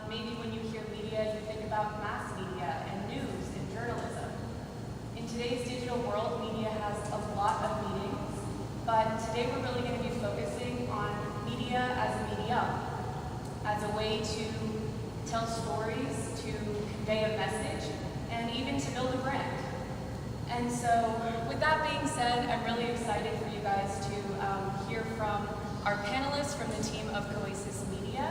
Maybe when you hear media, you think about mass media and news and journalism. In today's digital world, media has a lot of meanings, but today we're really going to be focusing on media as a medium, as a way to tell stories, to convey a message, and even to build a brand. And so, with that being said, I'm really excited for you guys to hear from our panelists from the team of Coasis Media.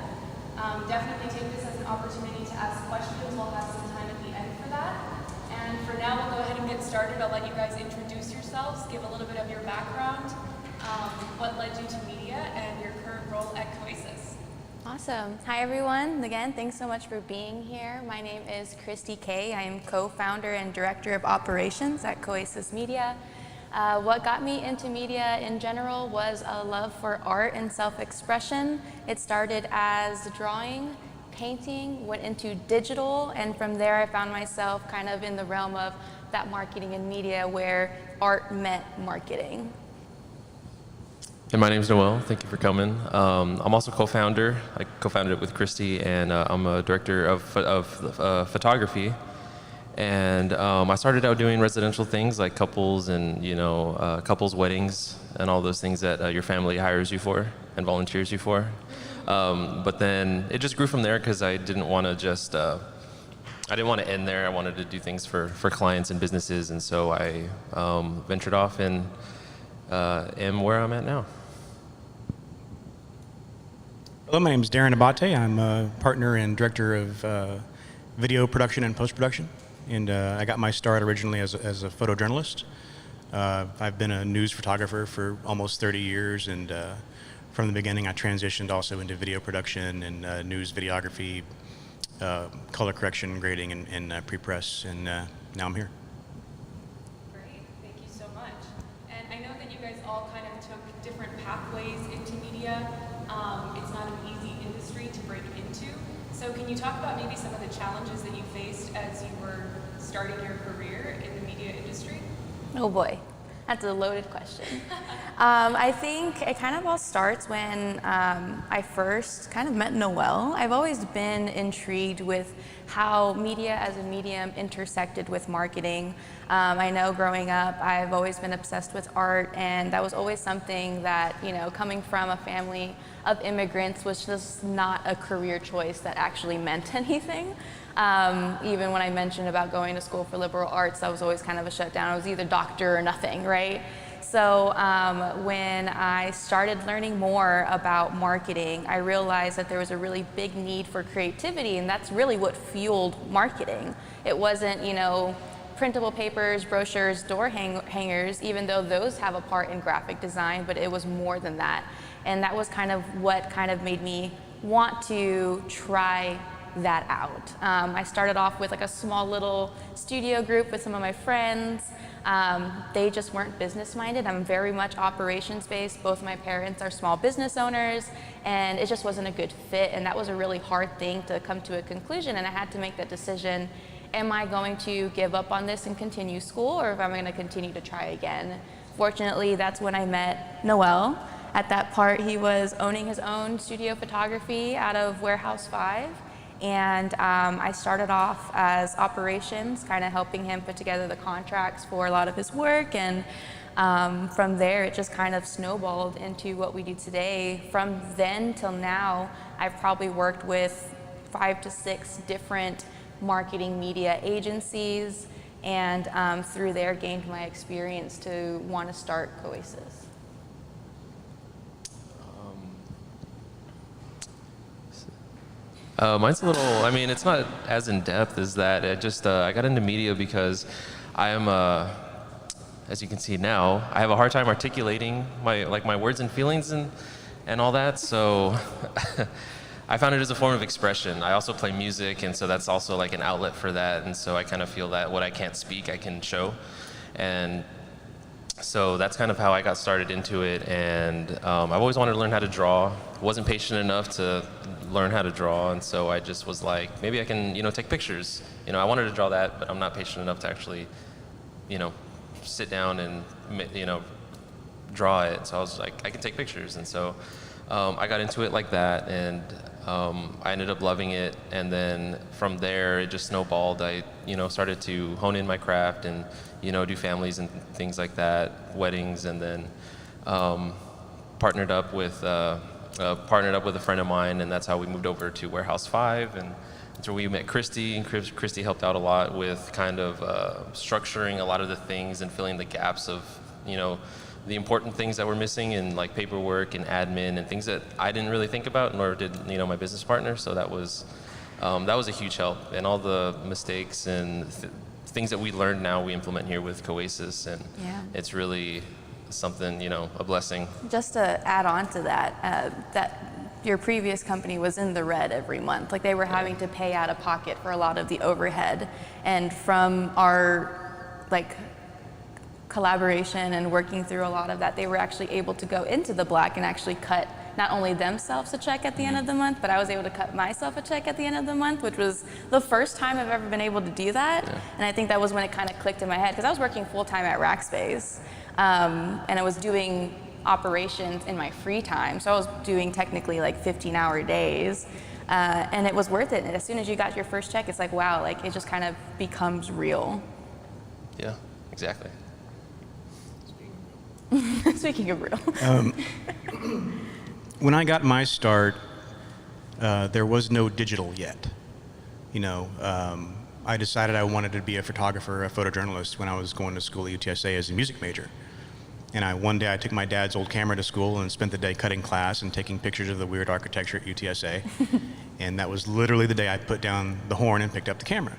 Definitely take this as an opportunity to ask questions. We'll have some time at the end for that. And for now, we'll go ahead and get started. I'll let you guys introduce yourselves, give a little bit of your background, what led you to media, and your current role at Coasis. Awesome. Hi, everyone. Again, thanks so much for being here. My name is Christy Kay. I am co-founder and director of operations at Coasis Media. What got me into media in general was a love for art and self-expression. It started as drawing, painting, went into digital, and from there I found myself kind of in the realm of that marketing and media where art met marketing. And my name is Noel. Thank you for coming. I'm also co-founder. I co-founded it with Christy, and I'm a director of photography. And I started out doing residential things like couples and couples weddings and all those things that your family hires you for and volunteers you for. But then it just grew from there because I didn't want to just I didn't want to end there. I wanted to do things for clients and businesses, and so I ventured off and am where I'm at now. Hello, my name is Darren Abate. I'm a partner and director of video production and post-production. And I got my start originally as a photojournalist. I've been a news photographer for almost 30 years, and from the beginning I transitioned also into video production and news videography, color correction, grading, and pre-press, and now I'm here. Great, thank you so much. And I know that you guys all kind of took different pathways into media. It's not an easy industry to break So can you talk about maybe some of the challenges that you faced as you were starting your career in the media industry? Oh boy, that's a loaded question. I think it kind of all starts when I first kind of met Noel. I've always been intrigued with how media as a medium intersected with marketing. I know growing up, I've always been obsessed with art, and that was always something that, you know, coming from a family of immigrants was just not a career choice that actually meant anything. Even when I mentioned about going to school for liberal arts, that was always kind of a shutdown. I was either doctor or nothing, right? So when I started learning more about marketing, I realized that there was a really big need for creativity, and that's really what fueled marketing. It wasn't, you know, printable papers, brochures, door hangers, even though those have a part in graphic design, but it was more than that. And that was kind of what kind of made me want to try that out. I started off with like a small little studio group with some of my friends. They just weren't business minded. I'm very much operations based. Both of my parents are small business owners, and it just wasn't a good fit. And that was a really hard thing to come to a conclusion. And I had to make that decision. Am I going to give up on this and continue school, or if I'm going to continue to try again? Fortunately, that's when I met Noel. At that part, he was owning his own studio photography out of Warehouse 5. And I started off as operations, kind of helping him put together the contracts for a lot of his work. And from there, it just kind of snowballed into what we do today. From then till now, I've probably worked with 5 to 6 different marketing media agencies, and through there gained my experience to want to start Coasis. Mine's a little, I mean, it's not as in-depth as that. I got into media because I am, as you can see now, I have a hard time articulating my words and feelings and all that, so I found it as a form of expression. I also play music, and so that's also like an outlet for that, and so I kind of feel that what I can't speak, I can show. And so that's kind of how I got started into it, and I've always wanted to learn how to draw. Wasn't patient enough to learn how to draw, and so I just was like, maybe I can, you know, take pictures. You know, I wanted to draw that, but I'm not patient enough to actually, you know, sit down and, you know, draw it. So I was like, I can take pictures, and so I got into it like that, and I ended up loving it, and then from there it just snowballed. I, you know, started to hone in my craft and, you know, do families and things like that, weddings, and then partnered up with a friend of mine, and that's how we moved over to Warehouse 5, and so we met Christy, and Christy helped out a lot with kind of structuring a lot of the things and filling the gaps of, you know, the important things that were missing in like paperwork and admin and things that I didn't really think about, nor did, you know, my business partner. So that was a huge help, and all the mistakes and things that we learned now we implement here with Coasis, and it's really something, you know, a blessing. Just to add on to that, that your previous company was in the red every month. Like they were having to pay out of pocket for a lot of the overhead, and from our like collaboration and working through a lot of that, they were actually able to go into the black and actually cut not only themselves a check at the end of the month, but I was able to cut myself a check at the end of the month, which was the first time I've ever been able to do that. And I think that was when it kind of clicked in my head, because I was working full-time at Rackspace, and I was doing operations in my free time. So I was doing technically like 15-hour days, and it was worth it. And as soon as you got your first check, it's like, wow, like it just kind of becomes real. Yeah, exactly. Speaking of real. When I got my start, there was no digital yet. You know, I decided I wanted to be a photographer, a photojournalist when I was going to school at UTSA as a music major. And one day I took my dad's old camera to school and spent the day cutting class and taking pictures of the weird architecture at UTSA. And that was literally the day I put down the horn and picked up the camera.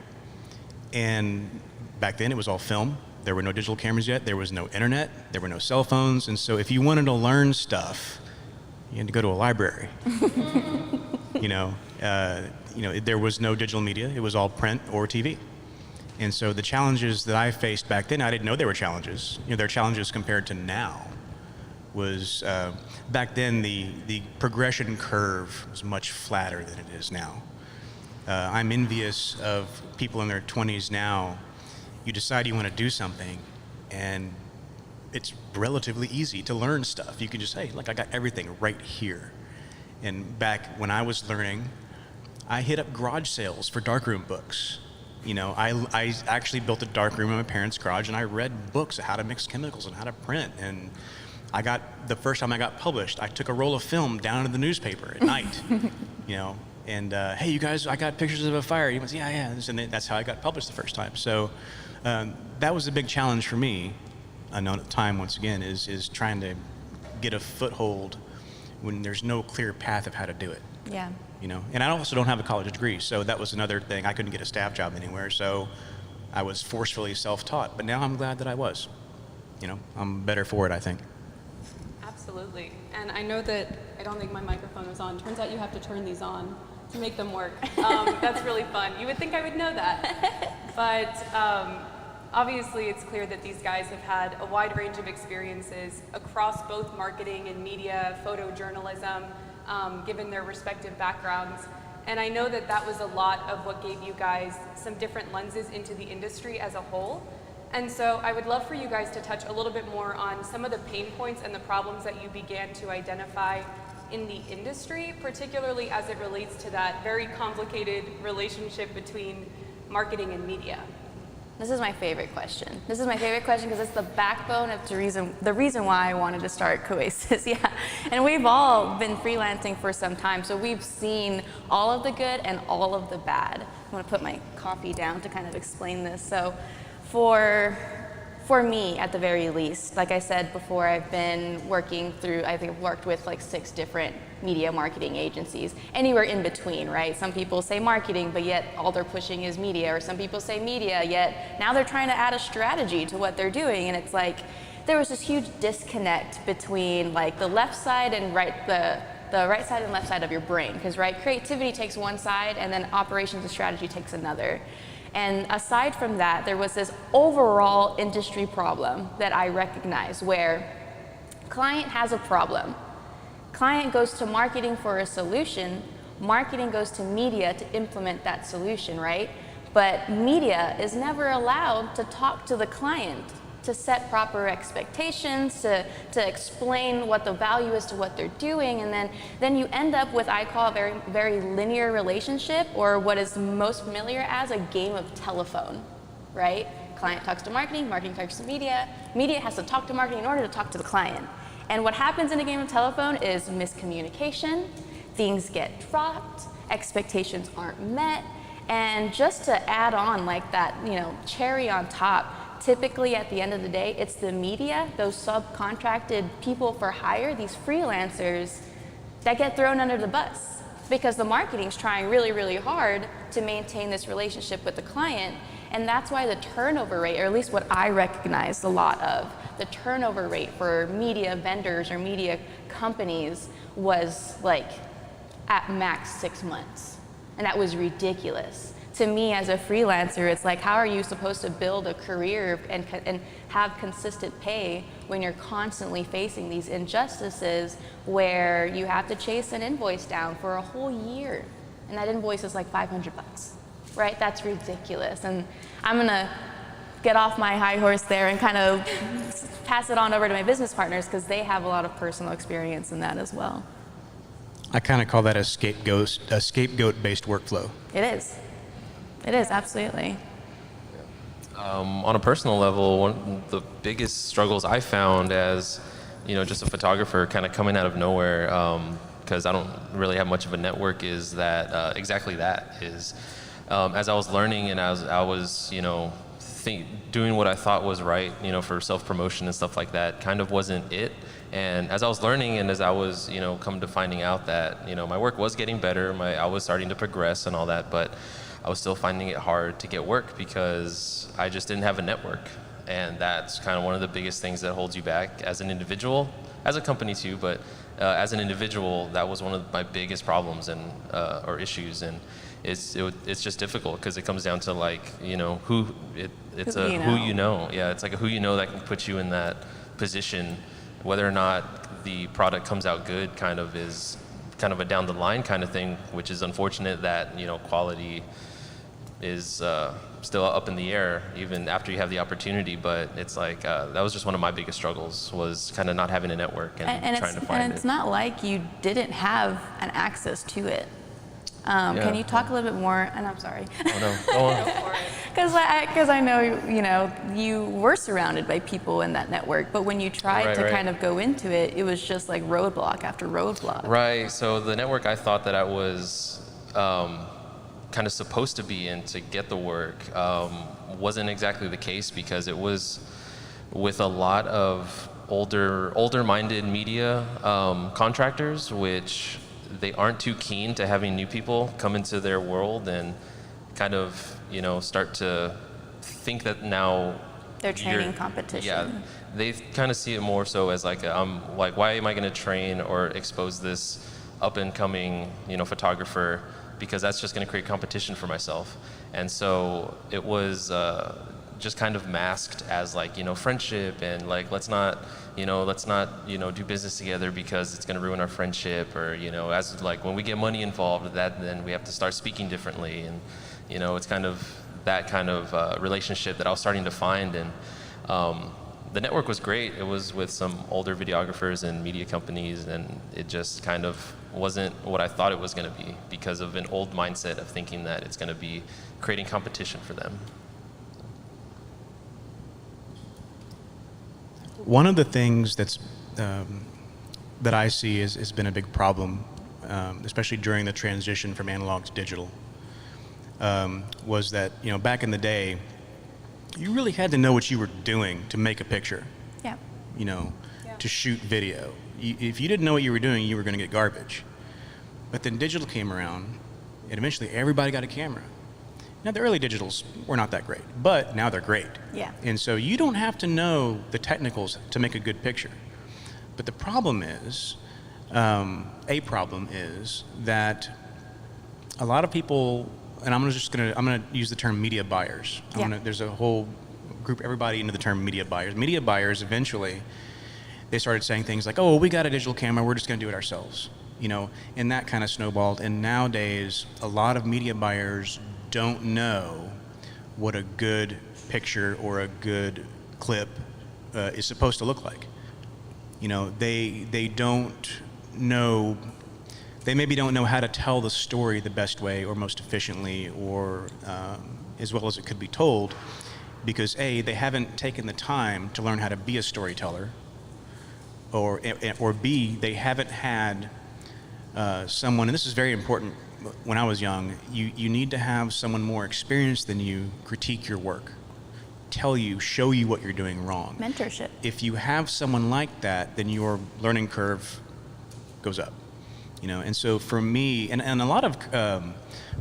And back then it was all film. There were no digital cameras yet. There was no internet. There were no cell phones. And so if you wanted to learn stuff, you had to go to a library. You know, there was no digital media. It was all print or TV. And so the challenges that I faced back then, I didn't know they were challenges. You know, they're challenges compared to now. Was back then the progression curve was much flatter than it is now. I'm envious of people in their 20s now. You decide you want to do something, and it's relatively easy to learn stuff. You can just, hey, look, I got everything right here. And back when I was learning, I hit up garage sales for darkroom books. You know, I actually built a darkroom in my parents' garage, and I read books on how to mix chemicals and how to print. And the first time I got published, I took a roll of film down to the newspaper at night, you know, and hey, you guys, I got pictures of a fire. You went, yeah. And that's how I got published the first time. So that was a big challenge for me. Unknown at the time, once again, is trying to get a foothold when there's no clear path of how to do it. Yeah. You know, and I also don't have a college degree, so that was another thing. I couldn't get a staff job anywhere, so I was forcefully self-taught. But now I'm glad that I was. You know, I'm better for it, I think. Absolutely. And I know that, I don't think my microphone was on. Turns out you have to turn these on to make them work. That's really fun. You would think I would know that. But obviously it's clear that these guys have had a wide range of experiences across both marketing and media, photojournalism, given their respective backgrounds. And I know that that was a lot of what gave you guys some different lenses into the industry as a whole. And so I would love for you guys to touch a little bit more on some of the pain points and the problems that you began to identify in the industry, particularly as it relates to that very complicated relationship between marketing and media. This is my favorite question. This is my favorite question because it's the backbone of the reason why I wanted to start Coasis. Yeah, and we've all been freelancing for some time, so we've seen all of the good and all of the bad. I'm going to put my coffee down to kind of explain this. So, for me, at the very least, like I said before, I've been working through, I think I've worked with like 6 different media marketing agencies, anywhere in between, right? Some people say marketing, but yet all they're pushing is media, or some people say media, yet now they're trying to add a strategy to what they're doing, and it's like, there was this huge disconnect between like the left side and the right side and left side of your brain, because right, creativity takes one side, and then operations and strategy takes another. And aside from that, there was this overall industry problem that I recognized where client has a problem. Client goes to marketing for a solution, marketing goes to media to implement that solution, right? But media is never allowed to talk to the client, to set proper expectations, to explain what the value is to what they're doing, and then you end up with, I call a very, very linear relationship, or what is most familiar as a game of telephone, right? Client talks to marketing, marketing talks to media, media has to talk to marketing in order to talk to the client. And what happens in a game of telephone is miscommunication, things get dropped, expectations aren't met, and just to add on like that, you know, cherry on top, typically at the end of the day, it's the media, those subcontracted people for hire, these freelancers, that get thrown under the bus because the marketing's trying really, really hard to maintain this relationship with the client. And that's why the turnover rate, or at least what I recognized a lot of, the turnover rate for media vendors or media companies was like at max 6 months. And that was ridiculous. To me as a freelancer, it's like, how are you supposed to build a career and have consistent pay when you're constantly facing these injustices where you have to chase an invoice down for a whole year, and that invoice is like $500, right? That's ridiculous. And I'm gonna get off my high horse there and kind of pass it on over to my business partners because they have a lot of personal experience in that as well. I kind of call that a scapegoat-based workflow. It is. It is, absolutely. On a personal level, one of the biggest struggles I found as, you know, just a photographer kind of coming out of nowhere, because I don't really have much of a network, is that exactly that is, as I was learning and I was you know, doing what I thought was right, you know, for self-promotion and stuff like that, kind of wasn't it. And as I was learning and as I was, you know, come to finding out that, you know, my work was getting better, I was starting to progress and all that, but I was still finding it hard to get work because I just didn't have a network. And that's kind of one of the biggest things that holds you back as an individual, as a company too, but as an individual, that was one of my biggest problems and or issues. And it's just difficult because it comes down to like, you know, who you know. Yeah, it's like a who you know that can put you in that position. Whether or not the product comes out good kind of kind of a down the line kind of thing, which is unfortunate that, you know, quality is still up in the air even after you have the opportunity. But it's like that was just one of my biggest struggles, was kind of not having a network and trying to find it. And it's not like you didn't have an access to it. Can you talk a little bit more? And I'm sorry. Oh no, go on. Go for it. Because I know, you know, you were surrounded by people in that network, but when you tried to kind of go into it, it was just like roadblock after roadblock. Right. So the network I thought that I was kind of supposed to be in to get the work wasn't exactly the case, because it was with a lot of older-minded media contractors, which they aren't too keen to having new people come into their world and kind of, you know, start to think that now They're training competition. Yeah, they kind of see it more so as like, why am I going to train or expose this up and coming, you know, photographer, because that's just going to create competition for myself. And so it was just kind of masked as like, you know, friendship, and like let's not do business together because it's going to ruin our friendship, or, you know, as like when we get money involved, that then we have to start speaking differently. And, you know, it's kind of that kind of relationship that I was starting to find. And the network was great. It was with some older videographers and media companies, and it just kind of wasn't what I thought it was going to be, because of an old mindset of thinking that it's going to be creating competition for them. One of the things that's that I see has been a big problem, especially during the transition from analog to digital, was that, you know, back in the day, you really had to know what you were doing to make a picture. Yeah. You know, Yeah. to shoot video. If you didn't know what you were doing, you were going to get garbage. But then digital came around, and eventually everybody got a camera. Now, the early digitals were not that great, but now they're great. Yeah. And so you don't have to know the technicals to make a good picture. But the problem is, a problem is that a lot of people, and I'm gonna use the term media buyers. There's a whole group, everybody into the term media buyers. Media buyers, eventually, they started saying things like, oh, we got a digital camera, we're just gonna do it ourselves. You know, and that kind of snowballed. And nowadays, a lot of media buyers don't know what a good picture or a good clip is supposed to look like. You know, they don't know, they maybe don't know how to tell the story the best way or most efficiently, or as well as it could be told, because A, they haven't taken the time to learn how to be a storyteller, or B, they haven't had someone, and this is very important. When I was young, you need to have someone more experienced than you critique your work, tell you, show you what you're doing wrong. Mentorship. If you have someone like that, then your learning curve goes up. You know, and so for me, and a lot of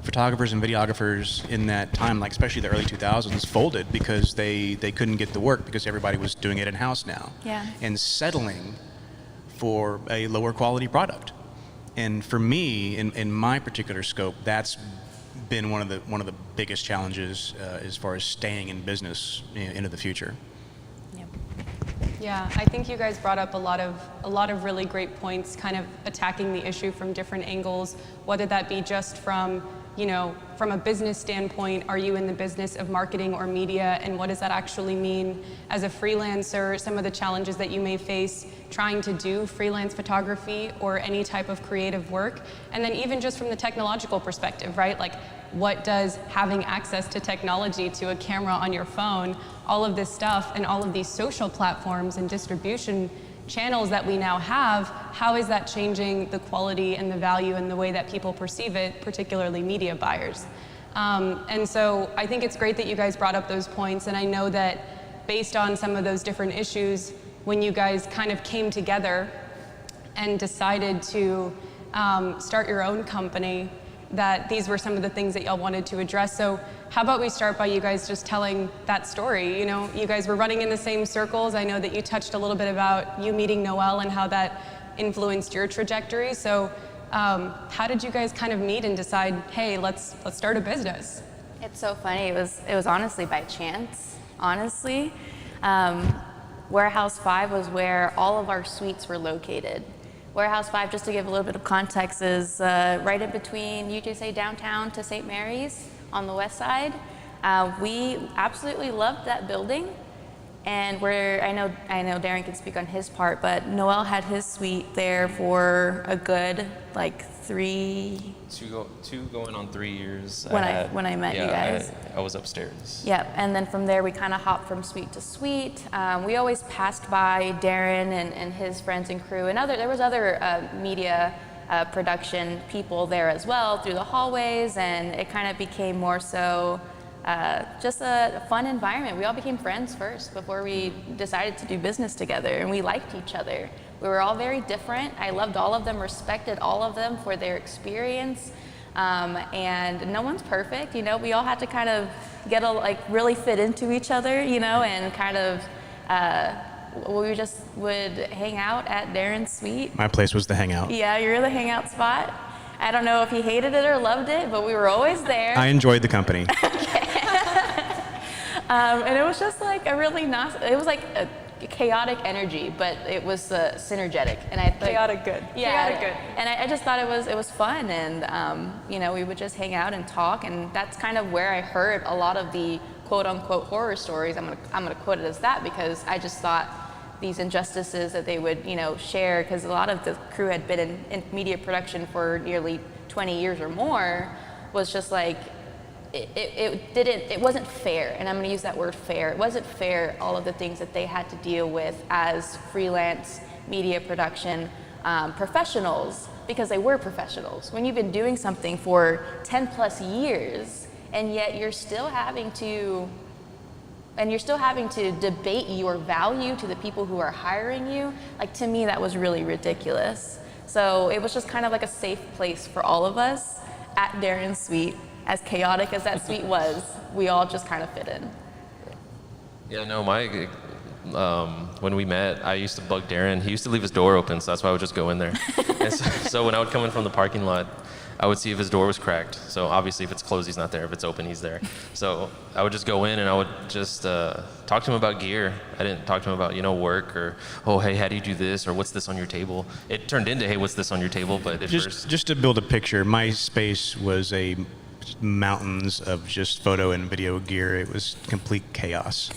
photographers and videographers in that time, like especially the early 2000s, folded because they couldn't get the work because everybody was doing it in-house now. Yeah. And settling for a lower quality product. And for me, in my particular scope, that's been one of the biggest challenges as far as staying in business into the future. Yep. Yeah, I think you guys brought up a lot of really great points, kind of attacking the issue from different angles, whether that be just from, you know, from a business standpoint, are you in the business of marketing or media, and what does that actually mean as a freelancer, some of the challenges that you may face trying to do freelance photography or any type of creative work, and then even just from the technological perspective, right? Like, what does having access to technology, to a camera on your phone, all of this stuff, and all of these social platforms and distribution channels that we now have, how is that changing the quality and the value and the way that people perceive it, particularly media buyers? And so I think it's great that you guys brought up those points, and I know that based on some of those different issues, when you guys kind of came together and decided to start your own company, that these were some of the things that y'all wanted to address. So how about we start by you guys just telling that story? You know, you guys were running in the same circles. I know that you touched a little bit about you meeting Noel and how that influenced your trajectory. So how did you guys kind of meet and decide, hey, let's start a business? It's so funny. It was honestly by chance, honestly. Warehouse 5 was where all of our suites were located. Warehouse 5, just to give a little bit of context, is right in between UTSA downtown to St. Mary's on the west side. We absolutely loved that building. And I know Darren can speak on his part, but Noel had his suite there for a good like two going on 3 years. When I met you guys. I was upstairs. Yep, and then from there we kind of hopped from suite to suite. We always passed by Darren and his friends and crew, and there was other media production people there as well through the hallways, and it kind of became more so just a fun environment. We all became friends first before we decided to do business together, and we liked each other. We were all very different. I loved all of them, respected all of them for their experience, and no one's perfect. You know, we all had to kind of really fit into each other, you know, and kind of we just would hang out at Darren's suite. My place was the hangout. Yeah, you were the hangout spot. I don't know if he hated it or loved it, but we were always there. I enjoyed the company. And it was just like a really nice, it was like a chaotic energy, but it was synergetic. And I think, Chaotic good. yeah, Chaotic good. and I just thought it was fun, and you know, we would just hang out and talk, and that's kind of where I heard a lot of the quote unquote horror stories. I'm gonna quote it as that, because I just thought these injustices that they would, you know, share, because a lot of the crew had been in media production for nearly 20 years or more, was just like, it wasn't fair, and I'm going to use that word fair. It wasn't fair, all of the things that they had to deal with as freelance media production professionals, because they were professionals. When you've been doing something for 10 plus years, and yet you're still having to debate your value to the people who are hiring you, like, to me that was really ridiculous. So it was just kind of like a safe place for all of us at Darren's suite. As chaotic as that suite was, we all just kind of fit in. Yeah, no, when we met, I used to bug Darren. He used to leave his door open, so that's why I would just go in there. And so when I would come in from the parking lot, I would see if his door was cracked. So obviously if it's closed, he's not there. If it's open, he's there. So I would just go in and I would just talk to him about gear. I didn't talk to him about, you know, work or, oh, hey, how do you do this? Or what's this on your table? It turned into, hey, what's this on your table? But at first... Just to build a picture, my space was mountains of just photo and video gear. It was complete chaos.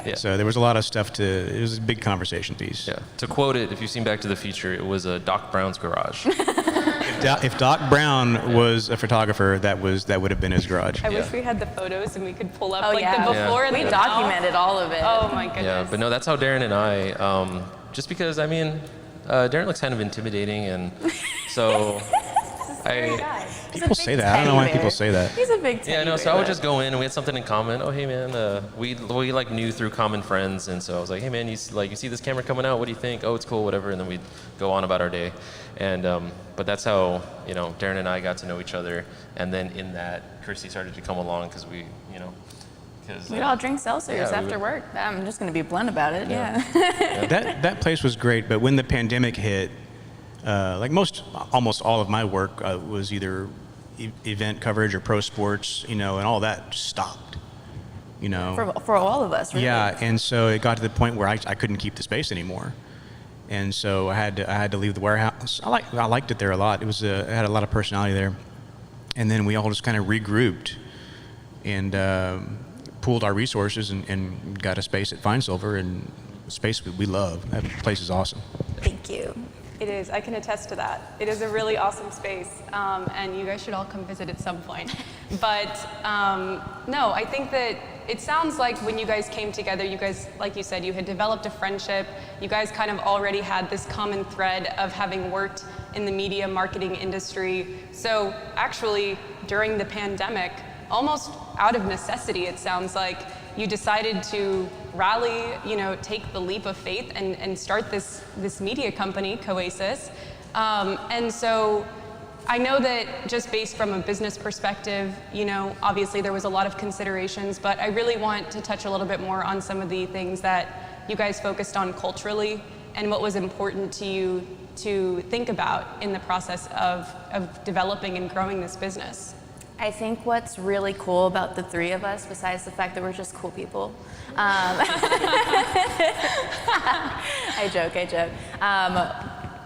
Yeah. So there was a lot of stuff it was a big conversation piece. Yeah. To quote it, if you've seen Back to the Future, it was Doc Brown's garage. If Doc Brown was a photographer, that would have been his garage. I wish we had the photos and we could pull up Oh, yeah. the before and We the documented all of it. Oh my goodness. Yeah, but no, that's how Darren and I, just because, I mean, Darren looks kind of intimidating, and so People say that. I don't know why people say that. He's a big teddy yeah, no, so bear. I would just go in and we had something in common. Oh, hey man, we like knew through common friends, and so I was like, hey man, you see this camera coming out? What do you think? Oh, it's cool, whatever. And then we'd go on about our day, and but that's how, you know, Darren and I got to know each other, and then in that, Christy started to come along because we, you know, we'd all drink seltzers after work. I'm just going to be blunt about it. Yeah. That place was great, but when the pandemic hit, like almost all of my work was either event coverage or pro sports, you know, and all that stopped, you know. For all of us, really. Yeah, and so it got to the point where I couldn't keep the space anymore, and so I had to leave the warehouse. I liked it there a lot. It had a lot of personality there, and then we all just kind of regrouped and pooled our resources and got a space at Fine Silver, and a space we love. That place is awesome. Thank you. It is. I can attest to that. It is a really awesome space, and you guys should all come visit at some point. But no, I think that it sounds like when you guys came together, you guys, like you said, you had developed a friendship. You guys kind of already had this common thread of having worked in the media marketing industry. So actually, during the pandemic, almost out of necessity, it sounds like, you decided to rally, you know, take the leap of faith and start this media company, Coasis. And so I know that just based from a business perspective, you know, obviously there was a lot of considerations, but I really want to touch a little bit more on some of the things that you guys focused on culturally and what was important to you to think about in the process of developing and growing this business. I think what's really cool about the three of us, besides the fact that we're just cool people, I joke.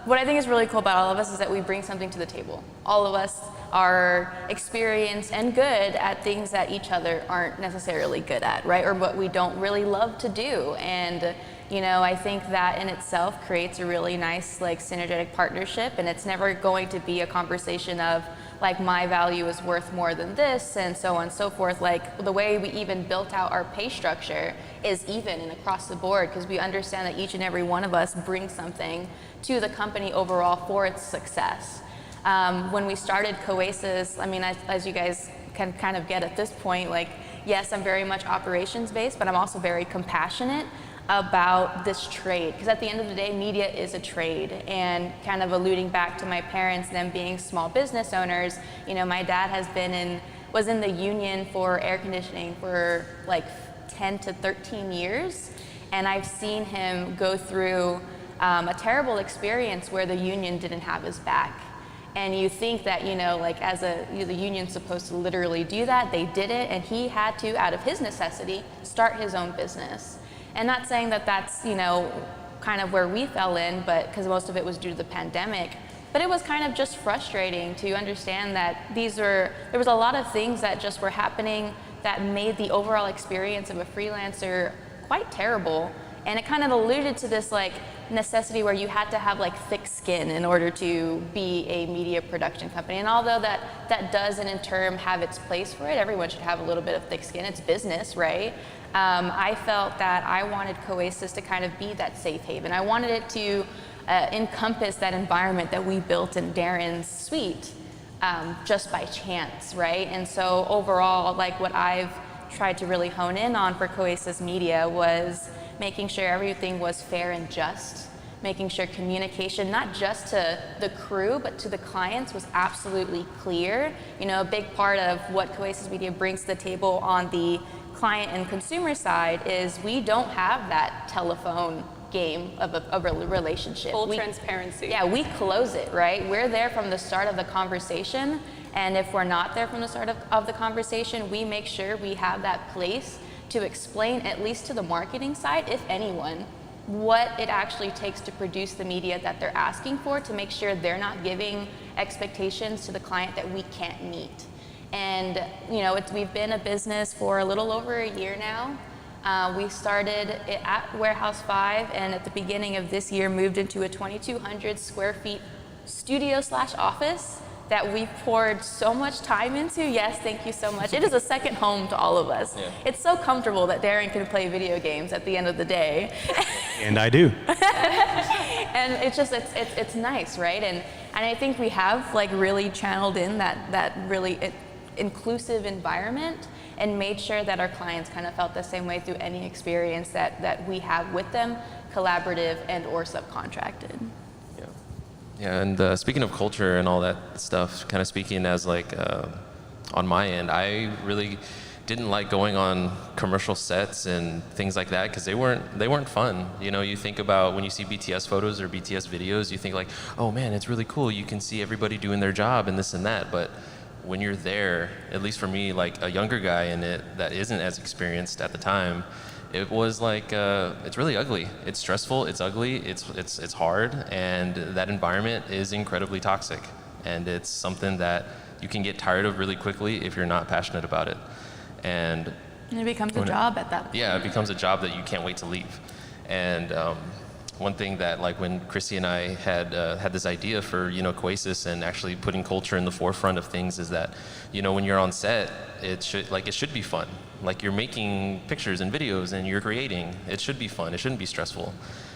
what I think is really cool about all of us is that we bring something to the table. All of us are experienced and good at things that each other aren't necessarily good at, right? Or what we don't really love to do. And you know, I think that in itself creates a really nice like synergetic partnership, and it's never going to be a conversation of like my value is worth more than this and so on and so forth. Like the way we even built out our pay structure is even and across the board, because we understand that each and every one of us brings something to the company overall for its success. When we started Coasis, I mean, as you guys can kind of get at this point, like, yes, I'm very much operations based, but I'm also very compassionate about this trade, because at the end of the day, media is a trade. And kind of alluding back to my parents, them being small business owners, you know, my dad was in the union for air conditioning for like 10 to 13 years, and I've seen him go through a terrible experience where the union didn't have his back. And you think that, you know, like the union's supposed to literally do that. They did it, and he had to, out of his necessity, start his own business. And not saying that that's, you know, kind of where we fell in, but because most of it was due to the pandemic. But it was kind of just frustrating to understand that there was a lot of things that just were happening that made the overall experience of a freelancer quite terrible. And it kind of alluded to this like necessity where you had to have like thick skin in order to be a media production company. And although that does in turn have its place for it, everyone should have a little bit of thick skin. It's business, right? I felt that I wanted Coasis to kind of be that safe haven. I wanted it to encompass that environment that we built in Darren's suite just by chance, right? And so overall, like what I've tried to really hone in on for Coasis Media was making sure everything was fair and just, making sure communication, not just to the crew, but to the clients was absolutely clear. You know, a big part of what Coasis Media brings to the table on the client and consumer side is we don't have that telephone game of a relationship. Full transparency. Yeah, we close it, right? We're there from the start of the conversation, and if we're not there from the start of the conversation, we make sure we have that place to explain, at least to the marketing side, if anyone, what it actually takes to produce the media that they're asking for, to make sure they're not giving expectations to the client that we can't meet. And you know, we've been a business for a little over a year now. We started it at Warehouse 5, and at the beginning of this year moved into a 2,200 square feet studio/office that we poured so much time into. Yes, thank you so much. It is a second home to all of us. Yeah. It's so comfortable that Darren can play video games at the end of the day. And I do. And it's nice, right? And I think we have like really channeled in that really inclusive environment and made sure that our clients kind of felt the same way through any experience that we have with them, collaborative and or subcontracted. Yeah, and speaking of culture and all that stuff, kind of speaking as like on my end, I really didn't like going on commercial sets and things like that because they weren't fun. You know, you think about when you see BTS photos or BTS videos, you think like, oh man, it's really cool. You can see everybody doing their job and this and that. But when you're there, at least for me, like a younger guy in it that isn't as experienced at the time, it was like it's really ugly. It's stressful. It's ugly. It's hard, and that environment is incredibly toxic. And it's something that you can get tired of really quickly if you're not passionate about it. And it becomes a job at that point. Yeah, it becomes a job that you can't wait to leave. And one thing that, like, when Christy and I had this idea for, you know, Coasis and actually putting culture in the forefront of things is that, you know, when you're on set, it should be fun. Like, you're making pictures and videos and you're creating. It should be fun. It shouldn't be stressful.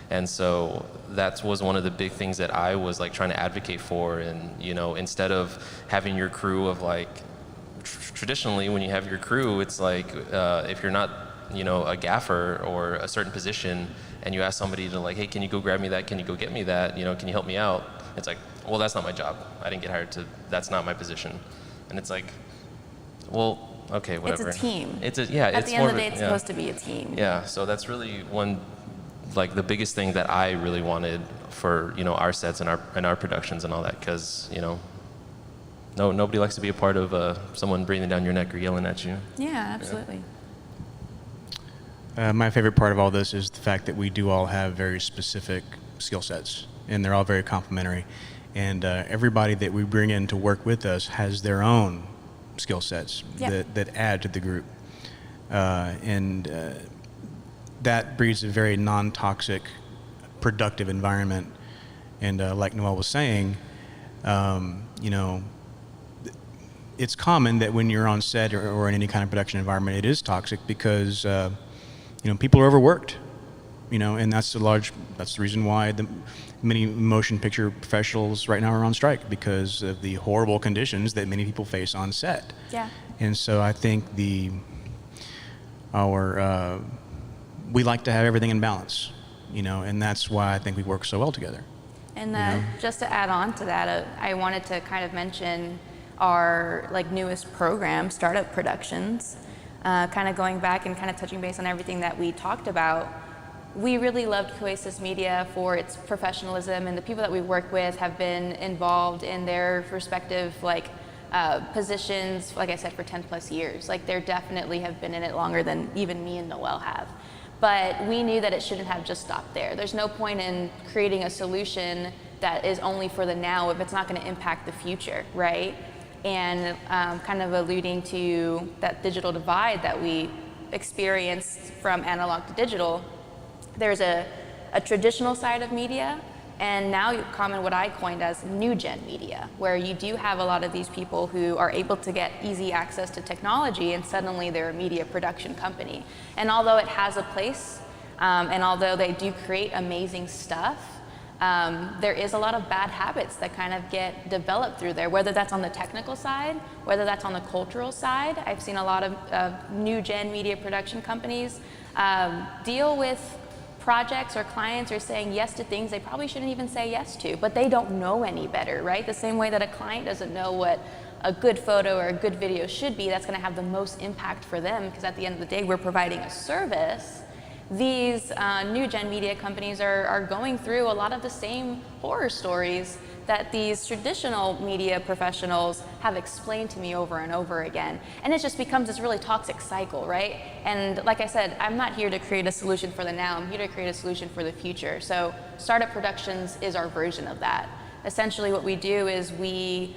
And so that was one of the big things that I was like trying to advocate for. And, you know, instead of having your crew of like, traditionally when you have your crew, it's like if you're not, you know, a gaffer or a certain position and you ask somebody to like, hey, can you go grab me that? Can you go get me that? You know, can you help me out? It's like, well, that's not my job. I didn't get hired to, that's not my position. And it's like, well, okay, whatever. It's a team. At the end of the day, it's supposed to be a team. Yeah, so that's really one, like the biggest thing that I really wanted for, you know, our sets and our productions and all that, because, you know, nobody likes to be a part of someone breathing down your neck or yelling at you. Yeah, absolutely. My favorite part of all this is the fact that we do all have very specific skill sets, and they're all very complementary. And everybody that we bring in to work with us has their own skill sets that add to the group. And that breeds a very non-toxic, productive environment. And like Noel was saying, you know, it's common that when you're on set or in any kind of production environment, it is toxic because, you know, people are overworked. You know, and that's the reason why many motion picture professionals right now are on strike, because of the horrible conditions that many people face on set. Yeah. And so I think we like to have everything in balance, you know, and that's why I think we work so well together. And just to add on to that, I wanted to kind of mention our newest program, Startup Productions, kind of going back and kind of touching base on everything that we talked about. We really loved Coasis Media for its professionalism, and the people that we work with have been involved in their respective positions, like I said, for 10 plus years. Like, they definitely have been in it longer than even me and Noel have. But we knew that it shouldn't have just stopped there. There's no point in creating a solution that is only for the now if it's not going to impact the future, right? And kind of alluding to that digital divide that we experienced from analog to digital, there's a traditional side of media, and now common what I coined as new gen media, where you do have a lot of these people who are able to get easy access to technology, and suddenly they're a media production company. And although it has a place, and although they do create amazing stuff, there is a lot of bad habits that kind of get developed through there, whether that's on the technical side, whether that's on the cultural side. I've seen a lot of new gen media production companies deal with projects or clients are saying yes to things they probably shouldn't even say yes to, but they don't know any better, right? The same way that a client doesn't know what a good photo or a good video should be, that's going to have the most impact for them, because at the end of the day, we're providing a service. These new gen media companies are going through a lot of the same horror stories that these traditional media professionals have explained to me over and over again. And it just becomes this really toxic cycle, right? And like I said, I'm not here to create a solution for the now, I'm here to create a solution for the future. So Startup Productions is our version of that. Essentially what we do is we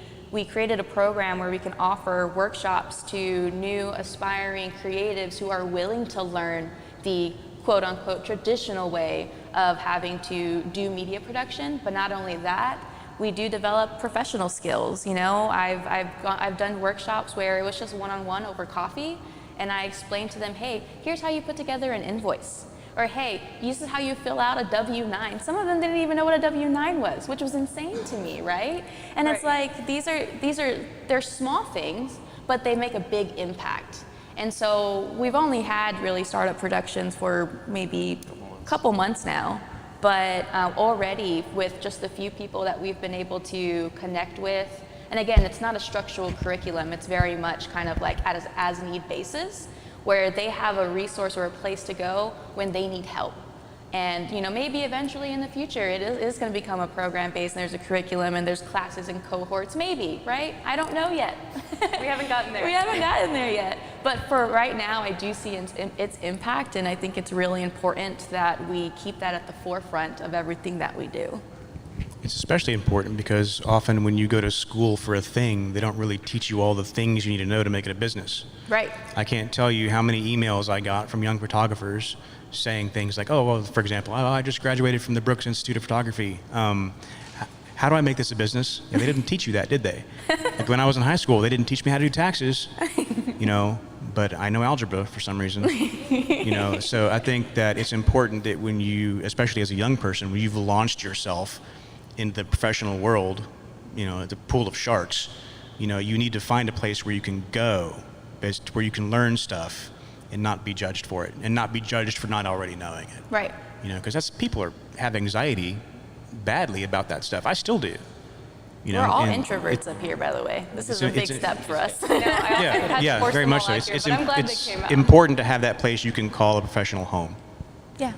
created a program where we can offer workshops to new aspiring creatives who are willing to learn the quote unquote traditional way of having to do media production. But not only that, we do develop professional skills. You know, I've done workshops where it was just one-on-one over coffee, and I explained to them, hey, here's how you put together an invoice. Or hey, this is how you fill out a W-9. Some of them didn't even know what a W-9 was, which was insane to me, right? And it's like, they're small things, but they make a big impact. And so we've only had really Startup Productions for maybe a couple months now. But already with just the few people that we've been able to connect with, and again, it's not a structural curriculum, it's very much kind of like as need basis, where they have a resource or a place to go when they need help. And you know, maybe eventually in the future it is going to become a program based, and there's a curriculum and there's classes and cohorts, maybe, right? I don't know yet. We haven't gotten there. We haven't gotten there yet. But for right now, I do see its impact, and I think it's really important that we keep that at the forefront of everything that we do. It's especially important because often when you go to school for a thing, they don't really teach you all the things you need to know to make it a business. Right. I can't tell you how many emails I got from young photographers saying things like, oh, well, for example, I just graduated from the Brooks Institute of Photography. How do I make this a business? Yeah, they didn't teach you that, did they? Like when I was in high school, they didn't teach me how to do taxes, you know, but I know algebra for some reason, you know. So I think that it's important that when you, especially as a young person, when you've launched yourself into the professional world, you know, the pool of sharks, you know, you need to find a place where you can go, where you can learn stuff and not be judged for it, and not be judged for not already knowing it. Right. You know, because people have anxiety badly about that stuff. I still do. You know, we're all introverts up here, by the way. This is a big step for us. Yeah, very much so. It's important important to have that place you can call a professional home. Yeah.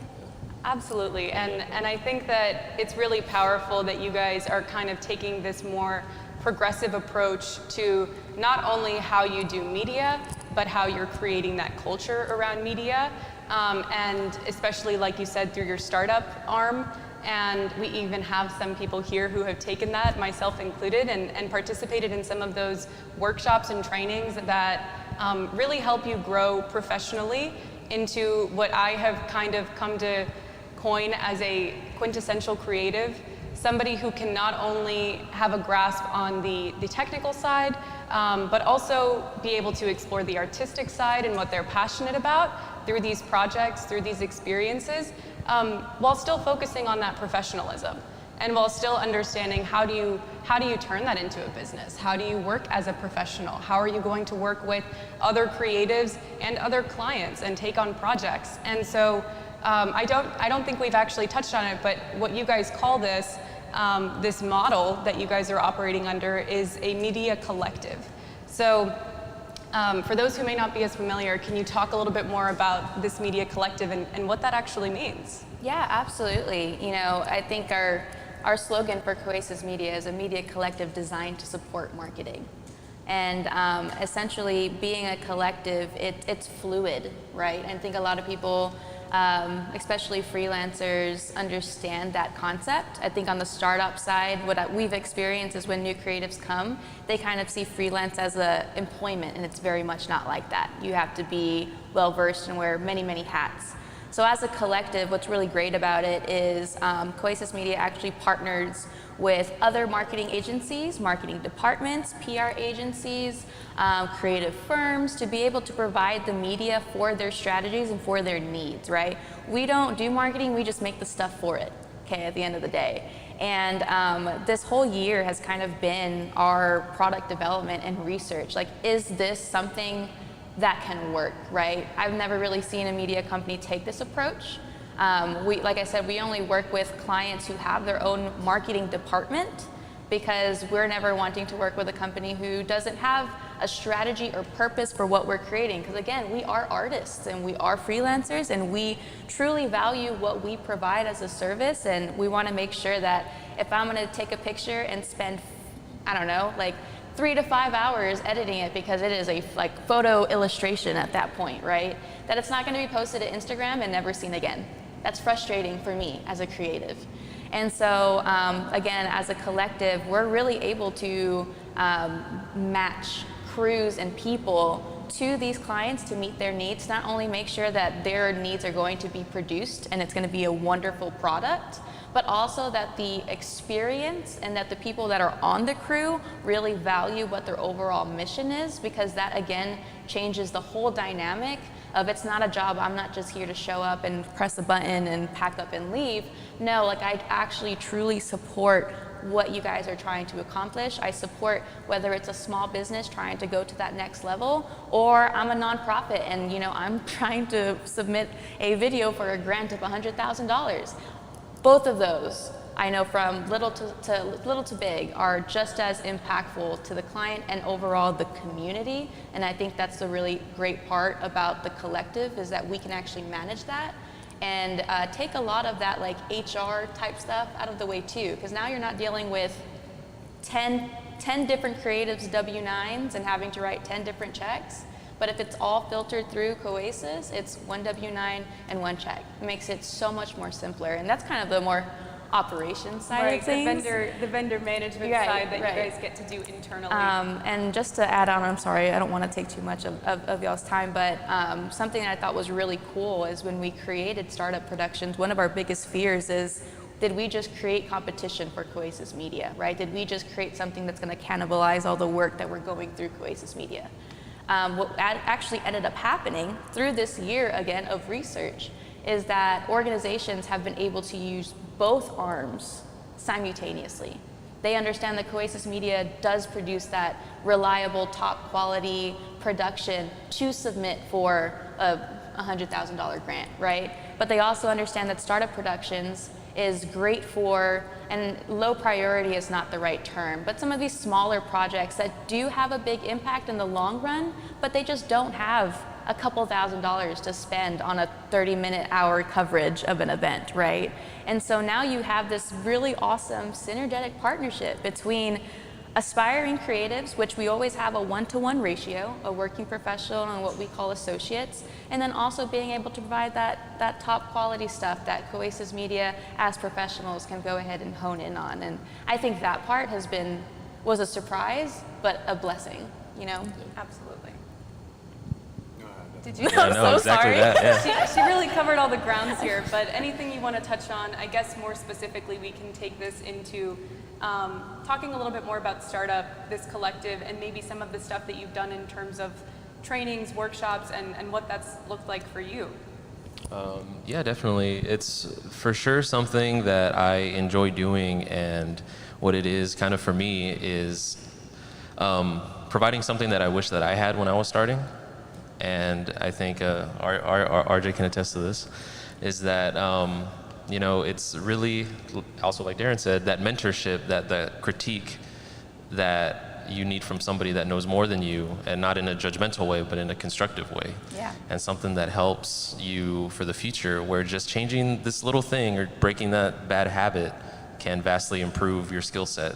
Absolutely, and I think that it's really powerful that you guys are kind of taking this more progressive approach to not only how you do media, but how you're creating that culture around media, and especially, like you said, through your startup arm. And we even have some people here who have taken that, myself included, and participated in some of those workshops and trainings that really help you grow professionally into what I have kind of come to coin as a quintessential creative, somebody who can not only have a grasp on the technical side, but also be able to explore the artistic side and what they're passionate about through these projects, through these experiences, while still focusing on that professionalism. And while still understanding how do you turn that into a business? How do you work as a professional? How are you going to work with other creatives and other clients and take on projects? And so I don't think we've actually touched on it, but what you guys call this, this model that you guys are operating under is a media collective. So for those who may not be as familiar, can you talk a little bit more about this media collective and what that actually means? Yeah, absolutely. You know, I think our slogan for Coasis Media is a media collective designed to support marketing. And essentially being a collective, it's fluid, right? And I think a lot of people, especially freelancers, understand that concept. I think on the startup side, what we've experienced is when new creatives come, they kind of see freelance as employment, and it's very much not like that. You have to be well-versed and wear many, many hats. So as a collective, what's really great about it is Coasis Media actually partners with other marketing agencies, marketing departments, PR agencies, creative firms to be able to provide the media for their strategies and for their needs, right? We don't do marketing, we just make the stuff for it, okay, at the end of the day. And this whole year has kind of been our product development and research. Like, is this something that can work, right? I've never really seen a media company take this approach. Like I said, we only work with clients who have their own marketing department, because we're never wanting to work with a company who doesn't have a strategy or purpose for what we're creating. Because again, we are artists and we are freelancers, and we truly value what we provide as a service, and we want to make sure that if I'm going to take a picture and spend, I don't know, like 3 to 5 hours editing it, because it is a photo illustration at that point, right? That it's not going to be posted to Instagram and never seen again. That's frustrating for me as a creative. And so again, as a collective, we're really able to match crews and people to these clients to meet their needs, not only make sure that their needs are going to be produced and it's going to be a wonderful product, but also that the experience and that the people that are on the crew really value what their overall mission is, because that again changes the whole dynamic of it's not a job. I'm not just here to show up and press a button and pack up and leave. No, like I actually truly support what you guys are trying to accomplish. I support whether it's a small business trying to go to that next level, or I'm a nonprofit and I'm trying to submit a video for a grant of $100,000. Both of those, I know from little to big, are just as impactful to the client and overall the community. And I think that's the really great part about the collective, is that we can actually manage that and take a lot of that like HR type stuff out of the way too. Because now you're not dealing with 10 different creatives W-9s and having to write 10 different checks. But if it's all filtered through Coasis, it's one W-9 and one check. It makes it so much more simpler. And that's kind of the more operations side of things. The vendor management side that you guys get to do internally. And just to add on, I'm sorry, I don't want to take too much of y'all's time, but something that I thought was really cool is when we created Startup Productions, one of our biggest fears is, did we just create competition for Coasis Media, right? Did we just create something that's going to cannibalize all the work that we're going through Coasis Media? What actually ended up happening through this year, again, of research, is that organizations have been able to use both arms simultaneously. They understand that Coasis Media does produce that reliable, top quality production to submit for a $100,000 grant, right? But they also understand that Startup Productions is great for, and low priority is not the right term, but some of these smaller projects that do have a big impact in the long run, but they just don't have a couple $1,000s to spend on a 30-minute hour coverage of an event, right? And so now you have this really awesome synergetic partnership between aspiring creatives, which we always have a 1-to-1 ratio, a working professional and what we call associates, and then also being able to provide that top quality stuff that Coasis Media as professionals can go ahead and hone in on. And I think that part was a surprise, but a blessing, you know? Absolutely. Did you? Yeah, I'm no, so exactly sorry. that. Yeah. She really covered all the grounds here, but anything you want to touch on, I guess more specifically, we can take this into talking a little bit more about startup, this collective, and maybe some of the stuff that you've done in terms of trainings, workshops, and what that's looked like for you. Yeah, definitely. It's for sure something that I enjoy doing, and what it is kind of for me is providing something that I wish that I had when I was starting. And I think RJ can attest to this, is that you know, it's really also, like Darren said, that mentorship, that critique that you need from somebody that knows more than you, and not in a judgmental way, but in a constructive way. Yeah. And something that helps you for the future, where just changing this little thing or breaking that bad habit can vastly improve your skill set.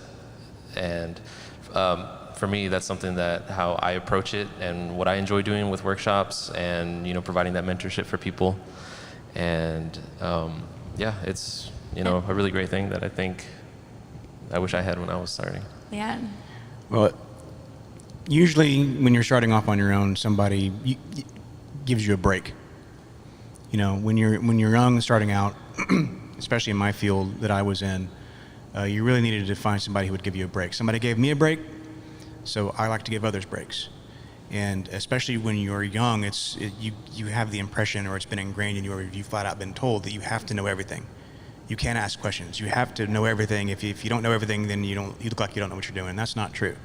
And for me, that's something that how I approach it, and what I enjoy doing with workshops, and you know, providing that mentorship for people. And yeah, it's, you know, a really great thing that I think I wish I had when I was starting. Yeah. Well, usually when you're starting off on your own, somebody gives you a break. You know, when you're young, starting out, especially in my field that I was in, you really needed to find somebody who would give you a break. Somebody gave me a break, so I like to give others breaks. And especially when you're young, you have the impression, or it's been ingrained in you, or you've flat out been told that you have to know everything. You can't ask questions. You have to know everything. If you don't know everything, then you look like you don't know what you're doing. That's not true.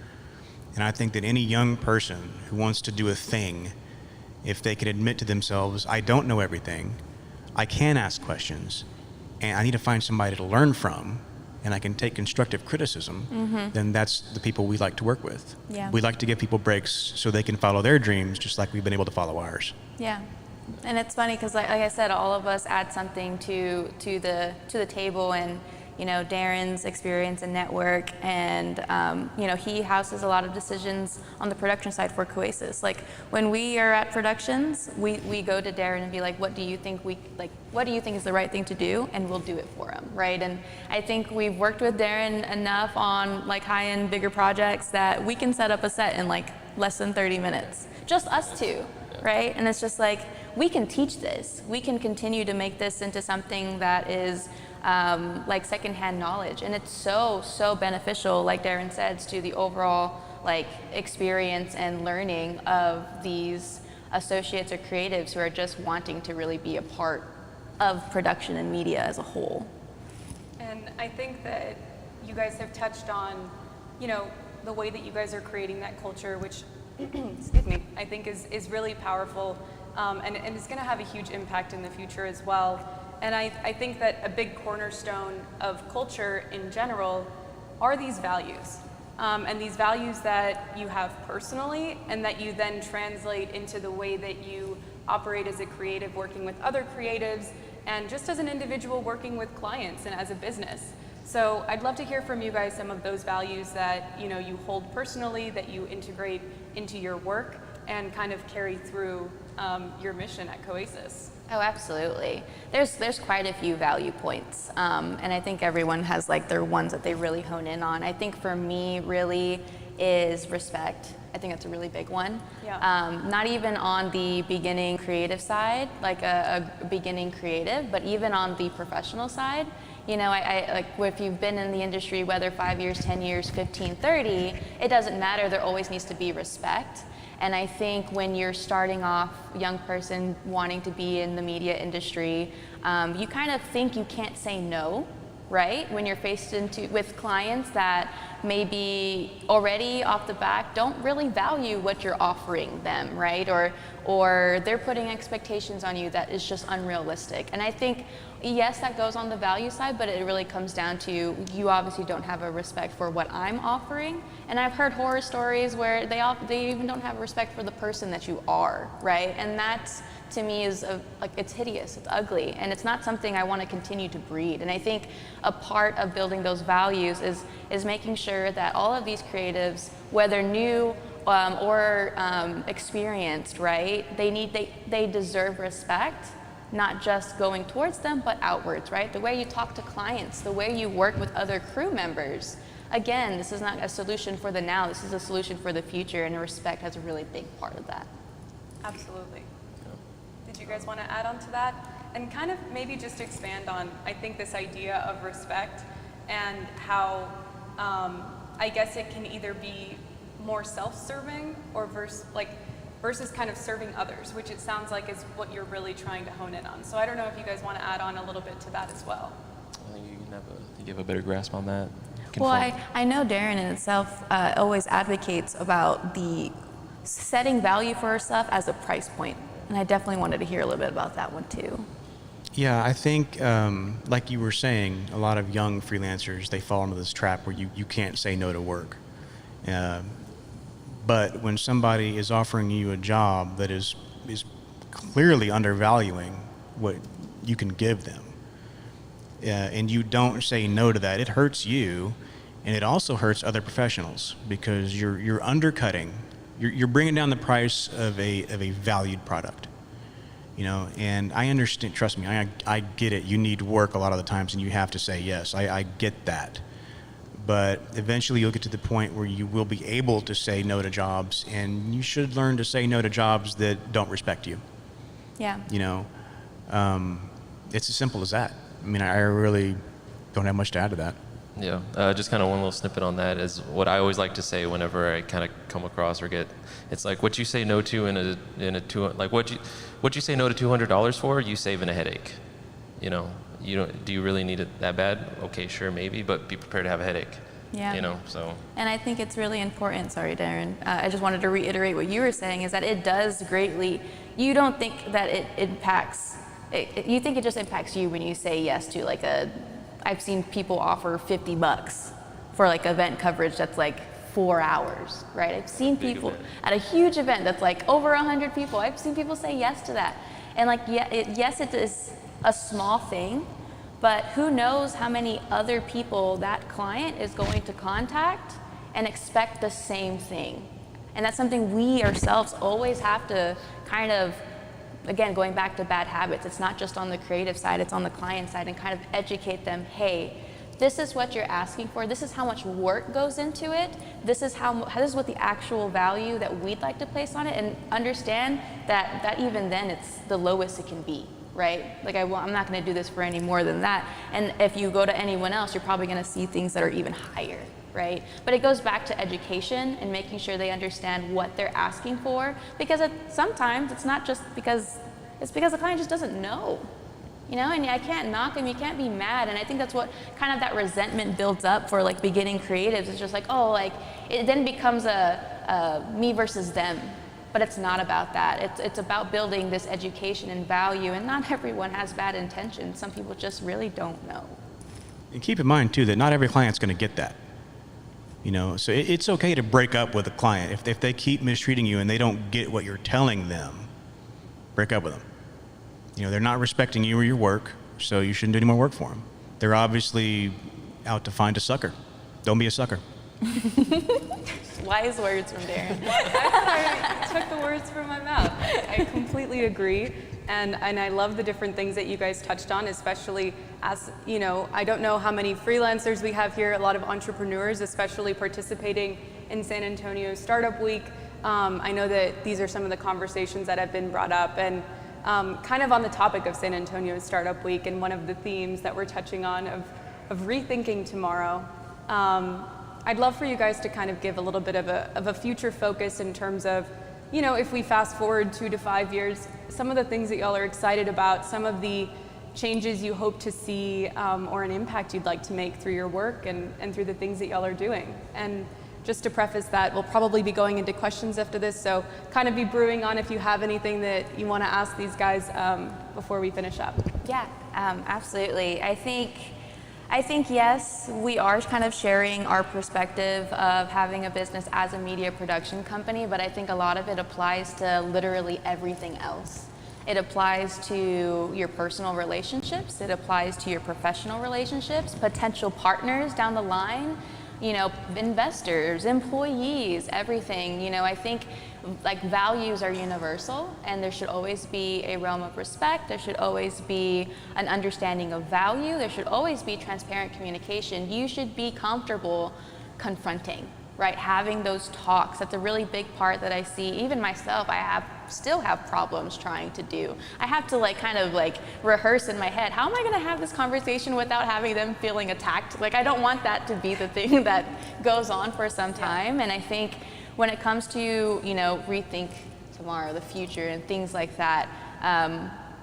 And I think that any young person who wants to do a thing, if they can admit to themselves, I don't know everything, I can ask questions, and I need to find somebody to learn from, and I can take constructive criticism, then that's the people we like to work with. Yeah. We like to give people breaks so they can follow their dreams just like we've been able to follow ours. Yeah. And it's funny because, like I said, all of us add something to the table, and you know, Darren's experience and network, and you know, he houses a lot of decisions on the production side for Coasis. Like when we are at productions, we go to Darren and be like, what do you think is the right thing to do, and we'll do it for him, right? And I think we've worked with Darren enough on like high-end, bigger projects that we can set up a set in like less than 30 minutes, just us two, right? And it's just like, we can teach this. We can continue to make this into something that is like secondhand knowledge, and it's so beneficial, like Darren said, to the overall like experience and learning of these associates or creatives who are just wanting to really be a part of production and media as a whole. And I think that you guys have touched on, you know, the way that you guys are creating that culture, which excuse me, I think is really powerful, and is going to have a huge impact in the future as well. And I think that a big cornerstone of culture in general are these values. And these values that you have personally, and that you then translate into the way that you operate as a creative, working with other creatives, and just as an individual working with clients and as a business. So I'd love to hear from you guys some of those values that you hold personally, that you integrate into your work, and kind of carry through your mission at Coasis. Oh, absolutely. There's quite a few value points, and I think everyone has like their ones that they really hone in on. I think for me, really is respect. I think that's a really big one. Yeah. Not even on the beginning creative side, like a beginning creative, but even on the professional side. You know, I like if you've been in the industry, whether 5 years, 10 years, 15, 30, it doesn't matter. There always needs to be respect. And I think when you're starting off, young person wanting to be in the media industry, you kind of think you can't say no, right? When you're faced with clients that maybe already off the bat don't really value what you're offering them, right? Or they're putting expectations on you that is just unrealistic. And I think, yes, that goes on the value side, but it really comes down to you obviously don't have a respect for what I'm offering. And I've heard horror stories where they even don't have respect for the person that you are, right? And that's, to me, is like, it's hideous, it's ugly, and it's not something I want to continue to breed. And I think a part of building those values is making sure sure that all of these creatives, whether new or experienced, right? They deserve respect, not just going towards them, but outwards, right? The way you talk to clients, the way you work with other crew members. Again, this is not a solution for the now, this is a solution for the future, and respect has a really big part of that. Absolutely. Did you guys want to add on to that? And kind of maybe just expand on, I think, this idea of respect and how I guess it can either be more self-serving or versus kind of serving others, which it sounds like is what you're really trying to hone in on. So I don't know if you guys want to add on a little bit to that as well. I think you have a better grasp on that. Well, I know Darren in itself always advocates about the setting value for herself as a price point. And I definitely wanted to hear a little bit about that one too. Yeah, I think, like you were saying, a lot of young freelancers, they fall into this trap where you can't say no to work. But when somebody is offering you a job that is clearly undervaluing what you can give them, and you don't say no to that, it hurts you, and it also hurts other professionals because you're undercutting, you're bringing down the price of a valued product. You know, and I understand, trust me, I get it. You need work a lot of the times and you have to say yes. I get that. But eventually you'll get to the point where you will be able to say no to jobs, and you should learn to say no to jobs that don't respect you. Yeah. You know, it's as simple as that. I mean, I really don't have much to add to that. Yeah, just kind of one little snippet on that is what I always like to say whenever I kind of come across or get, it's like what you say no to what you say no to $200 for, you save in a headache. You know, do you really need it that bad? Okay, sure, maybe, but be prepared to have a headache. Yeah. You know, so. And I think it's really important, sorry Darren, I just wanted to reiterate what you were saying, is that it does greatly, you don't think that it impacts, you think it just impacts you when you say yes to like I've seen people offer $50 for like event coverage that's like 4 hours, right? I've seen people at a huge event that's like over 100 people. I've seen people say yes to that. And like, yes, it is a small thing, but who knows how many other people that client is going to contact and expect the same thing. And that's something we ourselves always have to kind of, again, going back to bad habits, it's not just on the creative side, it's on the client side, and kind of educate them, hey, this is what you're asking for, this is how much work goes into it, this is what the actual value that we'd like to place on it, and understand that even then it's the lowest it can be, right? Like I'm not gonna do this for any more than that, and if you go to anyone else, you're probably gonna see things that are even higher, right? But it goes back to education and making sure they understand what they're asking for, because sometimes it's not just because, it's because the client just doesn't know. You know, and I can't knock them, you can't be mad, and I think that's what kind of that resentment builds up for like beginning creatives. It's just like, oh, like it then becomes a me versus them, but it's not about that. It's about building this education and value, and not everyone has bad intentions. Some people just really don't know. And keep in mind too that not every client's going to get that. You know, so it's okay to break up with a client if they keep mistreating you and they don't get what you're telling them. Break up with them. You know, they're not respecting you or your work, so you shouldn't do any more work for them. They're obviously out to find a sucker. Don't be a sucker. Wise words from Darren. I took the words from my mouth. I completely agree. And I love the different things that you guys touched on, especially as, you know, I don't know how many freelancers we have here, a lot of entrepreneurs, especially participating in San Antonio Startup Week. I know that these are some of the conversations that have been brought up, and kind of on the topic of San Antonio Startup Week, and one of the themes that we're touching on of rethinking tomorrow. I'd love for you guys to kind of give a little bit of a future focus in terms of, you know, if we fast forward 2 to 5 years, some of the things that y'all are excited about, some of the changes you hope to see, or an impact you'd like to make through your work and through the things that y'all are doing. And just to preface that, we'll probably be going into questions after this, so kind of be brewing on if you have anything that you want to ask these guys before we finish up. Yeah, absolutely. I think yes, we are kind of sharing our perspective of having a business as a media production company, but I think a lot of it applies to literally everything else. It applies to your personal relationships, it applies to your professional relationships, potential partners down the line. you know, investors, employees, everything. You know, I think like values are universal, and there should always be a realm of respect. There should always be an understanding of value. There should always be transparent communication. You should be comfortable confronting, right? Having those talks. That's a really big part that I see. Even myself, still have problems trying to do. I have to like kind of like rehearse in my head, how am I gonna have this conversation without having them feeling attacked? Like I don't want that to be the thing that goes on for some time. And I think when it comes to, you know, rethink tomorrow, the future and things like that,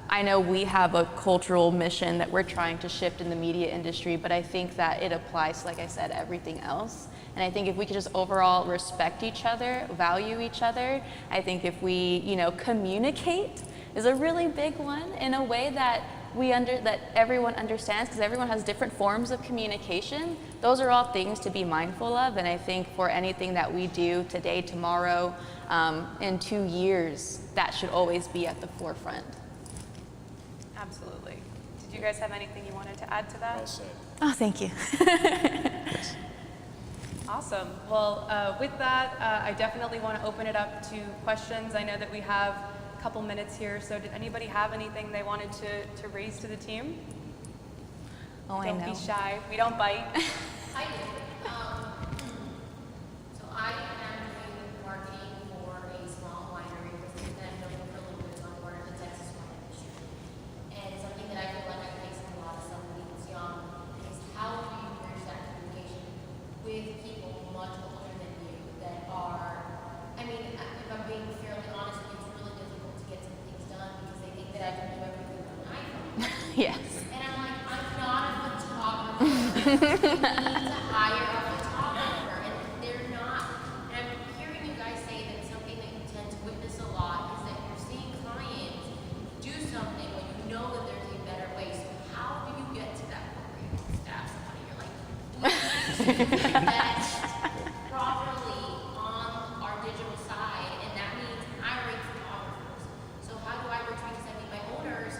I know we have a cultural mission that we're trying to shift in the media industry, but I think that it applies, like I said, everything else. And I think if we could just overall respect each other, value each other, I think if we, you know, communicate is a really big one in a way that that everyone understands, because everyone has different forms of communication. Those are all things to be mindful of, and I think for anything that we do today, tomorrow, in 2 years, that should always be at the forefront. Absolutely. Did you guys have anything you wanted to add to that? Well said. Oh, thank you. Awesome. Well, with that, I definitely want to open it up to questions. I know that we have a couple minutes here, so did anybody have anything they wanted to raise to the team? Oh, I Don't know. be shy. We don't bite. I do. So I am doing marketing for a small winery business that I've known for a little bit on board of the Texas wine industry. And something that I feel like I face a lot of somebody who's young is how do you bridge that communication with people much older than you that are, I mean, if I'm being fairly honest, it's really difficult to get some things done because they think that I can do everything on an iPhone. Yes. And I'm like, I'm not a photographer. You need to hire a photographer. And they're not. And I'm hearing you guys say that something that you tend to witness a lot is that you're seeing clients do something when you know that there's a better way. So how do you get to that point where you can stab somebody? You're like, we need to invest properly on our digital side, and that means hiring photographers. So how do I reach? Because I mean, my owners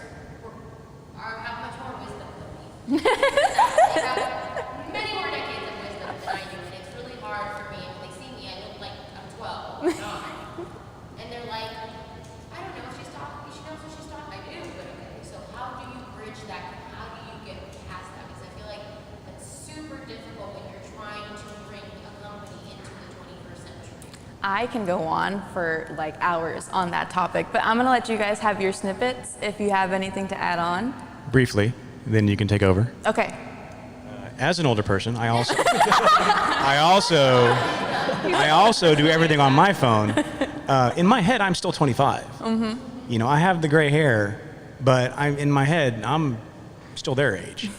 have much more wisdom than me. They have many more decades of wisdom than I do, and it's really hard for me. If they see me, I look like I'm 12 or 9. And they're like, I don't know, she's talking, she knows what she's talking. I do, but okay. So how do you bridge that? How do you get past that? Because I feel like that's super difficult when you're trying to bring a company into the 21st century. I can go on for like hours on that topic, but I'm gonna let you guys have your snippets if you have anything to add on. Briefly, then you can take over. Okay. As an older person, I also do everything on my phone. In my head, I'm still 25. Mm-hmm. You know, I have the gray hair, but in my head, I'm still their age.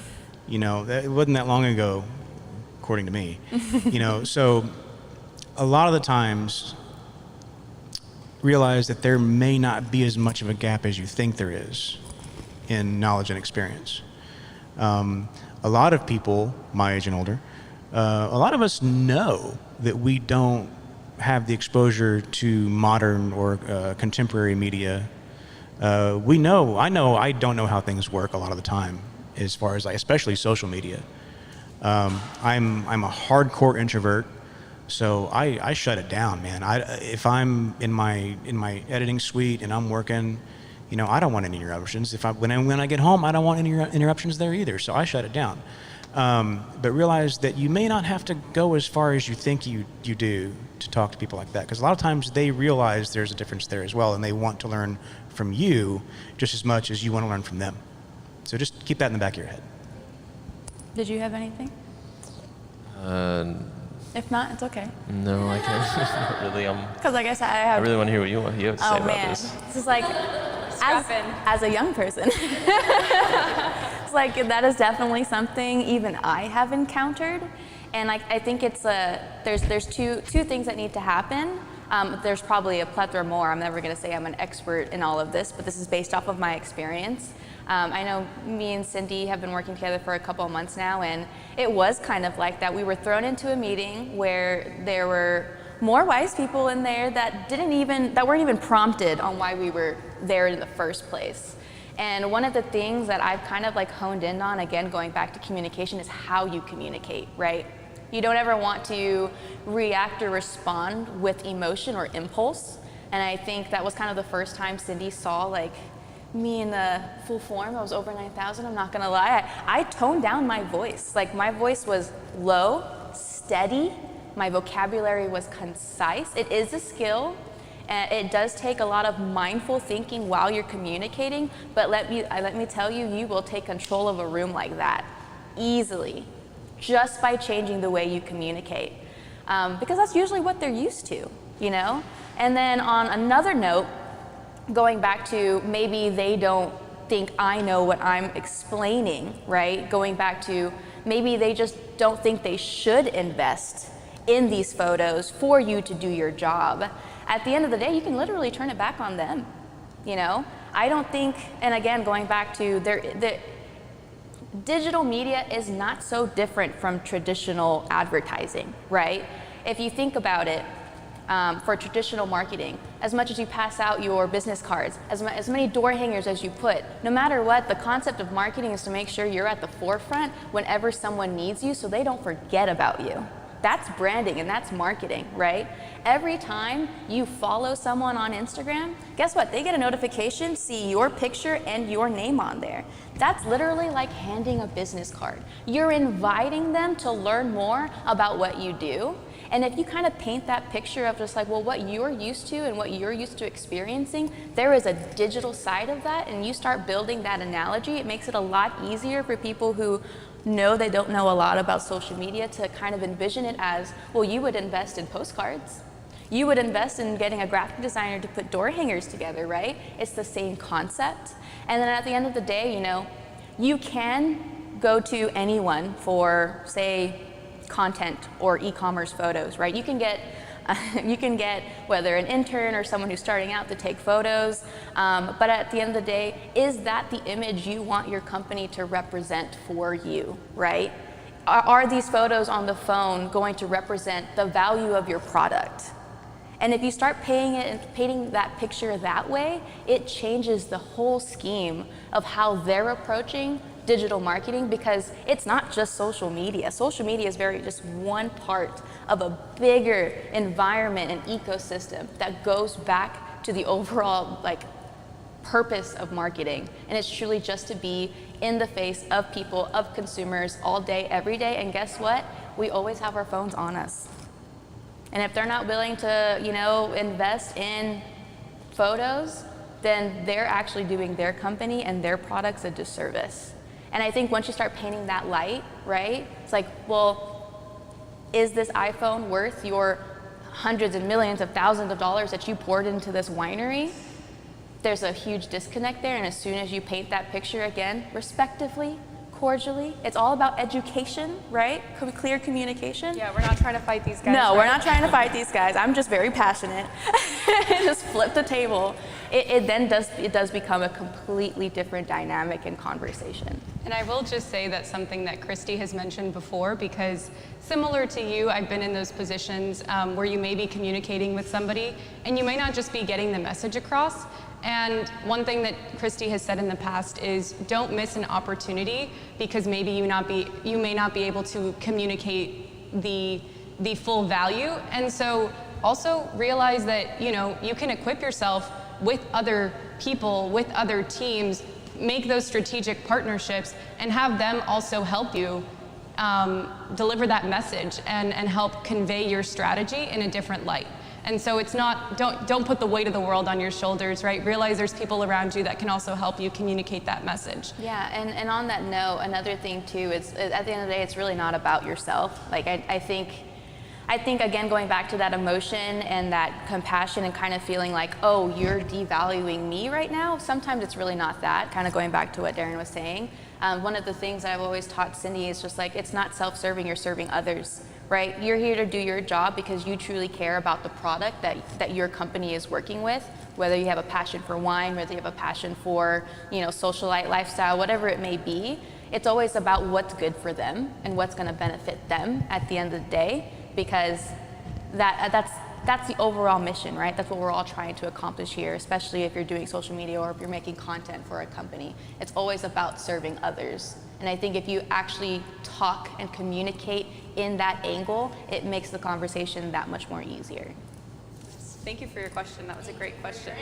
You know, it wasn't that long ago, according to me. You know, so a lot of the times, realize that there may not be as much of a gap as you think there is in knowledge and experience. A lot of people, my age and older, a lot of us know that we don't have the exposure to modern or contemporary media. I don't know how things work a lot of the time, as far as especially social media. I'm a hardcore introvert, so I shut it down, man. If I'm in my editing suite and I'm working, you know, I don't want any interruptions. When I get home, I don't want any interruptions there either. So I shut it down. But realize that you may not have to go as far as you think you do to talk to people like that, because a lot of times they realize there's a difference there as well, and they want to learn from you just as much as you want to learn from them. So just keep that in the back of your head. Did you have anything? If not, it's okay. No, I can't. Not really. Because like I said, I I have. really want to hear what you have to say Oh about man, this. this is like, Strap in. as a young person, it's like that is definitely something even I have encountered, and like I think it's there's two things that need to happen. There's probably a plethora more. I'm never going to say I'm an expert in all of this, but this is based off of my experience. I know me and Cindy have been working together for a couple of months now, and it was kind of like that. We were thrown into a meeting where there were more wise people in there that weren't even prompted on why we were there in the first place. And one of the things that I've kind of like honed in on, again, going back to communication, is how you communicate, right? You don't ever want to react or respond with emotion or impulse. And I think that was kind of the first time Cindy saw like me in the full form. I was over 9,000, I'm not gonna lie. I toned down my voice. Like my voice was low, steady, my vocabulary was concise. It is a skill. It does take a lot of mindful thinking while you're communicating, but let me tell you, you will take control of a room like that easily, just by changing the way you communicate. Because that's usually what they're used to, you know? And then on another note, going back to maybe they don't think I know what I'm explaining, right? Going back to maybe they just don't think they should invest in these photos for you to do your job. At the end of the day, you can literally turn it back on them, you know? I don't think, and again, going back to the digital media is not so different from traditional advertising, right? If you think about it, for traditional marketing, as much as you pass out your business cards, as many door hangers as you put, no matter what, the concept of marketing is to make sure you're at the forefront whenever someone needs you so they don't forget about you. That's branding and that's marketing, right? Every time you follow someone on Instagram, guess what? They get a notification, see your picture and your name on there. That's literally like handing a business card. You're inviting them to learn more about what you do. And if you kind of paint that picture of just like, well, what you're used to and what you're used to experiencing, there is a digital side of that, and you start building that analogy, it makes it a lot easier for people who know they don't know a lot about social media to kind of envision it as, well, you would invest in postcards. You would invest in getting a graphic designer to put door hangers together, right? It's the same concept. And then at the end of the day, you know, you can go to anyone for, say, content or e-commerce photos, right? You can get whether an intern or someone who's starting out to take photos, but at the end of the day, is that the image you want your company to represent for you, right? Are these photos on the phone going to represent the value of your product? And if you start painting that picture that way, it changes the whole scheme of how they're approaching digital marketing, because it's not just social media. Social media is just one part of a bigger environment and ecosystem that goes back to the overall purpose of marketing. And it's truly just to be in the face of people, of consumers all day, every day. And guess what? We always have our phones on us. And if they're not willing to, invest in photos, then they're actually doing their company and their products a disservice. And I think once you start painting that light, right, it's like, well, is this iPhone worth your hundreds and millions of thousands of dollars that you poured into this winery? There's a huge disconnect there, and as soon as you paint that picture again, respectively, cordially, it's all about education, right? Clear communication. Yeah, we're not trying to fight these guys. No, right? we're not trying to fight these guys. I'm just very passionate. Just flip the table. It does become a completely different dynamic and conversation. And I will just say that something that Christy has mentioned before, because similar to you, I've been in those positions where you may be communicating with somebody and you may not just be getting the message across. And one thing that Christy has said in the past is don't miss an opportunity because maybe you may not be able to communicate the full value. And so also realize that you can equip yourself with other people, with other teams, make those strategic partnerships and have them also help you deliver that message and help convey your strategy in a different light. And so it's not, don't put the weight of the world on your shoulders, right? Realize there's people around you that can also help you communicate that message. Yeah, and on that note, another thing too, is at the end of the day, it's really not about yourself. Like I think again, going back to that emotion and that compassion and kind of feeling like, oh, you're devaluing me right now. Sometimes it's really not that, kind of going back to what Darren was saying. One of the things I've always taught Cindy is just like, it's not self-serving, you're serving others, right? You're here to do your job because you truly care about the product that your company is working with, whether you have a passion for wine, whether you have a passion for, socialite lifestyle, whatever it may be. It's always about what's good for them and what's gonna benefit them at the end of the day, because that's the overall mission, right? That's what we're all trying to accomplish here, especially if you're doing social media or if you're making content for a company. It's always about serving others. And I think if you actually talk and communicate in that angle, it makes the conversation that much more easier. Thank you for your question. That was a great question.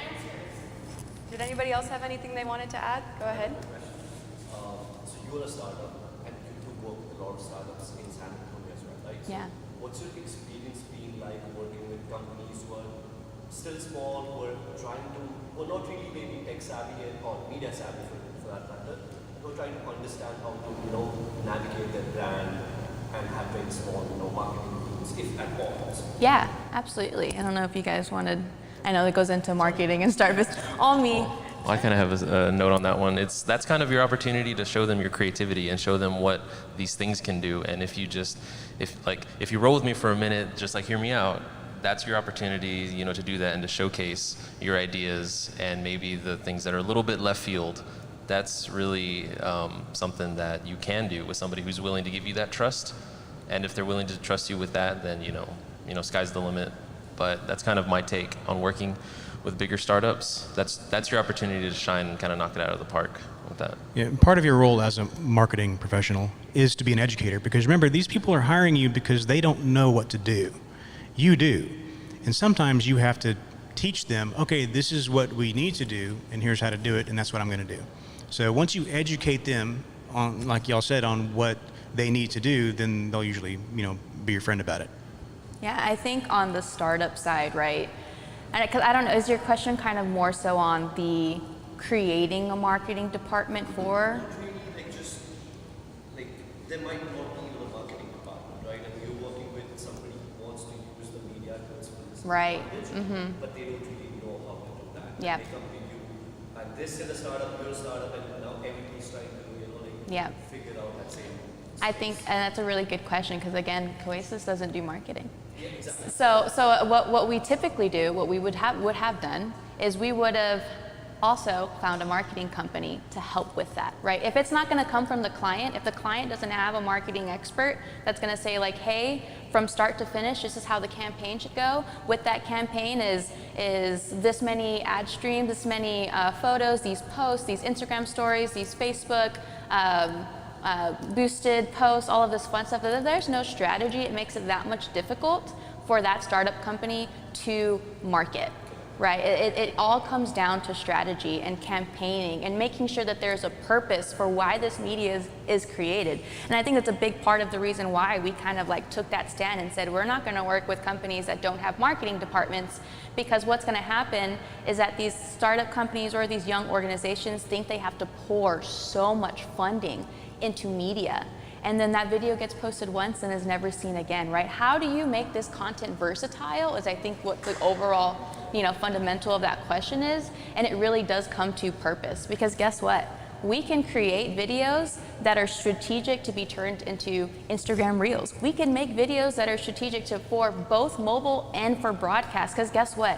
Did anybody else have anything they wanted to add? Go ahead. So you are a startup and you do work with a lot of startups in San Antonio as well, right? Yeah. So what's your experience been like working with companies who are still small, who are trying to, who are not really maybe tech savvy or media savvy for that matter, who are trying to understand how to, navigate their brand and have very small, marketing tools, if at all possible? Yeah, absolutely. I don't know if you guys wanted, I know it goes into marketing and start business, all me. Well, I kind of have a note on that one. That's kind of your opportunity to show them your creativity and show them what these things can do. And if you roll with me for a minute, just like hear me out, that's your opportunity, to do that and to showcase your ideas and maybe the things that are a little bit left field. That's really something that you can do with somebody who's willing to give you that trust. And if they're willing to trust you with that, then sky's the limit. But that's kind of my take on working with bigger startups. That's your opportunity to shine and kind of knock it out of the park with that. Yeah, part of your role as a marketing professional is to be an educator, because remember, these people are hiring you because they don't know what to do. You do. And sometimes you have to teach them, okay, this is what we need to do, and here's how to do it, and that's what I'm going to do. So once you educate them on, like y'all said, on what they need to do, then they'll usually, be your friend about it. Yeah, I think on the startup side, right? And because I don't know, is your question kind of more so on the creating a marketing department for? Really, there might not be a marketing department, right? And you're working with somebody who wants to use the media to its fullest Right. advantage, but they don't really know how to do that. Yeah. They come to you, and this is a startup, you're a startup, and now everybody's trying to, Yeah. figure out that same. I think, and that's a really good question, because again, Coesis doesn't do marketing. Yeah, exactly. So what we typically do, what we would have done, is we would have also found a marketing company to help with that, right? If it's not going to come from the client, if the client doesn't have a marketing expert that's going to say like, hey, from start to finish, this is how the campaign should go. With that campaign is this many ad streams, this many photos, these posts, these Instagram stories, these Facebook boosted posts, all of this fun stuff. If there's no strategy, it makes it that much difficult for that startup company to market, right? It all comes down to strategy and campaigning and making sure that there's a purpose for why this media is created. And I think that's a big part of the reason why we kind of like took that stand and said, we're not going to work with companies that don't have marketing departments, because what's going to happen is that these startup companies or these young organizations think they have to pour so much funding into media, and then that video gets posted once and is never seen again, right? How do you make this content versatile is I think what the overall, fundamental of that question is, and it really does come to purpose, because guess what? We can create videos that are strategic to be turned into Instagram Reels. We can make videos that are strategic for both mobile and for broadcast, because guess what?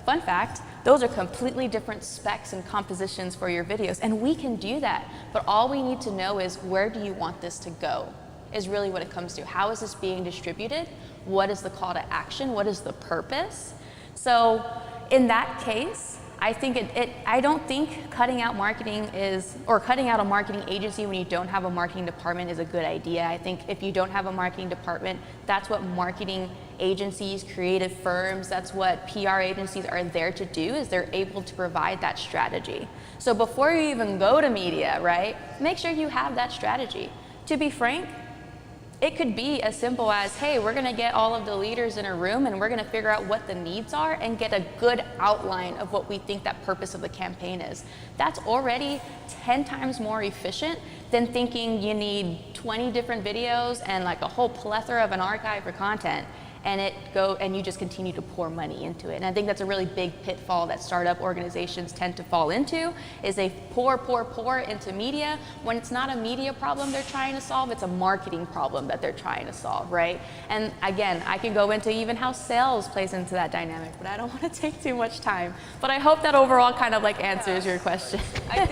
Fun fact, those are completely different specs and compositions for your videos, and we can do that. But all we need to know is, where do you want this to go, is really what it comes to. How is this being distributed? What is the call to action? What is the purpose? So in that case, I think I don't think cutting out marketing cutting out a marketing agency when you don't have a marketing department is a good idea. I think if you don't have a marketing department, that's what marketing agencies, creative firms, that's what PR agencies are there to do, is they're able to provide that strategy. So before you even go to media, right, make sure you have that strategy. To be frank, it could be as simple as, hey, we're gonna get all of the leaders in a room and we're gonna figure out what the needs are and get a good outline of what we think that purpose of the campaign is. That's already 10 times more efficient than thinking you need 20 different videos and like a whole plethora of an archive for content, and you just continue to pour money into it. And I think that's a really big pitfall that startup organizations tend to fall into, is they pour into media when it's not a media problem they're trying to solve, it's a marketing problem that they're trying to solve, right? And again, I can go into even how sales plays into that dynamic, but I don't want to take too much time. But I hope that overall kind of like answers your question. I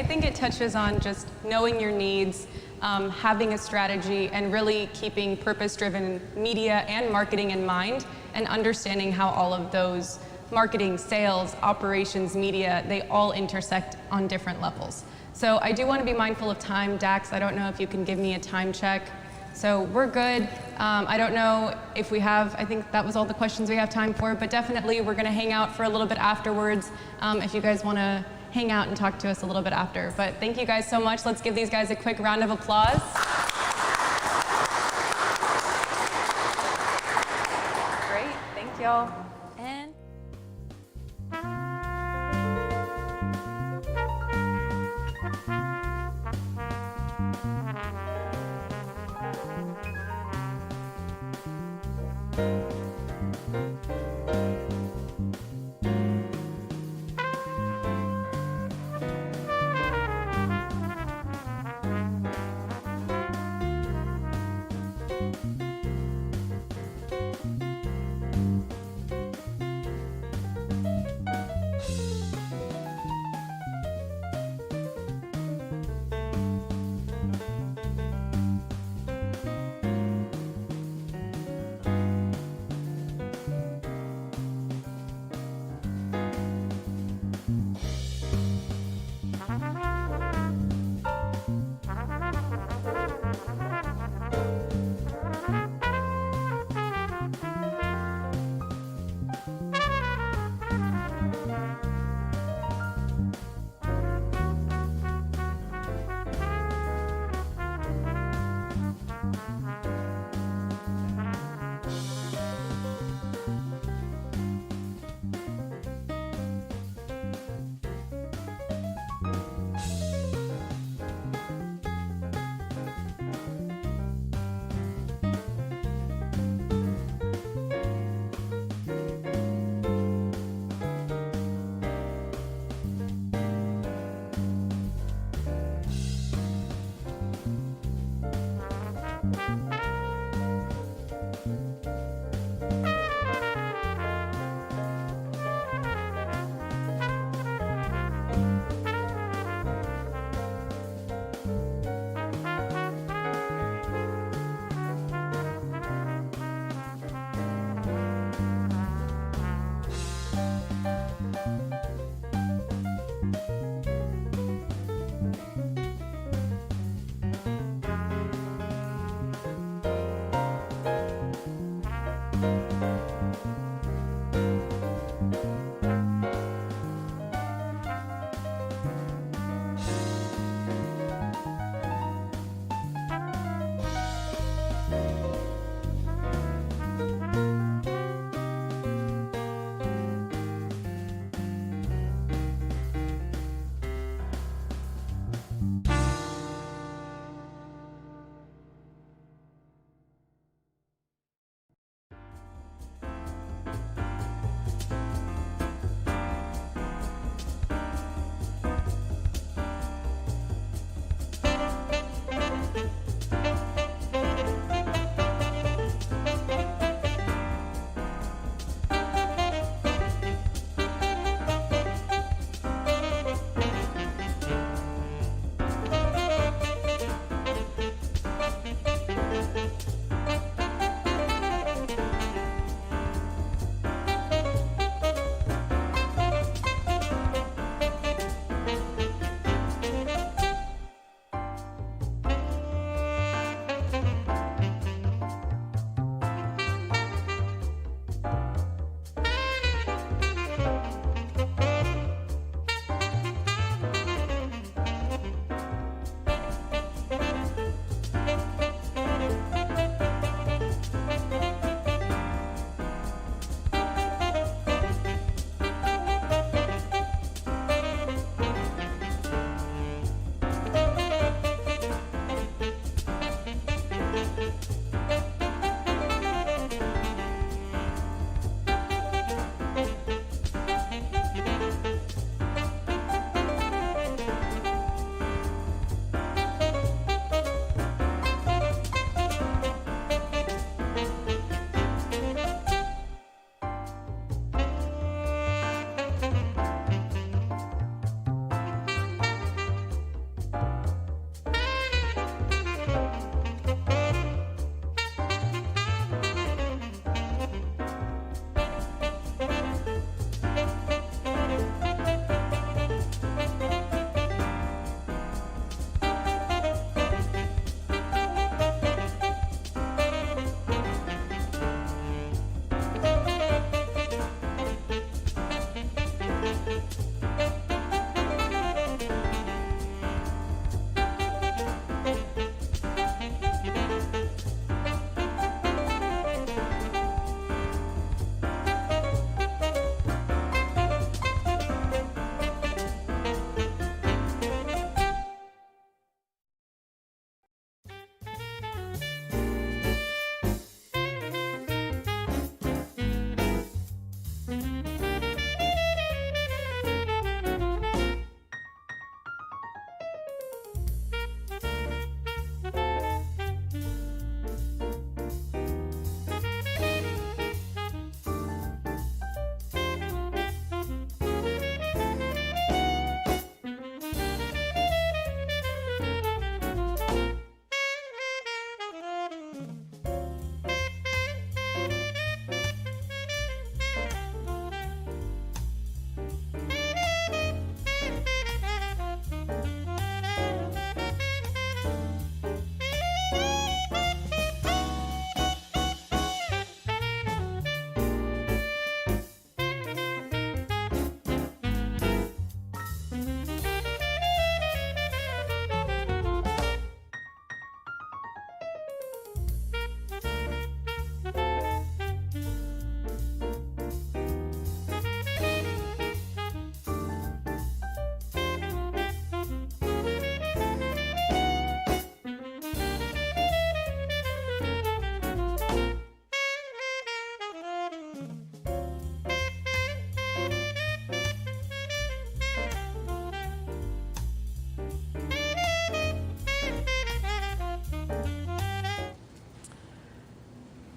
think it touches on just knowing your needs, having a strategy, and really keeping purpose-driven media and marketing in mind, and understanding how all of those marketing, sales, operations, media, they all intersect on different levels. So I do want to be mindful of time. Dax, I don't know if you can give me a time check. So we're good. I don't know if we have, I think that was all the questions we have time for, but definitely we're going to hang out for a little bit afterwards if you guys want to hang out and talk to us a little bit after. But thank you guys so much. Let's give these guys a quick round of applause. Great, thank y'all. And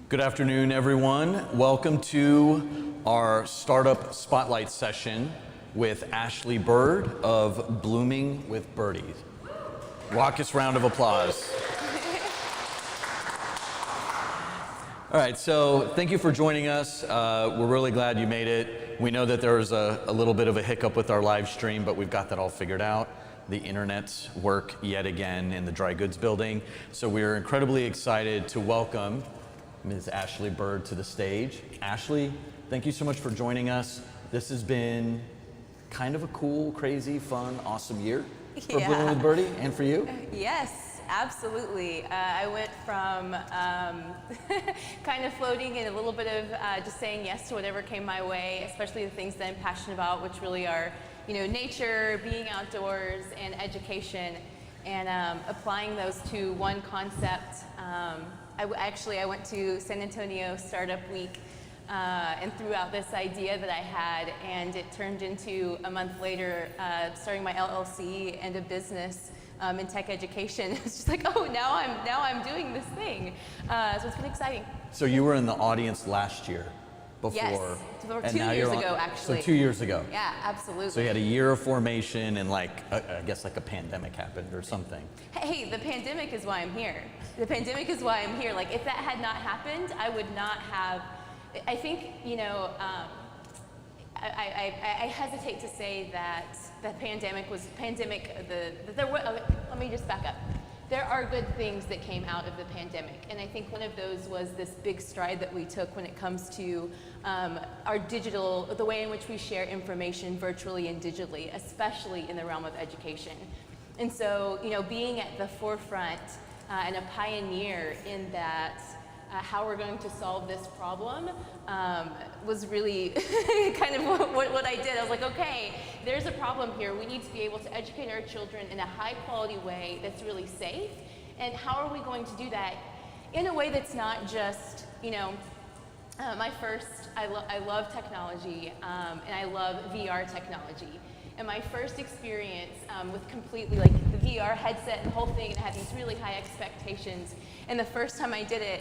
Good afternoon, everyone. Welcome to our Startup Spotlight session with Ashley Bird of Blooming with Birdie. Raucous round of applause. All right, so thank you for joining us. We're really glad you made it. We know that there was a little bit of a hiccup with our live stream, but we've got that all figured out. The internet's work yet again in the dry goods building. So we're incredibly excited to welcome Ms. Ashley Bird to the stage. Ashley, thank you so much for joining us. This has been kind of a cool, crazy, fun, awesome year for Blooming with Birdie and for you. Yes, absolutely. I went from kind of floating in a little bit of just saying yes to whatever came my way, especially the things that I'm passionate about, which really are, nature, being outdoors, and education, and applying those to one concept. I went to San Antonio Startup Week and threw out this idea that I had, and it turned into a month later starting my LLC and a business in tech education. It's just like, oh, now I'm doing this thing. So it's been exciting. So you were in the audience last year before. Yes, and 2 now years you're ago, actually. So 2 years ago. Yeah, absolutely. So you had a year of formation and I guess a pandemic happened or something. Hey, the pandemic is why I'm here. The pandemic is why I'm here. Like, if that had not happened, I would not have, I think, I hesitate to say that the pandemic was, let me just back up. There are good things that came out of the pandemic, and I think one of those was this big stride that we took when it comes to our digital, the way in which we share information virtually and digitally, especially in the realm of education. And so, being at the forefront and a pioneer in that, how we're going to solve this problem was really kind of what I did. I was like, okay, there's a problem here. We need to be able to educate our children in a high quality way that's really safe. And how are we going to do that in a way that's not just, I love technology and I love VR technology. And my first experience with completely the VR headset and the whole thing, and I had these really high expectations. And the first time I did it,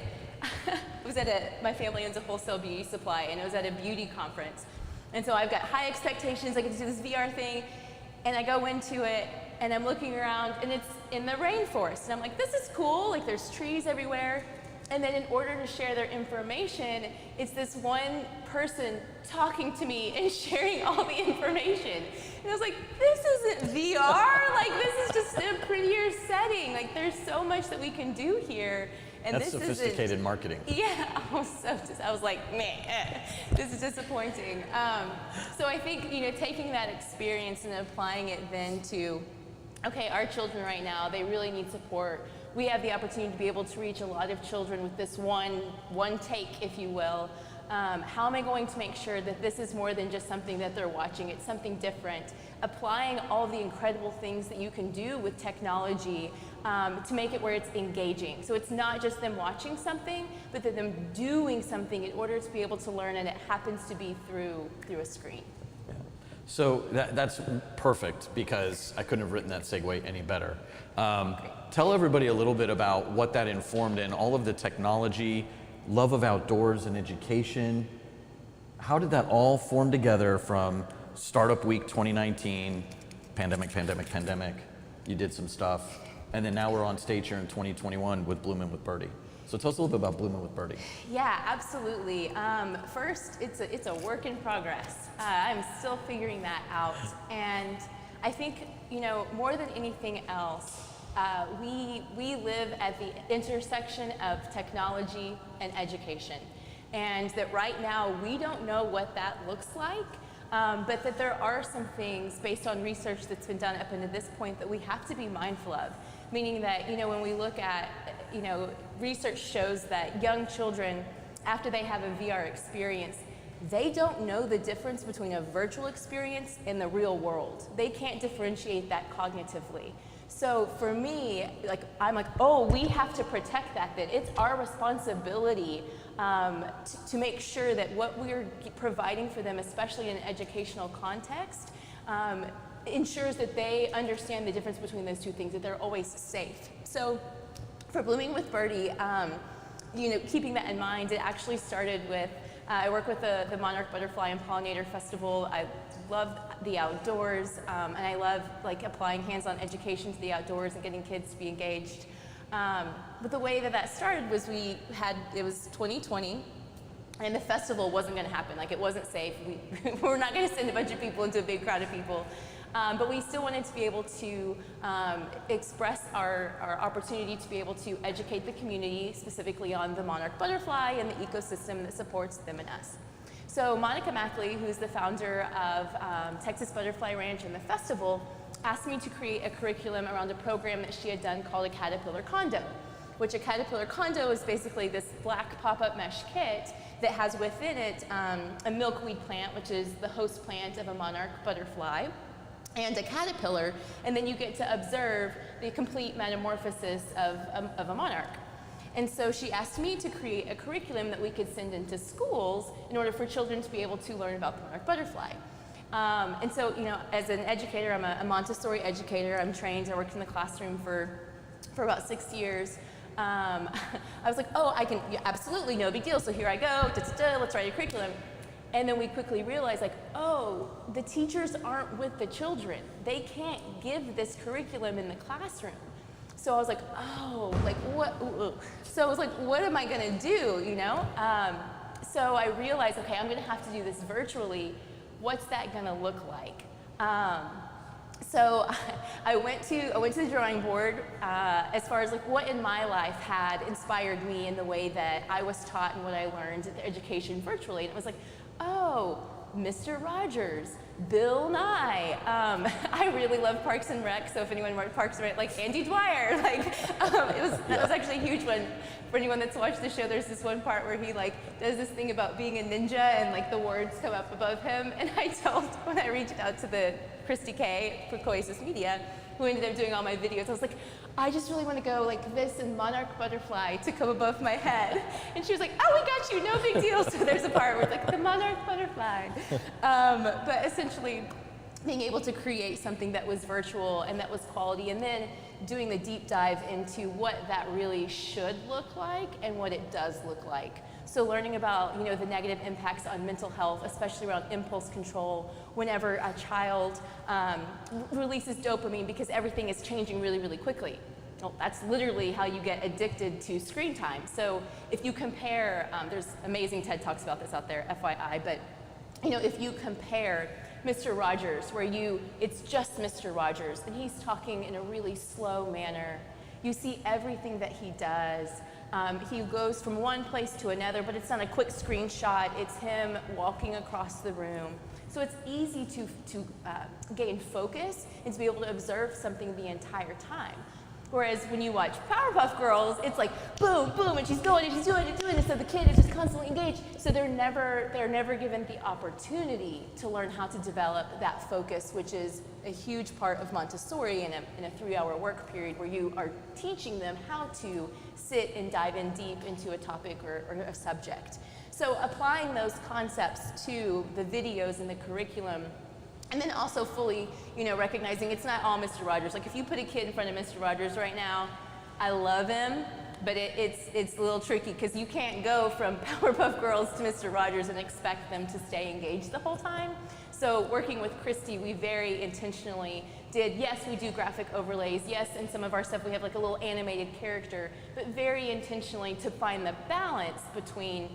it was at my family owns a wholesale beauty supply, and it was at a beauty conference. And so I've got high expectations. I get to do this VR thing, and I go into it, and I'm looking around, and it's in the rainforest. And I'm like, this is cool. Like, there's trees everywhere. And then in order to share their information, it's this one person talking to me and sharing all the information. And I was like, this isn't VR. Like, this is just a prettier setting. Like, there's so much that we can do here. And that's sophisticated marketing. Yeah, I was like, man, this is disappointing. So I think, taking that experience and applying it then to, okay, our children right now, they really need support. We have the opportunity to be able to reach a lot of children with this one take, if you will. How am I going to make sure that this is more than just something that they're watching? It's something different. Applying all the incredible things that you can do with technology to make it where it's engaging. So it's not just them watching something, but that them doing something in order to be able to learn, and it happens to be through a screen. Yeah. So that's perfect, because I couldn't have written that segue any better. Tell everybody a little bit about what that informed in all of the technology, love of outdoors and education. How did that all form together from Startup Week 2019, pandemic, you did some stuff, and then now we're on stage here in 2021 with Blooming with Birdie. So tell us a little bit about Blooming with Birdie. Yeah, absolutely. First, it's a work in progress. I'm still figuring that out. And I think, more than anything else, we live at the intersection of technology and education. And that right now, we don't know what that looks like, but that there are some things based on research that's been done up until this point that we have to be mindful of. Meaning that, when we look at, research shows that young children, after they have a VR experience, they don't know the difference between a virtual experience and the real world. They can't differentiate that cognitively. So for me, I'm like, oh, we have to protect that bit. It's our responsibility to make sure that what we're providing for them, especially in an educational context, ensures that they understand the difference between those two things, that they're always safe. So for Blooming with Birdie, keeping that in mind, it actually started with, I work with the Monarch Butterfly and Pollinator Festival. I love the outdoors, and I love like applying hands-on education to the outdoors and getting kids to be engaged. But the way that started was it was 2020, and the festival wasn't going to happen. Like, it wasn't safe. We're not going to send a bunch of people into a big crowd of people. But we still wanted to be able to express our opportunity to be able to educate the community, specifically on the monarch butterfly and the ecosystem that supports them and us. So Monica Mackley, who's the founder of Texas Butterfly Ranch and the festival, asked me to create a curriculum around a program that she had done called a caterpillar condo, which a caterpillar condo is basically this black pop-up mesh kit that has within it a milkweed plant, which is the host plant of a monarch butterfly, and a caterpillar, and then you get to observe the complete metamorphosis of a monarch. And so she asked me to create a curriculum that we could send into schools in order for children to be able to learn about the monarch butterfly. And so, as an educator, I'm a Montessori educator. I'm trained. I worked in the classroom for about 6 years. I was like, oh, I can, absolutely, no big deal. So here I go, let's write a curriculum. And then we quickly realized, like, oh, the teachers aren't with the children. They can't give this curriculum in the classroom. So I was like, oh, like what? So I was like, what am I gonna do, So I realized, okay, I'm gonna have to do this virtually. What's that gonna look like? So I went to the drawing board as far as like what in my life had inspired me in the way that I was taught and what I learned at the education virtually. And it was like, oh, Mr. Rogers, Bill Nye. I really love Parks and Rec, so if anyone watched Parks and Rec, like Andy Dwyer, that was actually a huge one. For anyone that's watched the show, there's this one part where he does this thing about being a ninja and like the words come up above him. And when I reached out to the Christy K for Coasis Media, who ended up doing all my videos, I was like, I just really want to go like this and monarch butterfly to come above my head. And she was like, oh, we got you, no big deal. So there's a part where it's like the monarch butterfly. But essentially being able to create something that was virtual and that was quality, and then doing the deep dive into what that really should look like and what it does look like. So learning about, the negative impacts on mental health, especially around impulse control, whenever a child releases dopamine, because everything is changing really, really quickly. Well, that's literally how you get addicted to screen time. So if you compare, there's amazing TED Talks about this out there, FYI, but if you compare Mr. Rogers, where it's just Mr. Rogers, and he's talking in a really slow manner. You see everything that he does. He goes from one place to another, but it's not a quick screenshot. It's him walking across the room. So it's easy to gain focus and to be able to observe something the entire time. Whereas when you watch Powerpuff Girls, it's like boom, boom, and she's going and she's doing it, and so the kid is just constantly engaged. So they're never given the opportunity to learn how to develop that focus, which is a huge part of Montessori in a 3-hour work period, where you are teaching them how to sit and dive in deep into a topic or a subject. So applying those concepts to the videos and the curriculum. And then also fully, recognizing it's not all Mr. Rogers. Like if you put a kid in front of Mr. Rogers right now, I love him, but it's a little tricky because you can't go from Powerpuff Girls to Mr. Rogers and expect them to stay engaged the whole time. So working with Christy, we very intentionally did, yes, we do graphic overlays. Yes, in some of our stuff we have like a little animated character, but very intentionally to find the balance between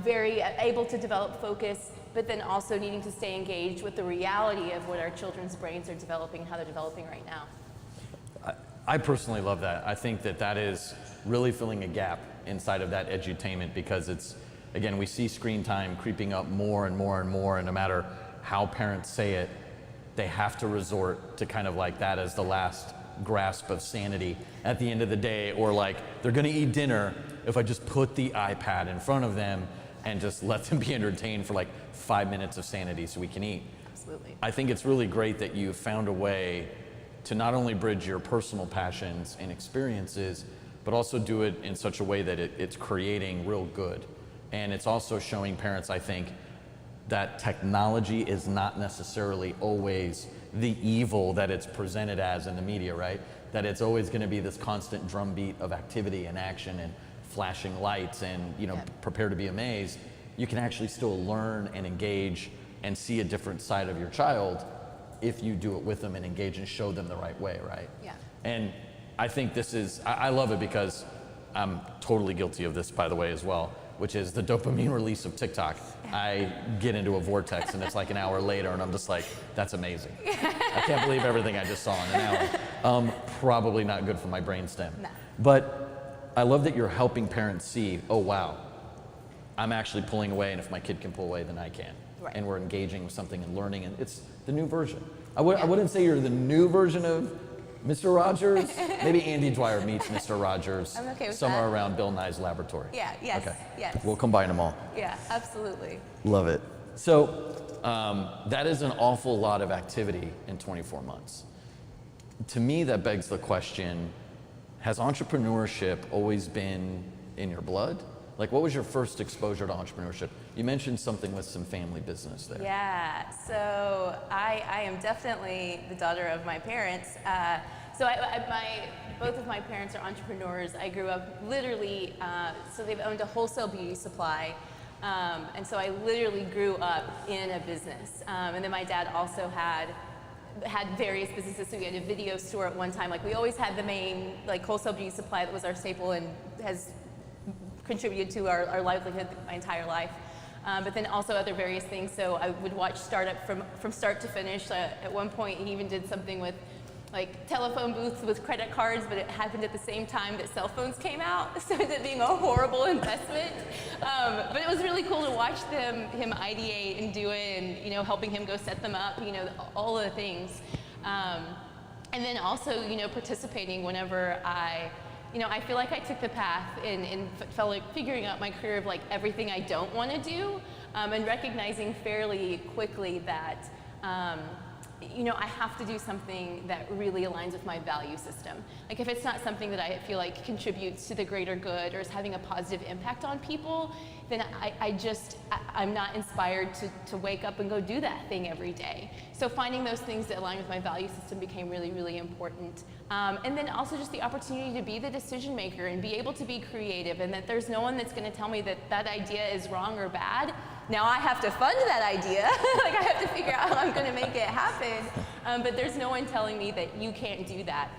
very able to develop focus, but then also needing to stay engaged with the reality of what our children's brains are developing, how they're developing right now. I personally love that. I think that is really filling a gap inside of that edutainment, because it's, again, we see screen time creeping up more and more and more, and no matter how parents say it, they have to resort to kind of like that as the last grasp of sanity at the end of the day, or like they're gonna eat dinner if I just put the iPad in front of them and just let them be entertained for like 5 minutes of sanity so we can eat. Absolutely. I think it's really great that you found a way to not only bridge your personal passions and experiences, but also do it in such a way that it's creating real good. And it's also showing parents, I think, that technology is not necessarily always the evil that it's presented as in the media, right? That it's always going to be this constant drumbeat of activity and action and flashing lights and, you know, Yeah. prepare to be amazed. You can actually still learn and engage and see a different side of your child if you do it with them and engage and show them the right way, right? Yeah. And I think this is, I love it because I'm totally guilty of this, by the way, as well, which is the dopamine release of TikTok. I get into a vortex and it's like an hour later and I'm just like, that's amazing. I can't believe everything I just saw in an hour. Probably not good for my brainstem. No. But I love that you're helping parents see, oh wow, I'm actually pulling away, and if my kid can pull away, then I can. Right. And we're engaging with something and learning, and it's the new version. I wouldn't say you're the new version of Mr. Rogers. Maybe Andy Dwyer meets Mr. Rogers I'm okay with somewhere that. around Bill Nye's laboratory. Yeah, yes, Okay. yes. We'll combine them all. Yeah, absolutely. Love it. So that is an awful lot of activity in 24 months. To me, that begs the question, has entrepreneurship always been in your blood? Like, what was your first exposure to entrepreneurship? You mentioned something with some family business there. Yeah, so I am definitely the daughter of my parents. Both of my parents are entrepreneurs. I grew up literally, so they've owned a wholesale beauty supply. And so I literally grew up in a business. And then my dad also had various businesses. So we had a video store at one time. Like, we always had the main, like, wholesale beauty supply that was our staple and has contributed to our livelihood my entire life. But then also other various things. So I would watch startup from start to finish. At one point, he even did something with like telephone booths with credit cards, but it happened at the same time that cell phones came out. So it ended up being a horrible investment. But it was really cool to watch him ideate and do it, and, you know, helping him go set them up, you know, all of the things. And then also, you know, participating whenever I feel like I took the path and felt like figuring out my career of like everything I don't want to do, and recognizing fairly quickly that, you know, I have to do something that really aligns with my value system. Like, if it's not something that I feel like contributes to the greater good or is having a positive impact on people, then I'm not inspired to wake up and go do that thing every day. So finding those things that align with my value system became really, really important. And then also just the opportunity to be the decision maker and be able to be creative, and that there's no one that's going to tell me that that idea is wrong or bad. Now I have to fund that idea. Like, I have to figure out how I'm going to make it happen. But there's no one telling me that you can't do that.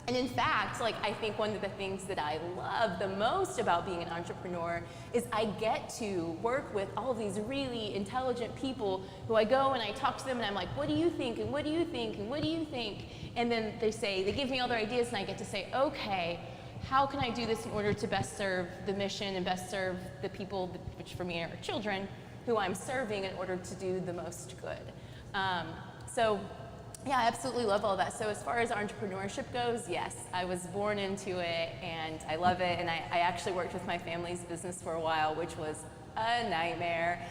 And in fact, like, I think one of the things that I love the most about being an entrepreneur is I get to work with all these really intelligent people who I go and I talk to them and I'm like, what do you think? And what do you think? And what do you think? And then they give me all their ideas, and I get to say, okay, how can I do this in order to best serve the mission and best serve the people, which for me are children, who I'm serving, in order to do the most good. So yeah, I absolutely love all that. So as far as entrepreneurship goes, yes, I was born into it and I love it. And I actually worked with my family's business for a while, which was a nightmare.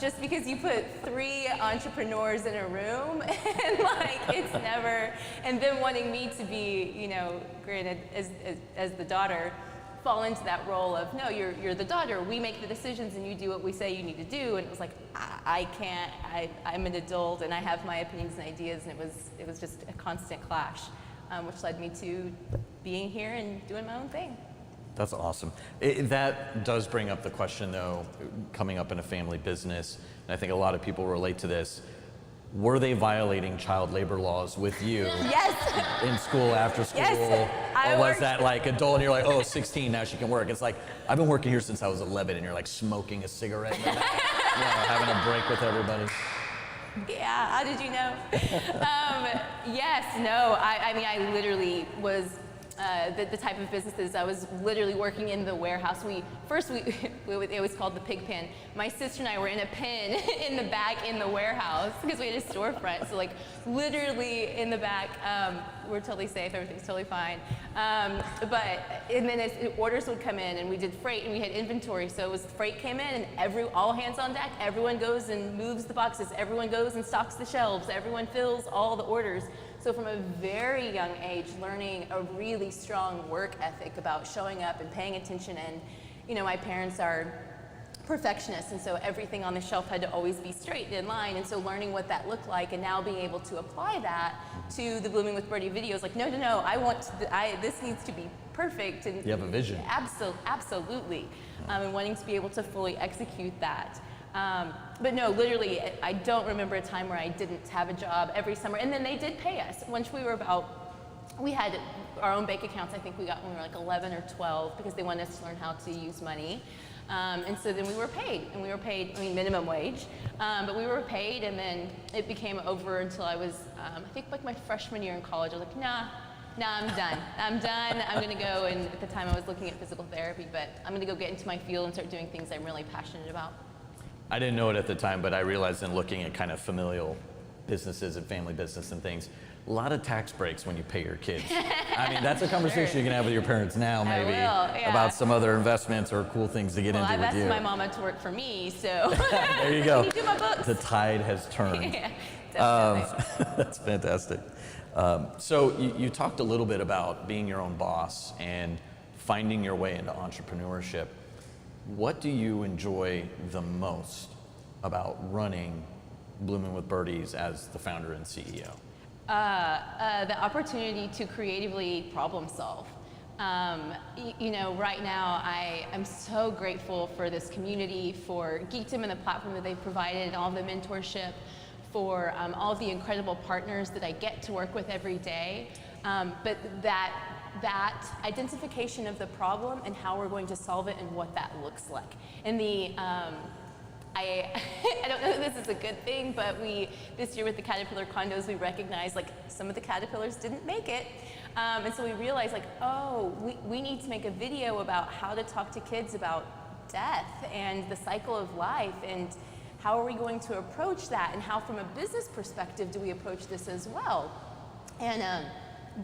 Just because you put 3 entrepreneurs in a room and like it's never, and them wanting me to be, you know, granted as the daughter, fall into that role of, no, you're the daughter, we make the decisions and you do what we say you need to do. And it was like, I can't, I'm an adult and I have my opinions and ideas, and it was just a constant clash, which led me to being here and doing my own thing. That's awesome. That does bring up the question, though, coming up in a family business, and I think a lot of people relate to this. Were they violating child labor laws with you? Yes. In school, after school? Yes. Or was that like adult and you're like, oh, 16, now she can work? It's like, I've been working here since I was 11, and you're like smoking a cigarette in the back, you know, having a break with everybody. Yeah, how did you know? Yes, no, I mean, I literally was the type of businesses, I was literally working in the warehouse. It was called the pig pen. My sister and I were in a pen in the back in the warehouse because we had a storefront. So like literally in the back, we're totally safe, everything's totally fine. And then as orders would come in, and we did freight and we had inventory. So it was freight came in and all hands on deck, everyone goes and moves the boxes, everyone goes and stocks the shelves, everyone fills all the orders. So from a very young age, learning a really strong work ethic about showing up and paying attention. And, you know, my parents are perfectionist, and so everything on the shelf had to always be straight and in line, and so learning what that looked like and now being able to apply that to the Blooming with Birdie videos, like, no, this needs to be perfect. And you have a vision. Absolutely. And wanting to be able to fully execute that. But no, literally, I don't remember a time where I didn't have a job every summer, and then they did pay us. Once we were we had our own bank accounts, I think we got when we were like 11 or 12, because they wanted us to learn how to use money. And so then we were paid, minimum wage, but we were paid, and then it became over until I was, I think like my freshman year in college. I was like, nah, I'm done. I'm gonna go, and at the time I was looking at physical therapy, but I'm gonna go get into my field and start doing things I'm really passionate about. I didn't know it at the time, but I realized in looking at kind of familial businesses and family business and things, a lot of tax breaks when you pay your kids. I mean, that's a conversation you can have with your parents now, maybe, about some other investments or cool things to get into with you. Well, that's my mama to work for me, so. There you go. Can you do my books? The tide has turned. Yeah, definitely. That's fantastic. So you talked a little bit about being your own boss and finding your way into entrepreneurship. What do you enjoy the most about running Blooming with Birdies as the founder and CEO? The opportunity to creatively problem solve. Right now I'm so grateful for this community, for Geekdom and the platform that they've provided, and all the mentorship, for all of the incredible partners that I get to work with every day. But that identification of the problem and how we're going to solve it and what that looks like. And I don't know if this is a good thing, but this year with the Caterpillar condos, we recognized like some of the caterpillars didn't make it. And so we realized like, we need to make a video about how to talk to kids about death and the cycle of life, and how are we going to approach that, and how from a business perspective do we approach this as well. And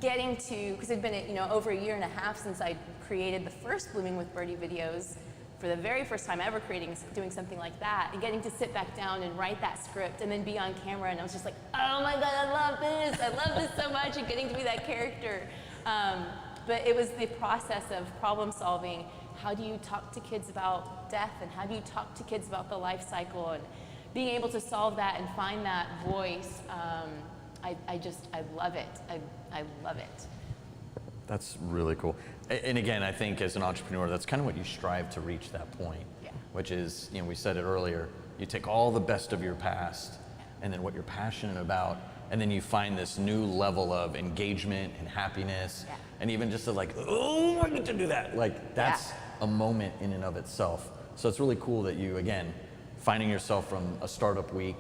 getting to, because it'd been over a year and a half since I created the first Blooming with Birdie videos, for the very first time ever doing something like that, and getting to sit back down and write that script and then be on camera, and I was just like, oh my God, I love this so much, and getting to be that character. But it was the process of problem solving. How do you talk to kids about death, and how do you talk to kids about the life cycle, and being able to solve that and find that voice, I love it. I love it. That's really cool. And again, I think as an entrepreneur, that's kind of what you strive to reach that point, which is, we said it earlier, you take all the best of your past and then what you're passionate about, and then you find this new level of engagement and happiness, and even just I get to do that. Like, that's a moment in and of itself. So it's really cool that you, again, finding yourself from a startup week,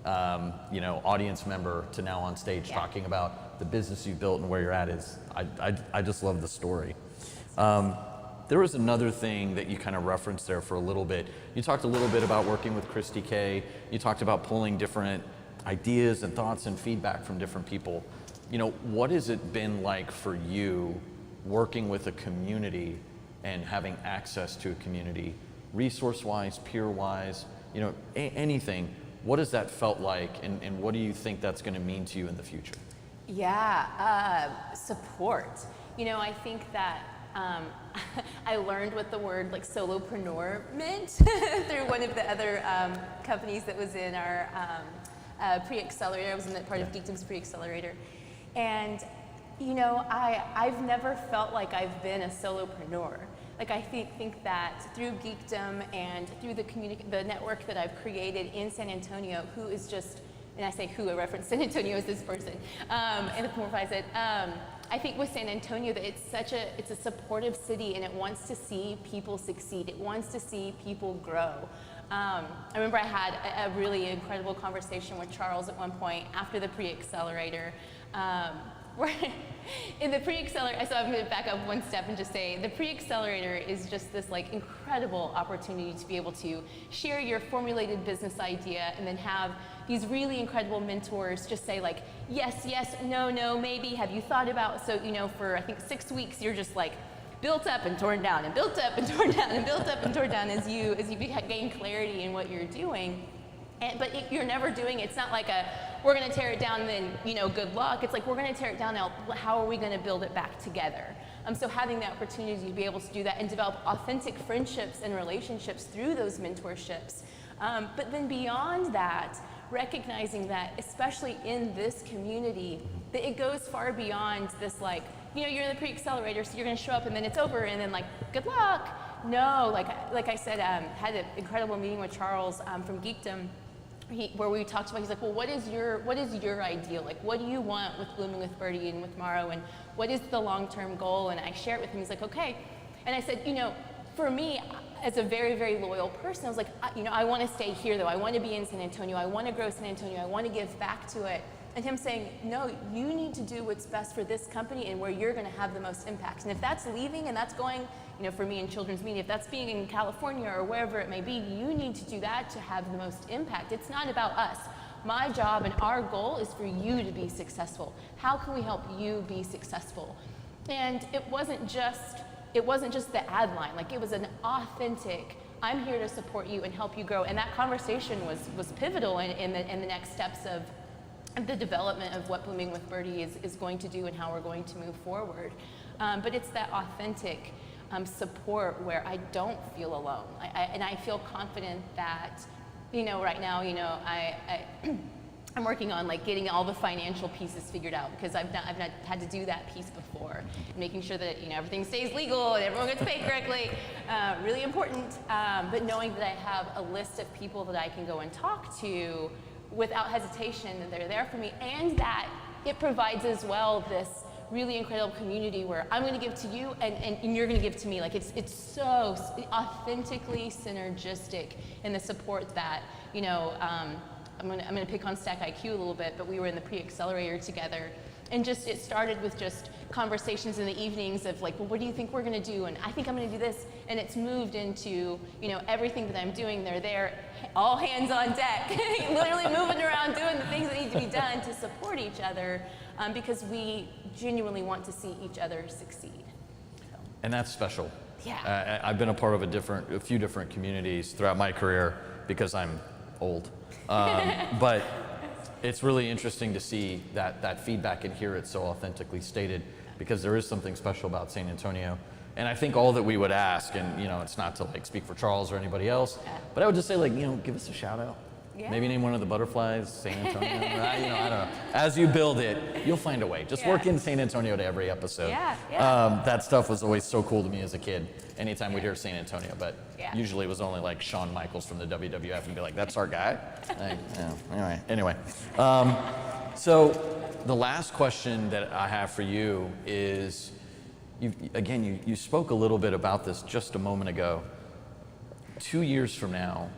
audience member to now on stage talking about the business you've built and where you're at is, I just love the story. There was another thing that you kind of referenced there for a little bit. You talked a little bit about working with Christy K. You talked about pulling different ideas and thoughts and feedback from different people. What has it been like for you working with a community and having access to a community, resource-wise, peer-wise, anything? What has that felt like, and what do you think that's going to mean to you in the future? Support. I think that I learned what the word solopreneur meant through one of the other companies that was in our pre-accelerator. I was in that part of Geekdom's pre-accelerator. And, I've never felt like I've been a solopreneur. I think that through Geekdom and through the network that I've created in San Antonio, who is just, and I say who, I reference San Antonio as this person, anthropomorphize it. I think with San Antonio that it's a supportive city, and it wants to see people succeed. It wants to see people grow. I remember I had a really incredible conversation with Charles at one point after the pre-accelerator. In the pre-accelerator, so I'm going to back up one step and just say the pre-accelerator is just this incredible opportunity to be able to share your formulated business idea, and then have these really incredible mentors just say yes, no, maybe, have you thought about, so for I think 6 weeks you're just built up and torn down, and built up and torn down, and built up and torn down as you gain clarity in what you're doing. But you're never doing it. It's not like we're going to tear it down and then, good luck. It's we're going to tear it down now. How are we going to build it back together? So having the opportunity to be able to do that and develop authentic friendships and relationships through those mentorships. But then beyond that, recognizing that, especially in this community, that it goes far beyond this, like, you know, you're in the pre-accelerator, so you're going to show up and then it's over and then, like, good luck. No, like I said, had an incredible meeting with Charles from Geekdom, where we talked about, he's like, well, what is your ideal? Like, what do you want with Blooming with Birdie and with Morrow, and what is the long-term goal? And I share it with him. He's like, okay. And I said, you know, for me, as a very, very loyal person, I was like, you know, I want to stay here, though. I want to be in San Antonio. I want to grow San Antonio. I want to give back to it. And him saying, no, you need to do what's best for this company and where you're going to have the most impact. And if that's leaving and that's going, you know, for me in children's media, if that's being in California or wherever it may be, you need to do that to have the most impact. It's not about us. My job and our goal is for you to be successful. How can we help you be successful? And it wasn't just the ad line. Like, it was an authentic, I'm here to support you and help you grow. And that conversation was pivotal in the next steps of the development of what Blooming with Birdie is going to do and how we're going to move forward. But it's that authentic support where I don't feel alone. And I feel confident that, you know, right now, you know, I'm working on, like, getting all the financial pieces figured out, because I've not had to do that piece before, and making sure that, you know, everything stays legal and everyone gets paid correctly, really important. But knowing that I have a list of people that I can go and talk to without hesitation, that they're there for me, and that it provides as well this really incredible community where I'm going to give to you and you're going to give to me. Like, it's so authentically synergistic in the support that, you know, I'm going to pick on Stack IQ a little bit, but we were in the pre-accelerator together, and just it started with just conversations in the evenings of, like, well, what do you think we're going to do? And I think I'm going to do this. And it's moved into, you know, everything that I'm doing, they're there, all hands on deck, literally moving around, doing the things that need to be done to support each other, because we genuinely want to see each other succeed. So. And that's special. Yeah. I've been a part of a few different communities throughout my career because I'm old. But it's really interesting to see that feedback and hear it so authentically stated, because there is something special about San Antonio. And I think all that we would ask, and, you know, it's not to, like, speak for Charles or anybody else, but I would just say, like, you know, give us a shout out. Yeah. Maybe name one of the butterflies, San Antonio. You know, I don't know. As you build it, you'll find a way. Just work in San Antonio to every episode. Yeah. That stuff was always so cool to me as a kid. Anytime we'd hear San Antonio, but usually it was only like Shawn Michaels from the WWF and be like, "That's our guy." Like, yeah. Anyway. So the last question that I have for you is, you spoke a little bit about this just a moment ago. 2 years from now,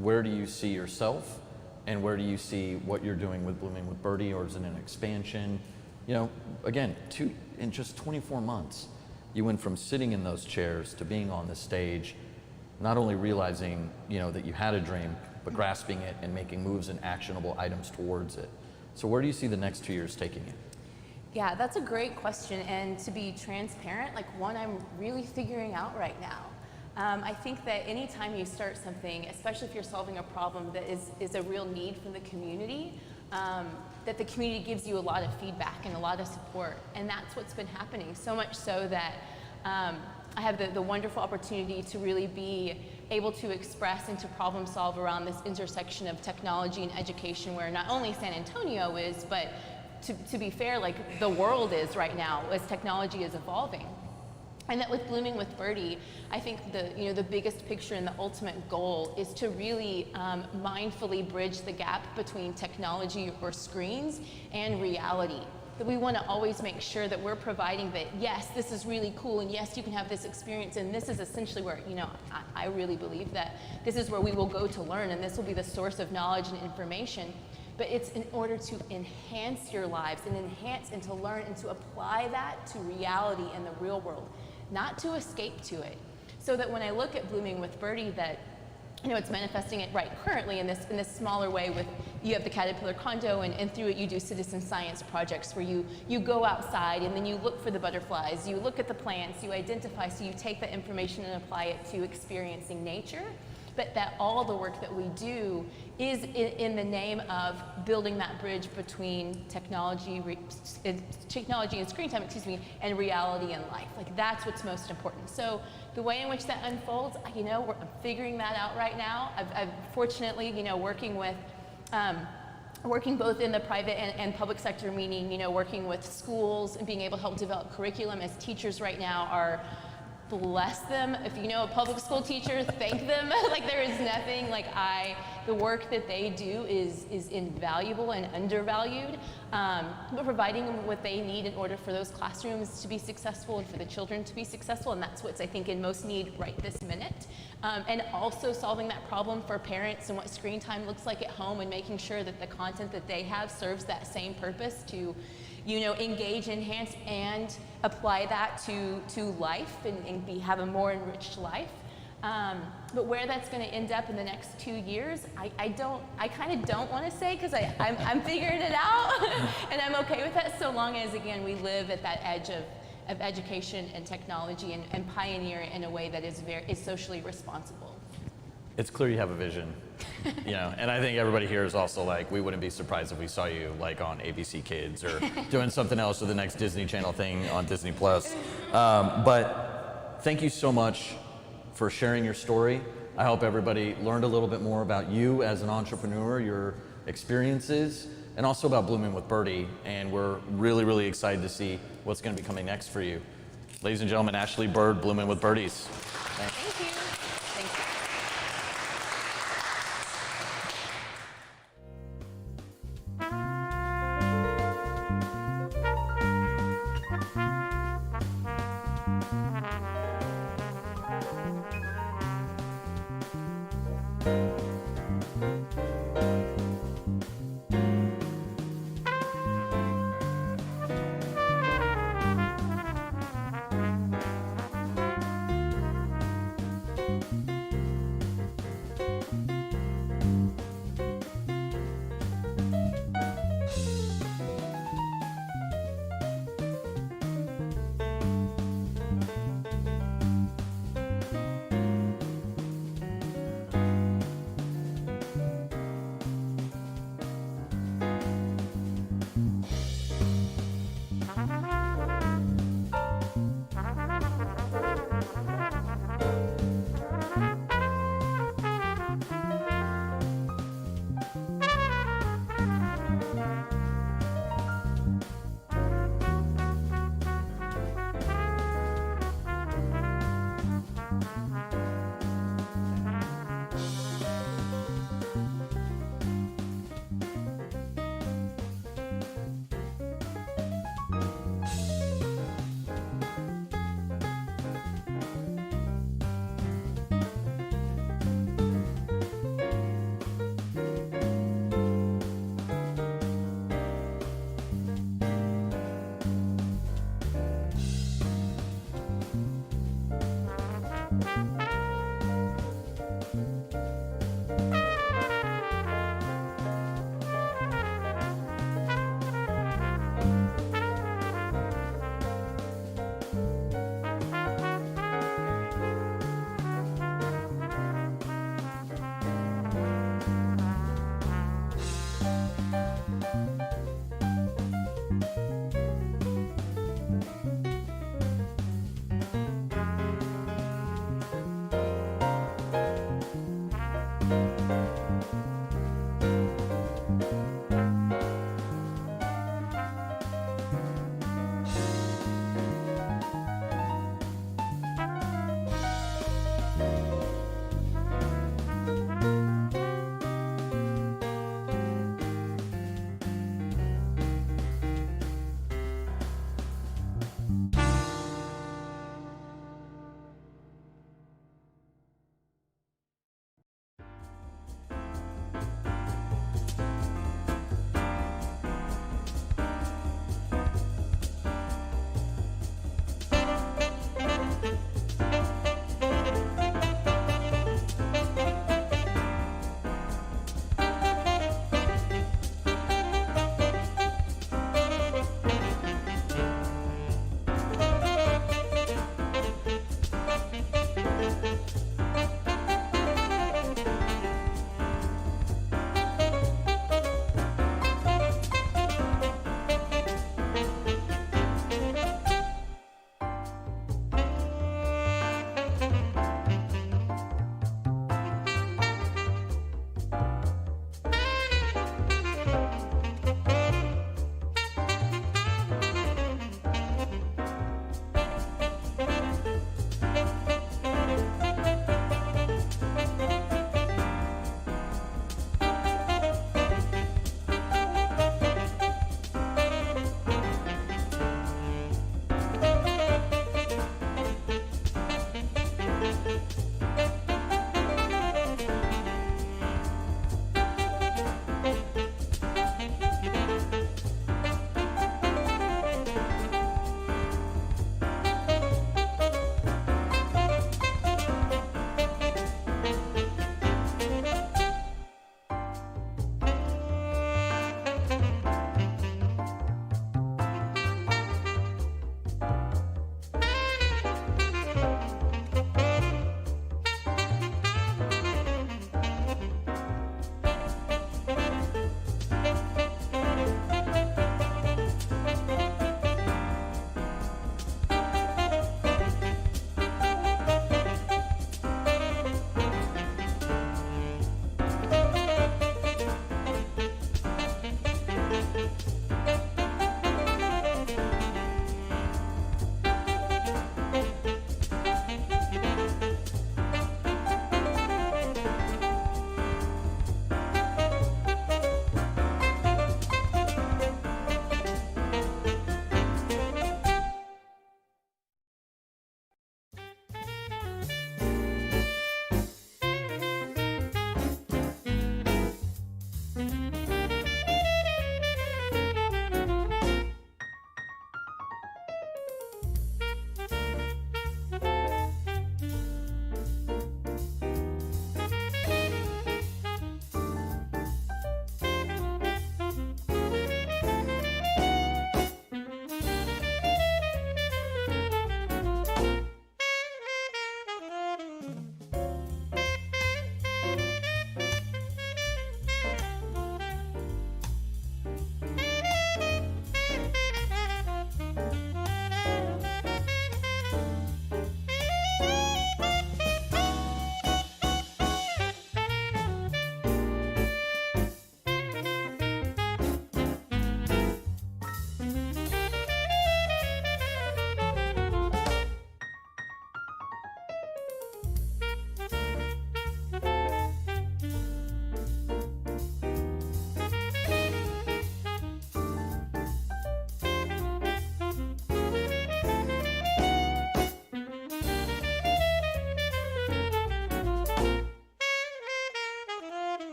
where do you see yourself, and where do you see what you're doing with Blooming with Birdie, or is it an expansion? You know, again, in just 24 months, you went from sitting in those chairs to being on the stage, not only realizing, you know, that you had a dream, but grasping it and making moves and actionable items towards it. So where do you see the next 2 years taking you? Yeah, that's a great question, and to be transparent, like, one I'm really figuring out right now. I think that anytime you start something, especially if you're solving a problem that is a real need from the community, that the community gives you a lot of feedback and a lot of support. And that's what's been happening, so much so that I have the wonderful opportunity to really be able to express and to problem solve around this intersection of technology and education, where not only San Antonio is, but to be fair, like, the world is right now as technology is evolving. And that with Blooming with Birdie, I think the biggest picture and the ultimate goal is to really mindfully bridge the gap between technology or screens and reality. That we want to always make sure that we're providing that, yes, this is really cool, and yes, you can have this experience, and this is essentially where, you know, I really believe that this is where we will go to learn, and this will be the source of knowledge and information. But it's in order to enhance your lives and enhance and to learn and to apply that to reality in the real world, not to escape to it. So that when I look at Blooming with Birdie, that, you know, it's manifesting it right currently in this smaller way with, you have the Caterpillar condo, and through it you do citizen science projects where you go outside and then you look for the butterflies, you look at the plants, you identify, so you take that information and apply it to experiencing nature. but that all the work that we do is in the name of building that bridge between technology and screen time, and reality and life. Like, that's what's most important. So the way in which that unfolds, I'm figuring that out right now. I've fortunately, working both in the private and public sector, meaning, working with schools and being able to help develop curriculum as teachers right now are, bless them. If you know a public school teacher, thank them. Like, there is nothing the work that they do is invaluable and undervalued, but providing them what they need in order for those classrooms to be successful and for the children to be successful, and that's what's, I think, in most need right this minute. And also solving that problem for parents and what screen time looks like at home, and making sure that the content that they have serves that same purpose to engage, enhance, and apply that to life and have a more enriched life. But where that's going to end up in the next 2 years, I kind of don't want to say, because I'm figuring it out, and I'm okay with that, so long as, again, we live at that edge of education and technology and pioneer in a way that is socially responsible. It's clear you have a vision, and I think everybody here is also like, we wouldn't be surprised if we saw you like on ABC Kids or doing something else or the next Disney Channel thing on Disney Plus. But thank you so much for sharing your story. I hope everybody learned a little bit more about you as an entrepreneur, your experiences, and also about Blooming with Birdie. And we're really, really excited to see what's going to be coming next for you. Ladies and gentlemen, Ashley Bird, Blooming with Birdies. Thanks. Thank you. Thank you.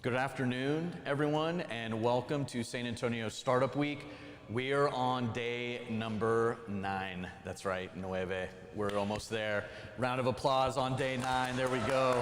Good afternoon, everyone, and welcome to San Antonio Startup Week. We are on day number 9. That's right, 9. We're almost there. Round of applause on day 9. There we go.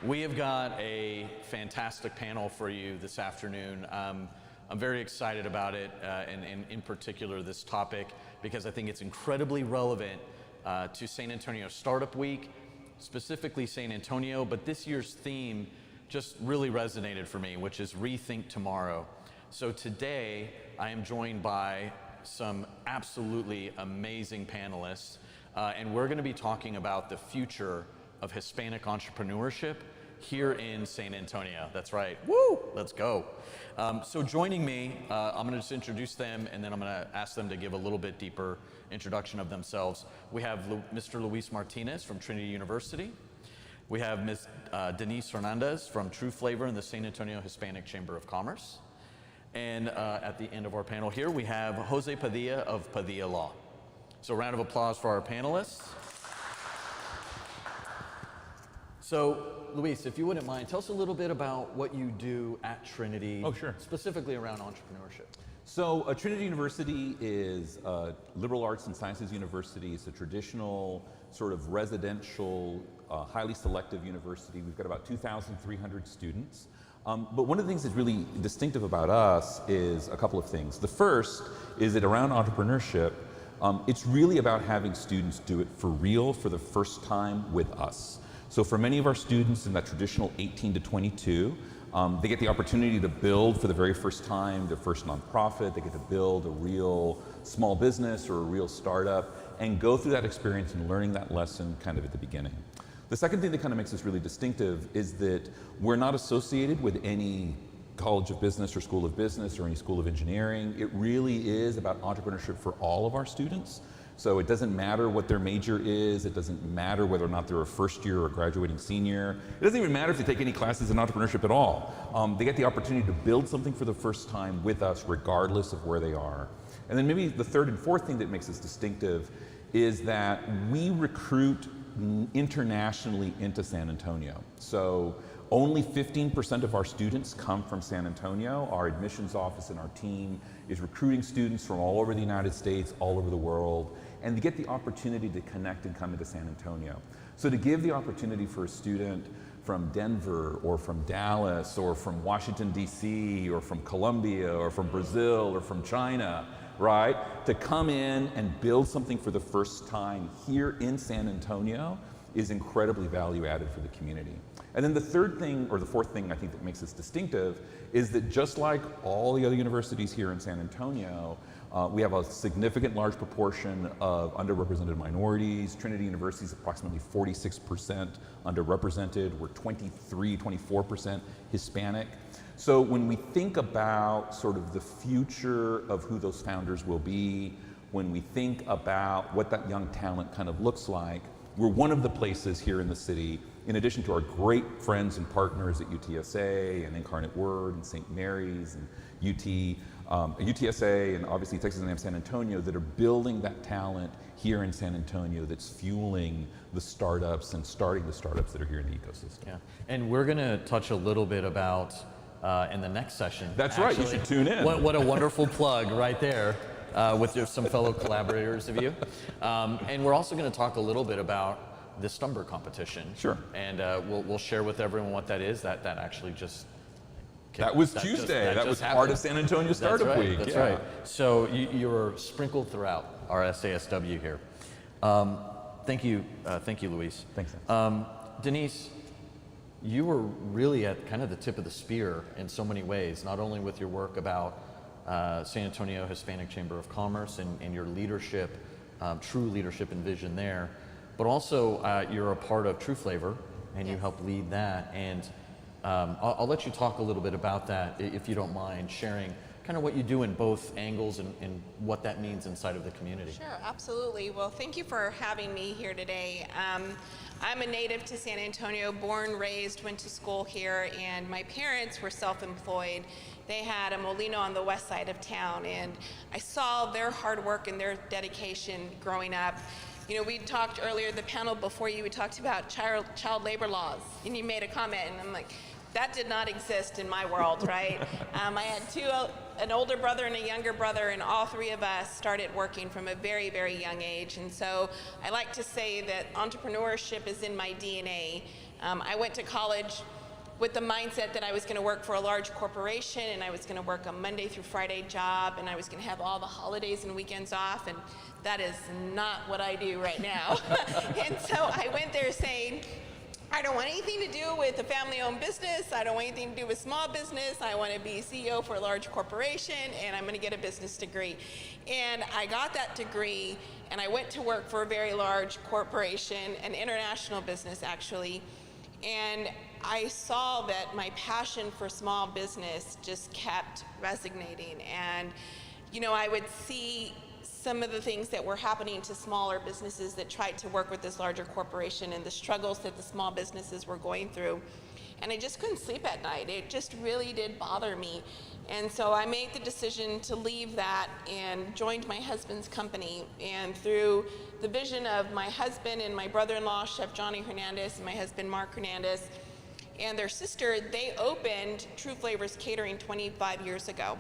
We have got a fantastic panel for you this afternoon. I'm very excited about it, and in particular this topic, because I think it's incredibly relevant to San Antonio Startup Week, specifically San Antonio, but this year's theme just really resonated for me, which is Rethink Tomorrow. So today, I am joined by some absolutely amazing panelists, and we're gonna be talking about the future of Hispanic entrepreneurship here in San Antonio. That's right, woo, let's go. So joining me, I'm gonna just introduce them, and then I'm gonna ask them to give a little bit deeper introduction of themselves. We have Mr. Luis Martinez from Trinity University. We have Ms. Denise Hernandez from True Flavor and the San Antonio Hispanic Chamber of Commerce. And at the end of our panel here, we have Jose Padilla of Padilla Law. So a round of applause for our panelists. So Luis, if you wouldn't mind, tell us a little bit about what you do at Trinity. Oh, sure. Specifically around entrepreneurship. So Trinity University is a liberal arts and sciences university. It's a traditional sort of residential, highly selective university. We've got about 2,300 students. But one of the things that's really distinctive about us is a couple of things. The first is that around entrepreneurship, it's really about having students do it for real for the first time with us. So for many of our students in that traditional 18 to 22, they get the opportunity to build for the very first time their first nonprofit. They get to build a real small business or a real startup and go through that experience and learning that lesson kind of at the beginning. The second thing that kind of makes us really distinctive is that we're not associated with any college of business or school of business or any school of engineering. It really is about entrepreneurship for all of our students. So it doesn't matter what their major is. It doesn't matter whether or not they're a first year or a graduating senior. It doesn't even matter if they take any classes in entrepreneurship at all. They get the opportunity to build something for the first time with us, regardless of where they are. And then maybe the third and fourth thing that makes us distinctive is that we recruit internationally into San Antonio. So only 15% of our students come from San Antonio. Our admissions office and our team is recruiting students from all over the United States, all over the world, and to get the opportunity to connect and come into San Antonio. So to give the opportunity for a student from Denver or from Dallas or from Washington, DC, or from Colombia or from Brazil or from China, right, to come in and build something for the first time here in San Antonio is incredibly value added for the community. And then the third thing, or the fourth thing I think that makes us distinctive, is that just like all the other universities here in San Antonio, we have a significant large proportion of underrepresented minorities. Trinity University is approximately 46% underrepresented. We're 24% Hispanic. So when we think about sort of the future of who those founders will be, when we think about what that young talent kind of looks like, we're one of the places here in the city, in addition to our great friends and partners at UTSA and Incarnate Word and St. Mary's and UTSA and obviously Texas A&M San Antonio, that are building that talent here in San Antonio that's fueling the startups and starting the startups that are here in the ecosystem. Yeah, and we're gonna touch a little bit about in the next session. That's right, you should tune in. What a wonderful plug right there. With some fellow collaborators of you. And we're also going to talk a little bit about the Stumber competition. Sure. And we'll share with everyone what that is. That actually just... That was Tuesday. That was part of San Antonio Startup Week. That's right. So you were sprinkled throughout our SASW here. Thank you, Luis. Thanks. Denise, you were really at kind of the tip of the spear in so many ways, not only with your work about San Antonio Hispanic Chamber of Commerce and your leadership, true leadership and vision there, but also you're a part of True Flavor and you help lead that. And I'll let you talk a little bit about that if you don't mind sharing kind of what you do in both angles and what that means inside of the community. Sure, absolutely. Well, thank you for having me here today. I'm a native to San Antonio, born, raised, went to school here, and my parents were self-employed. They had a molino on the west side of town, and I saw their hard work and their dedication growing up. You know, we talked earlier, the panel before you, we talked about child labor laws, and you made a comment, and I'm like, That did not exist in my world, right? I had an older brother and a younger brother, and all three of us started working from a very, very young age. And so I like to say that entrepreneurship is in my DNA. I went to college with the mindset that I was going to work for a large corporation, and I was going to work a Monday through Friday job, and I was going to have all the holidays and weekends off, and that is not what I do right now. And so I went there saying, I don't want anything to do with a family-owned business. I don't want anything to do with small business. I want to be CEO for a large corporation, and I'm going to get a business degree. And I got that degree, and I went to work for a very large corporation, an international business actually, and I saw that my passion for small business just kept resonating. And, you know, I would see some of the things that were happening to smaller businesses that tried to work with this larger corporation and the struggles that the small businesses were going through. And I just couldn't sleep at night. It just really did bother me. And so I made the decision to leave that and joined my husband's company. And through the vision of my husband and my brother-in-law, Chef Johnny Hernandez, and my husband, Mark Hernandez, and their sister, they opened True Flavors Catering 25 years ago.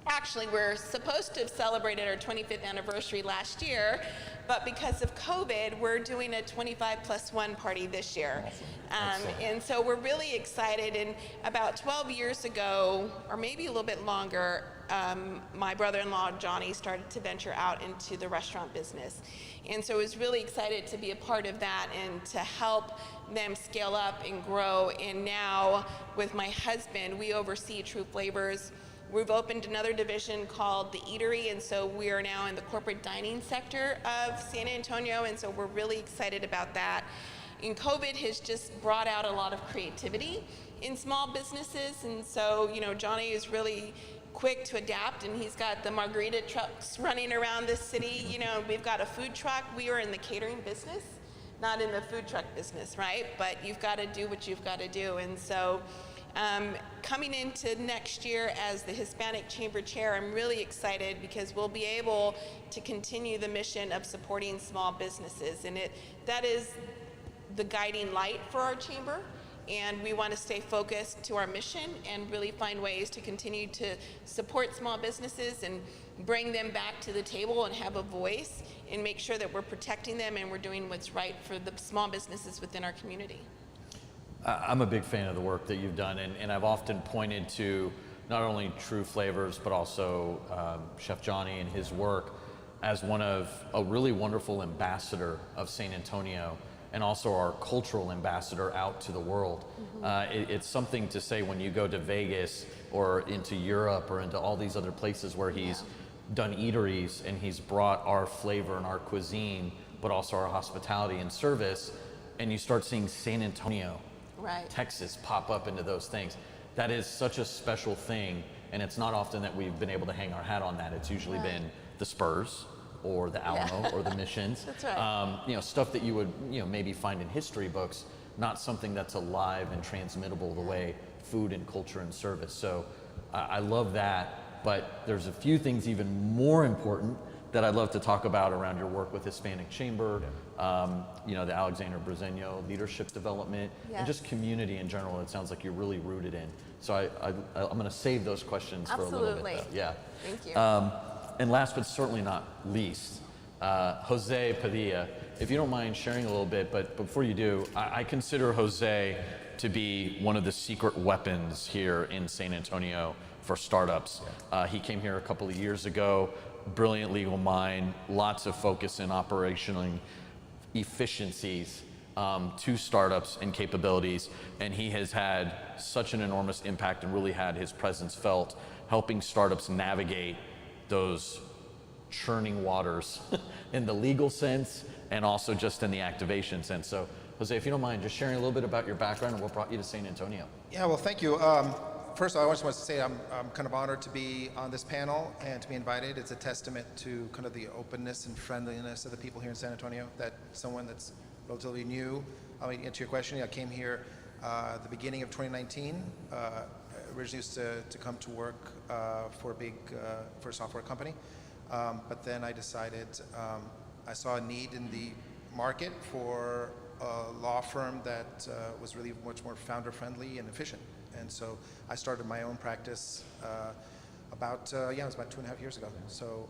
Actually, we're supposed to have celebrated our 25th anniversary last year, but because of COVID, we're doing a 25+1 party this year. And so we're really excited. And about 12 years ago, or maybe a little bit longer, my brother-in-law, Johnny, started to venture out into the restaurant business. And so I was really excited to be a part of that and to help them scale up and grow. And now, with my husband, we oversee True Flavors. We've opened another division called The Eatery, and so we are now in the corporate dining sector of San Antonio, and so we're really excited about that. And COVID has just brought out a lot of creativity in small businesses, and so, you know, Johnny is really quick to adapt, and he's got the margarita trucks running around this city. You know, we've got a food truck. We are in the catering business, not in the food truck business, right? But you've got to do what you've got to do, and so coming into next year as the Hispanic Chamber Chair, I'm really excited because we'll be able to continue the mission of supporting small businesses, and that is the guiding light for our chamber, and we want to stay focused to our mission and really find ways to continue to support small businesses and bring them back to the table and have a voice and make sure that we're protecting them and we're doing what's right for the small businesses within our community. I'm a big fan of the work that you've done, and I've often pointed to not only True Flavors, but also Chef Johnny and his work as one of a really wonderful ambassador of San Antonio, and also our cultural ambassador out to the world. It's something to say when you go to Vegas or into Europe or into all these other places where he's done eateries and he's brought our flavor and our cuisine, but also our hospitality and service, and you start seeing San Antonio, Texas pop up into those things. That is such a special thing, and it's not often that we've been able to hang our hat on that. It's usually been the Spurs or the Alamo or the Missions. That's right. You know, stuff that you would, you know, maybe find in history books, not something that's alive and transmittable the way food and culture and service. So I love that, but there's a few things even more important that I'd love to talk about around your work with Hispanic Chamber, you know, the Alexander Brezeño leadership development, and just community in general. It sounds like you're really rooted in. So I'm going to save those questions for a little bit. Yeah. Thank you. And last but certainly not least, Jose Padilla, if you don't mind sharing a little bit, but before you do, I consider Jose to be one of the secret weapons here in San Antonio for startups. He came here a couple of years ago, brilliant legal mind, lots of focus in operational efficiencies to startups and capabilities, and he has had such an enormous impact and really had his presence felt, helping startups navigate those churning waters in the legal sense and also just in the activation sense. So Jose, if you don't mind just sharing a little bit about your background and what brought you to San Antonio. Yeah, well, thank you. First of all, I just want to say I'm kind of honored to be on this panel and to be invited. It's a testament to kind of the openness and friendliness of the people here in San Antonio, that someone that's relatively new. I'll answer your question. I came here at the beginning of 2019. Originally used to come to work for a software company. But then I decided I saw a need in the market for a law firm that was really much more founder friendly and efficient. And so I started my own practice it was about 2.5 years ago. So,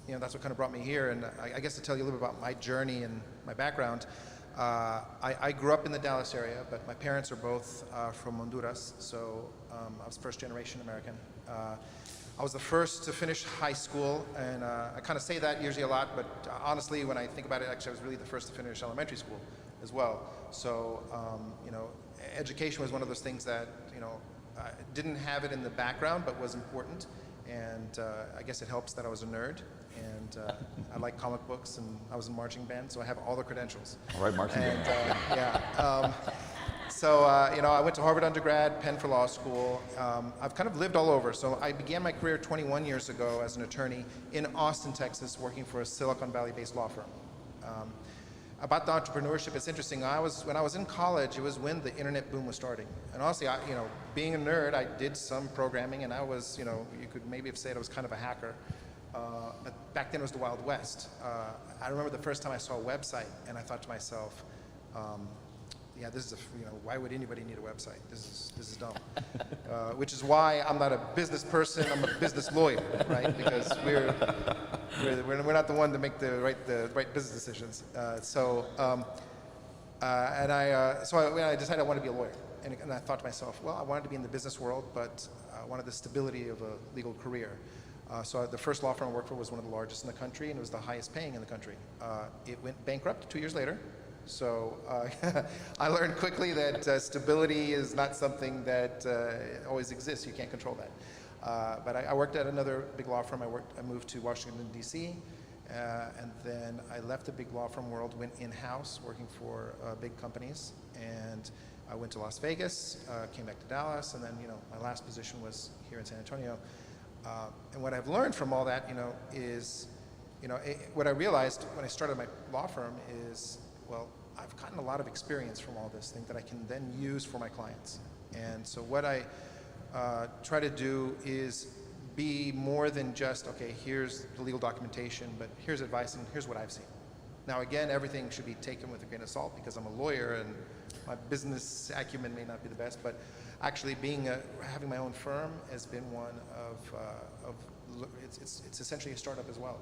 that's what kind of brought me here. And I guess to tell you a little bit about my journey and my background, I grew up in the Dallas area, but my parents are both from Honduras, so I was first generation American. I was the first to finish high school, and I kind of say that usually a lot, but honestly, when I think about it, actually I was really the first to finish elementary school as well. So, education was one of those things that, I didn't have it in the background, but was important. And I guess it helps that I was a nerd, and I like comic books, and I was in marching band, so I have all the credentials. All right, marching band. I went to Harvard undergrad, Penn for law school. I've kind of lived all over. So I began my career 21 years ago as an attorney in Austin, Texas, working for a Silicon Valley-based law firm. About the entrepreneurship, it's interesting. When I was in college, it was when the internet boom was starting. And honestly, being a nerd, I did some programming, and I was, you could maybe have said I was kind of a hacker. But back then it was the Wild West. I remember the first time I saw a website, and I thought to myself, this is why would anybody need a website? This is dumb. Which is why I'm not a business person. I'm a business lawyer, right? Because we're not the one to make the right business decisions. So when I decided I wanted to be a lawyer, and I thought to myself, well, I wanted to be in the business world, but I wanted the stability of a legal career. So the first law firm I worked for was one of the largest in the country, and it was the highest paying in the country. It went bankrupt 2 years later. So I learned quickly that stability is not something that always exists. You can't control that. But I worked at another big law firm. I moved to Washington, D.C., and then I left the big law firm world, went in-house working for big companies, and I went to Las Vegas, came back to Dallas, and then my last position was here in San Antonio. And what I've learned from all that, is, what I realized when I started my law firm is, well, I've gotten a lot of experience from all this thing that I can then use for my clients. And so what I try to do is be more than just, okay, here's the legal documentation, but here's advice and here's what I've seen. Now again, everything should be taken with a grain of salt because I'm a lawyer and my business acumen may not be the best, but actually having my own firm has been one of it's essentially a startup as well.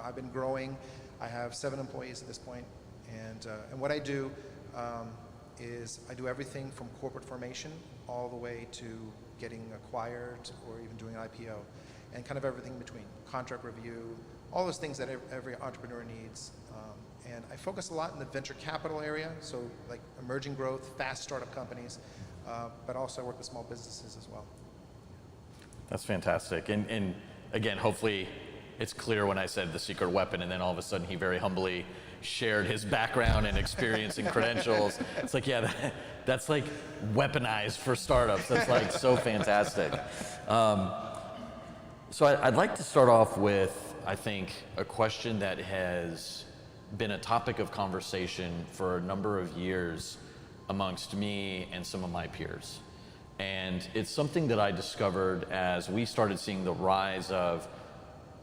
I've been growing. I have 7 employees at this point. And what I do is I do everything from corporate formation all the way to getting acquired or even doing an IPO, and kind of everything in between, contract review, all those things that every entrepreneur needs. And I focus a lot in the venture capital area, so like emerging growth, fast startup companies, but also I work with small businesses as well. That's fantastic. And again, hopefully it's clear when I said the secret weapon, and then all of a sudden he very humbly shared his background and experience and credentials. It's like, that's like weaponized for startups. That's like so fantastic. So I'd like to start off with, I think, a question that has been a topic of conversation for a number of years amongst me and some of my peers. And it's something that I discovered as we started seeing the rise of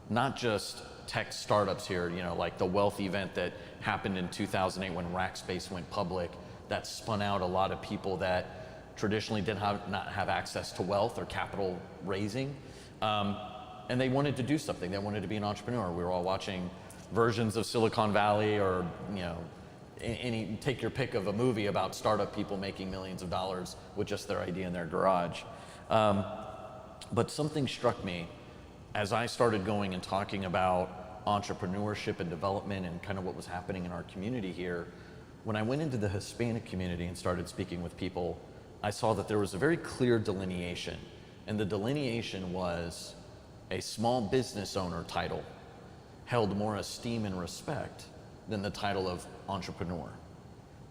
not just tech startups here, like the Wealth event that happened in 2008 when Rackspace went public, that spun out a lot of people that traditionally did not have access to wealth or capital raising. And they wanted to do something. They wanted to be an entrepreneur. We were all watching versions of Silicon Valley or, take your pick of a movie about startup people making millions of dollars with just their idea in their garage. But something struck me as I started going and talking about entrepreneurship and development and kind of what was happening in our community here. When I went into the Hispanic community and started speaking with people, I saw that there was a very clear delineation. And the delineation was a small business owner title held more esteem and respect than the title of entrepreneur.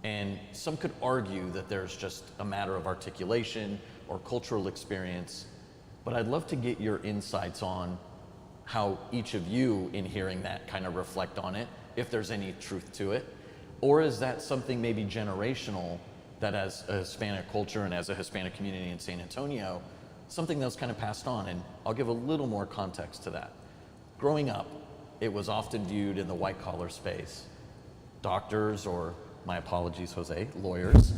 And some could argue that there's just a matter of articulation or cultural experience, but I'd love to get your insights on how each of you in hearing that kind of reflect on it, if there's any truth to it, or is that something maybe generational that as a Hispanic culture and as a Hispanic community in San Antonio, something that was kind of passed on. And I'll give a little more context to that. Growing up, it was often viewed in the white collar space. Doctors, or my apologies, Jose, lawyers,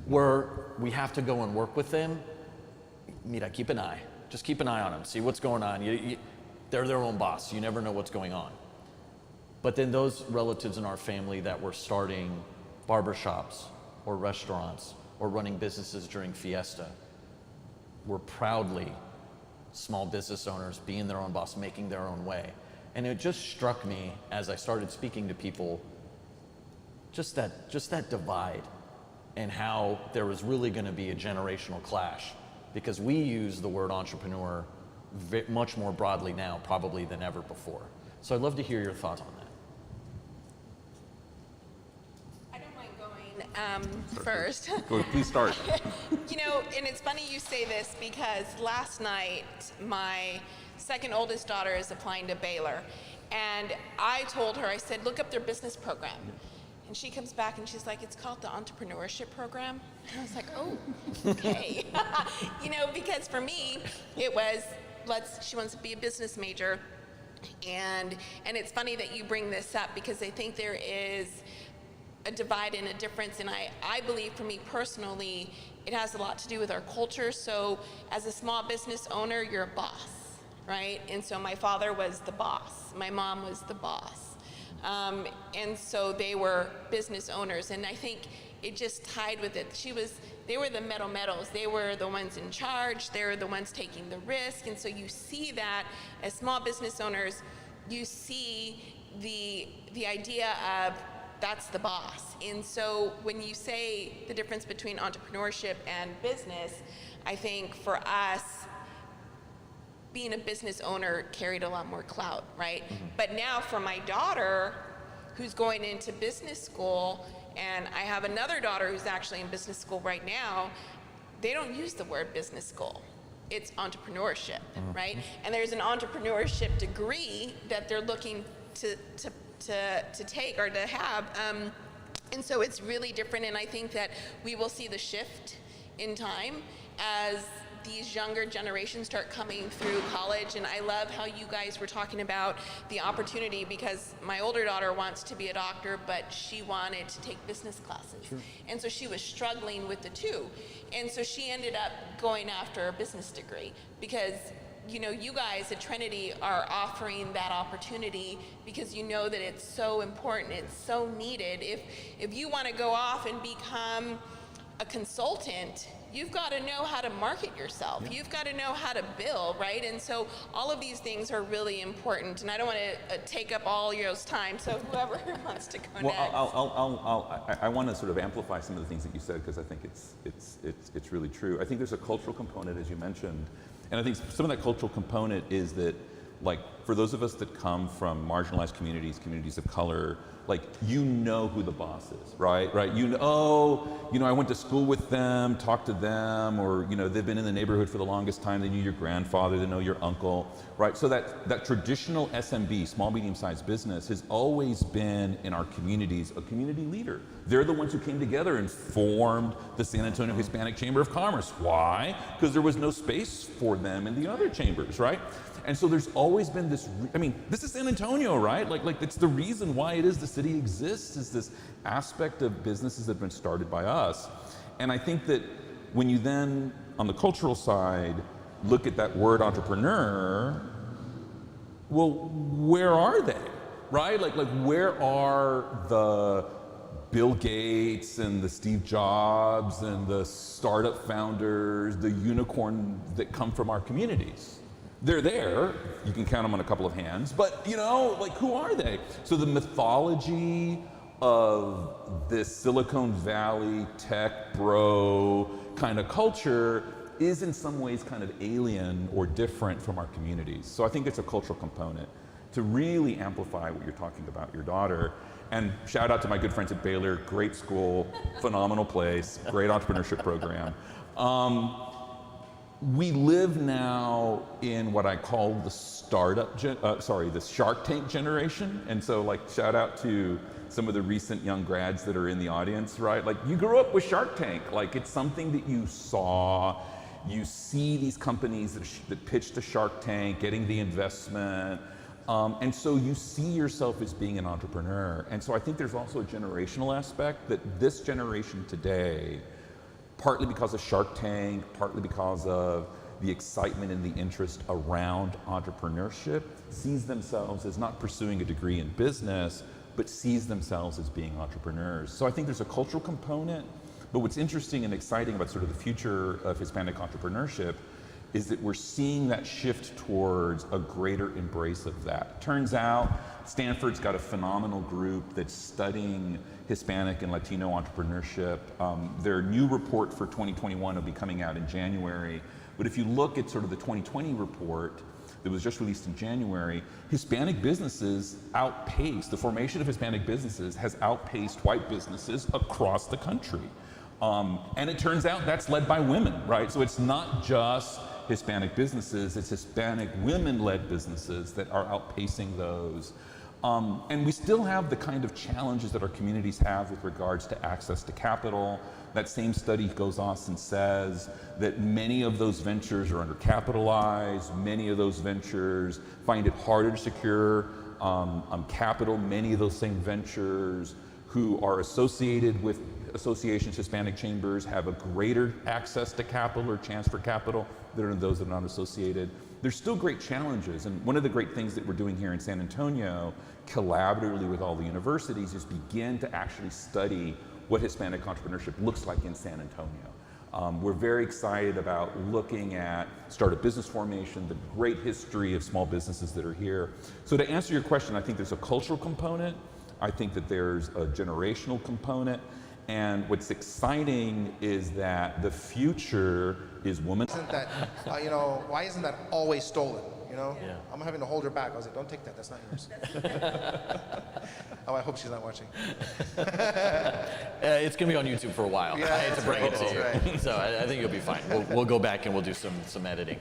where we have to go and work with them. Mira, keep an eye. Just keep an eye on them. See what's going on. They're their own boss. You never know what's going on. But then those relatives in our family that were starting barbershops or restaurants or running businesses during Fiesta were proudly small business owners, being their own boss, making their own way. And it just struck me as I started speaking to people, just that divide and how there was really going to be a generational clash, because we use the word entrepreneur much more broadly now probably than ever before. So I'd love to hear your thoughts on that. I don't mind going first. Go, please start. You know, and it's funny you say this because last night my second oldest daughter is applying to Baylor, and I told her, I said, look up their business program. And she comes back and she's like, it's called the entrepreneurship program. And I was like, oh, okay. You know, because for me, it was, she wants to be a business major. And it's funny that you bring this up because I think there is a divide and a difference. And I believe for me personally, it has a lot to do with our culture. So as a small business owner, you're a boss, right? And so my father was the boss. My mom was the boss. And so they were business owners, and I think it just tied with it. They were the medals. They were the ones in charge. They were the ones taking the risk. And so you see that as small business owners, you see the idea of that's the boss. And so when you say the difference between entrepreneurship and business, I think for us, being a business owner carried a lot more clout, right? Mm-hmm. But now for my daughter, who's going into business school, and I have another daughter who's actually in business school right now, they don't use the word business school. It's entrepreneurship, right? And there's an entrepreneurship degree that they're looking to take or to have. And so it's really different, and I think that we will see the shift in time as these younger generations start coming through college. And I love how you guys were talking about the opportunity, because my older daughter wants to be a doctor, but she wanted to take business classes. Sure. And so she was struggling with the two. And so she ended up going after a business degree because, you know, you guys at Trinity are offering that opportunity because you know that it's so important, it's so needed. If you want to go off and become a consultant, you've got to know how to market yourself. Yeah. You've got to know how to build, right? And so all of these things are really important. And I don't want to take up all your time, so whoever wants to go next. I want to sort of amplify some of the things that you said because I think it's really true. I think there's a cultural component, as you mentioned, and I think some of that cultural component is that, like, for those of us that come from marginalized communities of color, like, you know who the boss is, right? You know, I went to school with them, talked to them, or, you know, they've been in the neighborhood for the longest time, they knew your grandfather, they know your uncle, right? So that traditional SMB, small, medium-sized business, has always been in our communities a community leader. They're the ones who came together and formed the San Antonio Hispanic Chamber of Commerce. Why? Because there was no space for them in the other chambers, right? And so there's always been this, this is San Antonio, right? Like it's the reason why it is the city exists, is this aspect of businesses that have been started by us. And I think that when you then, on the cultural side, look at that word entrepreneur, well, where are they, right? Like where are the Bill Gates and the Steve Jobs and the startup founders, the unicorn that come from our communities? They're there, you can count them on a couple of hands, but, you know, like, who are they? So the mythology of this Silicon Valley tech bro kind of culture is in some ways kind of alien or different from our communities. So I think it's a cultural component to really amplify what you're talking about, your daughter. And shout out to my good friends at Baylor, great school, phenomenal place, great entrepreneurship program. We live now in what I call the the Shark Tank generation. And so, like, shout out to some of the recent young grads that are in the audience, right? Like, you grew up with Shark Tank. Like, it's something that you saw. You see these companies that pitch to Shark Tank, getting the investment. And so you see yourself as being an entrepreneur. And so I think there's also a generational aspect that this generation today partly because of Shark Tank, partly because of the excitement and the interest around entrepreneurship, sees themselves as not pursuing a degree in business, but sees themselves as being entrepreneurs. So I think there's a cultural component, but what's interesting and exciting about sort of the future of Hispanic entrepreneurship is that we're seeing that shift towards a greater embrace of that. Turns out Stanford's got a phenomenal group that's studying Hispanic and Latino entrepreneurship. Their new report for 2021 will be coming out in January. But if you look at sort of the 2020 report that was just released in January, Hispanic businesses outpaced, the formation of Hispanic businesses has outpaced white businesses across the country. And it turns out that's led by women, right? So it's not just Hispanic businesses, it's Hispanic women-led businesses that are outpacing those. And we still have the kind of challenges that our communities have with regards to access to capital. That same study goes on and says that many of those ventures are undercapitalized, many of those ventures find it harder to secure capital. Many of those same ventures who are associated with associations, Hispanic chambers, have a greater access to capital or chance for capital than those that are not associated. There's still great challenges, and one of the great things that we're doing here in San Antonio, collaboratively with all the universities, is begin to actually study what Hispanic entrepreneurship looks like in San Antonio. We're very excited about looking at startup business formation, the great history of small businesses that are here. So to answer your question, I think there's a cultural component, I think that there's a generational component, and what's exciting is that the future is women. Isn't that, why isn't that always stolen? Yeah. I'm having to hold her back. I was like, don't take that, that's not yours. Oh, I hope she's not watching. It's going to be on YouTube for a while. Yeah, I hate to bring it to you. right. So I think you'll be fine. We'll go back and we'll do some editing.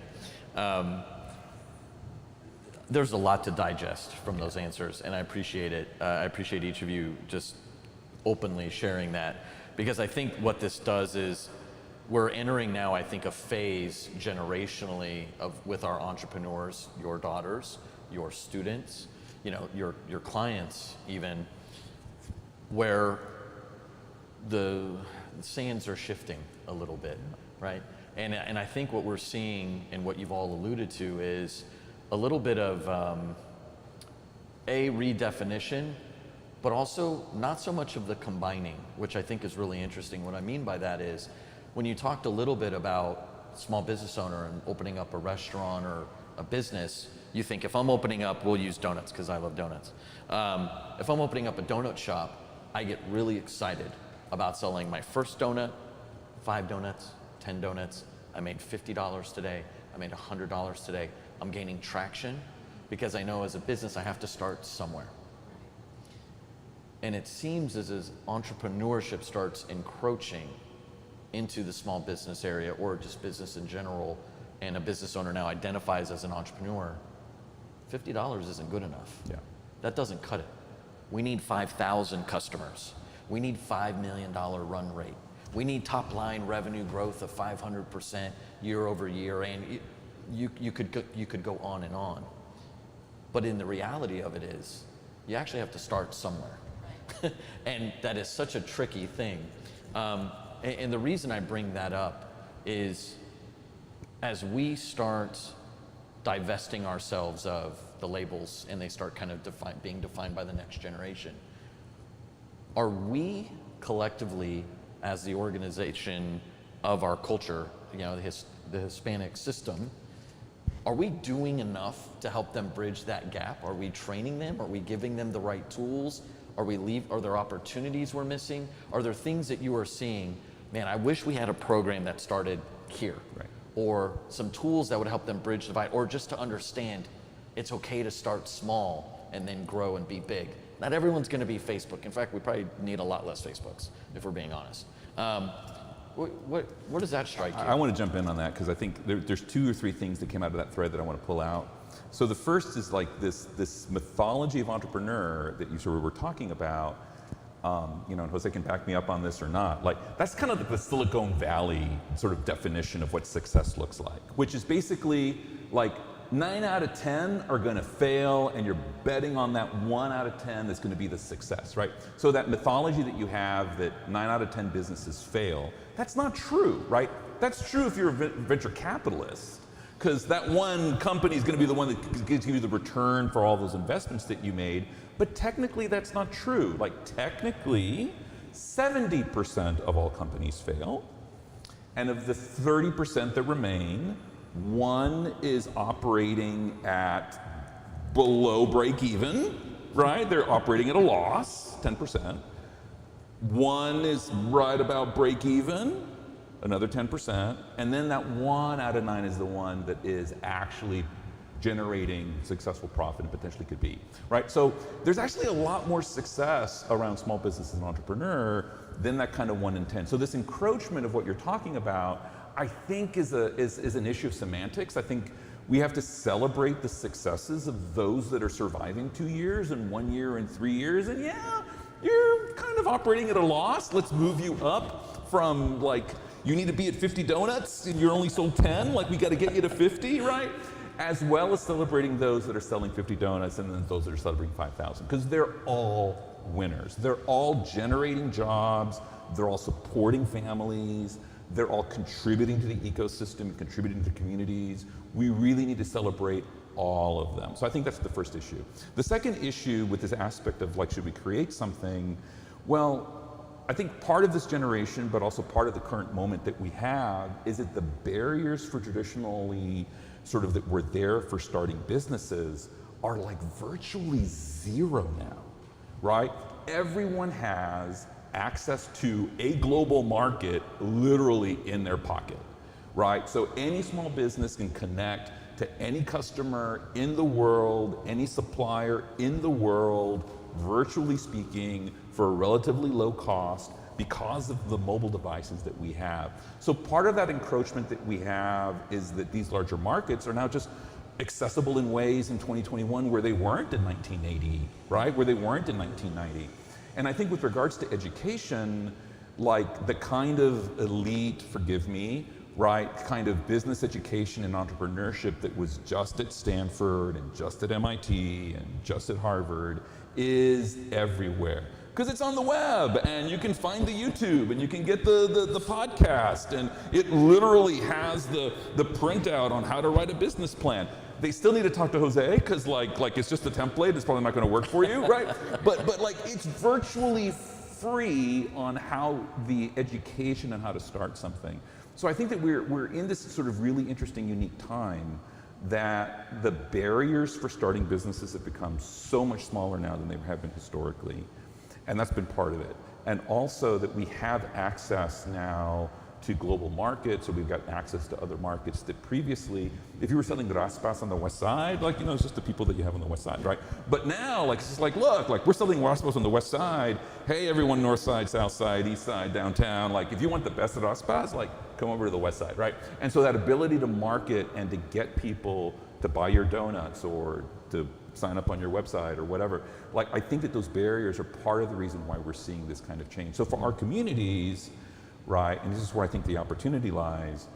There's a lot to digest from those answers, and I appreciate it. I appreciate each of you just openly sharing that, because I think what this does is we're entering now, I think, a phase generationally with our entrepreneurs, your daughters, your students, your clients even, where the sands are shifting a little bit, right? And I think what we're seeing and what you've all alluded to is a little bit of a redefinition, but also not so much of the combining, which I think is really interesting. What I mean by that is, when you talked a little bit about small business owner and opening up a restaurant or a business, you think if I'm opening up, we'll use donuts because I love donuts. If I'm opening up a donut shop, I get really excited about selling my first donut, 5 donuts, 10 donuts. I made $50 today. I made $100 today. I'm gaining traction because I know as a business I have to start somewhere. And it seems as entrepreneurship starts encroaching into the small business area or just business in general, and a business owner now identifies as an entrepreneur, $50 isn't good enough. Yeah. That doesn't cut it. We need 5,000 customers. We need $5 million run rate. We need top line revenue growth of 500% year over year, and you could go on and on. But in the reality of it is, you actually have to start somewhere. And that is such a tricky thing. And the reason I bring that up is, as we start divesting ourselves of the labels and they start kind of being defined by the next generation, are we collectively, as the organization of our culture, the Hispanic system, are we doing enough to help them bridge that gap? Are we training them? Are we giving them the right tools? Are there opportunities we're missing? Are there things that you are seeing, man, I wish we had a program that started here, right, or some tools that would help them bridge the divide, or just to understand it's okay to start small and then grow and be big. Not everyone's going to be Facebook. In fact, we probably need a lot less Facebooks, if we're being honest. What does that strike you? I want to jump in on that because I think there's 2 or 3 things that came out of that thread that I want to pull out. So the first is like this mythology of entrepreneur that you sort of were talking about, and Jose can back me up on this or not. Like, that's kind of the Silicon Valley sort of definition of what success looks like, which is basically like 9 out of 10 are going to fail, and you're betting on that 1 out of 10 that's going to be the success, right? So that mythology that you have that 9 out of 10 businesses fail, that's not true, right? That's true if you're a venture capitalist, because that one company is going to be the one that gives you the return for all those investments that you made. But technically, that's not true. Like, technically, 70% of all companies fail. And of the 30% that remain, one is operating at below break even, right? They're operating at a loss, 10%. One is right about break even, another 10%. And then that 1 out of 9 is the one that is actually generating successful profit and potentially could be, right? So there's actually a lot more success around small business as an entrepreneur than that kind of 1 in 10. So this encroachment of what you're talking about, I think is an issue of semantics. I think we have to celebrate the successes of those that are surviving 2 years and 1 year and 3 years. And yeah, you're kind of operating at a loss. Let's move you up from like, you need to be at 50 donuts and you're only sold 10. Like, we got to get you to 50, right? As well as celebrating those that are selling 50 donuts and then those that are celebrating 5,000, because they're all winners. They're all generating jobs, they're all supporting families, they're all contributing to the ecosystem, contributing to the communities. We really need to celebrate all of them. So I think that's the first issue. The second issue with this aspect of like, should we create something? Well, I think part of this generation, but also part of the current moment that we have, is that the barriers for traditionally sort of that were there for starting businesses are like virtually zero now, right? Everyone has access to a global market literally in their pocket, right? So any small business can connect to any customer in the world, any supplier in the world, virtually speaking, for a relatively low cost, because of the mobile devices that we have. So part of that encroachment that we have is that these larger markets are now just accessible in ways in 2021 where they weren't in 1980, right? Where they weren't in 1990. And I think with regards to education, like the kind of elite, forgive me, right, kind of business education and entrepreneurship that was just at Stanford and just at MIT and just at Harvard is everywhere. Because it's on the web, and you can find the YouTube, and you can get the podcast, and it literally has the printout on how to write a business plan. They still need to talk to Jose, because like it's just a template, it's probably not gonna work for you, right? But like, it's virtually free on how the education and how to start something. So I think that we're in this sort of really interesting, unique time that the barriers for starting businesses have become so much smaller now than they have been historically. And that's been part of it. And also that we have access now to global markets, or we've got access to other markets that previously, if you were selling raspas on the west side, like, you know, it's just the people that you have on the west side, right? But now, like, it's just like, look, like, we're selling raspas on the west side. Hey, everyone, north side, south side, east side, downtown. Like, if you want the best of raspas, like, come over to the west side, right? And so that ability to market and to get people to buy your donuts or to sign up on your website or whatever, like, I think that those barriers are part of the reason why we're seeing this kind of change. So for our communities, right, and this is where I think the opportunity lies,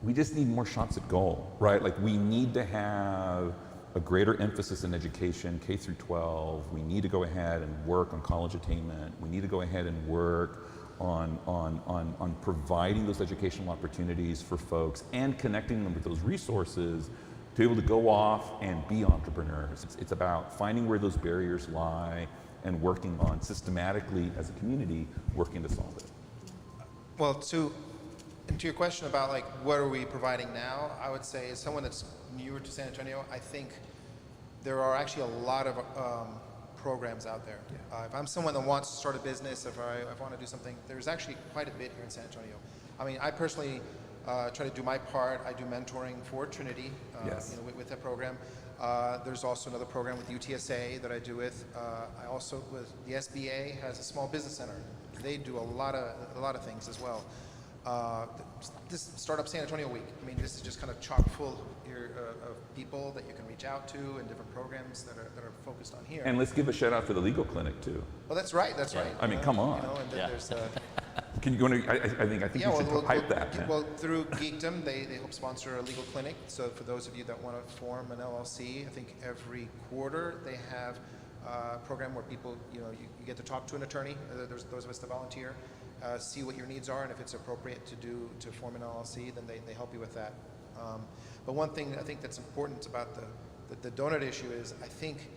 we just need more shots at goal, right? Like, we need to have a greater emphasis in education, K through 12. We need to go ahead and work on college attainment. We need to go ahead and work on providing those educational opportunities for folks and connecting them with those resources to be able to go off and be entrepreneurs. It's about finding where those barriers lie and working on systematically as a community, working to solve it. Well, to your question about like what are we providing now, I would say as someone that's newer to San Antonio, I think there are actually a lot of programs out there. If I'm someone that wants to start a business, if I want to do something, there's actually quite a bit here in San Antonio. I mean, I personally try to do my part. I do mentoring for Trinity Yes. you know, with that program. There's also another program with UTSA that I do with. I also, with the SBA, has a small business center. They do a lot of things as well. This Startup San Antonio Week, I mean, this is just kind of chock full here of people that you can reach out to and different programs that are focused on here. And let's give a shout out for the legal clinic too. Oh, that's right, that's right. I mean, come on. You know, and then there's Can you go into, I think you should hype that. Man. Well, through Geekdom, they help sponsor a legal clinic. So for those of you that want to form an LLC, I think every quarter they have a program where people, you get to talk to an attorney. There's those of us that volunteer, see what your needs are, and if it's appropriate to form an LLC, then they help you with that. But one thing I think that's important about the donut issue is I think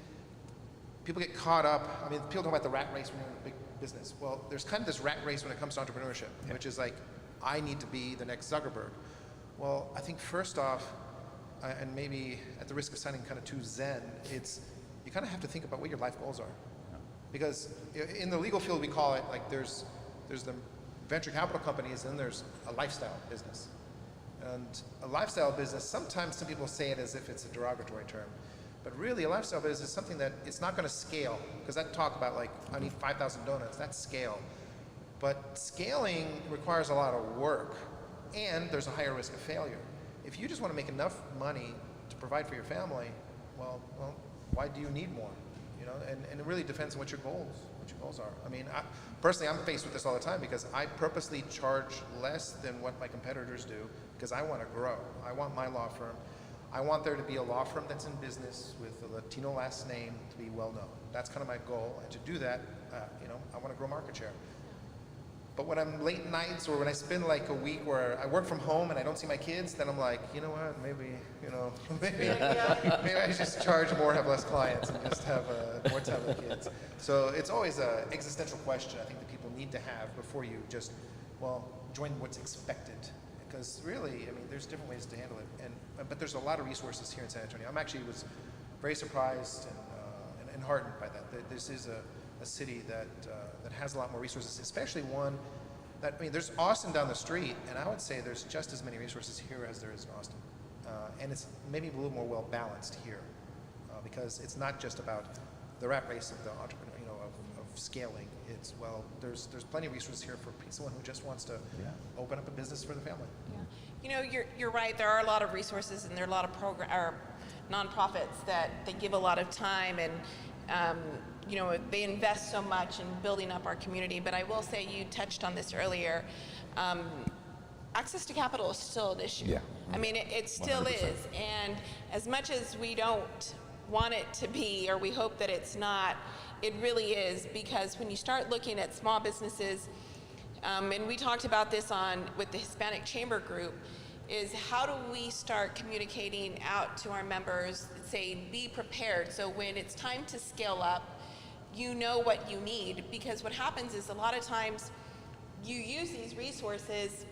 people get caught up. I mean, people talk about the rat race when you're in a big business. Well, there's kind of this rat race when it comes to entrepreneurship, which is like, I need to be the next Zuckerberg. Well, I think first off, and maybe at the risk of sounding kind of too zen, it's you kind of have to think about what your life goals are. Because in the legal field, we call it like there's the venture capital companies, and there's a lifestyle business. And a lifestyle business, sometimes some people say it as if it's a derogatory term. But really, a lifestyle business is something that it's not going to scale. Because that talk about like, I need 5,000 donuts, that's scale. But scaling requires a lot of work, and there's a higher risk of failure. If you just want to make enough money to provide for your family, well, why do you need more? And it really depends on what your goals are. I mean, personally, I'm faced with this all the time because I purposely charge less than what my competitors do because I want to grow. I want my law firm. I want there to be a law firm that's in business with a Latino last name to be well known. That's kind of my goal. And to do that, I want to grow market share. But when I'm late nights or when I spend like a week where I work from home and I don't see my kids, then I'm like, you know what, maybe I just charge more, have less clients, and just have more time with the kids. So it's always an existential question I think that people need to have before you just, join what's expected. Because really, I mean, there's different ways to handle it. But there's a lot of resources here in San Antonio. Was very surprised and heartened by that. This is a city that has a lot more resources, especially one that, I mean, there's Austin down the street, and I would say there's just as many resources here as there is in Austin. And it's maybe a little more well balanced here because it's not just about the rat race of the entrepreneur, of scaling. It's, there's plenty of resources here for someone who just wants to open up a business for the family. Yeah. You're right. There are a lot of resources, and there are a lot of nonprofits that they give a lot of time and they invest so much in building up our community. But I will say, you touched on this earlier, access to capital is still an issue. Yeah. I mean, it still 100%. Is. And as much as we don't want it to be, or we hope that it's not, it really is, because when you start looking at small businesses, and we talked about this with the Hispanic Chamber Group, is how do we start communicating out to our members, saying, be prepared. So when it's time to scale up, you know what you need. Because what happens is a lot of times you use these resources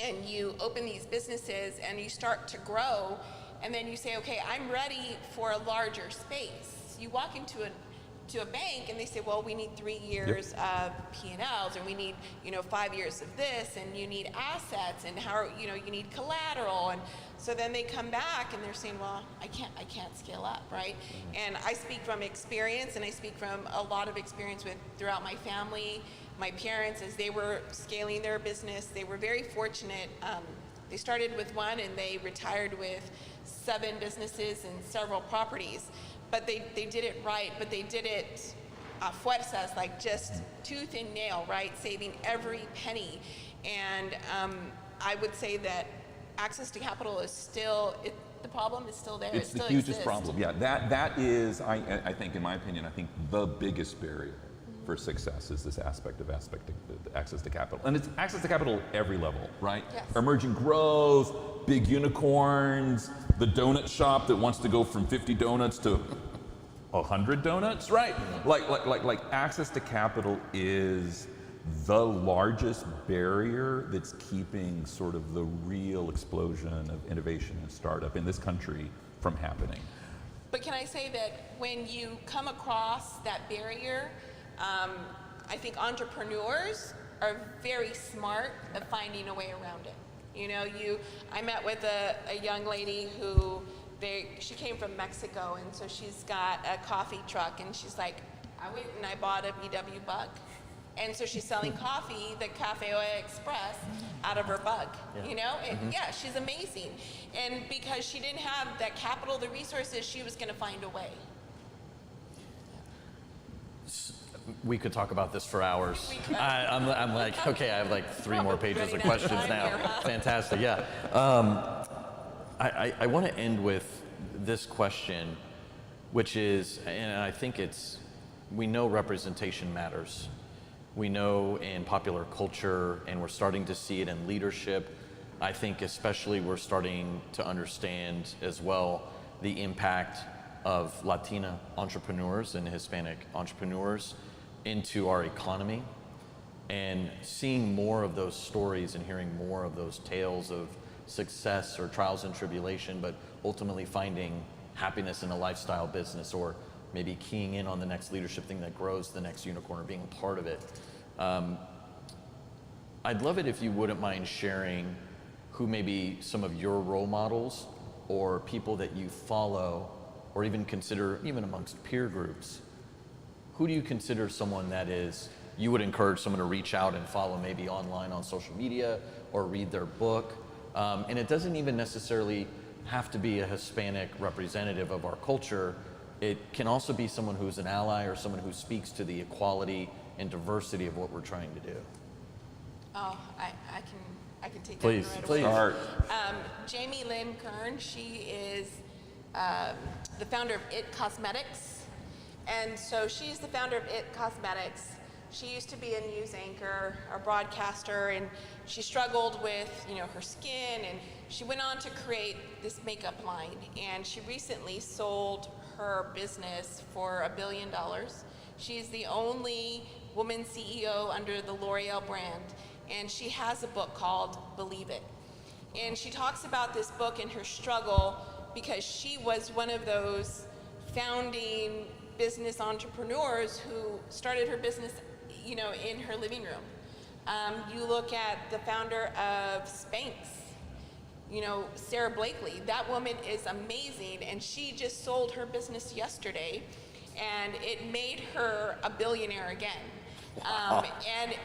and you open these businesses and you start to grow, and then you say, okay, I'm ready for a larger space. You walk into a bank and they say, well, we need 3 years of P&Ls, or we need 5 years of this, and you need assets, and you need collateral. And so then they come back and they're saying, well, I can't scale up, right? And I speak from experience, and I speak from a lot of experience throughout my family. My parents, as they were scaling their business, they were very fortunate. They started with one and they retired with 7 businesses and several properties. But they did it right, but they did it a fuerzas, like just tooth and nail, right? Saving every penny. And I would say that access to capital is still, the problem is still there. It's the hugest problem. Yeah, that is, I think, in my opinion, the biggest barrier for success is this aspect of access to capital. And it's access to capital at every level, right? Yes. Emerging growth, big unicorns, the donut shop that wants to go from 50 donuts to 100 donuts, right? Like access to capital is the largest barrier that's keeping sort of the real explosion of innovation and startup in this country from happening. But can I say that when you come across that barrier, I think entrepreneurs are very smart at finding a way around it. I met with a young lady who, she came from Mexico, and so she's got a coffee truck, and she's like, I went and I bought a VW Bug. And so she's selling coffee, the Cafe Oya Express, out of her Bug, Yeah, she's amazing. And because she didn't have that capital, the resources, she was gonna find a way. We could talk about this for hours. I'm like, okay, I have like 3 more pages of questions now. Fantastic, yeah. I want to end with this question, which is, and I think we know representation matters. We know in popular culture, and we're starting to see it in leadership. I think especially we're starting to understand as well the impact of Latina entrepreneurs and Hispanic entrepreneurs into our economy, and seeing more of those stories and hearing more of those tales of success or trials and tribulation, but ultimately finding happiness in a lifestyle business, or maybe keying in on the next leadership thing that grows the next unicorn, or being a part of it. I'd love it if you wouldn't mind sharing who maybe some of your role models or people that you follow, or even consider, even amongst peer groups, who do you consider someone that is, you would encourage someone to reach out and follow, maybe online on social media, or read their book? And it doesn't even necessarily have to be a Hispanic representative of our culture. It can also be someone who's an ally, or someone who speaks to the equality and diversity of what we're trying to do. Oh, I can take Please, that right please. away. Jamie Lynn Kern, she is the founder of IT Cosmetics. And so she's the founder of IT Cosmetics. She used to be a news anchor, a broadcaster, and she struggled with, her skin, and she went on to create this makeup line. And she recently sold her business for $1 billion. She's the only woman CEO under the L'Oreal brand, and she has a book called Believe It. And she talks about this book and her struggle because she was one of those founding business entrepreneurs who started her business, in her living room. You look at the founder of Spanx, Sarah Blakely. That woman is amazing, and she just sold her business yesterday, and it made her a billionaire again. And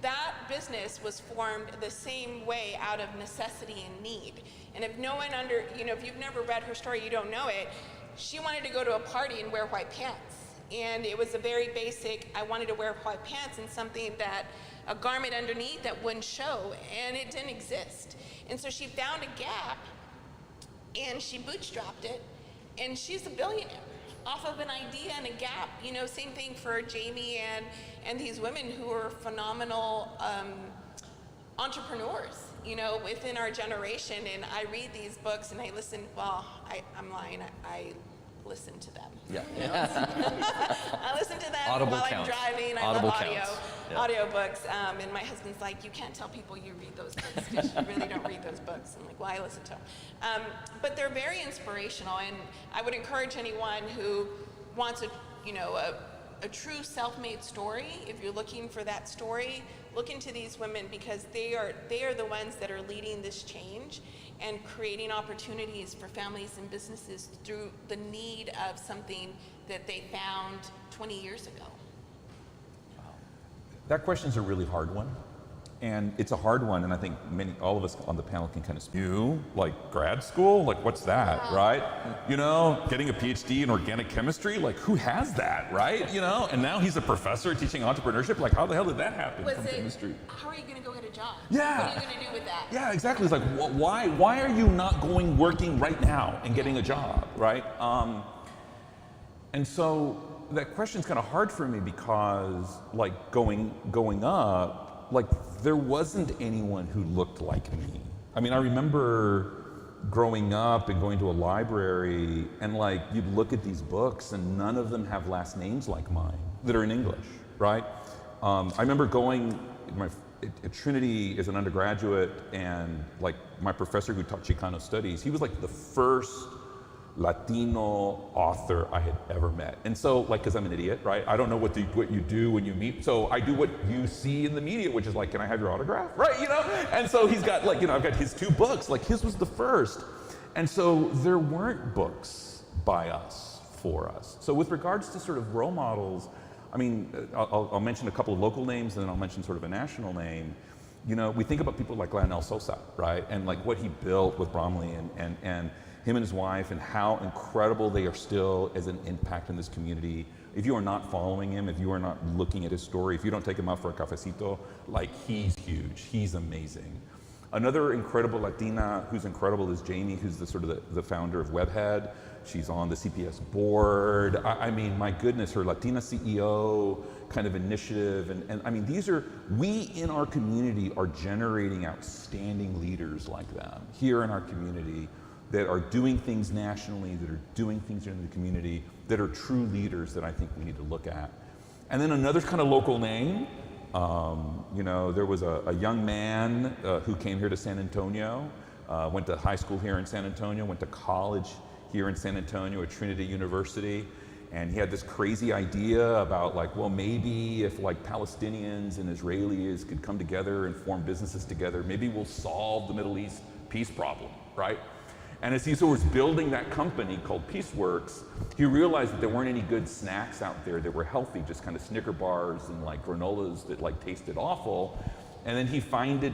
that business was formed the same way, out of necessity and need. And if no one if you've never read her story, you don't know it. She wanted to go to a party and wear white pants. And it was a very basic, I wanted to wear white pants and something a garment underneath that wouldn't show, and it didn't exist. And so she found a gap, and she bootstrapped it, and she's a billionaire off of an idea and a gap. Same thing for Jamie and these women who are phenomenal entrepreneurs, within our generation. And I read these books and I listen, I'm lying, I listen to them. Yeah. I listen to them Audible while counts. I'm driving. I Audible love counts. Yeah. audiobooks. And my husband's like, you can't tell people you read those books because you really don't read those books. I'm like, well, I listen to them. But they're very inspirational, and I would encourage anyone who wants a true self-made story. If you're looking for that story, look into these women, because they are the ones that are leading this change and creating opportunities for families and businesses through the need of something that they found 20 years ago. That question's a really hard one. And it's a hard one, and I think all of us on the panel can kind of speak. Like grad school? Like, what's that, right? Getting a PhD in organic chemistry? Like, who has that, right? And now he's a professor teaching entrepreneurship? Like, how the hell did that happen from chemistry? How are you going to go get a job? Yeah. What are you going to do with that? Yeah, exactly. It's like, why are you not working right now and getting a job, right? And so that question's kind of hard for me, because like going up, like there wasn't anyone who looked like me. I mean, I remember growing up and going to a library, and like you'd look at these books and none of them have last names like mine that are in English, right? I remember going at Trinity as an undergraduate, and like my professor who taught Chicano studies, he was like the first Latino author I had ever met. And so, like, because I'm an idiot, right? I don't know what you do when you meet. So I do what you see in the media, which is like, can I have your autograph? Right, And so he's got like, I've got his 2 books, like his was the first. And so there weren't books by us, for us. So with regards to sort of role models, I mean, I'll mention a couple of local names, and then I'll mention sort of a national name. We think about people like Lionel Sosa, right? And like what he built with Bromley and him and his wife, and how incredible they are still as an impact in this community. If you are not following him, if you are not looking at his story, if you don't take him out for a cafecito, like, he's huge, he's amazing. Another incredible Latina who's incredible is Jamie, who's the founder of Webhead. She's on the CPS board. I mean, my goodness, her Latina CEO kind of initiative. And I mean, we in our community are generating outstanding leaders like them here in our community that are doing things nationally, that are doing things in the community, that are true leaders that I think we need to look at. And then another kind of local name, you know, there was a young man who came here to San Antonio, went to high school here in San Antonio, went to college here in San Antonio at Trinity University, and he had this crazy idea about, like, well, maybe if, like, Palestinians and Israelis could come together and form businesses together, maybe we'll solve the Middle East peace problem, right? And as he was building that company called Peaceworks, he realized that there weren't any good snacks out there that were healthy, just kind of Snicker bars and like granolas that like tasted awful. And then he founded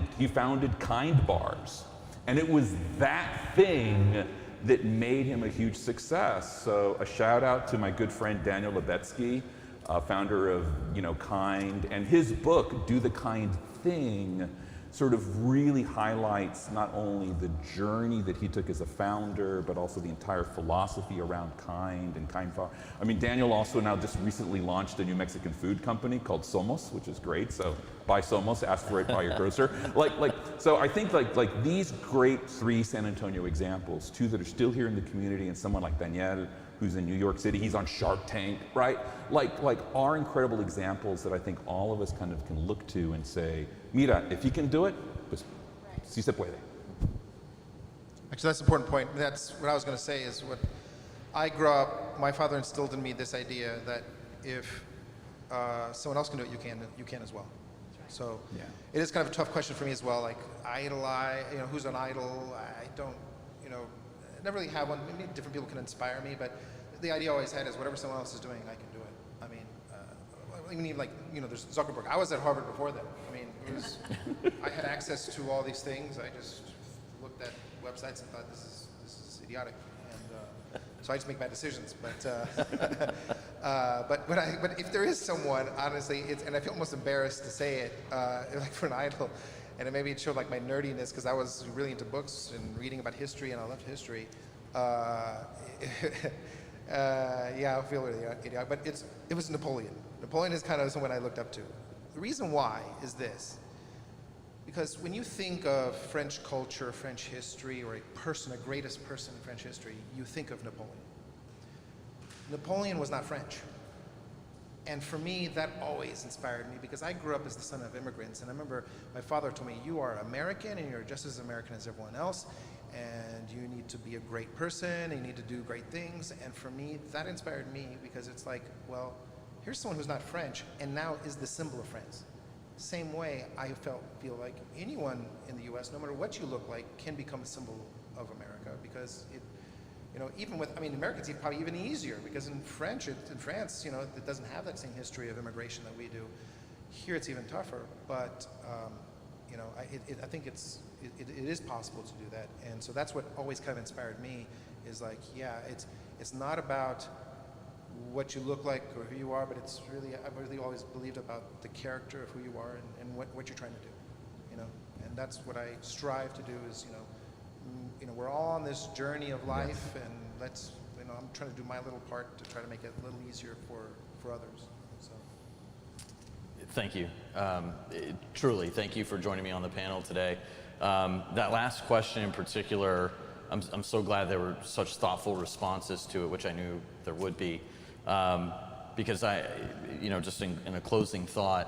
Kind Bars. And it was that thing that made him a huge success. So a shout out to my good friend Daniel Lebetsky, founder of, you know, Kind, and his book, Do the Kind Thing, sort of really highlights not only the journey that he took as a founder, but also the entire philosophy around Kind and Kind Farm. I mean, Daniel also now just recently launched a new Mexican food company called Somos, which is great. So buy Somos, ask for it by your grocer. So I think like these great 3 San Antonio examples, 2 that are still here in the community, and someone like Daniel, who's in New York City, he's on Shark Tank, right? Like are incredible examples that I think all of us kind of can look to and say, mira, if you can do it, pues sí se puede. Actually, that's an important point. That's what I was going to say is what I grew up, my father instilled in me this idea that if someone else can do it, you can as well. So yeah. It is kind of a tough question for me as well, like idolize, you know, who's an idol? I don't, you know, I never really have one. Maybe different people can inspire me, but the idea I always had is whatever someone else is doing, I can do it. I mean, even like, you know, there's Zuckerberg. I was at Harvard before them. I mean, I had access to all these things. I just looked at websites and thought, this is idiotic. And so I just make bad decisions. But but if there is someone, honestly, and I feel almost embarrassed to say it, like for an idol, and maybe it showed like my nerdiness because I was really into books and reading about history, and I loved history. Yeah, I feel really idiotic, but it was Napoleon. Napoleon is kind of someone I looked up to. The reason why is this. Because when you think of French culture, French history, or a greatest person in French history, you think of Napoleon. Napoleon was not French. And for me, that always inspired me because I grew up as the son of immigrants. And I remember my father told me, you are American and you're just as American as everyone else. And you need to be a great person, and you need to do great things. And for me, that inspired me because it's like, well, here's someone who's not French and now is the symbol of France. Same way I feel like anyone in the US, no matter what you look like, can become a symbol of America because it, you know, even with, I mean, Americans it's probably even easier because in France, you know, it doesn't have that same history of immigration that we do. Here it's even tougher, but you know, I think it is possible to do that, and so that's what always kind of inspired me. Is like, yeah, it's not about what you look like or who you are, but it's really I've really always believed about the character of who you are and what you're trying to do, you know, and that's what I strive to do. Is you know, we're all on this journey of life, yes. And let's, you know, I'm trying to do my little part to try to make it a little easier for others. So. Thank you. Truly, thank you for joining me on the panel today. That last question in particular, I'm so glad there were such thoughtful responses to it, which I knew there would be. Because I, you know, just in a closing thought,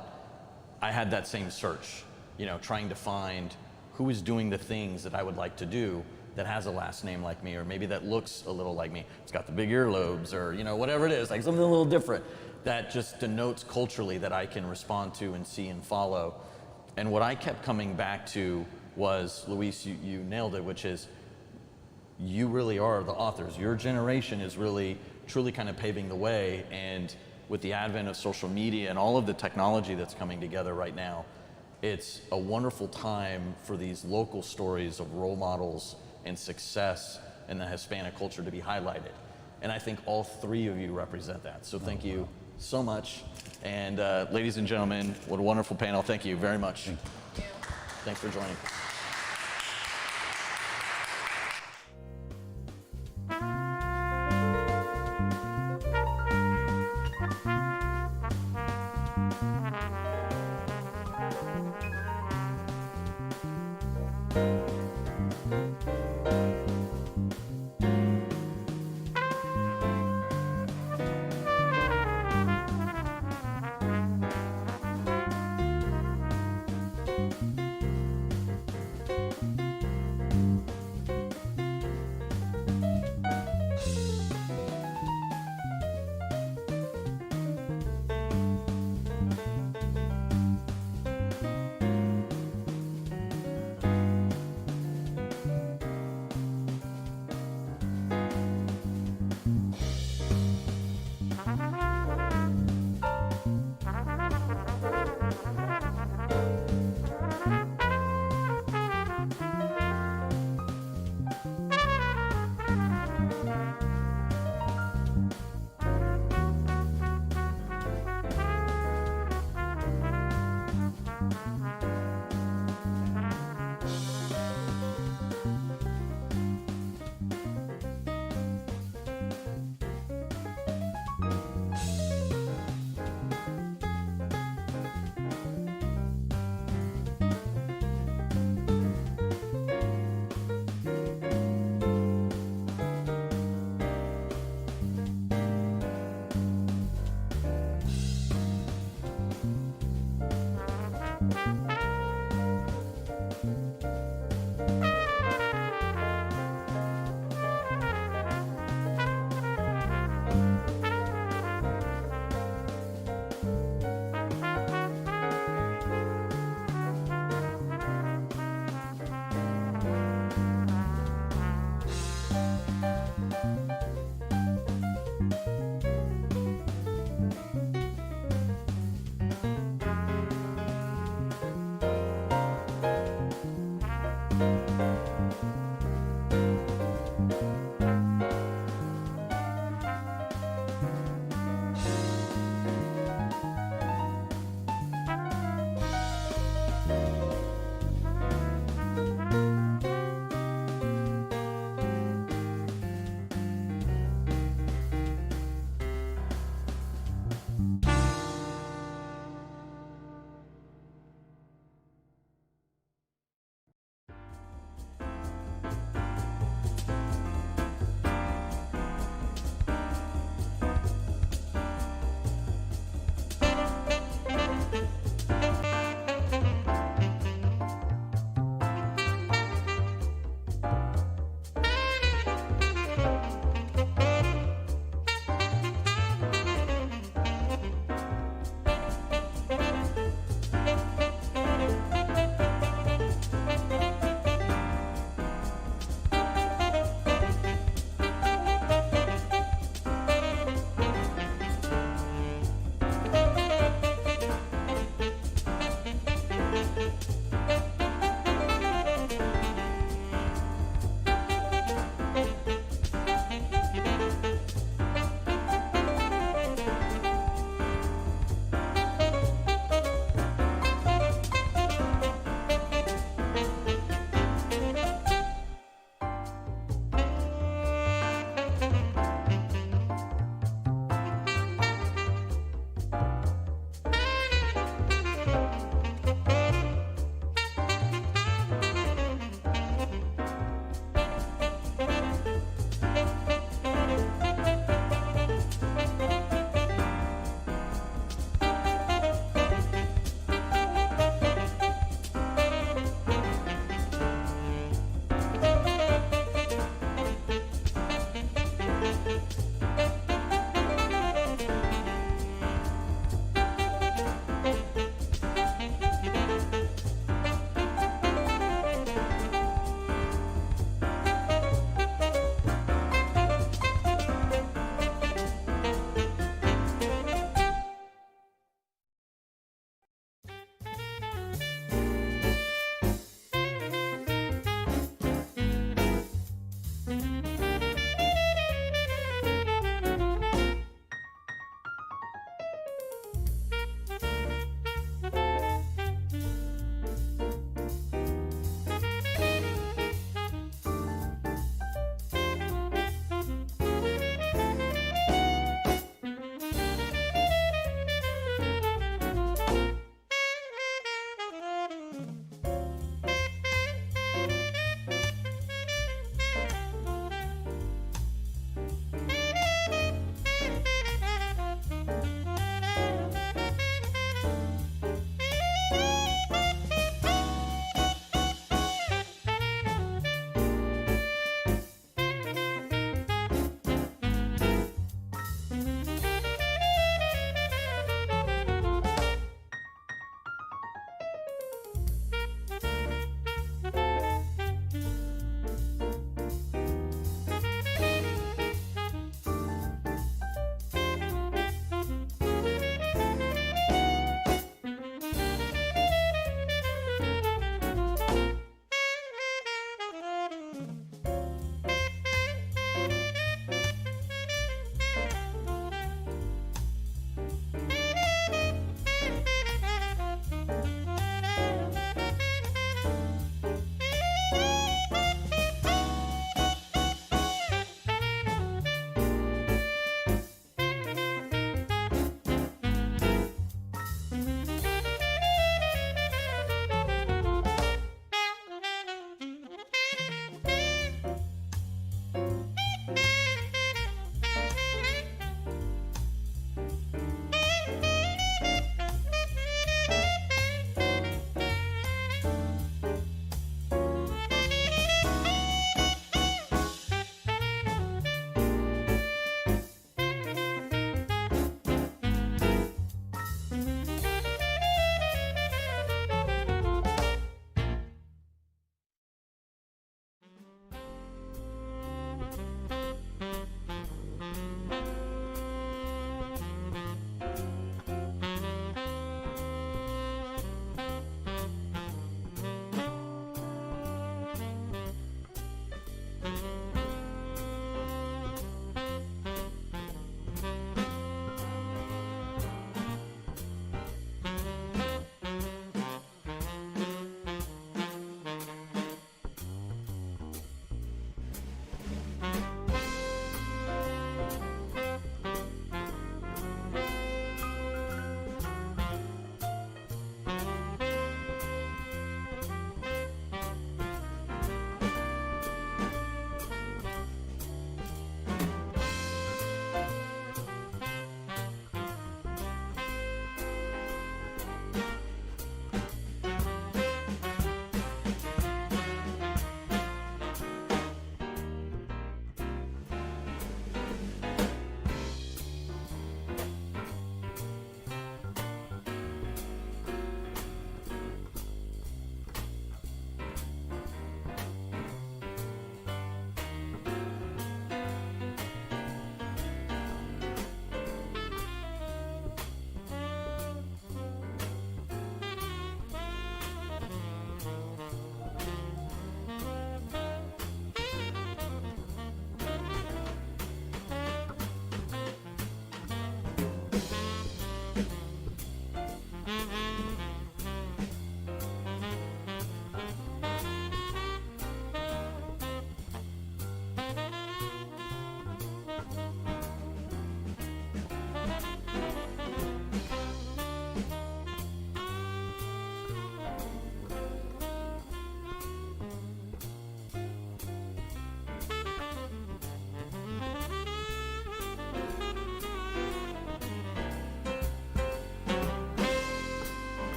I had that same search, you know, trying to find who is doing the things that I would like to do that has a last name like me, or maybe that looks a little like me. It's got the big earlobes, or, you know, whatever it is, like something a little different that just denotes culturally that I can respond to and see and follow. And what I kept coming back to was, Luis, you nailed it, which is you really are the authors. Your generation is really, truly kind of paving the way. And with the advent of social media and all of the technology that's coming together right now, it's a wonderful time for these local stories of role models and success and the Hispanic culture to be highlighted. And I think all three of you represent that. So thank you so much. And ladies and gentlemen, what a wonderful panel. Thank you very much. Thank you. Thanks for joining.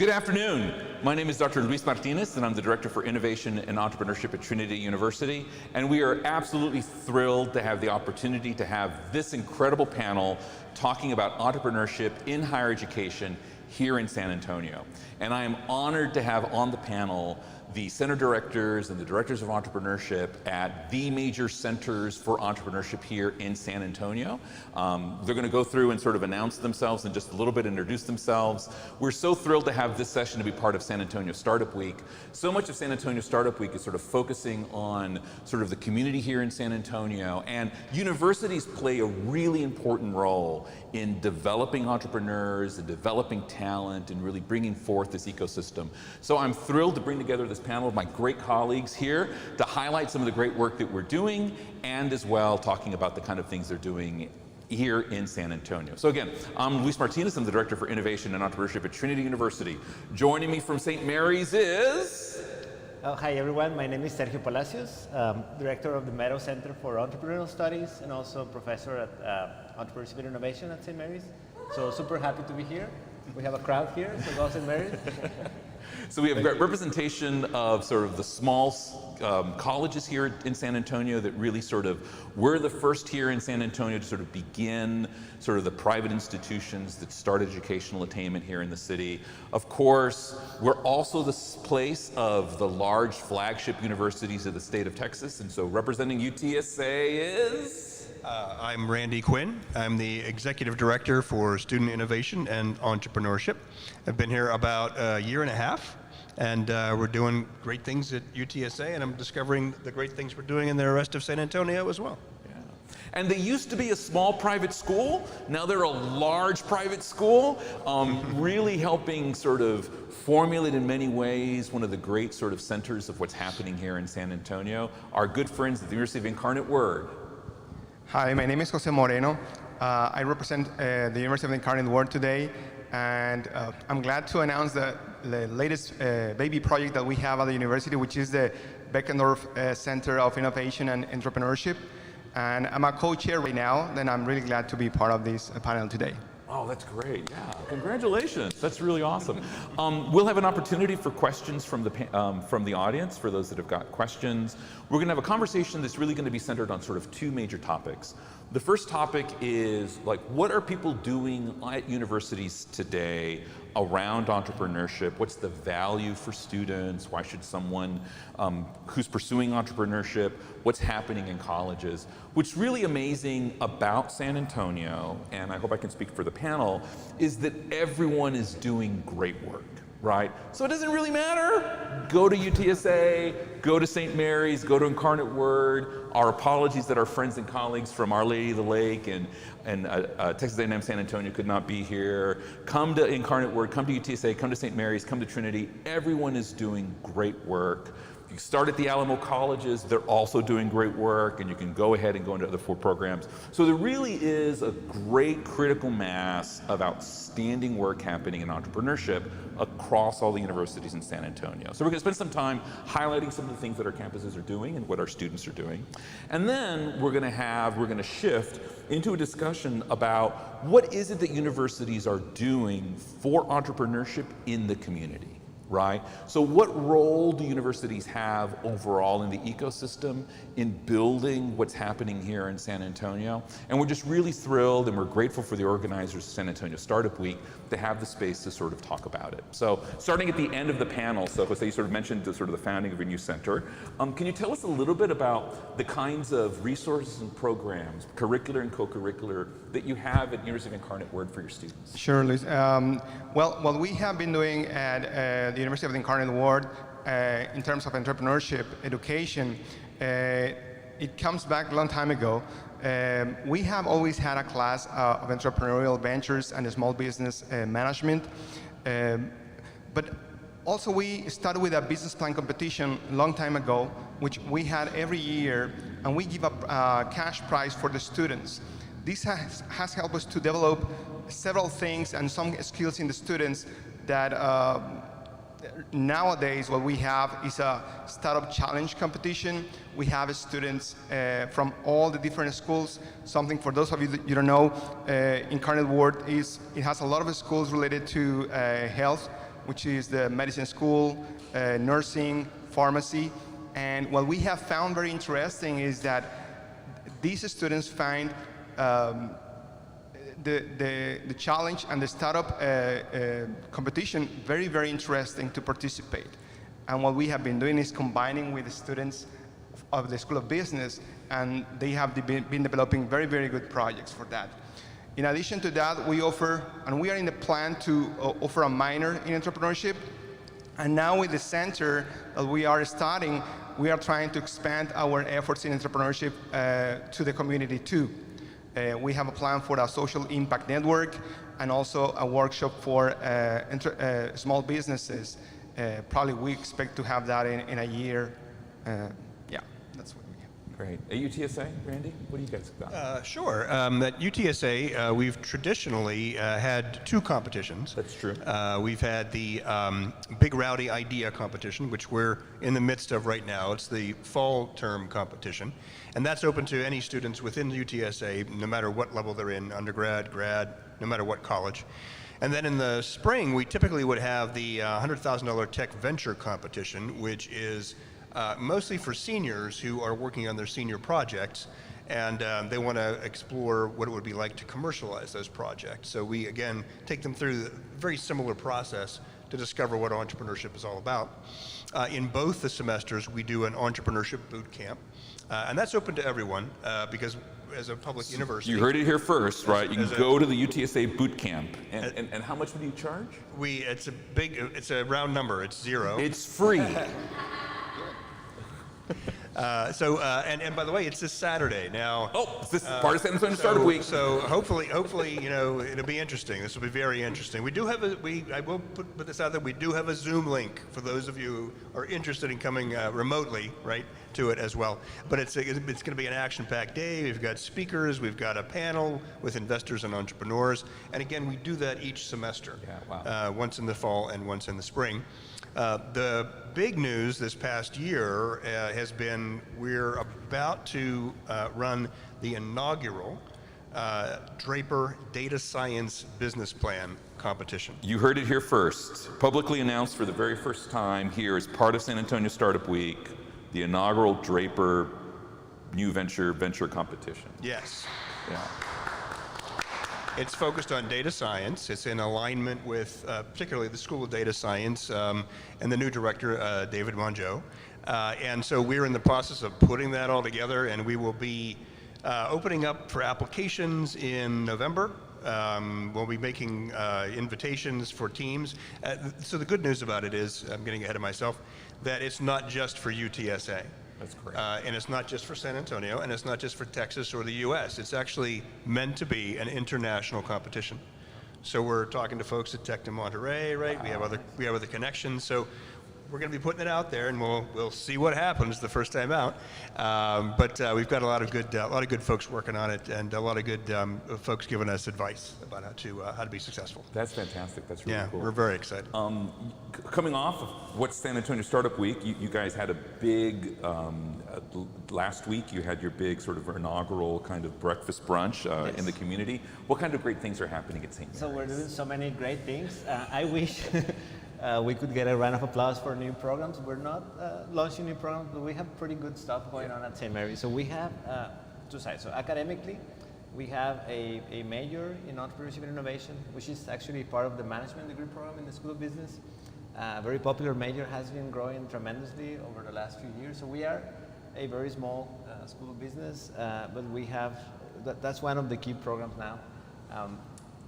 Good afternoon. My name is Dr. Luis Martinez, and I'm the Director for Innovation and Entrepreneurship at Trinity University. And we are absolutely thrilled to have the opportunity to have this incredible panel talking about entrepreneurship in higher education here in San Antonio. And I am honored to have on the panel the center directors and the directors of entrepreneurship at the major centers for entrepreneurship here in San Antonio. They're going to go through and sort of announce themselves and just a little bit introduce themselves. We're so thrilled to have this session to be part of San Antonio Startup Week. So much of San Antonio Startup Week is sort of focusing on sort of the community here in San Antonio, and universities play a really important role in developing entrepreneurs and developing talent and really bringing forth this ecosystem. So I'm thrilled to bring together this panel of my great colleagues here to highlight some of the great work that we're doing, and as well talking about the kind of things they're doing here in San Antonio. So again, I'm Luis Martinez. I'm the Director for Innovation and Entrepreneurship at Trinity University. Joining me from St. Mary's is... Hi everyone, my name is Sergio Palacios, Director of the Meadow Center for Entrepreneurial Studies and also Professor at Entrepreneurship and Innovation at St. Mary's. So super happy to be here. We have a crowd here, so go St. Mary's. So we have great representation of sort of the small colleges here in San Antonio that really sort of were the first here in San Antonio to sort of begin sort of the private institutions that started educational attainment here in the city. Of course, we're also the place of the large flagship universities of the state of Texas, and so representing UTSA is... I'm Randy Quinn. I'm the Executive Director for Student Innovation and Entrepreneurship. I've been here about a year and a half, and we're doing great things at UTSA, and I'm discovering the great things we're doing in the rest of San Antonio as well. Yeah. And they used to be a small private school. Now they're a large private school, really helping sort of formulate in many ways one of the great sort of centers of what's happening here in San Antonio. Our good friends at the University of Incarnate Word. Hi, my name is Jose Moreno. I represent the University of the Incarnate Word today, and I'm glad to announce the latest baby project that we have at the university, which is the Beckendorf Center of Innovation and Entrepreneurship. And I'm a co-chair right now, and I'm really glad to be part of this panel today. Oh, that's great. Yeah, congratulations. That's really awesome. We'll have an opportunity for questions from the audience, for those that have got questions. We're going to have a conversation that's really going to be centered on sort of two major topics. The first topic is, like, what are people doing at universities today around entrepreneurship? What's the value for students? Why should someone who's pursuing entrepreneurship, what's happening in colleges? What's really amazing about San Antonio, and I hope I can speak for the panel, is that everyone is doing great work, right? So it doesn't really matter. Go to UTSA, go to St. Mary's, go to Incarnate Word. Our apologies that our friends and colleagues from Our Lady of the Lake and Texas A&M San Antonio could not be here. Come to Incarnate Word, come to UTSA, come to St. Mary's, come to Trinity. Everyone is doing great work. You start at the Alamo colleges, they're also doing great work, and you can go ahead and go into other 4 programs. So there really is a great critical mass of outstanding work happening in entrepreneurship across all the universities in San Antonio. So we're going to spend some time highlighting some of the things that our campuses are doing and what our students are doing. And then we're going to shift into a discussion about what is it that universities are doing for entrepreneurship in the community. Right? So what role do universities have overall in the ecosystem in building what's happening here in San Antonio? And we're just really thrilled and we're grateful for the organizers of San Antonio Startup Week to have the space to sort of talk about it. So starting at the end of the panel, so Jose, you sort of mentioned the founding of a new center. Can you tell us a little bit about the kinds of resources and programs, curricular and co-curricular, that you have at University of Incarnate Word for your students? Sure, Luis. Well, what we have been doing at the University of the Incarnate Word in terms of entrepreneurship education, it comes back a long time ago. We have always had a class of entrepreneurial ventures and small business management, but also we started with a business plan competition a long time ago, which we had every year, and we give a cash prize for the students. This has helped us to develop several things and some skills in the students that nowadays what we have is a startup challenge competition. We have students from all the different schools. Something for those of you that you don't know, Incarnate Word has a lot of schools related to health, which is the medicine school, nursing, pharmacy. And what we have found very interesting is that these students find the challenge and the startup competition very, very interesting to participate. And what we have been doing is combining with the students of the School of Business, and they have been developing very, very good projects for that. In addition to that, we offer, and we are in the plan to offer a minor in entrepreneurship. And now with the center that we are starting, we are trying to expand our efforts in entrepreneurship to the community too. We have a plan for a social impact network and also a workshop for small businesses. Probably we expect to have that in a year. Yeah, that's what we have. Great. At UTSA, Randy, what do you guys got? Sure. At UTSA, we've traditionally had two competitions. That's true. We've had the Big Rowdy Idea competition, which we're in the midst of right now. It's the fall term competition. And that's open to any students within UTSA, no matter what level they're in, undergrad, grad, no matter what college. And then in the spring, we typically would have the $100,000 Tech Venture competition, which is mostly for seniors who are working on their senior projects, and they want to explore what it would be like to commercialize those projects. So we, again, take them through a very similar process to discover what entrepreneurship is all about. In both the semesters, we do an entrepreneurship boot camp, and that's open to everyone because as a public university. You heard it here first, right? You can go to the UTSA boot camp. And how much would you charge? It's a round number, it's $0. It's free. And by the way, it's this Saturday now. Oh, it's this part of San Antonio Startup Week. So hopefully, it'll be interesting. This will be very interesting. We do have I will put this out there. We do have a Zoom link for those of you who are interested in coming remotely, right, to it as well. But it's going to be an action-packed day. We've got speakers. We've got a panel with investors and entrepreneurs. And again, we do that each semester. Yeah, wow. Once in the fall and once in the spring. The big news this past year has been we're about to run the inaugural Draper Data Science Business Plan competition. You heard it here first. Publicly announced for the very first time here as part of San Antonio Startup Week, the inaugural Draper New Venture competition. Yes. Yeah. It's focused on data science. It's in alignment with particularly the School of Data Science and the new director, David Mongeau. And so we're in the process of putting that all together, and we will be opening up for applications in November. We'll be making invitations for teams. So the good news about it is, I'm getting ahead of myself, that it's not just for UTSA. That's great. And it's not just for San Antonio, and it's not just for Texas or the U.S. It's actually meant to be an international competition. So we're talking to folks at Tech de Monterey, right? Wow. We have other connections. So we're going to be putting it out there, and we'll see what happens the first time out. But we've got a lot of good folks working on it, and a lot of good folks giving us advice about how to be successful. That's fantastic. That's really cool. Yeah, we're very excited. Coming off of what's San Antonio Startup Week, you guys had a big last week. You had your big sort of inaugural kind of breakfast brunch Yes. in the community. What kind of great things are happening at St. Mary's? So we're doing so many great things. I wish we could get a round of applause for new programs. We're not launching new programs, but we have pretty good stuff going on at St. Mary's. So we have two sides. So academically, we have a major in entrepreneurship and innovation, which is actually part of the management degree program in the School of Business. Very popular major, has been growing tremendously over the last few years. So we are a very small School of Business, but we have, that's one of the key programs now.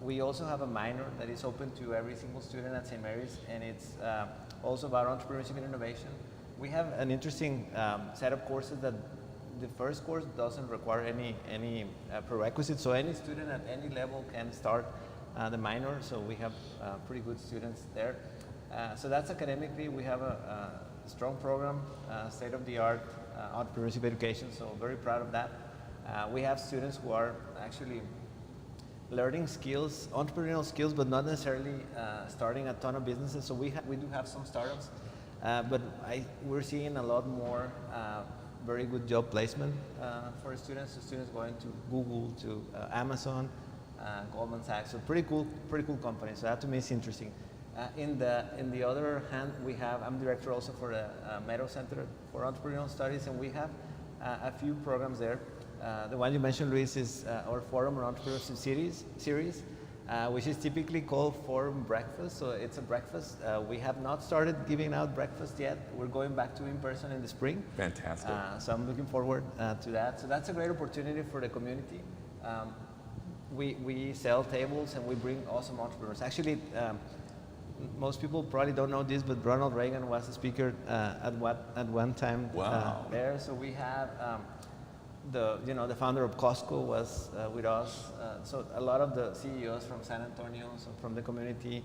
We also have a minor that is open to every single student at St. Mary's, and it's also about entrepreneurship and innovation. We have an interesting set of courses that the first course doesn't require any prerequisites, so any student at any level can start the minor, so we have pretty good students there. So that's academically. We have a strong program, state-of-the-art entrepreneurship education, so very proud of that. We have students who are actually learning skills, entrepreneurial skills, but not necessarily starting a ton of businesses. So we do have some startups, but we're seeing a lot more very good job placement for students. So students going to Google, to Amazon, Goldman Sachs. So pretty cool company. So that to me is interesting. In the other hand, I'm director also for the Meadow Center for Entrepreneurial Studies, and we have a few programs there. The one you mentioned, Luis, is our Forum on Entrepreneurship series, which is typically called Forum Breakfast. So it's a breakfast. We have not started giving out breakfast yet. We're going back to in-person in the spring. Fantastic. So I'm looking forward to that. So that's a great opportunity for the community. We sell tables and we bring awesome entrepreneurs. Actually, most people probably don't know this, but Ronald Reagan was a speaker at one time there. So we have the founder of Costco was with us. So a lot of the CEOs from San Antonio, so from the community,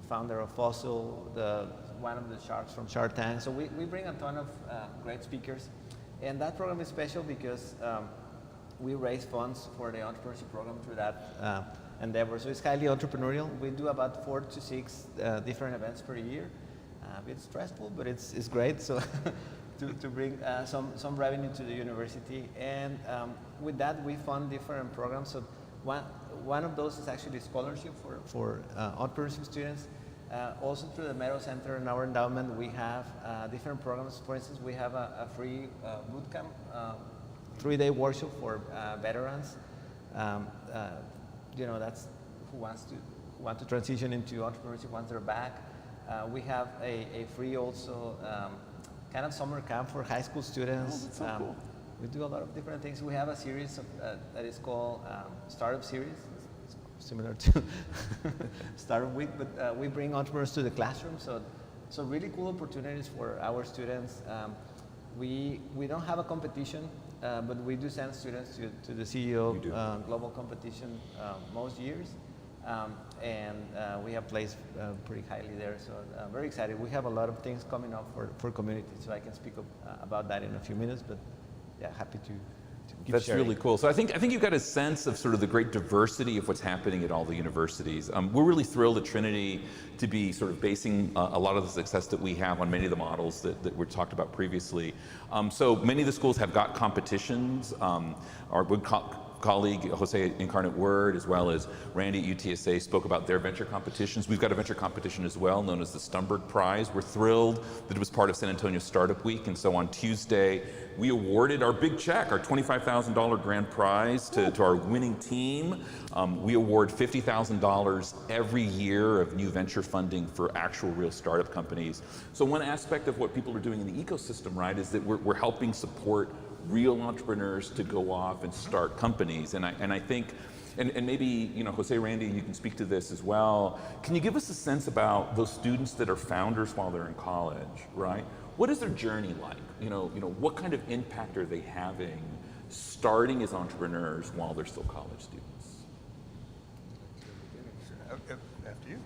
founder of Fossil, one of the sharks from Shark Tank. So we bring a ton of great speakers, and that program is special because we raise funds for the entrepreneurship program through that endeavor. So it's highly entrepreneurial. We do about 4 to 6 different events per year. It's stressful, but it's great. So to bring some revenue to the university, and with that we fund different programs. So one of those is actually scholarship for entrepreneurship students. Also through the Meadow Center and our endowment, we have different programs. For instance, we have a free boot camp, 3-day workshop for veterans. That's who want to transition into entrepreneurship once they're back. We have a free also kind of summer camp for high school students. Oh, that's so cool. We do a lot of different things. We have a series that is called Startup Series. It's similar to Startup Week, but we bring entrepreneurs to the classroom. So really cool opportunities for our students. We don't have a competition, but we do send students to the CEO global competition most years. And we have placed pretty highly there, so very excited. We have a lot of things coming up for community, so I can speak about that in a few minutes, but yeah, happy to keep That's sharing. really cool. So I think you've got a sense of sort of the great diversity of what's happening at all the universities. We're really thrilled at Trinity to be sort of basing a lot of the success that we have on many of the models that were talked about previously. So many of the schools have got competitions. Our good colleague Jose Incarnate Word, as well as Randy at UTSA, spoke about their venture competitions. We've got a venture competition as well, known as the Stumberg Prize. We're thrilled that it was part of San Antonio Startup Week, and so on Tuesday we awarded our big check, our $25,000 grand prize to our winning team. We award $50,000 every year of new venture funding for actual real startup companies. So one aspect of what people are doing in the ecosystem, right, is that we're helping support real entrepreneurs to go off and start companies. And I think, and maybe, Jose, Randy, you can speak to this as well. Can you give us a sense about those students that are founders while they're in college, right? What is their journey like? What kind of impact are they having starting as entrepreneurs while they're still college students? After you.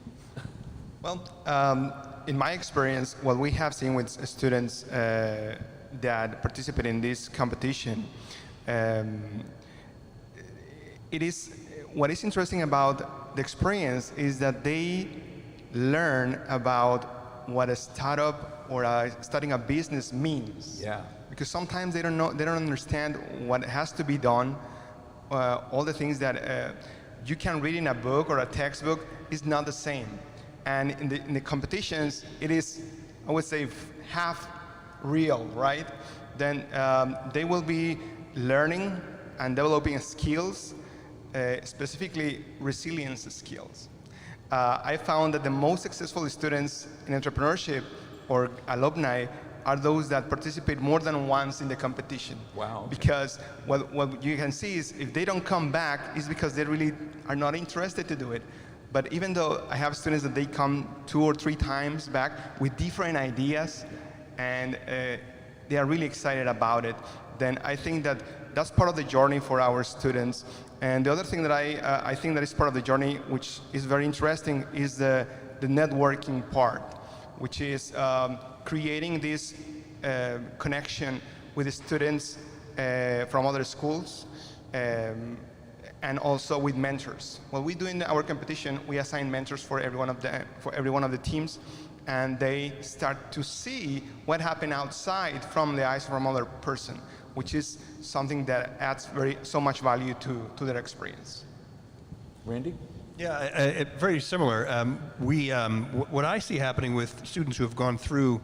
Well, in my experience, what we have seen with students that participate in this competition, what is interesting about the experience is that they learn about what a startup or starting a business means. Yeah. Because sometimes they don't understand what has to be done. All the things that you can read in a book or a textbook is not the same. And in the competitions, it is, I would say, half real, right? Then they will be learning and developing skills, specifically resilience skills. I found that the most successful students in entrepreneurship or alumni are those that participate more than once in the competition. Wow. Okay. Because what you can see is if they don't come back, it's because they really are not interested to do it. But even though I have students that they come 2 or 3 times back with different ideas, and they are really excited about it, then I think that that's part of the journey for our students. And the other thing that I think that is part of the journey, which is very interesting, is the networking part, which is creating this connection with the students from other schools, and also with mentors. What we do in our competition, we assign mentors for every one of the teams, and they start to see what happened outside from the eyes from another person, which is something that adds so much value to their experience. Randy? Yeah, very similar. What I see happening with students who have gone through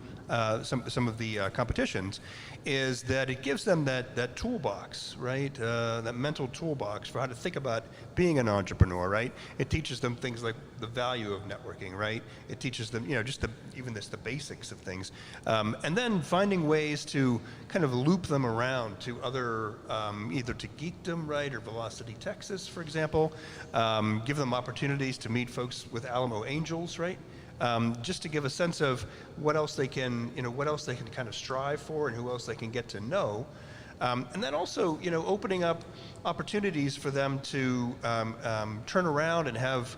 some of the competitions is that it gives them that toolbox, right? That mental toolbox for how to think about being an entrepreneur, right? It teaches them things like the value of networking, right? It teaches them, just the basics of things, and then finding ways to kind of loop them around to other, either to Geekdom, right, or Velocity Texas, for example. Give them opportunities to meet folks with Alamo Angels, right? Just to give a sense of what else they can, kind of strive for and who else they can get to know. And then also, opening up opportunities for them to turn around and have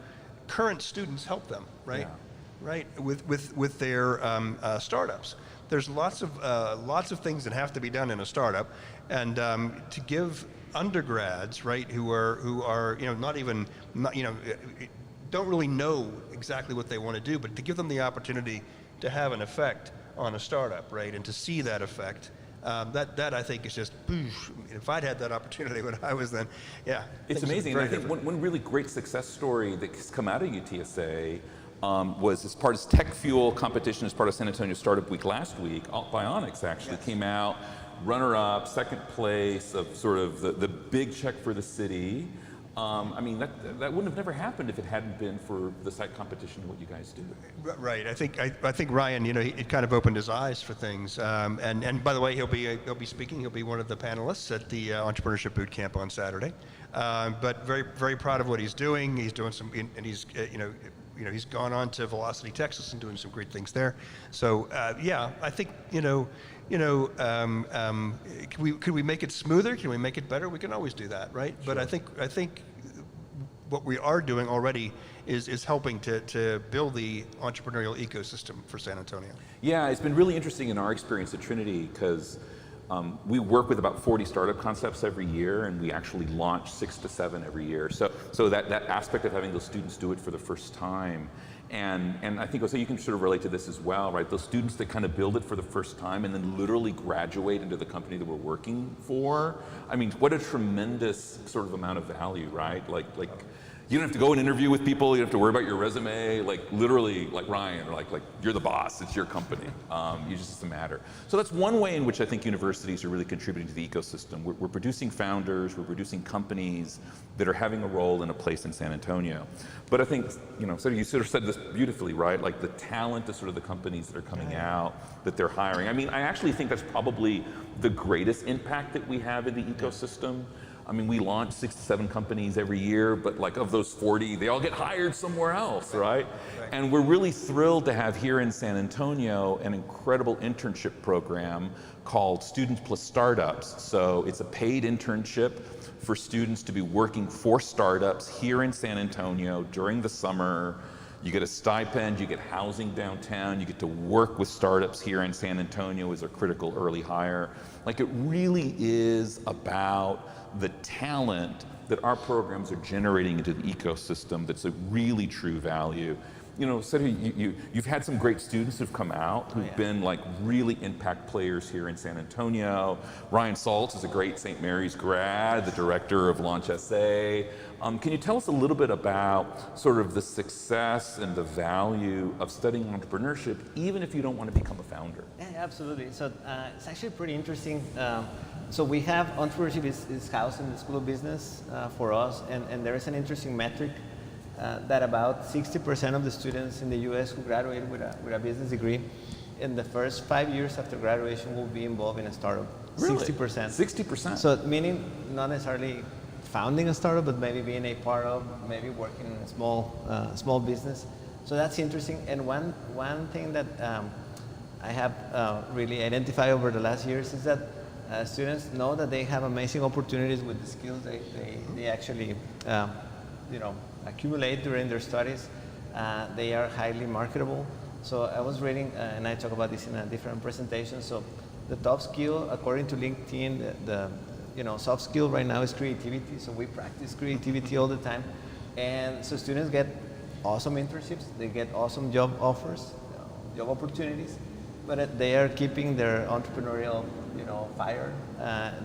current students help them, right? Yeah. Right, with their startups. There's lots of things that have to be done in a startup, and to give undergrads, right, who are don't really know exactly what they want to do, but to give them the opportunity to have an effect on a startup, right, and to see that effect. That I think is just, boosh. If I'd had that opportunity when I was then, yeah. It's amazing. And I think one really great success story that's come out of UTSA was as part of Tech Fuel competition as part of San Antonio Startup Week last week. Bionics actually came out, runner-up, second place of sort of the big check for the city. I mean, that wouldn't have never happened if it hadn't been for the site competition and what you guys do. Right. I think Ryan, it kind of opened his eyes for things. And by the way, he'll be speaking. He'll be one of the panelists at the Entrepreneurship Boot Camp on Saturday. But very, very proud of what he's doing. He's doing some, and he's he's gone on to Velocity Texas and doing some great things there. So yeah, I think could we make it smoother? Can we make it better? We can always do that, right? Sure. But I think what we are doing already is helping to build the entrepreneurial ecosystem for San Antonio. Yeah, it's been really interesting in our experience at Trinity because we work with about 40 startup concepts every year, and we actually launch 6 to 7 every year. So that aspect of having those students do it for the first time, and I think also you can sort of relate to this as well, right? Those students that kind of build it for the first time and then literally graduate into the company that we're working for. I mean, what a tremendous sort of amount of value, right? Like you don't have to go and interview with people. You don't have to worry about your resume. Like literally, like Ryan, or like you're the boss. It's your company. You just doesn't matter. So that's one way in which I think universities are really contributing to the ecosystem. We're producing founders. We're producing companies that are having a role and a place in San Antonio. But I think so you sort of said this beautifully, right? Like the talent of sort of the companies that are coming out, that they're hiring. I mean, I actually think that's probably the greatest impact that we have in the ecosystem. I mean, we launch 6 to 7 companies every year, but like of those 40, they all get hired somewhere else, right? And we're really thrilled to have here in San Antonio an incredible internship program called Students Plus Startups. So it's a paid internship for students to be working for startups here in San Antonio during the summer. You get a stipend, you get housing downtown, you get to work with startups here in San Antonio as a critical early hire. Like it really is about the talent that our programs are generating into the ecosystem that's a really true value. Sergio, you've had some great students who've come out who've been like really impact players here in San Antonio. Ryan Saltz is a great St. Mary's grad, the director of Launch SA. Can you tell us a little bit about sort of the success and the value of studying entrepreneurship, even if you don't want to become a founder? Yeah, absolutely. So it's actually pretty interesting. So we have entrepreneurship is housed in the School of Business for us, and there is an interesting metric that about 60% of the students in the U.S. who graduate with a business degree, in the first 5 years after graduation will be involved in a startup. Really? 60%. 60%? So meaning not necessarily founding a startup, but maybe being a part of, maybe working in a small business. So that's interesting. And one thing that I have really identified over the last years is that students know that they have amazing opportunities with the skills they actually accumulate during their studies. They are highly marketable. So I was reading, and I talk about this in a different presentation. So the top skill, according to LinkedIn, the soft skill right now is creativity. So we practice creativity all the time. And so students get awesome internships. They get awesome job offers, job opportunities. But they are keeping their entrepreneurial, fire.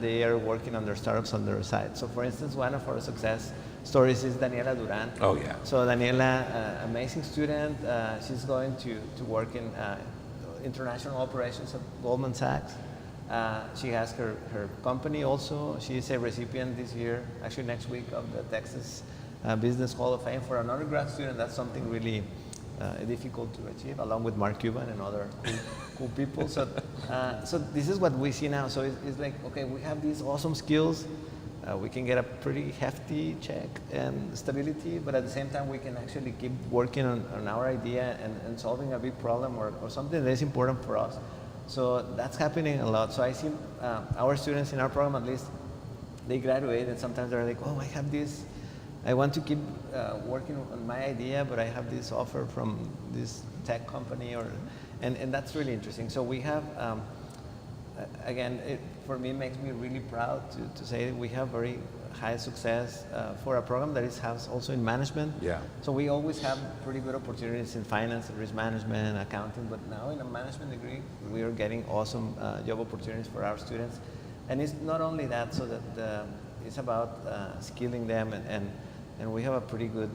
They are working on their startups on their side. So for instance, one of our success stories is Daniela Duran. Oh, yeah. So Daniela, amazing student. She's going to work in international operations at Goldman Sachs. She has her company also. She is a recipient this year, actually next week, of the Texas Business Hall of Fame. For an undergrad student, that's something really difficult to achieve, along with Mark Cuban and other cool people. So, so this is what we see now. So it's like, okay, we have these awesome skills. We can get a pretty hefty check and stability, but at the same time, we can actually keep working on our idea and solving a big problem or something that is important for us. So that's happening a lot. So I see our students in our program, at least, they graduate and sometimes they're like, oh, I have this, I want to keep working on my idea, but I have this offer from this tech company, and that's really interesting. So we have, again, it for me makes me really proud to say we have very high success for a program that has also in management. Yeah. So we always have pretty good opportunities in finance, risk management, accounting, but now in a management degree, we are getting awesome job opportunities for our students. And it's not only that, so that it's about skilling them, and we have a pretty good,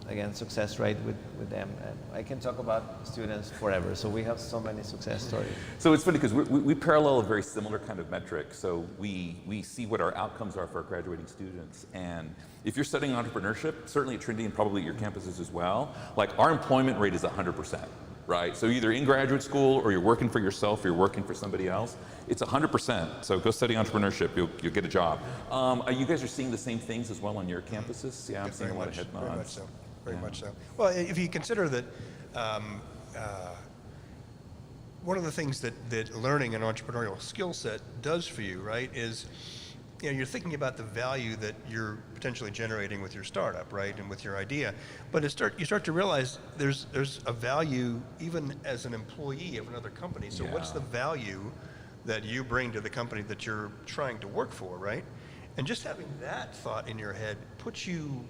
again, success rate with them. I can talk about students forever, so we have so many success stories. So it's funny because we parallel a very similar kind of metric. So we see what our outcomes are for our graduating students. And if you're studying entrepreneurship, certainly at Trinity and probably at your campuses as well, like our employment rate is 100%. Right? So either in graduate school or you're working for yourself or you're working for somebody else, it's 100%. So go study entrepreneurship, you'll get a job. You guys are seeing the same things as well on your campuses? Yeah, I'm seeing a lot of head nods. Very much so. Very much so. Well, if you consider that one of the things that learning an entrepreneurial skill set does for you, right, is you're thinking about the value that you're potentially generating with your startup, right, and with your idea. But you start to realize there's a value even as an employee of another company. So what's the value that you bring to the company that you're trying to work for, right? And just having that thought in your head puts you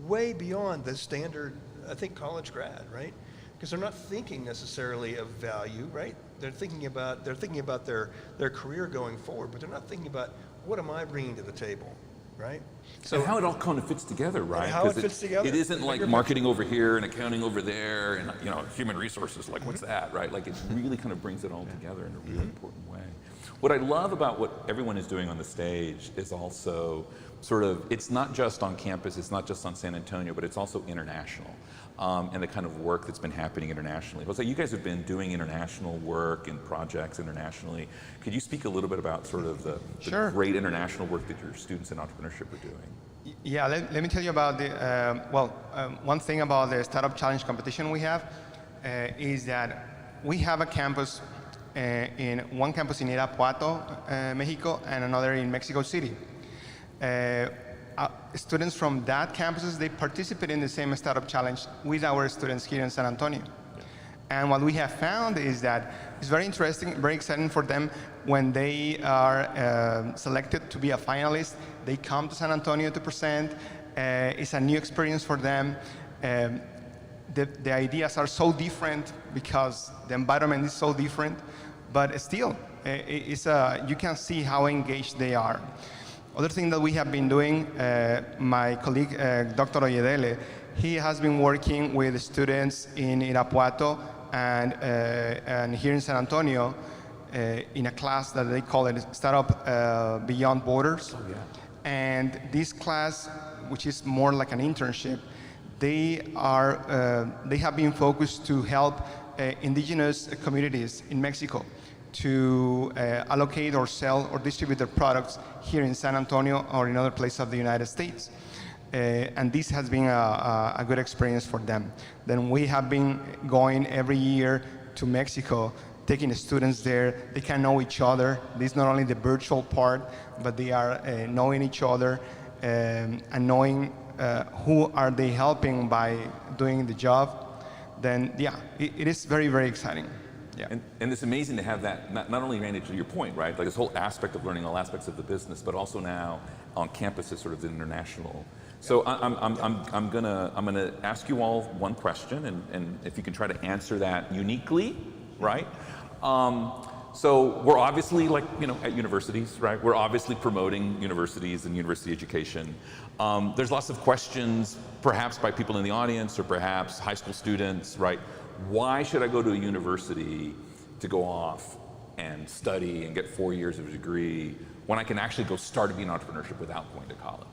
way beyond the standard, I think, college grad, right? Because they're not thinking necessarily of value, right? They're thinking about their career going forward, but they're not thinking about what am I bringing to the table, right? So and how it all kind of fits together, right? How it fits together. It isn't like marketing over here and accounting over there and human resources, like what's that, right? Like it really kind of brings it all together in a really important way. What I love about what everyone is doing on the stage is also sort of, it's not just on campus, it's not just on San Antonio, but it's also international. And the kind of work that's been happening internationally. Jose, you guys have been doing international work and projects internationally. Could you speak a little bit about sort of the great international work that your students in entrepreneurship are doing? Yeah, let me tell you about the, one thing about the Startup Challenge competition we have is that we have a campus one campus in Irapuato, Mexico, and another in Mexico City. Students from that campuses, they participate in the same Startup Challenge with our students here in San Antonio. And what we have found is that it's very interesting, very exciting for them when they are selected to be a finalist. They come to San Antonio to present. It's a new experience for them. The ideas are so different because the environment is so different, but still, you can see how engaged they are. Other thing that we have been doing, my colleague, Dr. Oyedele, he has been working with students in Irapuato and here in San Antonio in a class that they call it Startup Beyond Borders. Oh, yeah. And this class, which is more like an internship, they have been focused to help indigenous communities in Mexico to allocate or sell or distribute their products here in San Antonio or in other places of the United States. And this has been a good experience for them. Then we have been going every year to Mexico, taking the students there. They can know each other. This is not only the virtual part, but they are knowing each other and knowing who are they helping by doing the job. Then, yeah, it is very, very exciting. Yeah. And it's amazing to have that, not only Randy, to your point, right? Like this whole aspect of learning all aspects of the business, but also now on campus is sort of the international. So I'm gonna ask you all one question, and if you can try to answer that uniquely, right? So we're obviously, like, at universities, right? We're obviously promoting universities and university education. There's lots of questions, perhaps by people in the audience or perhaps high school students, right? Why should I go to a university to go off and study and get 4 years of a degree when I can actually go start being entrepreneurship without going to college?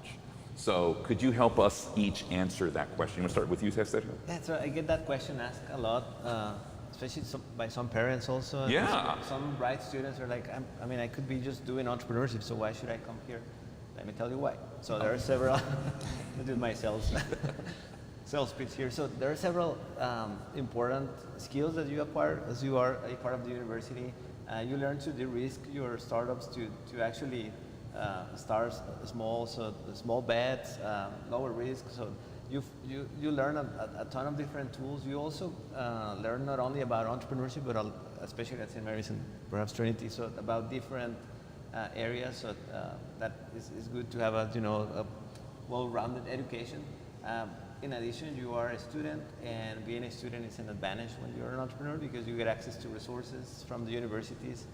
So could you help us each answer that question? You want to start with you, Sergio? Yeah, so I get that question asked a lot, especially by some parents also. Yeah. Some bright students are like, I could be just doing entrepreneurship, so why should I come here? Let me tell you why. So there are several, I did my sales pitch here. So there are several important skills that you acquire as you are a part of the university. You learn to de-risk your startups to actually start small, so small bets, lower risk. So you learn a ton of different tools. You also learn not only about entrepreneurship, but especially at St. Mary's and perhaps Trinity, so about different areas. So that is good to have a well-rounded education. In addition, you are a student, and being a student is an advantage when you're an entrepreneur because you get access to resources from the universities.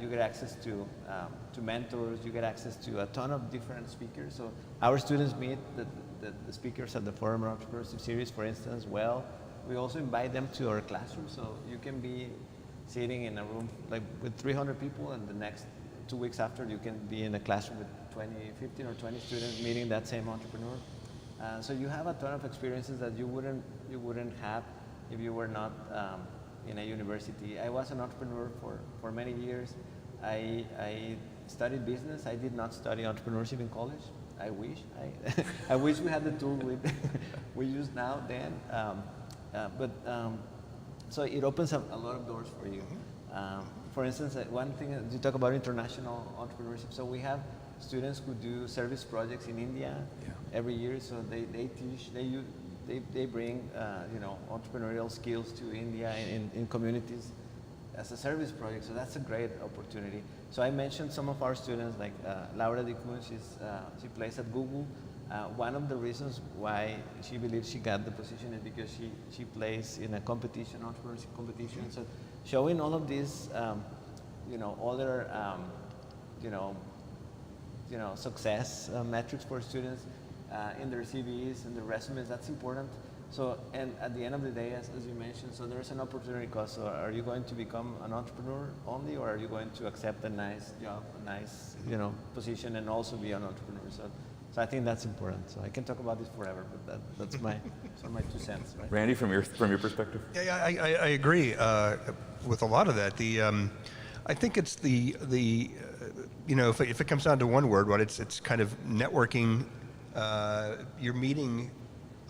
You get access to mentors, you get access to a ton of different speakers. So our students meet the speakers at the Forum of Entrepreneurship Series, for instance, well. We also invite them to our classroom, so you can be sitting in a room like with 300 people, and the next 2 weeks after you can be in a classroom with 15 or 20 students meeting that same entrepreneur. So you have a ton of experiences that you wouldn't have if you were not in a university. I was an entrepreneur for many years. I studied business. I did not study entrepreneurship in college. I wish. I wish we had the tool we use now then. So it opens up a lot of doors for you. For instance, one thing, you talk about international entrepreneurship. So we have students who do service projects in India every year. So they teach, they bring entrepreneurial skills to India in communities as a service project. So that's a great opportunity. So I mentioned some of our students, like Laura Dicun, she plays at Google. One of the reasons why she believes she got the position is because she plays in a competition, entrepreneurship competition. So showing all of these, other, success metrics for students in their CVs and their resumes, that's important. So, and at the end of the day, as you mentioned, so there's an opportunity cost. So are you going to become an entrepreneur only, or are you going to accept a nice job, a nice, position and also be an entrepreneur? So I think that's important. So I can talk about this forever, but that's my 2 cents. Right? Randy, from your perspective? Yeah, I agree with a lot of that. I think it's if it comes down to one word, right? It's kind of networking. You're meeting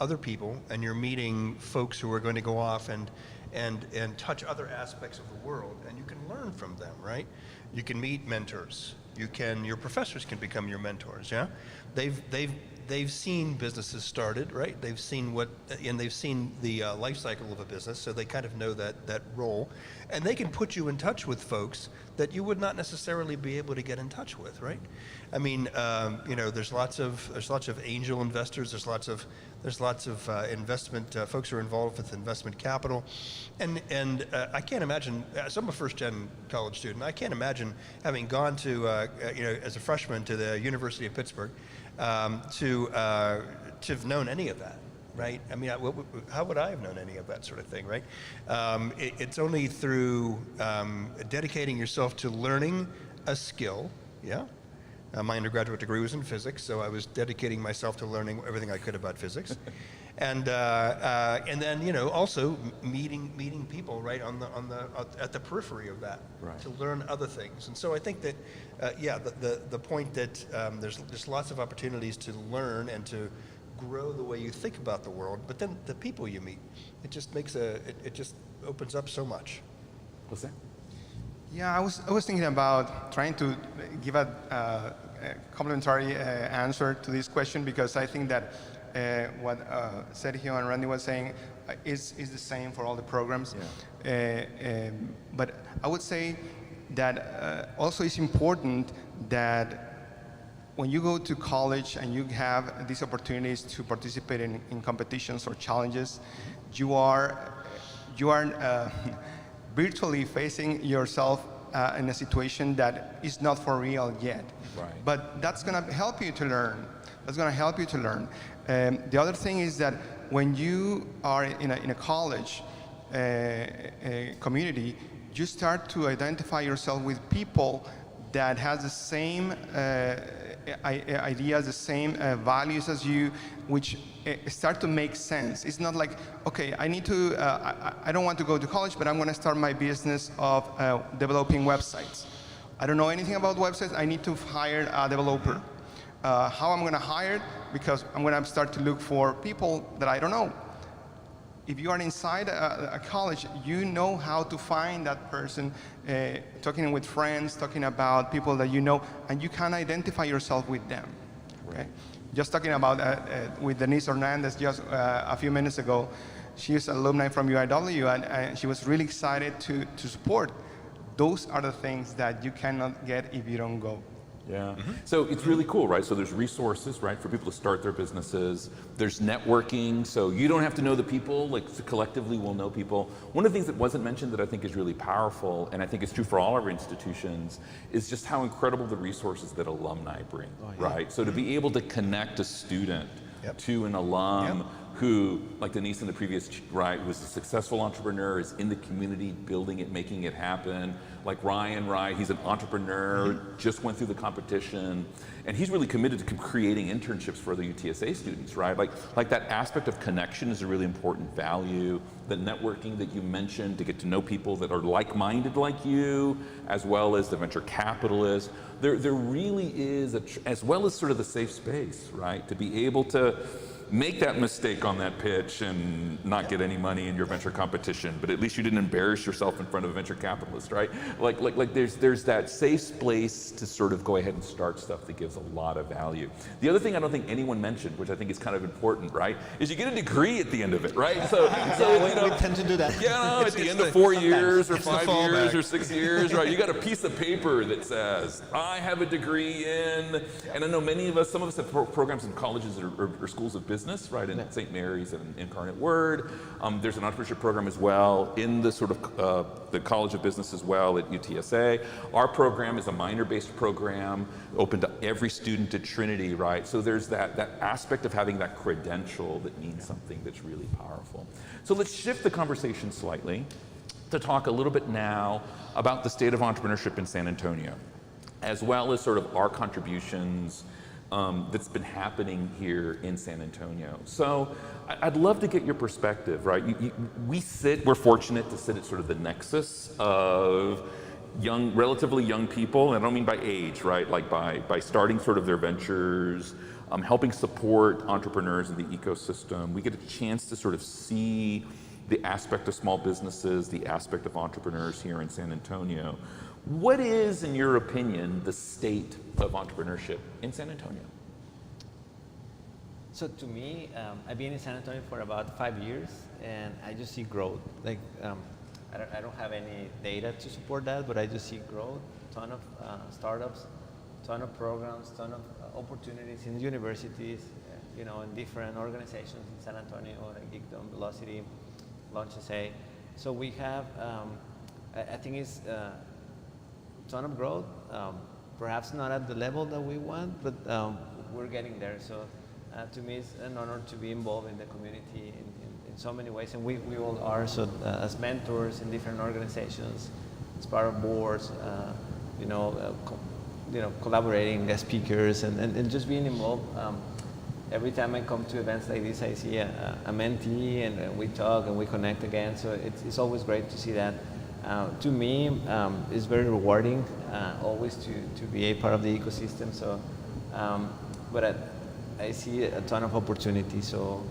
other people, and you're meeting folks who are going to go off and touch other aspects of the world, and you can learn from them, right? You can meet mentors. Your professors can become your mentors. Yeah, they've seen businesses started, right? They've seen they've seen the life cycle of a business, so they kind of know that role, and they can put you in touch with folks that you would not necessarily be able to get in touch with, right? I mean, there's lots of angel investors. There's lots of investment folks who are involved with investment capital, and I can't imagine. So I'm a first-gen college student. I can't imagine having gone to as a freshman to the University of Pittsburgh to have known any of that. Right? I mean, how would I have known any of that sort of thing, right? It's only through dedicating yourself to learning a skill, yeah? My undergraduate degree was in physics, so I was dedicating myself to learning everything I could about physics. And then, also meeting people, right, at the periphery of that, right, to learn other things. And so I think that, the point that there's lots of opportunities to learn and to grow the way you think about the world, but then the people you meet, it just opens up so much. What's that? Yeah, I was thinking about trying to give a complementary answer to this question, because I think that what Sergio and Randy was saying is the same for all the programs. Yeah. But I would say that also it's important that when you go to college and you have these opportunities to participate in competitions or challenges, you are virtually facing yourself in a situation that is not for real yet. Right. But that's going to help you to learn. That's going to help you to learn. The other thing is that when you are in a college community, you start to identify yourself with people that has the same ideas, the same values as you, which start to make sense. It's not like, okay, I need to, I don't want to go to college, but I'm going to start my business of developing websites. I don't know anything about websites. I need to hire a developer. How I'm going to hire? Because I'm going to start to look for people that I don't know. If you are inside a college, you know how to find that person, talking with friends, talking about people that you know, and you can identify yourself with them. Okay? Just talking about with Denise Hernandez just a few minutes ago, she is an alumni from UIW, and she was really excited to support. Those are the things that you cannot get if you don't go. Yeah. So it's really cool, right? So there's resources, right, for people to start their businesses. There's networking, so you don't have to know the people, like so collectively we'll know people. One of the things that wasn't mentioned that I think is really powerful, and I think it's true for all our institutions, is just how incredible the resources that alumni bring, right? So to be able to connect a student to an alum who, like Denise in the previous, right, was a successful entrepreneur, is in the community, building it, making it happen. Like Ryan, right, he's an entrepreneur, just went through the competition, and he's really committed to creating internships for the UTSA students, right? Like that aspect of connection is a really important value. The networking that you mentioned, to get to know people that are like-minded like you, as well as the venture capitalists. There really is, as well as sort of the safe space, right? To be able to make that mistake on that pitch and not get any money in your venture competition, but at least you didn't embarrass yourself in front of a venture capitalist, right? Like there's that safe place to sort of go ahead and start stuff that gives a lot of value. The other thing I don't think anyone mentioned, which I think is kind of important, right, is you get a degree at the end of it, right? So you know, we tend to do that. Yeah, at the end of 4 years or 5 years or 6 years, right? You got a piece of paper that says, I have a degree in, and I know many of us, some of us have programs in colleges or schools of business, right, in St. Mary's and Incarnate Word. There's an entrepreneurship program as well in the sort of the College of Business as well at UTSA. Our program is a minor-based program, open to every student at Trinity, right? So there's that aspect of having that credential that means something that's really powerful. So let's shift the conversation slightly to talk a little bit now about the state of entrepreneurship in San Antonio, as well as sort of our contributions that's been happening here in San Antonio. So I'd love to get your perspective, right? We're fortunate to sit at sort of the nexus of relatively young people, and I don't mean by age, right? Like by starting sort of their ventures, helping support entrepreneurs in the ecosystem. We get a chance to sort of see the aspect of small businesses, the aspect of entrepreneurs here in San Antonio. What is, in your opinion, the state of entrepreneurship in San Antonio? So to me, I've been in San Antonio for about 5 years, and I just see growth. Like, I don't have any data to support that, but I just see growth, ton of startups, ton of programs, ton of opportunities in universities, you know, in different organizations in San Antonio, like Geekdom, Velocity, Launch SA. So we have, I think it's ton of growth, perhaps not at the level that we want, but we're getting there. So to me, it's an honor to be involved in the community in so many ways, and we all are. So as mentors in different organizations, as part of boards, collaborating as speakers, and just being involved. Every time I come to events like this, I see a mentee, and we talk and we connect again. So it's always great to see that. To me, it's very rewarding always to be a part of the ecosystem. So, but I see a ton of opportunity. So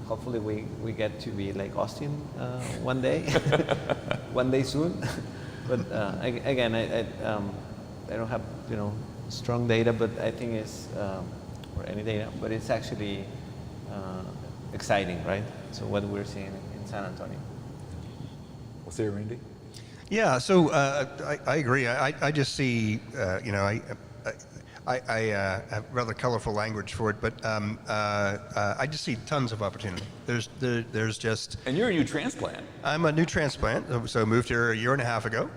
hopefully we get to be like Austin one day, one day soon. But again, I don't have strong data, but I think it's or any data, but it's actually exciting, right? So what we're seeing in San Antonio. What's there, Randy? Yeah, so I agree. I just see, I have rather colorful language for it, but I just see tons of opportunity. There's just. And you're a new transplant. I'm a new transplant, so I moved here a year and a half ago,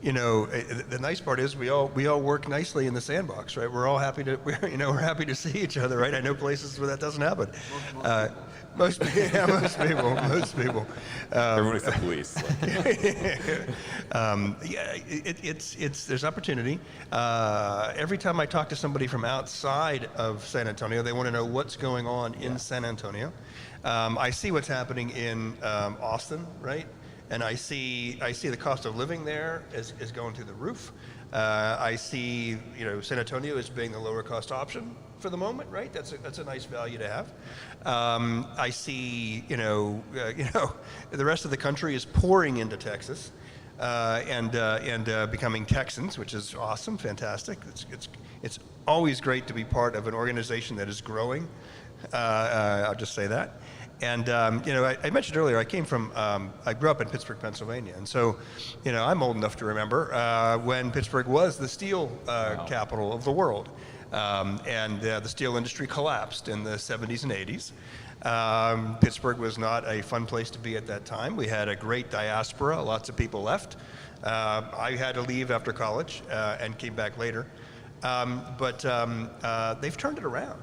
you know, the nice part is we all work nicely in the sandbox, right? We're all happy to we're happy to see each other, right? I know places where that doesn't happen. Most people. Everybody except Luis. It's there's opportunity. Every time I talk to somebody from outside of San Antonio, they want to know what's going on in San Antonio. I see what's happening in Austin, right? And I see the cost of living there is going through the roof. I see San Antonio as being the lower cost option for the moment, right? That's a nice value to have. I see the rest of the country is pouring into Texas and becoming Texans, which is awesome, fantastic. It's always great to be part of an organization that is growing. I'll just say that. And I mentioned earlier, I grew up in Pittsburgh, Pennsylvania, and so I'm old enough to remember when Pittsburgh was the steel capital of the world, and the steel industry collapsed in the 70s and 80s. Pittsburgh was not a fun place to be at that time. We had a great diaspora, lots of people left. I had to leave after college and came back later, but they've turned it around.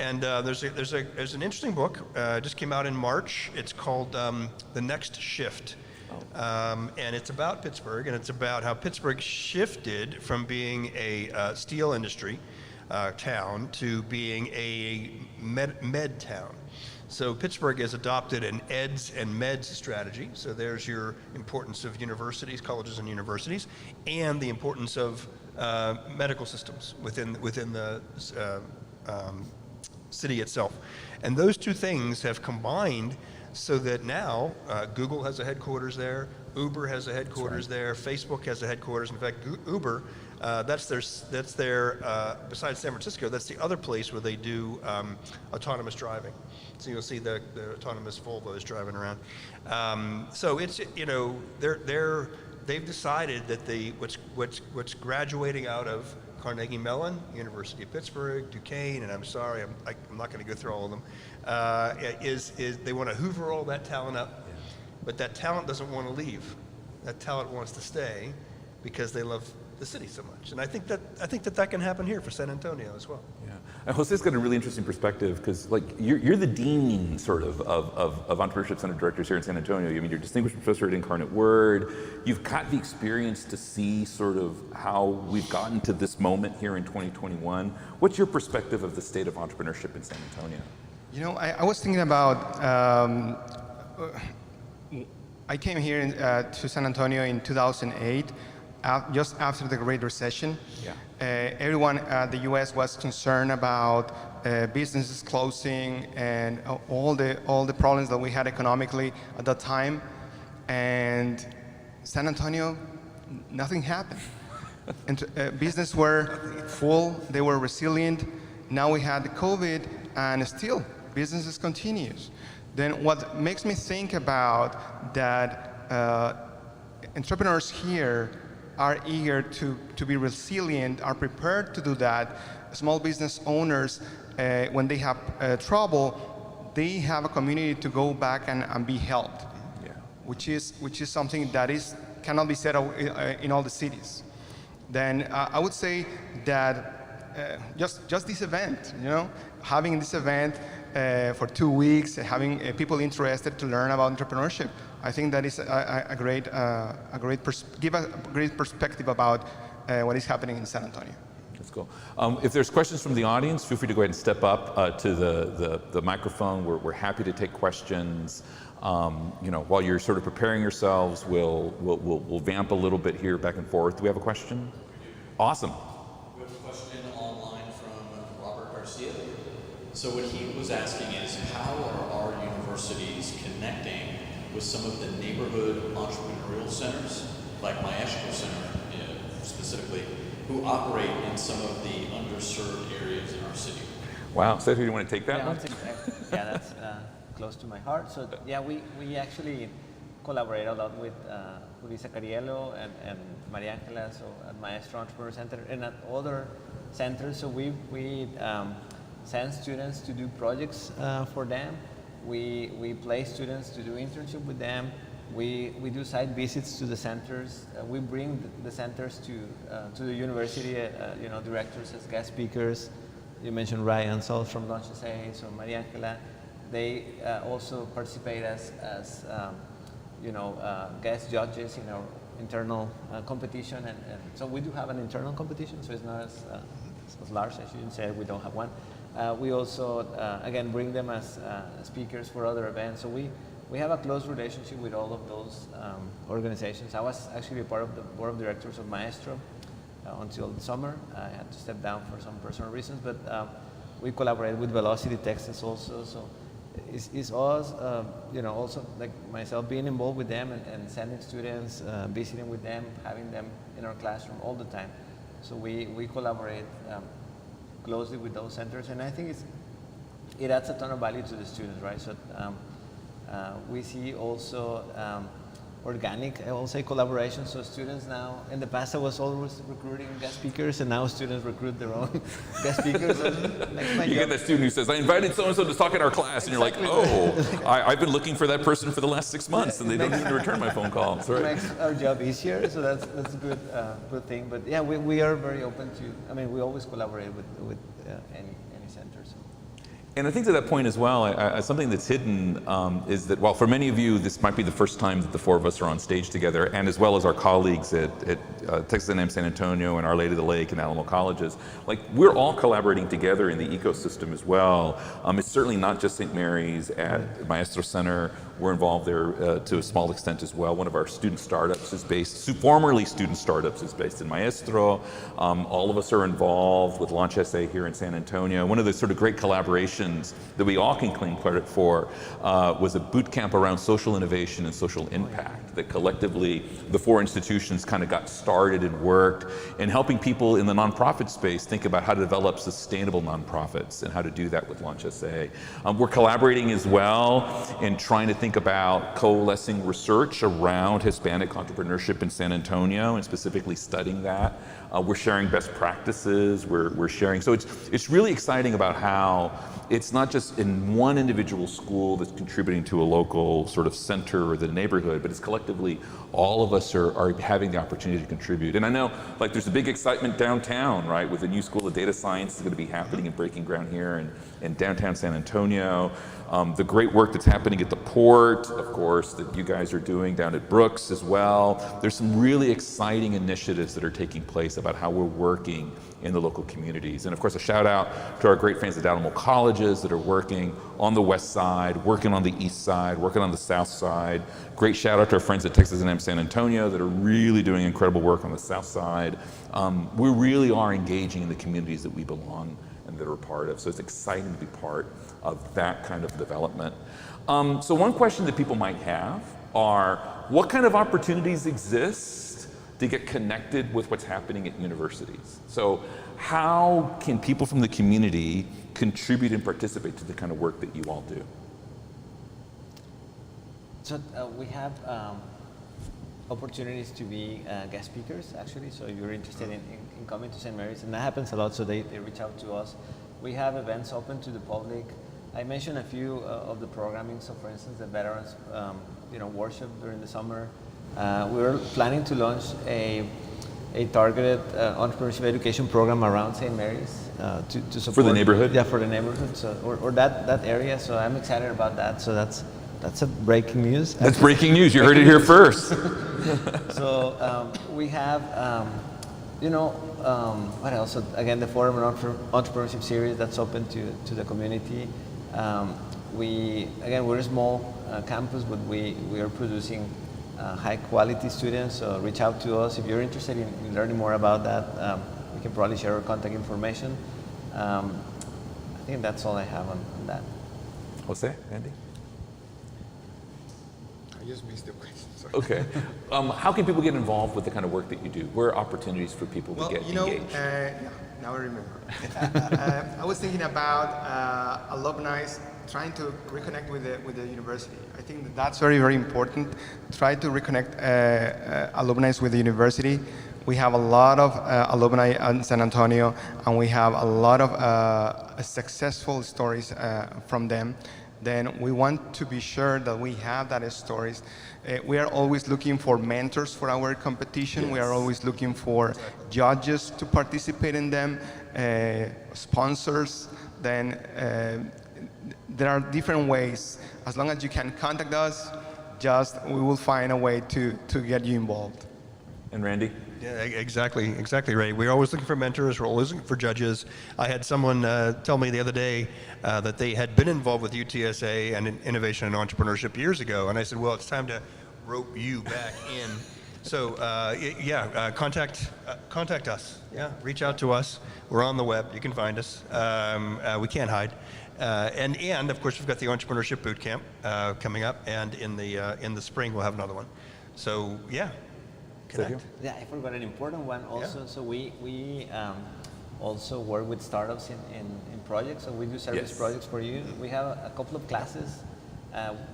And there's an interesting book, just came out in March. It's called The Next Shift. And it's about Pittsburgh, and it's about how Pittsburgh shifted from being a steel industry town to being a med town. So Pittsburgh has adopted an EDS and MEDS strategy. So there's your importance of universities, colleges and universities, and the importance of medical systems within the city itself. And those two things have combined so that now Google has a headquarters there, Uber has a headquarters there, Facebook has a headquarters. In fact, Uber, that's their besides San Francisco, that's the other place where they do autonomous driving. So you'll see the autonomous Volvos driving around. So it's, they've decided that what's graduating out of Carnegie Mellon, University of Pittsburgh, Duquesne, and I'm sorry, I'm not going to go through all of them, is they want to hoover all that talent up, but that talent doesn't want to leave. That talent wants to stay because they love the city so much. And I think that can happen here for San Antonio as well. Yeah, and Jose's got a really interesting perspective because you're the dean sort of entrepreneurship center directors here in San Antonio. I mean, you're distinguished professor at Incarnate Word. You've got the experience to see sort of how we've gotten to this moment here in 2021. What's your perspective of the state of entrepreneurship in San Antonio? I was thinking about, I came here to San Antonio in 2008. Just after the Great Recession. Everyone in the U.S. was concerned about businesses closing and all the problems that we had economically at that time. And San Antonio, nothing happened. And businesses were full, they were resilient. Now we had COVID, and still businesses continues. Then what makes me think about that entrepreneurs here are eager to be resilient, are prepared to do that. Small business owners, when they have trouble, they have a community to go back and be helped, which is something that cannot be said in all the cities. Then I would say that just this event, having this event for 2 weeks, having people interested to learn about entrepreneurship, I think that is a great perspective about what is happening in San Antonio. That's cool. If there's questions from the audience, feel free to go ahead and step up to the microphone. We're happy to take questions. While you're sort of preparing yourselves, we'll vamp a little bit here back and forth. Do we have a question? Awesome. We have a question online from Robert Garcia. So what he was asking is, how are our universities connecting with some of the neighborhood entrepreneurial centers, like Maestro Center specifically, who operate in some of the underserved areas in our city? Wow. Sergio, do you want to take that one? I'll take that. Yeah, that's close to my heart. So yeah, we actually collaborate a lot with Julissa Cariello and Maria Angela, so at Maestro Entrepreneur Center and at other centers. So we send students to do projects for them. We place students to do internship with them. We do site visits to the centers. We bring the centers to the university, directors as guest speakers. You mentioned Ryan Sol from Launch SA, so Maria Angela. They also participate as guest judges in our internal competition, and so we do have an internal competition, so it's not as large. I shouldn't say we don't have one. We also, again, bring them as speakers for other events. So we have a close relationship with all of those organizations. I was actually a part of the board of directors of Maestro until the summer. I had to step down for some personal reasons, but we collaborate with Velocity Texas also. So it's us, also like myself being involved with them and sending students, visiting with them, having them in our classroom all the time. So we collaborate closely with those centers, and I think it adds a ton of value to the students, right? So we see also organic, I will say, collaboration. So students now, in the past I was always recruiting guest speakers, and now students recruit their own guest speakers. You get that student who says, I invited so-and-so to talk in our class, and you're like, oh, I've been looking for that person for the last 6 months, and they don't even return my phone call. It makes our job easier, so that's a good thing. But yeah, we are very open to, we always collaborate with any center. So. And I think to that point as well, something that's hidden is that, well, for many of you, this might be the first time that the four of us are on stage together, and as well as our colleagues at Texas A&M San Antonio and Our Lady of the Lake and Alamo Colleges, like we're all collaborating together in the ecosystem as well. It's certainly not just St. Mary's at Maestro Center. We're involved there to a small extent as well. One of our student startups is based, formerly student startups is based in Maestro. All of us are involved with Launch SA here in San Antonio. One of the sort of great collaborations that we all can claim credit for was a boot camp around social innovation and social impact that collectively the four institutions kind of got started and worked in helping people in the nonprofit space think about how to develop sustainable nonprofits and how to do that with Launch SA. We're collaborating as well in trying to think about coalescing research around Hispanic entrepreneurship in San Antonio and specifically studying that. We're sharing best practices, we're sharing, so it's really exciting about how it's not just in one individual school that's contributing to a local sort of center or the neighborhood, but it's collectively all of us are having the opportunity to contribute. And I know like there's a big excitement downtown, right, with the new School of Data Science is going to be happening and breaking ground here in downtown San Antonio. The great work that's happening at the port, of course, that you guys are doing down at Brooks as well. There's some really exciting initiatives that are taking place about how we're working in the local communities. And of course, a shout out to our great friends at Alamo Colleges that are working on the west side, working on the east side, working on the south side. Great shout out to our friends at Texas A&M San Antonio that are really doing incredible work on the south side. We really are engaging in the communities that we belong and that are a part of. So it's exciting to be part of that kind of development. So one question that people might have are, what kind of opportunities exist to get connected with what's happening at universities? So how can people from the community contribute and participate to the kind of work that you all do? So we have opportunities to be guest speakers, actually. So if you're interested in coming to St. Mary's, and that happens a lot, so they reach out to us. We have events open to the public. I mentioned a few of the programming. So for instance, the veterans worship during the summer. We're planning to launch a targeted entrepreneurship education program around St. Mary's to support. For the neighborhood? Yeah, for the neighborhood, so, or that area. So I'm excited about that. So that's a breaking news. That's breaking news. You heard it here first. So we have, what else? So again, the Forum on Entrepreneurship series that's open to the community. We're a small campus, but we are producing high quality students. So reach out to us if you're interested in learning more about that. We can probably share our contact information. I think that's all I have on that. Jose, Andy? just missed the question. Sorry. Okay. How can people get involved with the kind of work that you do? Where are opportunities for people to get engaged? Now I remember. I was thinking about alumni trying to reconnect with the university. I think that's very, very important. Try to reconnect alumni with the university. We have a lot of alumni in San Antonio, and we have a lot of successful stories from them. Then we want to be sure that we have that stories. We are always looking for mentors for our competition. Yes. We are always looking for judges to participate in them, sponsors. Then there are different ways. As long as you can contact us, we will find a way to get you involved. And Randy? Yeah, exactly right. We're always looking for mentors. We're always looking for judges. I had someone tell me the other day that they had been involved with UTSA and in innovation and entrepreneurship years ago, and I said, well, it's time to rope you back in. So contact us. Yeah, reach out to us. We're on the web. You can find us. We can't hide. And of course, we've got the entrepreneurship boot camp coming up, and in the spring we'll have another one. So yeah. Connect. Yeah, I forgot an important one also. Yeah. So we also work with startups in projects. So we do service projects for you. We have a couple of classes.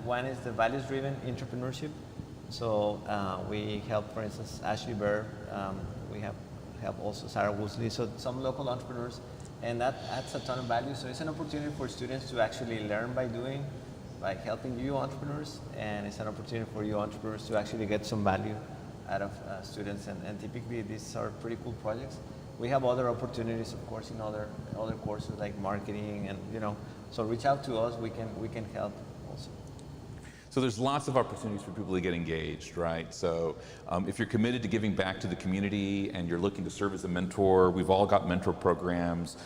One is the values-driven entrepreneurship. So we help, for instance, Ashley Burr. We have help also Sarah Woosley. So some local entrepreneurs, and that adds a ton of value. So it's an opportunity for students to actually learn by doing, by helping you entrepreneurs, and it's an opportunity for you entrepreneurs to actually get some value out of students, and typically these are pretty cool projects. We have other opportunities, of course, in other courses like marketing, and so reach out to us. We can help also. So there's lots of opportunities for people to get engaged, right? So if you're committed to giving back to the community and you're looking to serve as a mentor, we've all got mentor programs.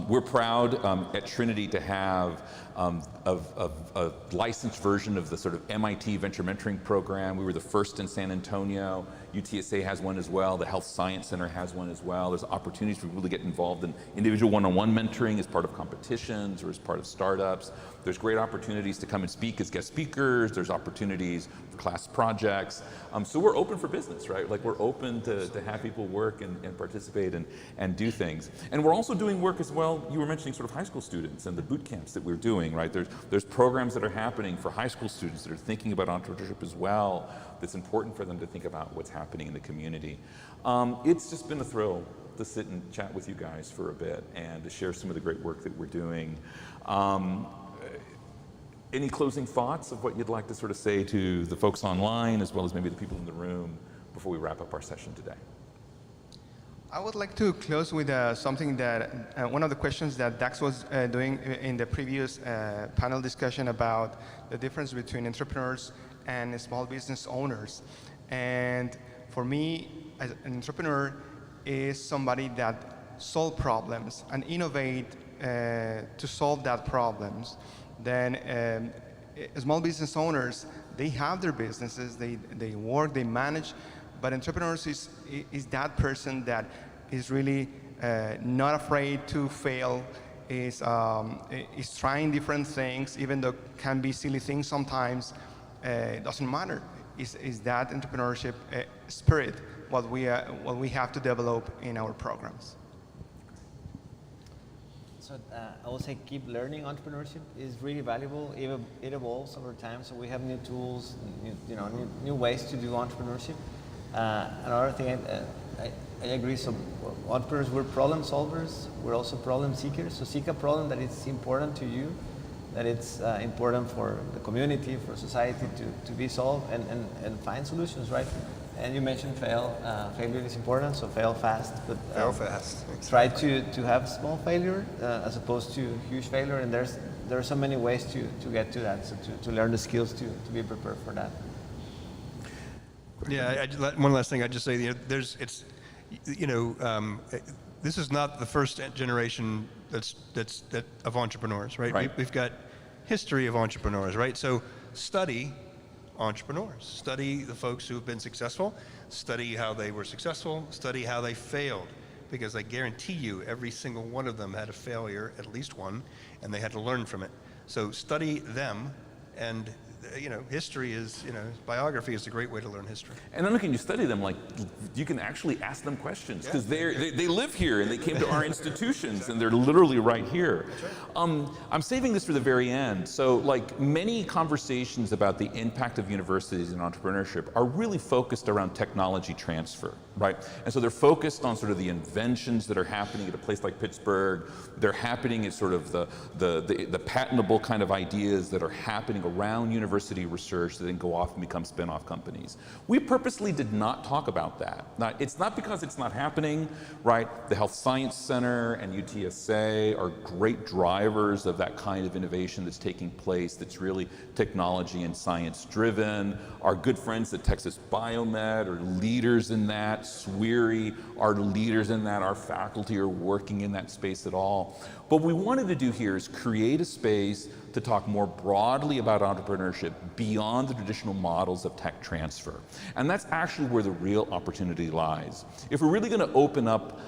We're proud at Trinity to have a licensed version of the sort of MIT Venture Mentoring Program. We were the first in San Antonio. UTSA has one as well. The Health Science Center has one as well. There's opportunities for people to get involved in individual one-on-one mentoring as part of competitions or as part of startups. There's great opportunities to come and speak as guest speakers. There's opportunities for class projects. So we're open for business, right? Like we're open to have people work and participate and do things. And we're also doing work as well. You were mentioning sort of high school students and the boot camps that we're doing, right? There's programs that are happening for high school students that are thinking about entrepreneurship as well. That's important for them to think about what's happening in the community. It's just been a thrill to sit and chat with you guys for a bit and to share some of the great work that we're doing. Any closing thoughts of what you'd like to sort of say to the folks online as well as maybe the people in the room before we wrap up our session today? I would like to close with something that one of the questions that Dax was doing in the previous panel discussion about the difference between entrepreneurs and small business owners. And for me, as an entrepreneur is somebody that solve problems and innovate to solve that problems. Then small business owners, they have their businesses, they work, they manage, but entrepreneurs is that person that is really not afraid to fail, is trying different things, even though can be silly things sometimes. It doesn't matter. Is that entrepreneurship spirit what we have to develop in our programs? So I would say keep learning. Entrepreneurship is really valuable. It evolves over time, so we have new tools, new ways to do entrepreneurship. Another thing, I agree. So entrepreneurs, we're problem solvers. We're also problem seekers. So seek a problem that is important to you, that it's important for the community, for society to be solved, and find solutions, right? And you mentioned failure is important, so fail fast. But fail fast. Try to have small failure as opposed to huge failure, and there are so many ways to get to that. So to learn the skills to be prepared for that. Yeah, one last thing I'd just say, this is not the first generation of entrepreneurs, right? We've got history of entrepreneurs, right? So study entrepreneurs, study the folks who have been successful, study how they were successful, study how they failed, because I guarantee you every single one of them had a failure, at least one, and they had to learn from it. So study them, and history is, biography is a great way to learn history. And then when you study them, like, you can actually ask them questions, because they live here and they came to our institutions and they're literally right here. I'm saving this for the very end. So, like, many conversations about the impact of universities in entrepreneurship are really focused around technology transfer, right? And so they're focused on sort of the inventions that are happening at a place like Pittsburgh. They're happening at sort of the patentable kind of ideas that are happening around university research that then go off and become spin-off companies. We purposely did not talk about that. Now, it's not because it's not happening, right? The Health Science Center and UTSA are great drivers of that kind of innovation that's taking place, that's really technology and science driven. Our good friends at Texas Biomed are leaders in that. SWERI are leaders in that. Our faculty are working in that space at all. What we wanted to do here is create a space to talk more broadly about entrepreneurship beyond the traditional models of tech transfer. And that's actually where the real opportunity lies. If we're really going to open up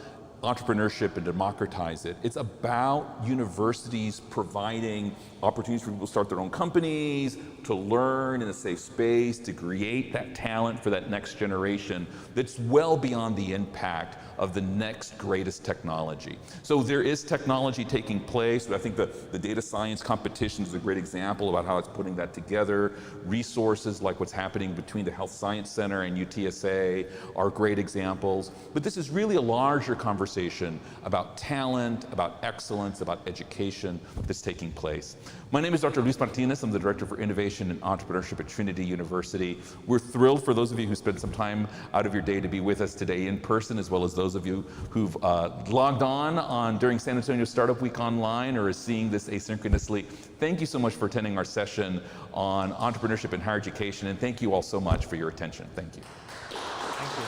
entrepreneurship and democratize it, it's about universities providing opportunities for people to start their own companies, to learn in a safe space, to create that talent for that next generation that's well beyond the impact of the next greatest technology. So there is technology taking place. I think the data science competition is a great example about how it's putting that together. Resources like what's happening between the Health Science Center and UTSA are great examples. But this is really a larger conversation about talent, about excellence, about education that's taking place. My name is Dr. Luis Martinez. I'm the Director for Innovation and Entrepreneurship at Trinity University. We're thrilled for those of you who spent some time out of your day to be with us today in person, as well as those of you who've logged on during San Antonio Startup Week online or is seeing this asynchronously. Thank you so much for attending our session on entrepreneurship and higher education, and thank you all so much for your attention. Thank you. Thank you.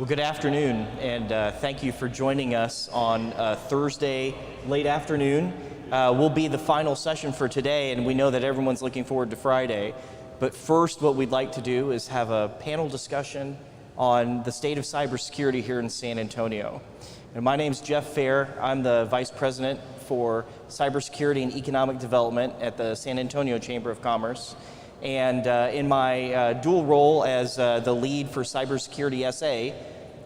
Well, good afternoon, and thank you for joining us on Thursday late afternoon. Will be the final session for today, and we know that everyone's looking forward to Friday. But first, what we'd like to do is have a panel discussion on the state of cybersecurity here in San Antonio. And my name's Jeff Fair. I'm the Vice President for Cybersecurity and Economic Development at the San Antonio Chamber of Commerce. And in my dual role as the lead for Cybersecurity SA,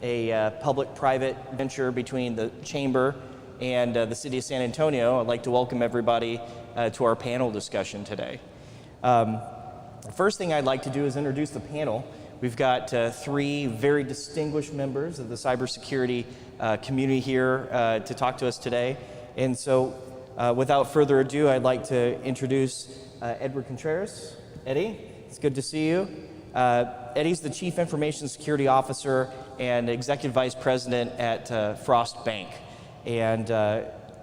a public-private venture between the Chamber and the City of San Antonio, I'd like to welcome everybody to our panel discussion today. The first thing I'd like to do is introduce the panel. We've got three very distinguished members of the cybersecurity community here to talk to us today. And so without further ado, I'd like to introduce Edward Contreras. Eddie, it's good to see you. Eddie's the Chief Information Security Officer and Executive Vice President at Frost Bank. And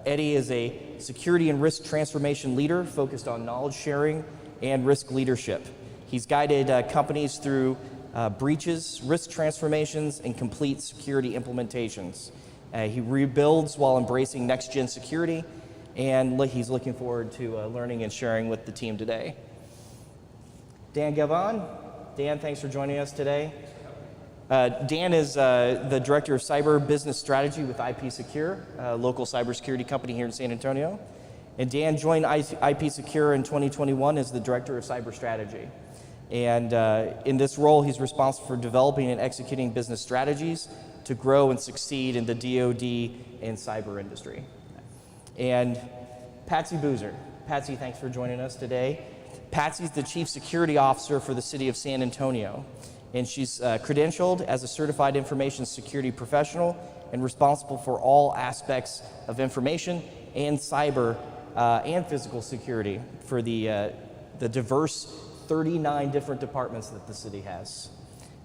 Eddie is a security and risk transformation leader focused on knowledge sharing and risk leadership. He's guided companies through breaches, risk transformations, and complete security implementations. He rebuilds while embracing next-gen security, and he's looking forward to learning and sharing with the team today. Dan Gavon. Dan, thanks for joining us today. Dan is the Director of Cyber Business Strategy with IP Secure, a local cybersecurity company here in San Antonio. And Dan joined IP Secure in 2021 as the Director of Cyber Strategy. And in this role, he's responsible for developing and executing business strategies to grow and succeed in the DoD and cyber industry. And Patsy Boozer. Patsy, thanks for joining us today. Patsy's the Chief Security Officer for the City of San Antonio, and she's credentialed as a certified information security professional and responsible for all aspects of information and cyber and physical security for the diverse 39 different departments that the city has.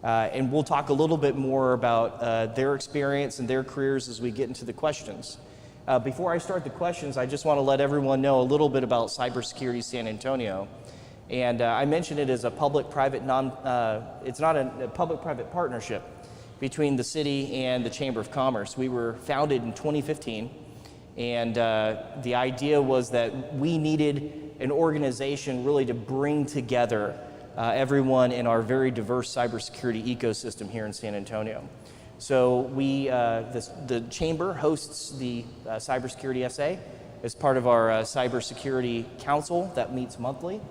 And we'll talk a little bit more about their experience and their careers as we get into the questions. Before I start the questions, I just want to let everyone know a little bit about Cybersecurity San Antonio. And I mentioned it as a public-private it's not a public-private partnership between the city and the Chamber of Commerce. We were founded in 2015, and the idea was that we needed an organization really to bring together everyone in our very diverse cybersecurity ecosystem here in San Antonio. So the Chamber hosts the Cybersecurity SA as part of our Cybersecurity Council that meets monthly.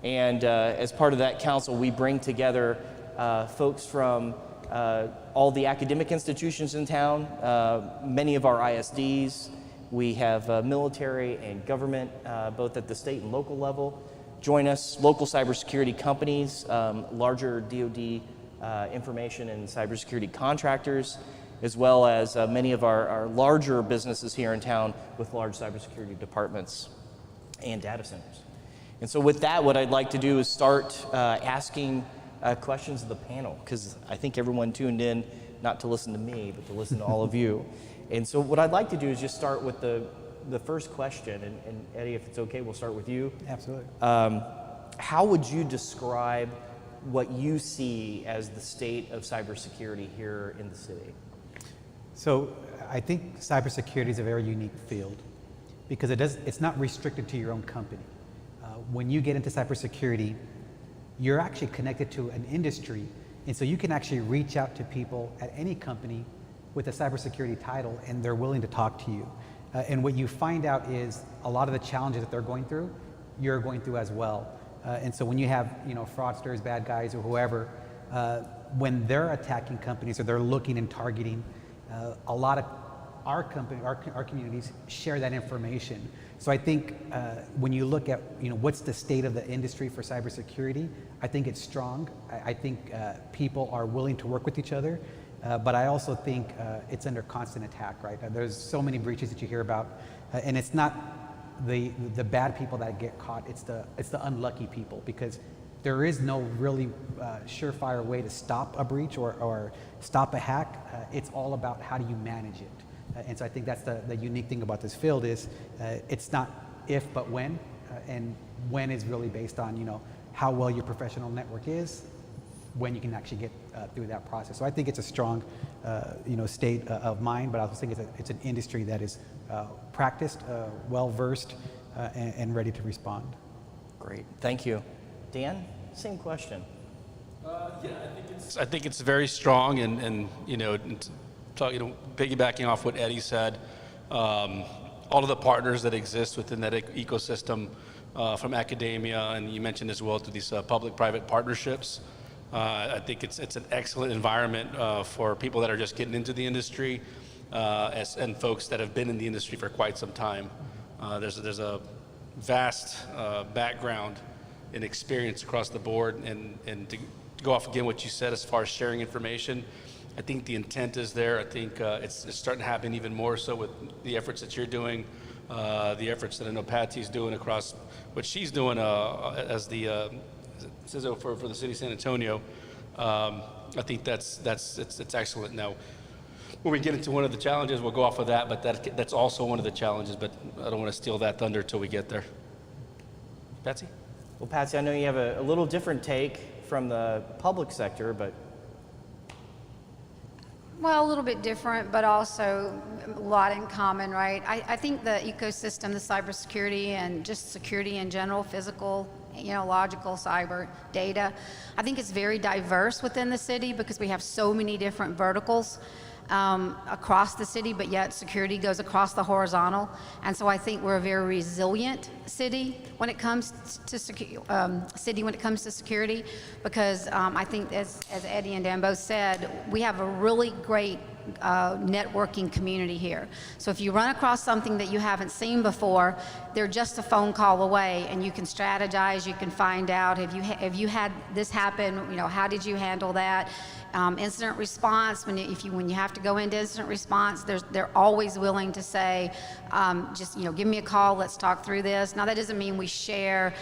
And as part of that council, we bring together folks from all the academic institutions in town, many of our ISDs. We have military and government, both at the state and local level, join us, local cybersecurity companies, larger DoD information and cybersecurity contractors, as well as many of our larger businesses here in town with large cybersecurity departments and data centers. And so with that, what I'd like to do is start asking questions of the panel, because I think everyone tuned in not to listen to me, but to listen to all of you. And so what I'd like to do is just start with the first question, and Eddie, if it's okay, we'll start with you. Absolutely. How would you describe what you see as the state of cybersecurity here in the city? So I think cybersecurity is a very unique field because it's not restricted to your own company. When you get into cybersecurity, you're actually connected to an industry, and so you can actually reach out to people at any company with a cybersecurity title, and they're willing to talk to you. And what you find out is a lot of the challenges that they're going through, you're going through as well. And so when you have fraudsters, bad guys, or whoever, when they're attacking companies or they're looking and targeting, a lot of our communities share that information. So I think when you look at what's the state of the industry for cybersecurity, I think it's strong. I think people are willing to work with each other, but I also think it's under constant attack, right? There's so many breaches that you hear about, and it's not the bad people that get caught, it's the unlucky people, because there is no really surefire way to stop a breach or stop a hack. It's all about how do you manage it. And so I think that's the unique thing about this field is it's not if but when, and when is really based on how well your professional network is, when you can actually get through that process. So I think it's a strong, state of mind, but I also think it's an industry that is practiced, well-versed, and ready to respond. Great, thank you. Dan, same question. I think it's very strong, and piggybacking off what Eddie said, all of the partners that exist within that ecosystem, from academia, and you mentioned as well through these public-private partnerships. I think it's an excellent environment for people that are just getting into the industry, and folks that have been in the industry for quite some time. There's a vast background and experience across the board, and to go off again what you said as far as sharing information, I think the intent is there. I think it's starting to happen even more so with the efforts that you're doing, the efforts that I know Patsy's doing across what she's doing as the CISO for the city of San Antonio. I think it's excellent. Now, when we get into one of the challenges, we'll go off of that, but that's also one of the challenges, but I don't want to steal that thunder till we get there. Patsy? Well, Patsy, I know you have a little different take from the public sector, but well, a little bit different, but also a lot in common, right? I think the ecosystem, the cybersecurity, and just security in general, physical, logical cyber data, I think it's very diverse within the city because we have so many different verticals across the city, but yet security goes across the horizontal. And so I think we're a very resilient city when it comes to security, because I think as Eddie and Dan both said, we have a really great networking community here. So if you run across something that you haven't seen before, they're just a phone call away, and you can strategize, you can find out, have you had this happen, how did you handle that? Incident response, when you have to go into incident response, they're always willing to say, just give me a call, let's talk through this. Now that doesn't mean we share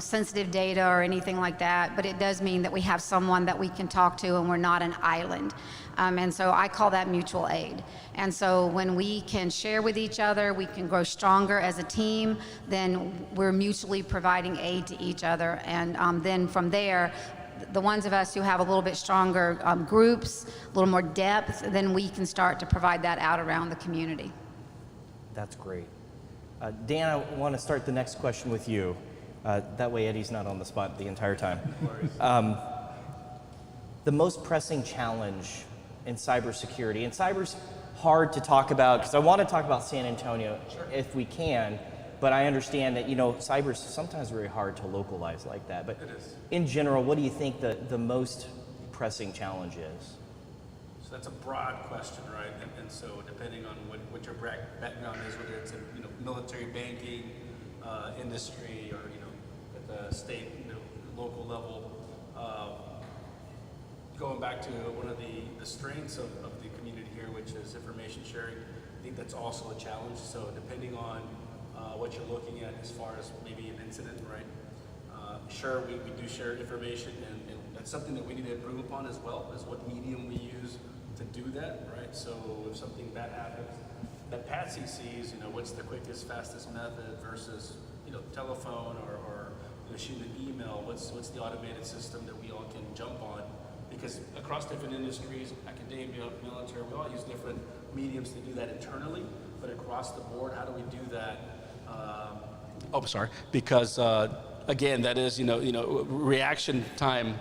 sensitive data or anything like that, but it does mean that we have someone that we can talk to and we're not an island. And so I call that mutual aid. And so when we can share with each other, we can grow stronger as a team, then we're mutually providing aid to each other. And then from there, the ones of us who have a little bit stronger groups, a little more depth, then we can start to provide that out around the community. That's great. Dan, I want to start the next question with you. That way Eddie's not on the spot the entire time. The most pressing challenge in cybersecurity, and cyber's hard to talk about because I want to talk about San Antonio if we can, but I understand that cyber's sometimes very hard to localize like that. But in general, what do you think the most pressing challenge is? So that's a broad question, right? And so depending on what your background is, whether it's in military banking, industry, or at the state, local level. Going back to one of the strengths of the community here, which is information sharing, I think that's also a challenge. So depending on what you're looking at as far as maybe an incident, right? Sure, we do share information, and that's something that we need to improve upon as well, is what medium we use to do that, right? So if something bad happens, that Patsy sees, what's the quickest, fastest method versus, telephone or shooting an email, what's the automated system that we all can jump on? Because across different industries, academia, military, we all use different mediums to do that internally, but across the board, how do we do that? Because again, that is, reaction time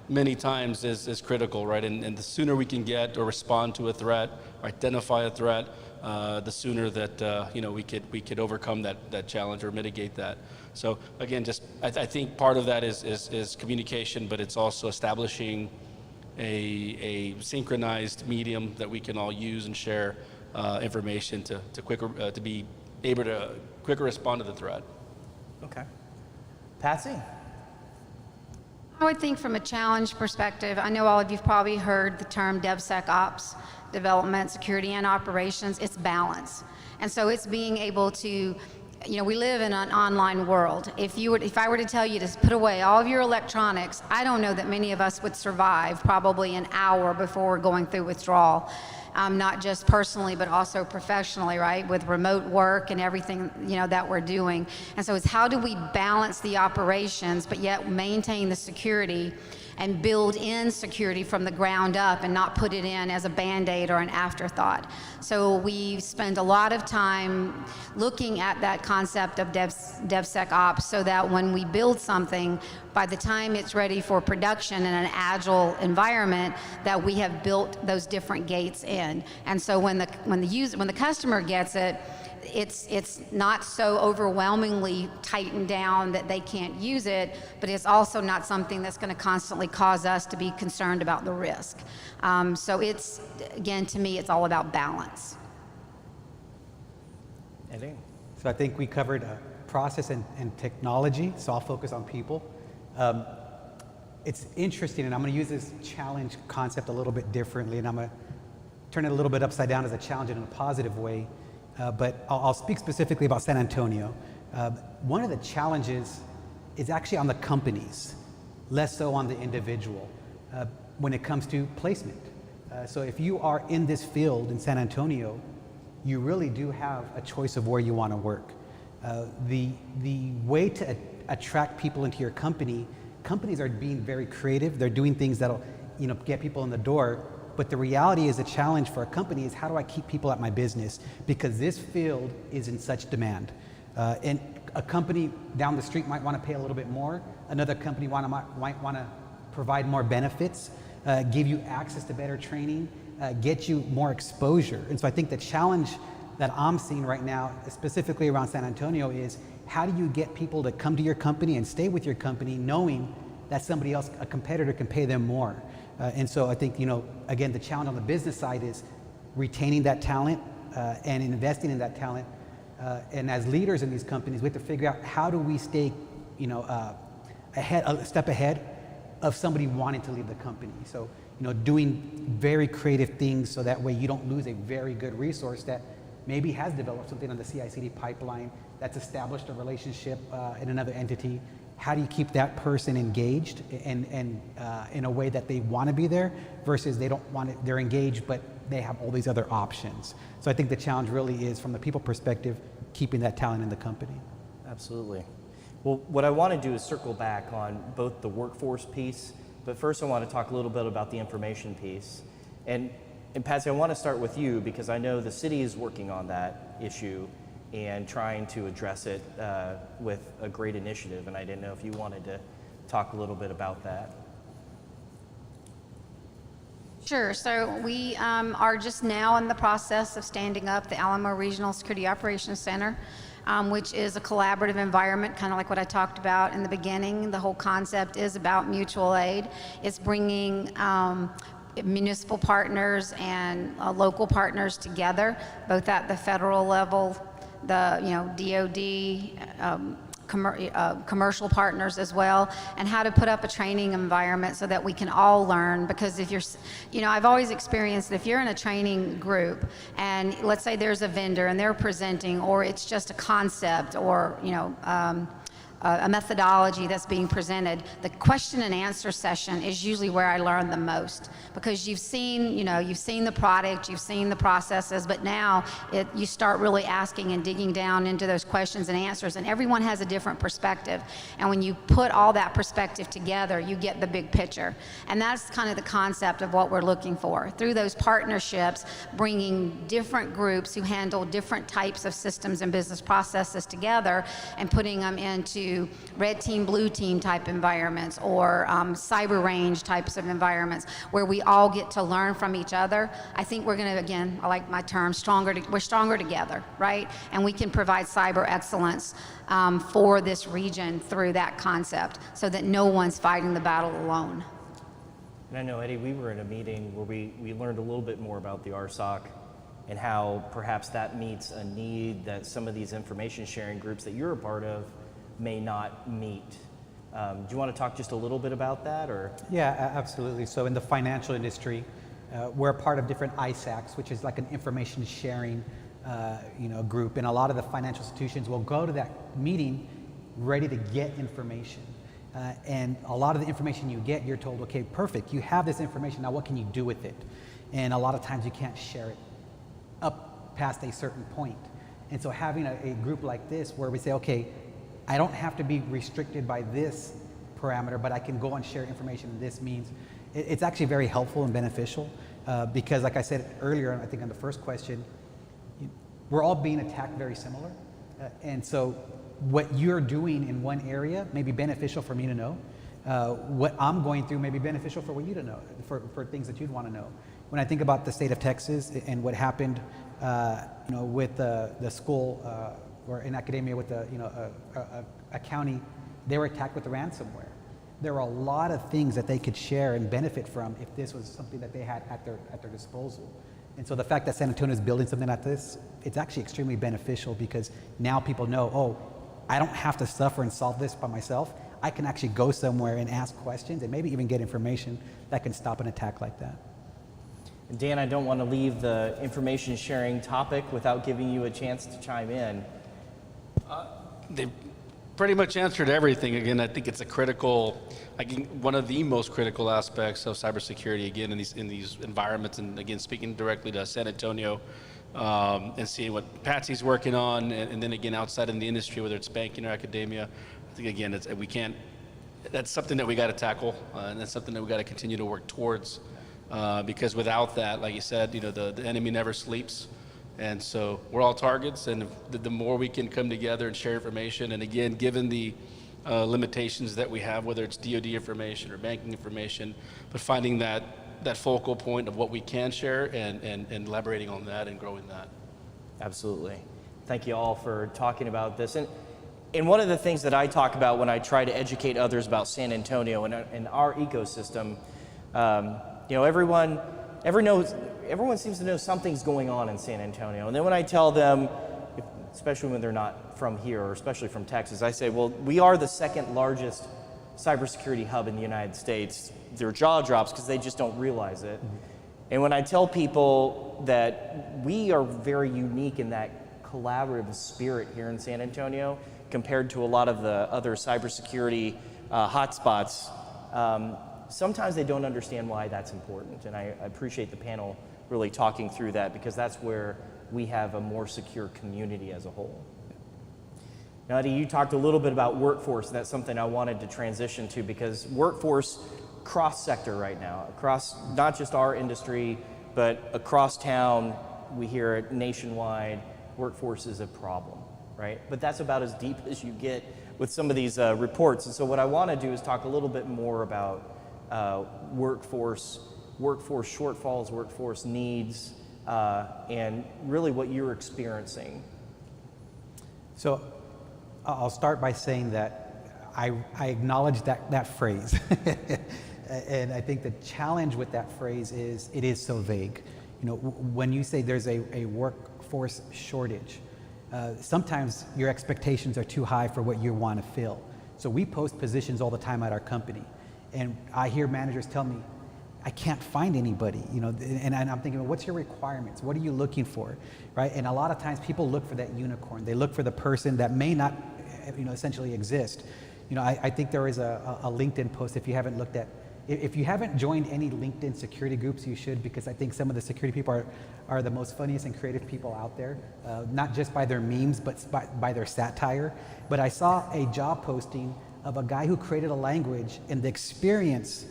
many times is critical, right? And the sooner we can get or respond to a threat, or identify a threat, the sooner that we could overcome that challenge or mitigate that. So again, I think part of that is communication, but it's also establishing a synchronized medium that we can all use and share information to be able to quicker respond to the threat. Okay. Patsy? I would think from a challenge perspective, I know all of you've probably heard the term DevSecOps, development, security, and operations. It's balance. And so it's being able to, we live in an online world. If I were to tell you to put away all of your electronics, I don't know that many of us would survive probably an hour before going through withdrawal. Not just personally, but also professionally, right? With remote work and everything, that we're doing. And so it's how do we balance the operations, but yet maintain the security and build in security from the ground up and not put it in as a Band-Aid or an afterthought. So we spend a lot of time looking at that concept of DevSecOps so that when we build something, by the time it's ready for production in an agile environment, that we have built those different gates in. And so when the customer gets it, it's not so overwhelmingly tightened down that they can't use it, but it's also not something that's going to constantly cause us to be concerned about the risk. So it's, again, to me, it's all about balance. Eddie? So I think we covered process and technology, so I'll focus on people. It's interesting, and I'm going to use this challenge concept a little bit differently, and I'm going to turn it a little bit upside down as a challenge in a positive way. But I'll speak specifically about San Antonio. One of the challenges is actually on the companies, less so on the individual, when it comes to placement. So if you are in this field in San Antonio, you really do have a choice of where you want to work. The way to attract people into your company, companies are being very creative. They're doing things that'll, get people in the door. But the reality is, a challenge for a company is, how do I keep people at my business? Because this field is in such demand. And a company down the street might want to pay a little bit more. Another company might want to provide more benefits, give you access to better training, get you more exposure. And so I think the challenge that I'm seeing right now, specifically around San Antonio, is how do you get people to come to your company and stay with your company knowing that somebody else, a competitor, can pay them more? And so I think, again, the challenge on the business side is retaining that talent and investing in that talent. And as leaders in these companies, we have to figure out, how do we stay, a step ahead of somebody wanting to leave the company. So, doing very creative things so that way you don't lose a very good resource that maybe has developed something on the CI/CD pipeline, that's established a relationship in another entity. How do you keep that person engaged and in a way that they want to be there, versus they don't want it, they're engaged, but they have all these other options. So I think the challenge really is, from the people perspective, keeping that talent in the company. Absolutely. Well, what I want to do is circle back on both the workforce piece, but first I want to talk a little bit about the information piece. And Patsy, I want to start with you, because I know the city is working on that issue and trying to address it with a great initiative, and I didn't know if you wanted to talk a little bit about that. Sure. So we are just now in the process of standing up the Alamo Regional Security Operations Center, which is a collaborative environment, kind of like what I talked about in the beginning. The whole concept is about mutual aid. It's bringing municipal partners and local partners together, both at the federal level, the DOD, commercial partners as well, and how to put up a training environment so that we can all learn. Because if you're, I've always experienced that if you're in a training group and let's say there's a vendor and they're presenting, or it's just a concept, or a methodology that's being presented, the question and answer session is usually where I learn the most, because you've seen the product, you've seen the processes, but now you start really asking and digging down into those questions and answers, and everyone has a different perspective. And when you put all that perspective together, you get the big picture. And that's kind of the concept of what we're looking for. Through those partnerships, bringing different groups who handle different types of systems and business processes together and putting them into red team, blue team type environments, or cyber range types of environments where we all get to learn from each other. I think we're going to, again, I like my term, we're stronger together, right? And we can provide cyber excellence for this region through that concept, so that no one's fighting the battle alone. And I know, Eddie, we were in a meeting where we learned a little bit more about the RSOC and how perhaps that meets a need that some of these information sharing groups that you're a part of may not meet. Do you want to talk just a little bit about that, or? Yeah, absolutely. So in the financial industry, we're a part of different ISACs, which is like an information sharing group, and a lot of the financial institutions will go to that meeting ready to get information. And a lot of the information you get, you're told, okay, perfect, you have this information, now what can you do with it? And a lot of times you can't share it up past a certain point. And so having a group like this where we say, okay, I don't have to be restricted by this parameter, but I can go and share information in this means. It's actually very helpful and beneficial because, like I said earlier, I think on the first question, we're all being attacked very similar. And so what you're doing in one area may be beneficial for me to know. What I'm going through may be beneficial for you to know, for things that you'd want to know. When I think about the state of Texas and what happened, with the school or in academia with a county, they were attacked with the ransomware. There are a lot of things that they could share and benefit from if this was something that they had at their disposal. And so the fact that San Antonio is building something like this, it's actually extremely beneficial because now people know, oh, I don't have to suffer and solve this by myself. I can actually go somewhere and ask questions and maybe even get information that can stop an attack like that. Dan, I don't want to leave the information sharing topic without giving you a chance to chime in. They pretty much answered everything. Again, I think it's a critical, one of the most critical aspects of cybersecurity, again, in these environments. And again, speaking directly to San Antonio and seeing what Patsy's working on, and then again, outside in the industry, whether it's banking or academia, I think, again, that's something that we got to tackle, and that's something that we got to continue to work towards. Because without that, like you said, the enemy never sleeps. And so we're all targets, and the more we can come together and share information, and again, given the limitations that we have, whether it's DoD information or banking information, but finding that focal point of what we can share and elaborating on that and growing that. Absolutely. Thank you all for talking about this. And one of the things that I talk about when I try to educate others about San Antonio and our ecosystem, everyone seems to know something's going on in San Antonio. And then when I tell them, especially when they're not from here or especially from Texas, I say, well, we are the second largest cybersecurity hub in the United States. Their jaw drops because they just don't realize it. Mm-hmm. And when I tell people that we are very unique in that collaborative spirit here in San Antonio compared to a lot of the other cybersecurity hotspots, sometimes they don't understand why that's important, and I appreciate the panel really talking through that because that's where we have a more secure community as a whole. Now, Eddie, you talked a little bit about workforce, and that's something I wanted to transition to because workforce cross-sector right now, across not just our industry, but across town, we hear it nationwide, workforce is a problem, right? But that's about as deep as you get with some of these reports. And so what I want to do is talk a little bit more about workforce shortfalls, workforce needs, and really what you're experiencing. So I'll start by saying that I acknowledge that phrase. And I think the challenge with that phrase is it is so vague. When you say there's a workforce shortage, sometimes your expectations are too high for what you want to fill. So we post positions all the time at our company. And I hear managers tell me, I can't find anybody, and I'm thinking, well, what's your requirements? What are you looking for, right? And a lot of times people look for that unicorn. They look for the person that may not, essentially exist. I think there is a LinkedIn post if you haven't looked at, if you haven't joined any LinkedIn security groups, you should, because I think some of the security people are the most funniest and creative people out there, not just by their memes, but by their satire. But I saw a job posting of a guy who created a language, and the experience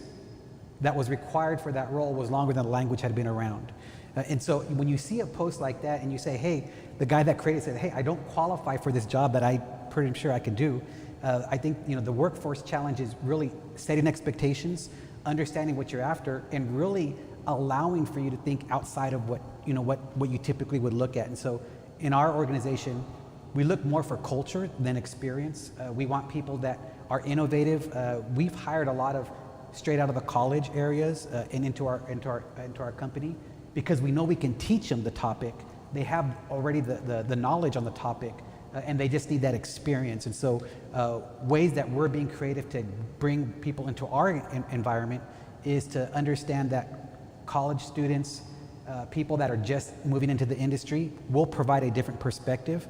that was required for that role was longer than the language had been around. And so when you see a post like that and you say, hey, the guy that created said, hey, I don't qualify for this job that I'm pretty sure I could do. I think the workforce challenge is really setting expectations, understanding what you're after, and really allowing for you to think outside of what you typically would look at. And so in our organization, we look more for culture than experience. We want people that are innovative. We've hired a lot of straight out of the college areas and into our company because we know we can teach them the topic. They have already the knowledge on the topic, and they just need that experience. And so ways that we're being creative to bring people into our environment is to understand that college students, people that are just moving into the industry, will provide a different perspective,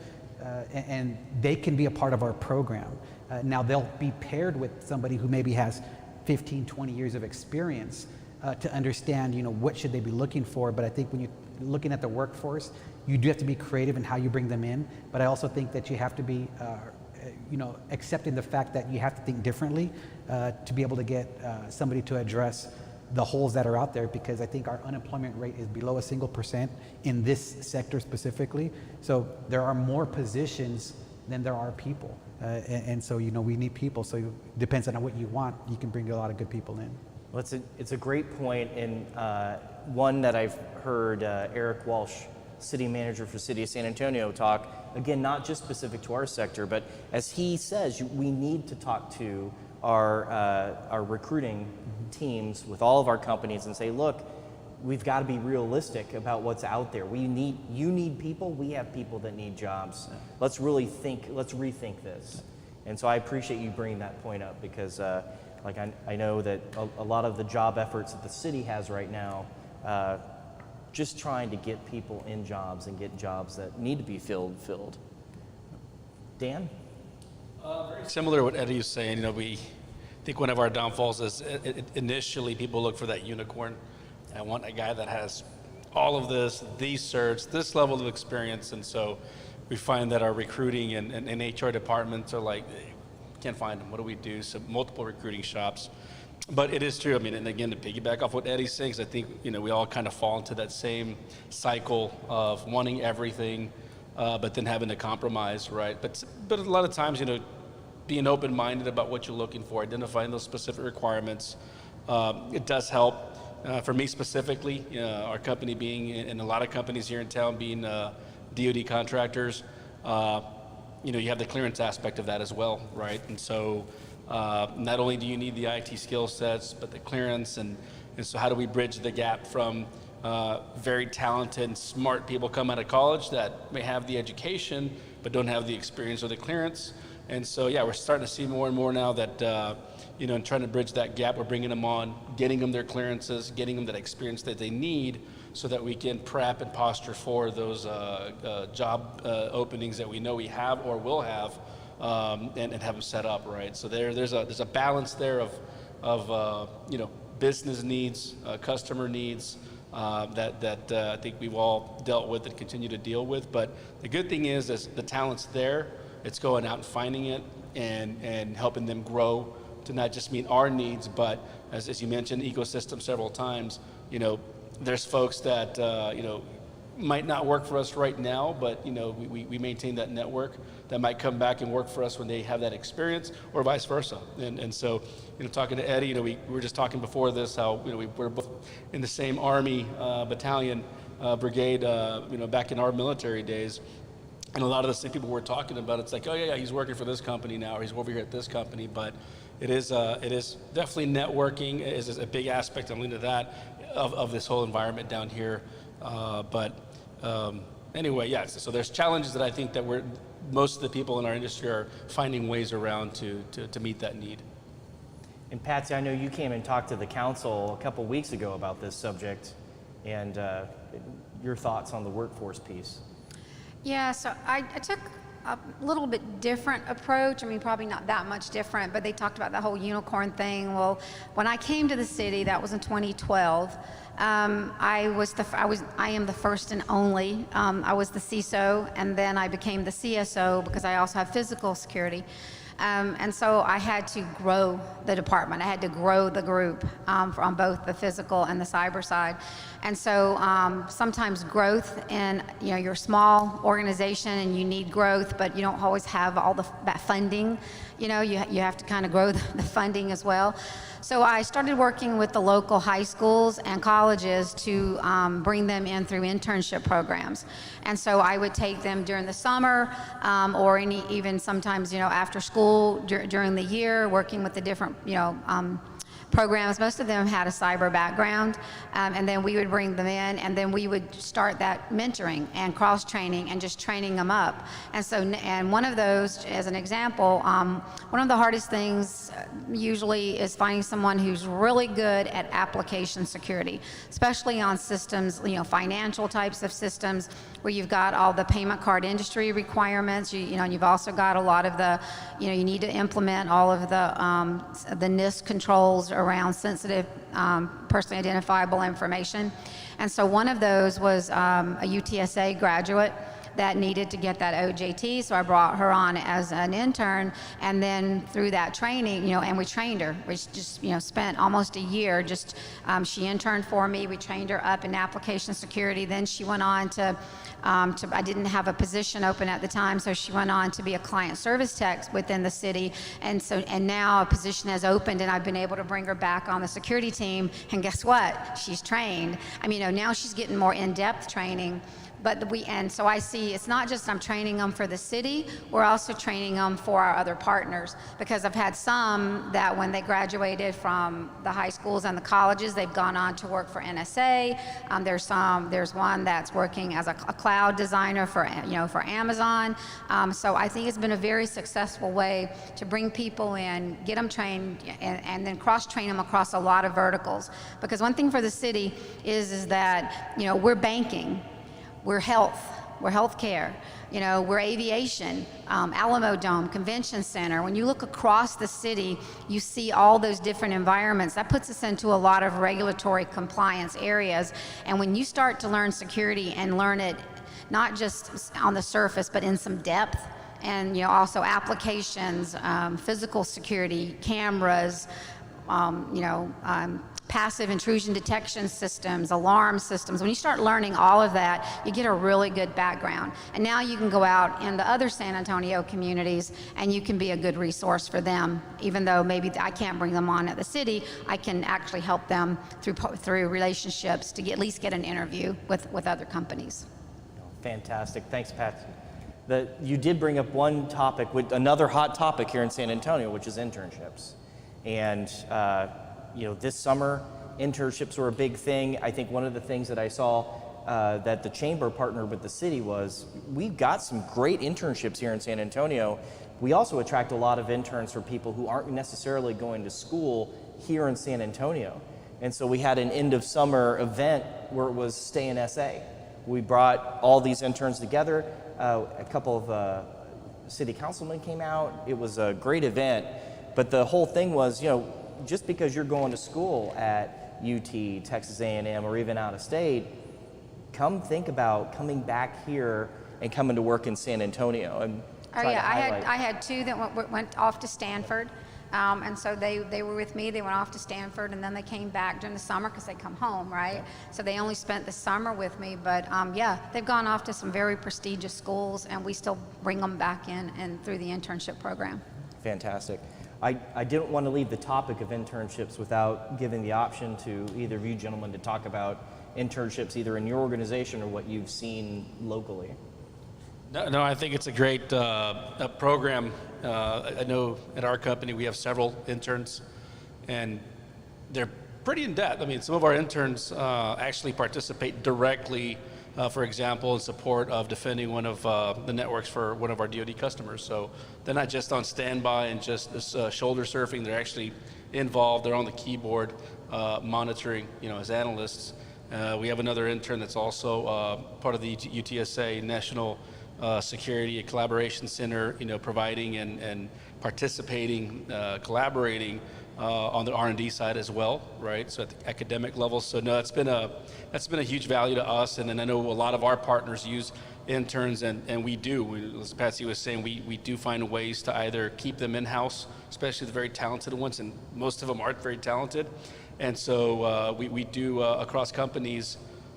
and they can be a part of our program. Now they'll be paired with somebody who maybe has 15, 20 years of experience to understand, what should they be looking for. But I think when you're looking at the workforce, you do have to be creative in how you bring them in. But I also think that you have to be accepting the fact that you have to think differently to be able to get somebody to address the holes that are out there, because I think our unemployment rate is below a single % in this sector specifically. So there are more positions than there are people. And so, we need people. So it depends on what you want. You can bring a lot of good people in. Well, it's a great point, and one that I've heard Eric Walsh, city manager for the city of San Antonio, talk, again, not just specific to our sector, but as he says, we need to talk to our recruiting teams with all of our companies and say, look, we've got to be realistic about what's out there. You need people, we have people that need jobs. Let's rethink this. And so I appreciate you bringing that point up, because I know that a lot of the job efforts that the city has right now, just trying to get people in jobs and get jobs that need to be filled. Dan? Very similar to what Eddie was saying. I think one of our downfalls is initially people look for that unicorn. I want a guy that has all of this, these certs, this level of experience, and so we find that our recruiting and HR departments are like, can't find them. What do we do? So multiple recruiting shops. But it is true. And again, to piggyback off what Eddie's saying, I think we all kind of fall into that same cycle of wanting everything, but then having to compromise, right? But a lot of times, being open-minded about what you're looking for, identifying those specific requirements, it does help. For me specifically, our company being, and a lot of companies here in town being DoD contractors, you have the clearance aspect of that as well, right? And so not only do you need the IT skill sets, but the clearance, and so how do we bridge the gap from very talented and smart people come out of college that may have the education but don't have the experience or the clearance? And so, we're starting to see more and more now that, and trying to bridge that gap, we're bringing them on, getting them their clearances, getting them that experience that they need so that we can prep and posture for those job openings that we know we have or will have, and have them set up, right? So there's a balance there of business needs, customer needs, that I think we've all dealt with and continue to deal with. But the good thing is the talent's there. It's going out and finding it and helping them grow to not just meet our needs, but as you mentioned, ecosystem several times, there's folks that, might not work for us right now, but we maintain that network that might come back and work for us when they have that experience, or vice versa. And so, talking to Eddie, we were just talking before this how we're both in the same Army battalion brigade, back in our military days. And a lot of the same people we're talking about, it's like, oh yeah, he's working for this company now, or he's over here at this company. But it is definitely networking is a big aspect. I'm into that of this whole environment down here. Anyway, so there's challenges that I think that most of the people in our industry are finding ways around to meet that need. And Patsy, I know you came and talked to the council a couple weeks ago about this subject, and your thoughts on the workforce piece. Yeah, so I took a little bit different approach. Probably not that much different, but they talked about the whole unicorn thing. Well, when I came to the city, that was in 2012. I am the first and only. I was the CISO, and then I became the CSO because I also have physical security. And so I had to grow the department. I had to grow the group on both the physical and the cyber side. And so sometimes growth in your small organization, and you need growth, but you don't always have all that funding. You have to kind of grow the funding as well. So I started working with the local high schools and colleges to bring them in through internship programs. And so I would take them during the summer, or even sometimes after school during the year, working with the different programs. Most of them had a cyber background, and then we would bring them in, and then we would start that mentoring and cross-training and just training them up. And one of those, as an example, one of the hardest things usually is finding someone who's really good at application security, especially on systems, financial types of systems where you've got all the payment card industry requirements. You've also got a lot of the, you need to implement all of the NIST controls around sensitive personally identifiable information. And so one of those was a UTSA graduate that needed to get that OJT, so I brought her on as an intern, and then through that training, and we trained her. We just, spent almost a year just, she interned for me, we trained her up in application security, then she went on to I didn't have a position open at the time, so she went on to be a client service tech within the city, and now a position has opened, and I've been able to bring her back on the security team, and guess what? She's trained. I mean, now she's getting more in-depth training. And so I see it's not just I'm training them for the city, we're also training them for our other partners, because I've had some that when they graduated from the high schools and the colleges, they've gone on to work for NSA. There's one that's working as a cloud designer for Amazon. So I think it's been a very successful way to bring people in, get them trained, and then cross-train them across a lot of verticals. Because one thing for the city is that we're banking. We're health, we're healthcare, we're aviation, Alamo Dome, Convention Center. When you look across the city, you see all those different environments. That puts us into a lot of regulatory compliance areas. And when you start to learn security and learn it not just on the surface, but in some depth, and also applications, physical security, cameras, passive intrusion detection systems, alarm systems. When you start learning all of that, you get a really good background. And now you can go out in the other San Antonio communities and you can be a good resource for them. Even though maybe I can't bring them on at the city, I can actually help them through relationships to at least get an interview with other companies. Fantastic. Thanks, Pat. You did bring up one topic, with another hot topic here in San Antonio, which is internships. And this summer, internships were a big thing. I think one of the things that I saw that the chamber partnered with the city was we've got some great internships here in San Antonio. We also attract a lot of interns for people who aren't necessarily going to school here in San Antonio. And so we had an end of summer event where it was Stay in SA. We brought all these interns together. A couple of city councilmen came out. It was a great event. But the whole thing was, just because you're going to school at UT, Texas A&M, or even out of state, come think about coming back here and coming to work in San Antonio. And I had two that went off to Stanford, and so they were with me. They went off to Stanford, and then they came back during the summer because they come home, right? So they only spent the summer with me, but they've gone off to some very prestigious schools, and we still bring them back in and through the internship program. Fantastic. I didn't want to leave the topic of internships without giving the option to either of you gentlemen to talk about internships either in your organization or what you've seen locally. No, I think it's a great program. I know at our company we have several interns, and they're pretty in depth. I mean, some of our interns actually participate directly, for example, in support of defending one of the networks for one of our DoD customers. So they're not just on standby and just shoulder surfing. They're actually involved. They're on the keyboard monitoring, as analysts. We have another intern that's also part of the UTSA National Security and Collaboration Center, providing and participating, collaborating on the R&D side as well, right? So at the academic level. So no, that's been a huge value to us. And then I know a lot of our partners use interns, and we do. As Patsy was saying, we do find ways to either keep them in-house, especially the very talented ones, and most of them aren't very talented. And so we do across companies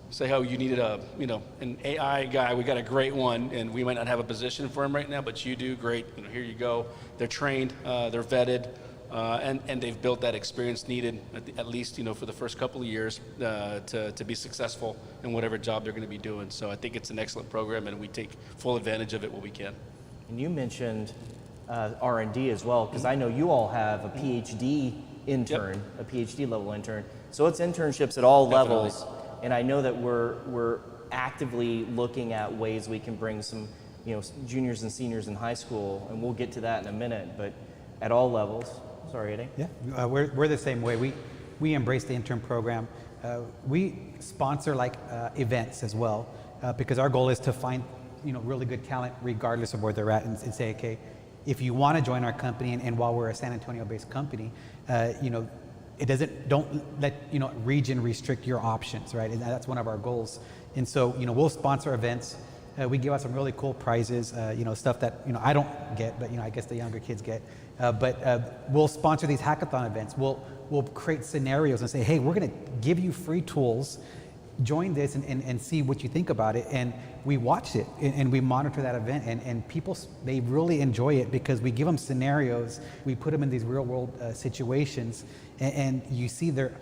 say, oh, you needed an AI guy, we got a great one, and we might not have a position for him right now, but you do, great, here you go. They're trained, they're vetted, and they've built that experience needed, at least for the first couple of years to be successful in whatever job they're going to be doing. So I think it's an excellent program, and we take full advantage of it when we can. And you mentioned R&D as well, because I know you all have a PhD intern, a PhD level intern. So it's internships at all levels. And I know that we're actively looking at ways we can bring some, juniors and seniors in high school, and we'll get to that in a minute, but at all levels. Sorry, Eddie. Yeah, we're the same way. We embrace the intern program. We sponsor events as well, because our goal is to find, really good talent regardless of where they're at, and say, okay, if you want to join our company, and while we're a San Antonio-based company, don't let region restrict your options, right? And that's one of our goals. And so we'll sponsor events. We give out some really cool prizes, stuff that I don't get, but I guess the younger kids get. But we'll sponsor these hackathon events. We'll create scenarios and say, hey, we're going to give you free tools. Join this and see what you think about it. And we watch it and we monitor that event, and people, they really enjoy it because we give them scenarios, we put them in these real world situations, and you see they're,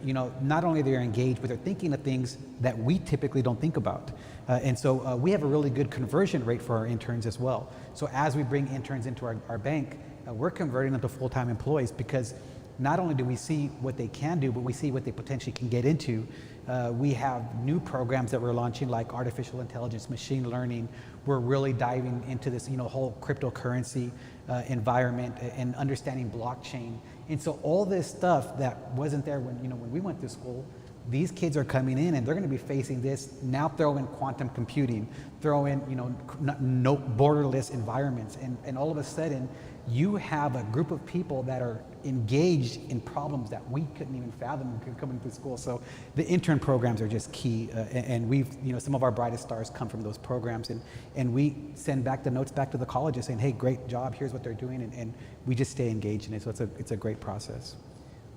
not only they're engaged, but they're thinking of things that we typically don't think about. And so we have a really good conversion rate for our interns as well. So as we bring interns into our bank, we're converting them to full-time employees because not only do we see what they can do, but we see what they potentially can get into. We have new programs that we're launching like artificial intelligence, machine learning. We're really diving into this whole cryptocurrency environment and understanding blockchain. And so all this stuff that wasn't there when we went to school, these kids are coming in and they're going to be facing this. Now throw in quantum computing, throw in no borderless environments, and all of a sudden you have a group of people that are engaged in problems that we couldn't even fathom coming to school. So the intern programs are just key, and we've some of our brightest stars come from those programs, and we send back the notes back to the colleges saying, hey, great job, here's what they're doing, and we just stay engaged in it. So it's a great process.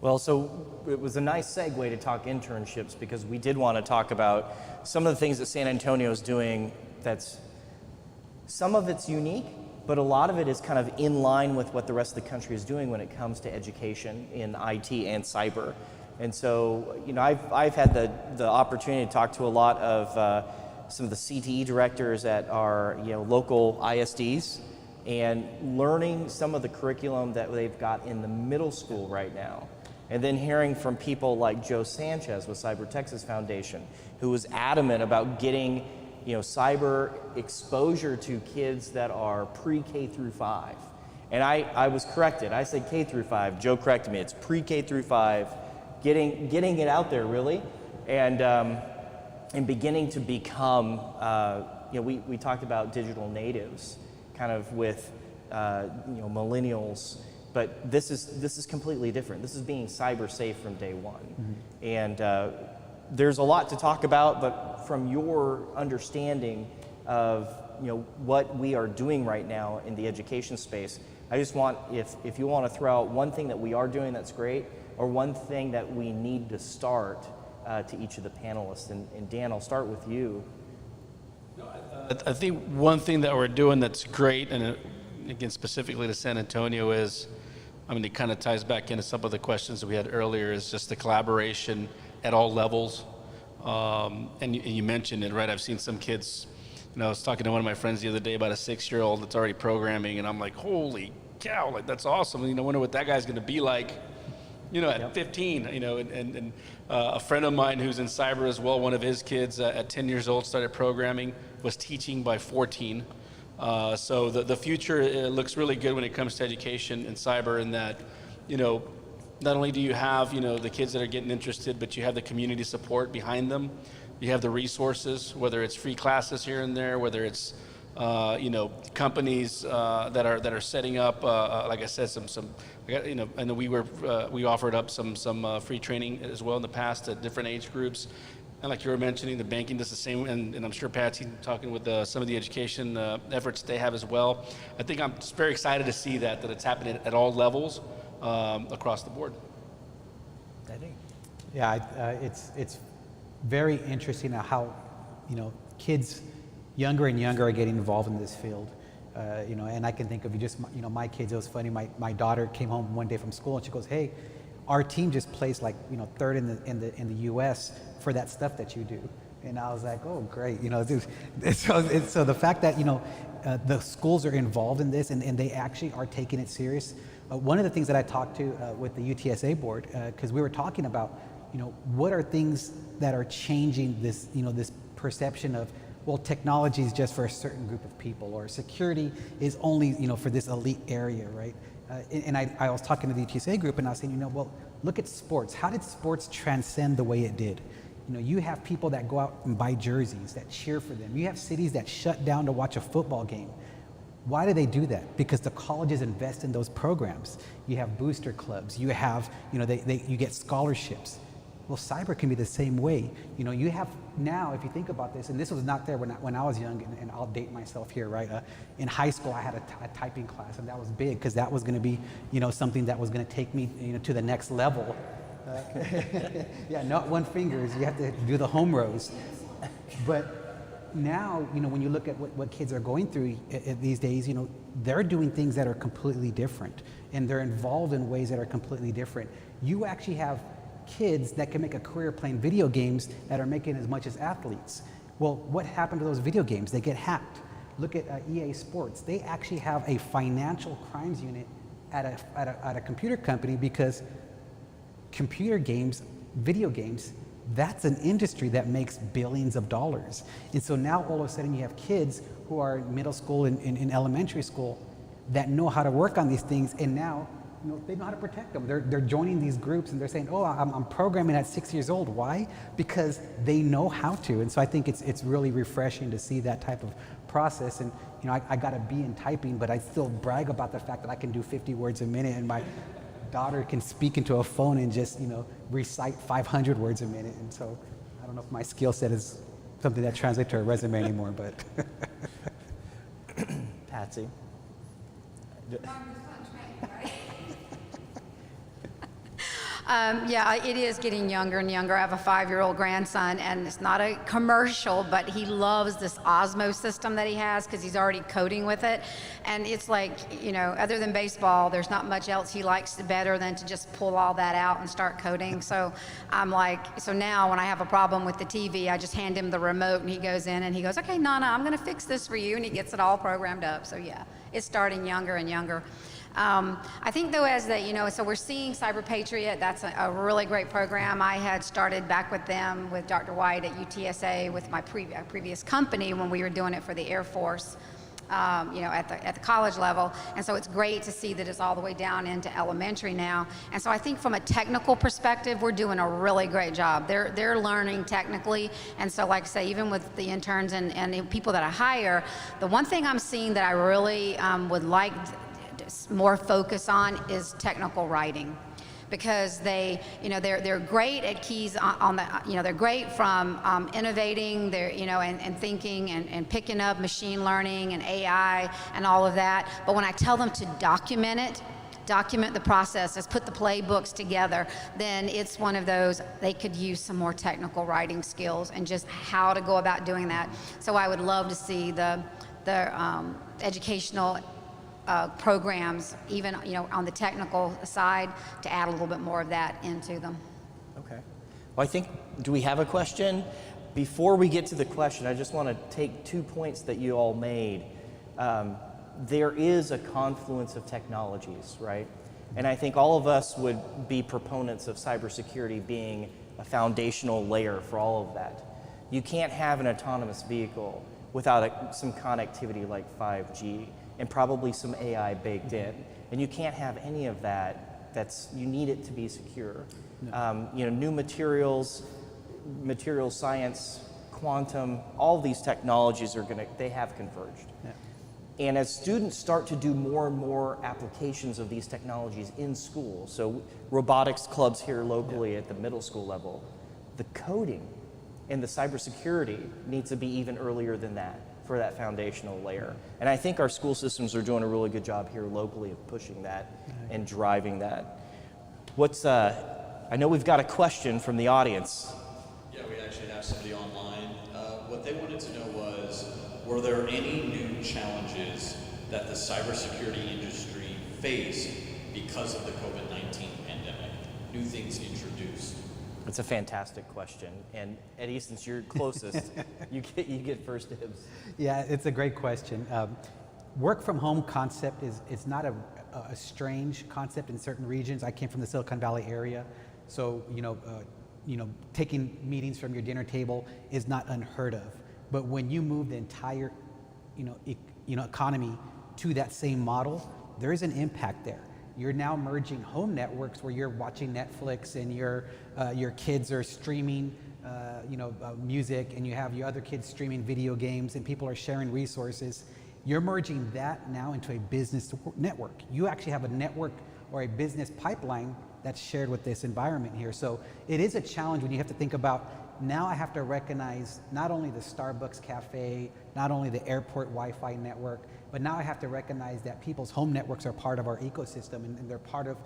Well, so it was a nice segue to talk internships because we did want to talk about some of the things that San Antonio is doing some of it's unique, but a lot of it is kind of in line with what the rest of the country is doing when it comes to education in IT and cyber. And so, I've had the opportunity to talk to a lot of some of the CTE directors at our local ISDs and learning some of the curriculum that they've got in the middle school right now. And then hearing from people like Joe Sanchez with Cyber Texas Foundation, who was adamant about getting cyber exposure to kids that are pre-K through 5. And I was corrected. I said K through 5. Joe corrected me. It's pre-K through 5, getting it out there really, and beginning to become. We talked about digital natives, kind of with millennials. But this is completely different. This is being cyber safe from day one. Mm-hmm. And there's a lot to talk about, but from your understanding of what we are doing right now in the education space, I just want, if you want to throw out one thing that we are doing that's great, or one thing that we need to start to each of the panelists. And Dan, I'll start with you. I think one thing that we're doing that's great, and again specifically to San Antonio, is, it kind of ties back into some of the questions that we had earlier, is just the collaboration at all levels. And you mentioned it, right? I've seen some kids, I was talking to one of my friends the other day about a 6-year-old that's already programming, and I'm like, holy cow, like that's awesome. I wonder what that guy's going to be like, at 15, and a friend of mine who's in cyber as well, one of his kids at 10 years old started programming, was teaching by 14. So the future looks really good when it comes to education and cyber, in that, not only do you have, the kids that are getting interested, but you have the community support behind them. You have the resources, whether it's free classes here and there, whether it's, companies that are setting up, like I said, I know we offered up some free training as well in the past at different age groups. And like you were mentioning, the banking does the same, and I'm sure Pat's talking with some of the education efforts they have as well. I think I'm just very excited to see that it's happening at all levels across the board. Yeah, it's very interesting how kids younger and younger are getting involved in this field. And I can think of my kids. It was funny. My daughter came home one day from school and she goes, "Hey, our team just placed third in the U.S. for that stuff that you do." And I was like, "Oh, great!" So the fact that the schools are involved in this and they actually are taking it serious. One of the things that I talked to with the UTSA board, because we were talking about, what are things that are changing this, this perception of, well, technology is just for a certain group of people, or security is only, for this elite area, right? And I was talking to the UTSA group, and I was saying, well, look at sports. How did sports transcend the way it did? You have people that go out and buy jerseys, that cheer for them. You have cities that shut down to watch a football game. Why do they do that? Because the colleges invest in those programs. You have booster clubs. You have, you get scholarships. Well, cyber can be the same way. You know, you have now, if you think about this, and this was not there when I was young, and I'll date myself here, right? In high school, I had a typing class, and that was big because that was going to be, you know, something that was going to take me, you know, to the next level. Yeah, not one finger. You have to do the home rows. But now, you know, when you look at what kids are going through these days, you know, they're doing things that are completely different, and they're involved in ways that are completely different. You actually have kids that can make a career playing video games that are making as much as athletes. Well, what happened to those video games? They get hacked. Look at EA Sports. They actually have a financial crimes unit at a computer company because computer games, video games, that's an industry that makes billions of dollars. And so now all of a sudden you have kids who are in middle school and in elementary school that know how to work on these things, and now, you know, they know how to protect them. They're joining these groups and they're saying, oh, I'm programming at 6 years old. Why? Because they know how to. And so I think it's really refreshing to see that type of process. And you know, I got a B in typing, but I still brag about the fact that I can do 50 words a minute, and my daughter can speak into a phone and just, you know, recite 500 words a minute. And so I don't know if my skill set is something that translates to a resume anymore, but. Patsy. Yeah, it is getting younger and younger. I have a 5-year-old grandson, and it's not a commercial, but he loves this SASW system that he has because he's already coding with it. And it's like, you know, other than baseball, there's not much else he likes better than to just pull all that out and start coding. So I'm like, so now when I have a problem with the TV, I just hand him the remote and he goes in and he goes, okay, Nana, I'm going to fix this for you. And he gets it all programmed up. So yeah, it's starting younger and younger. I think though, as the, you know, so we're seeing Cyber Patriot. That's a really great program. I had started back with them, with Dr. White at UTSA, with my previous company when we were doing it for the Air Force, you know, at the college level. And so it's great to see that it's all the way down into elementary now. And so I think from a technical perspective, we're doing a really great job. They're learning technically. And so like I say, even with the interns and the people that I hire, the one thing I'm seeing that I really would like more focus on is technical writing, because they, you know, they're great at keys on the, you know, they're great from innovating, they're, you know, and thinking and picking up machine learning and AI and all of that. But when I tell them to document the processes, put the playbooks together, then it's one of those, they could use some more technical writing skills and just how to go about doing that. So I would love to see the educational programs, even, you know, on the technical side, to add a little bit more of that into them. Okay. Well, I think, do we have a question? Before we get to the question, I just want to take 2 points that you all made. There is a confluence of technologies, right? And I think all of us would be proponents of cybersecurity being a foundational layer for all of that. You can't have an autonomous vehicle without some connectivity like 5G. And probably some AI baked in. And you can't have any of that. You need it to be secure. No. You know, new materials science, quantum, all these technologies they have converged. Yeah. And as students start to do more and more applications of these technologies in school, so robotics clubs here locally at the middle school level, the coding and the cybersecurity needs to be even earlier than that, for that foundational layer. And I think our school systems are doing a really good job here locally of pushing that and driving that. I know we've got a question from the audience. Yeah, we actually have somebody online. What they wanted to know was, were there any new challenges that the cybersecurity industry faced because of the COVID-19 pandemic? New things introduced? It's a fantastic question, and Eddie, since you're closest, you get first dibs. Yeah, it's a great question. Work from home concept is not a strange concept in certain regions. I came from the Silicon Valley area, so you know, taking meetings from your dinner table is not unheard of. But when you move the entire, economy to that same model, there is an impact there. You're now merging home networks where you're watching Netflix and your kids are streaming music, and you have your other kids streaming video games, and people are sharing resources. You're merging that now into a business network. You actually have a network or a business pipeline that's shared with this environment here. So it is a challenge when you have to think about, now I have to recognize not only the Starbucks cafe, not only the airport Wi-Fi network, but now I have to recognize that people's home networks are part of our ecosystem, and they're part of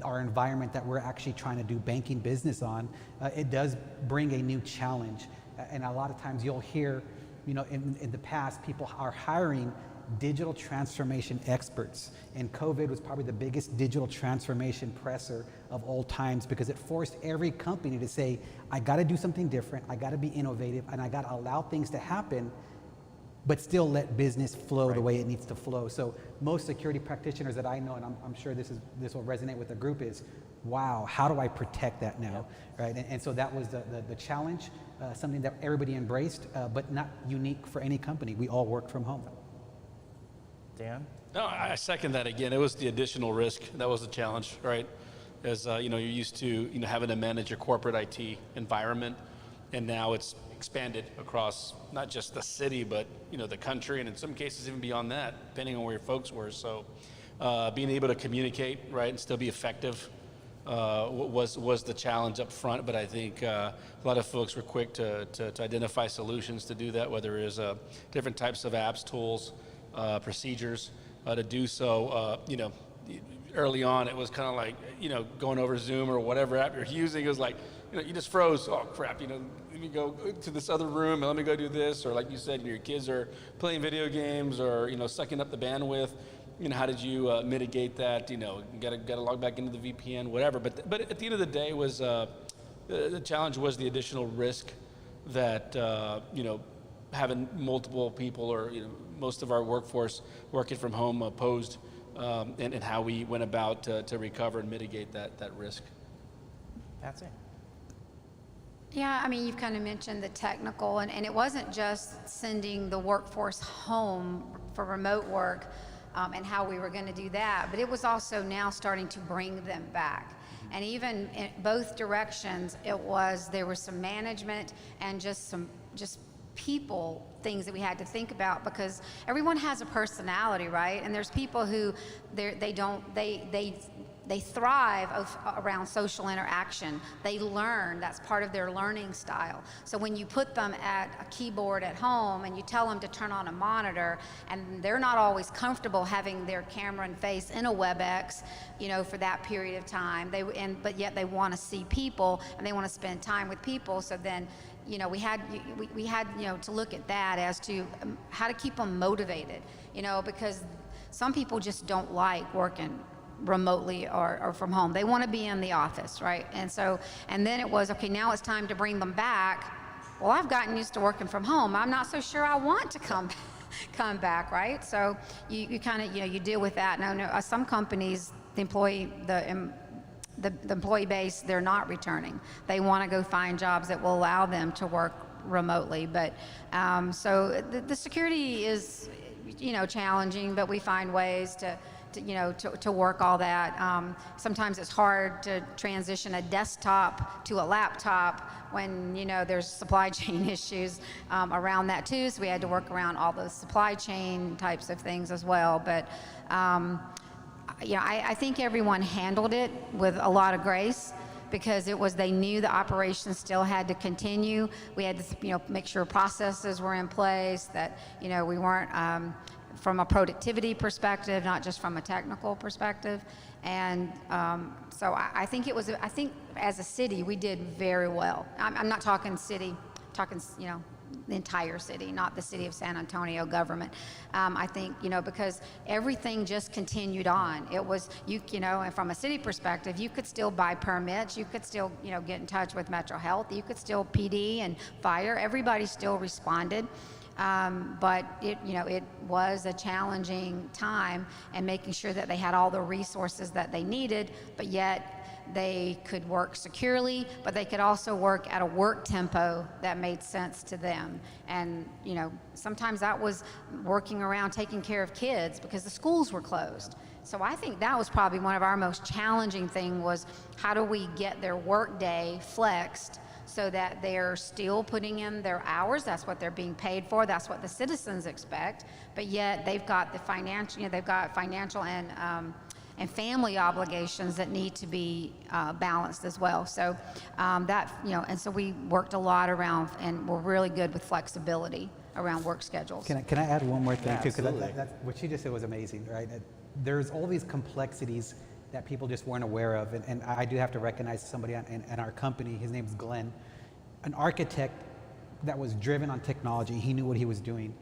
our environment that we're actually trying to do banking business on. It does bring a new challenge. And a lot of times you'll hear, in the past, people are hiring digital transformation experts. And COVID was probably the biggest digital transformation presser of all times, because it forced every company to say, I got to do something different, I got to be innovative, and I got to allow things to happen, but still let business flow the way it needs to flow. So most security practitioners that I know, and I'm sure this will resonate with the group, is, wow, how do I protect that now, right? And so that was the challenge, something that everybody embraced, but not unique for any company. We all work from home. Dan? No, I second that again. It was the additional risk that was the challenge, right? As you're used to having to manage your corporate IT environment, and now it's expanded across not just the city, but the country, and in some cases even beyond that, depending on where your folks were. So being able to communicate, right, and still be effective was the challenge up front. But I think a lot of folks were quick to identify solutions to do that, whether it was different types of apps, tools, procedures to do so. Early on, it was kind of like, going over Zoom or whatever app you're using. It was like, you just froze. Oh crap! Let me go to this other room and let me go do this. Or like you said, your kids are playing video games or sucking up the bandwidth. How did you mitigate that? You gotta log back into the VPN, whatever. But at the end of the day, was the challenge was the additional risk that having multiple people or most of our workforce working from home posed, and how we went about to recover and mitigate that risk. That's it. Yeah, I mean, you've kind of mentioned the technical, and it wasn't just sending the workforce home for remote work and how we were going to do that, but it was also now starting to bring them back. And even in both directions, there was some management and just people things that we had to think about, because everyone has a personality, right? And there's people who they thrive around social interaction. They learn, that's part of their learning style. So when you put them at a keyboard at home and you tell them to turn on a monitor, and they're not always comfortable having their camera and face in a WebEx, for that period of time, but yet they want to see people and they want to spend time with people. So then, we had to look at that as to how to keep them motivated, because some people just don't like working remotely or from home. They want to be in the office, right? And then it was, okay, now it's time to bring them back. Well, I've gotten used to working from home. I'm not so sure I want to come back, right? So you kind of, you deal with that. Now, some companies, the employee base, they're not returning. They want to go find jobs that will allow them to work remotely. But so the security is, challenging, but we find ways to work all that. Sometimes it's hard to transition a desktop to a laptop when there's supply chain issues around that too. So we had to work around all those supply chain types of things as well. But I think everyone handled it with a lot of grace, because they knew the operation still had to continue. We had to make sure processes were in place, that we weren't from a productivity perspective, not just from a technical perspective. And so I think as a city, we did very well. I'm not talking city, talking, the entire city, not the city of San Antonio government. I think, because everything just continued on. It was, and from a city perspective, you could still buy permits, you could still, get in touch with Metro Health, you could still PD and fire, everybody still responded. But it was a challenging time, and making sure that they had all the resources that they needed, but yet they could work securely, but they could also work at a work tempo that made sense to them. And sometimes that was working around taking care of kids because the schools were closed. So I think that was probably one of our most challenging things, was how do we get their work day flexed so that they're still putting in their hours. That's what they're being paid for. That's what the citizens expect. But yet they've got the financial, they've got financial and and family obligations that need to be balanced as well. So and so we worked a lot around, and we're really good with flexibility around work schedules. Can I add one more thing Yeah, too? Because absolutely. what she just said was amazing, right? There's all these complexities that people just weren't aware of, and I do have to recognize somebody in our company. His name's Glenn, an architect that was driven on technology. He knew what he was doing,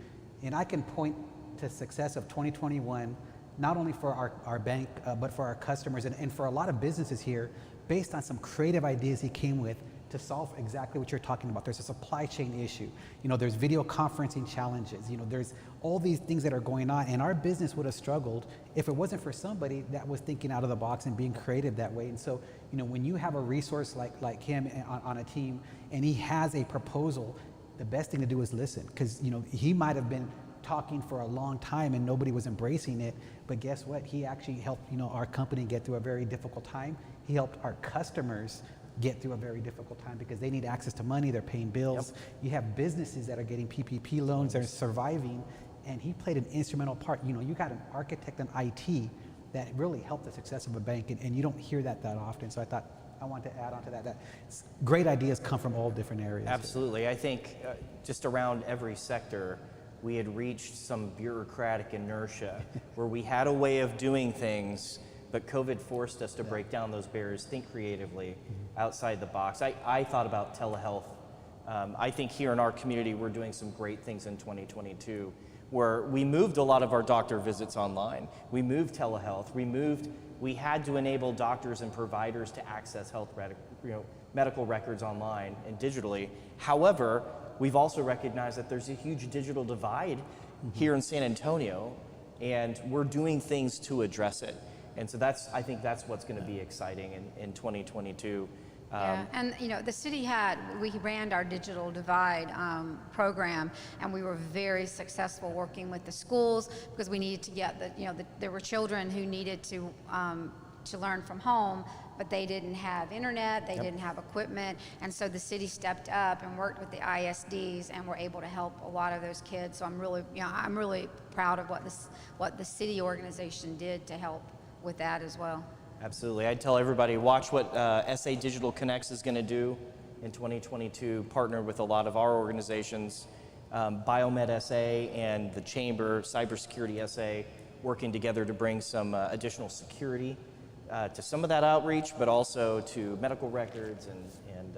and I can point to success of 2021, not only for our bank, but for our customers and for a lot of businesses here, based on some creative ideas he came with to solve exactly what you're talking about. There's a supply chain issue. There's video conferencing challenges. There's all these things that are going on, and our business would have struggled if it wasn't for somebody that was thinking out of the box and being creative that way. And so, when you have a resource like him on a team, and he has a proposal, the best thing to do is listen, because he might have been talking for a long time and nobody was embracing it, but guess what? He actually helped our company get through a very difficult time. He helped our customers get through a very difficult time because they need access to money, they're paying bills. Yep. You have businesses that are getting PPP loans, they're surviving, and he played an instrumental part. You got an architect in IT that really helped the success of a bank, and you don't hear that often. So I thought I wanted to add on to that great ideas come from all different areas. Absolutely. I think just around every sector, we had reached some bureaucratic inertia where we had a way of doing things, but COVID forced us to break down those barriers, think creatively, outside the box. I thought about telehealth. I think here in our community, we're doing some great things in 2022, where we moved a lot of our doctor visits online. We moved telehealth. We had to enable doctors and providers to access medical records online and digitally. However, we've also recognized that there's a huge digital divide here in San Antonio, and we're doing things to address it. And so I think that's what's going to be exciting in 2022. Yeah, and the city we ran our digital divide program, and we were very successful working with the schools because we needed to get there were children who needed to learn from home, but they didn't have internet, they didn't have equipment, and so the city stepped up and worked with the ISDs and were able to help a lot of those kids. So I'm really proud of what the city organization did to help with that as well. Absolutely. I'd tell everybody, watch what SA Digital Connects is going to do in 2022, partner with a lot of our organizations, Biomed SA and the Chamber, Cybersecurity SA, working together to bring some additional security to some of that outreach, but also to medical records, and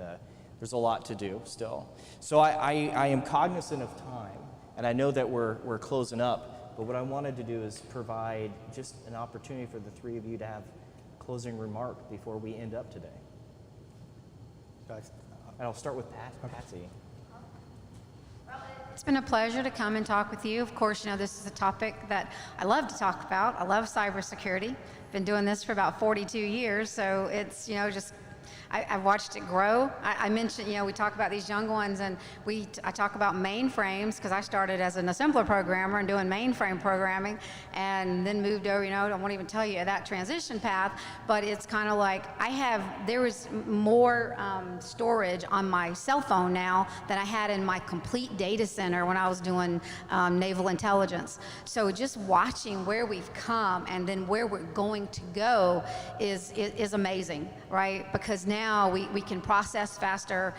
there's a lot to do still. So I am cognizant of time, and I know that we're closing up, but what I wanted to do is provide just an opportunity for the three of you to have closing remark before we end up today. And I'll start with Patsy. It's been a pleasure to come and talk with you. Of course, this is a topic that I love to talk about. I love cybersecurity. Been doing this for about 42 years, so it's, I've watched it grow. I mentioned, we talk about these young ones, and I talk about mainframes because I started as an assembler programmer and doing mainframe programming, and then moved over, I won't even tell you that transition path, but it's kind of like there is more storage on my cell phone now than I had in my complete data center when I was doing naval intelligence. So just watching where we've come and then where we're going to go is amazing, right? Because now we can process faster.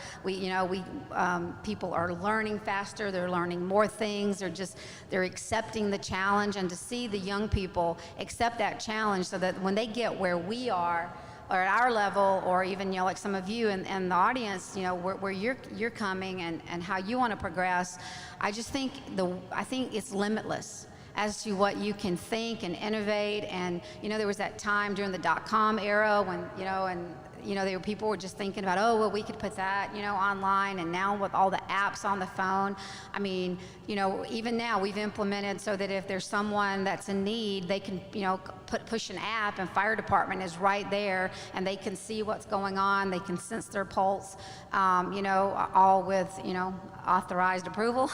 People are learning faster. They're learning more things. They're accepting the challenge, and to see the young people accept that challenge so that when they get where we are, or at our level, or even like some of you and the audience, where you're coming and how you want to progress, I think it's limitless as to what you can think and innovate. And there was that time during the .com era when people were just thinking about, oh, well, we could put that online, and now with all the apps on the phone, even now we've implemented so that if there's someone that's in need, they can push an app, and fire department is right there, and they can see what's going on, they can sense their pulse, all with authorized approval.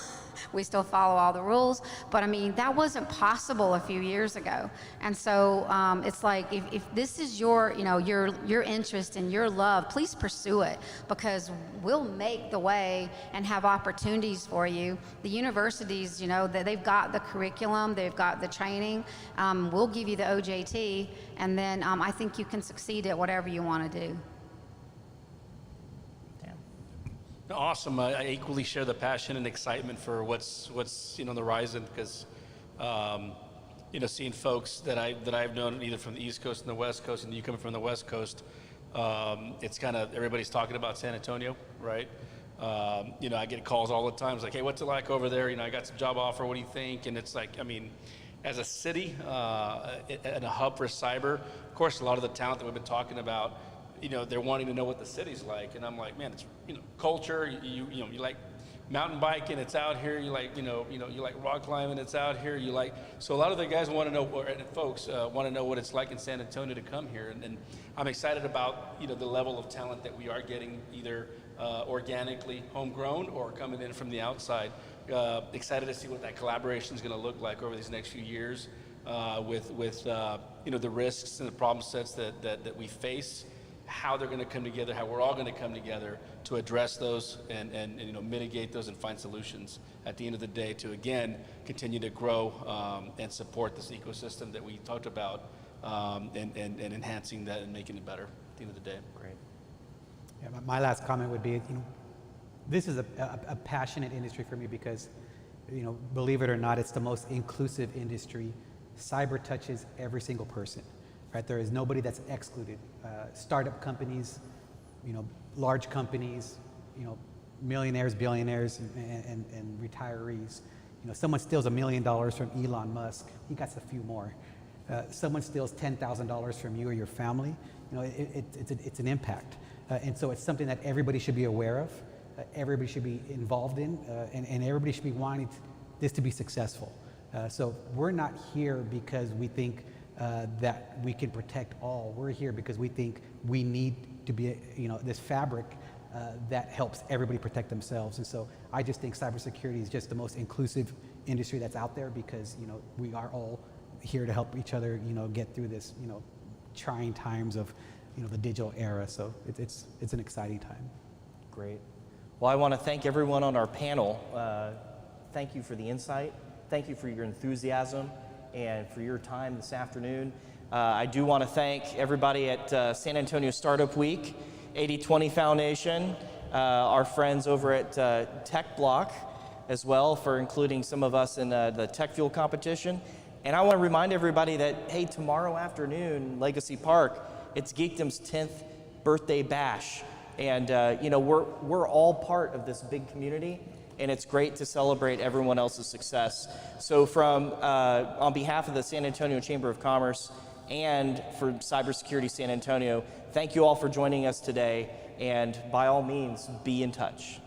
We still follow all the rules, but I mean, that wasn't possible a few years ago. And so it's like, if this is your, you know, your interest and your love, please pursue it, because we'll make the way and have opportunities for you. The universities, you know, they've got the curriculum, they've got the training. We'll give you the OJT, and then I think you can succeed at whatever you want to do. Awesome. I equally share the passion and excitement for what's on the horizon, because seeing folks that I've known either from the East Coast and the West Coast, and you coming from the West Coast, it's kind of, everybody's talking about San Antonio, right? I get calls all the time. It's like, hey, what's it like over there? I got some job offer. What do you think? And it's like, I mean, as a city and a hub for cyber, of course, a lot of the talent that we've been talking about, they're wanting to know what the city's like, and I'm like, man, it's culture. You like mountain biking, it's out here. You like you like rock climbing, it's out here. So a lot of the guys want to know, and folks want to know what it's like in San Antonio to come here, and I'm excited about the level of talent that we are getting, either organically homegrown or coming in from the outside. Excited to see what that collaboration is going to look like over these next few years, with the risks and the problem sets that we face, how they're going to come together, how we're all going to come together to address those and mitigate those and find solutions at the end of the day to, again, continue to grow and support this ecosystem that we talked about, and enhancing that and making it better at the end of the day. Great. Yeah, my last comment would be, this is a passionate industry for me because, believe it or not, it's the most inclusive industry. Cyber touches every single person. Right? There is nobody that's excluded. Startup companies, large companies, millionaires, billionaires, and retirees. Someone steals $1 million from Elon Musk, he got a few more. Someone steals $10,000 from you or your family, it's an impact. And so it's something that everybody should be aware of, everybody should be involved in, and everybody should be wanting this to be successful. So we're not here because we think that we can protect all. We're here because we think we need to be, this fabric that helps everybody protect themselves. And so I just think cybersecurity is just the most inclusive industry that's out there, because we are all here to help each other, get through this, trying times of, the digital era. So it's an exciting time. Great. Well, I want to thank everyone on our panel. Thank you for the insight. Thank you for your enthusiasm and for your time this afternoon. I do want to thank everybody at San Antonio Startup Week, 80/20 Foundation, our friends over at Tech Block as well for including some of us in the Tech Fuel competition. And I want to remind everybody that, hey, tomorrow afternoon, Legacy Park, it's Geekdom's 10th birthday bash. And we're all part of this big community, and it's great to celebrate everyone else's success. So on behalf of the San Antonio Chamber of Commerce and for Cybersecurity San Antonio, thank you all for joining us today, and by all means, be in touch.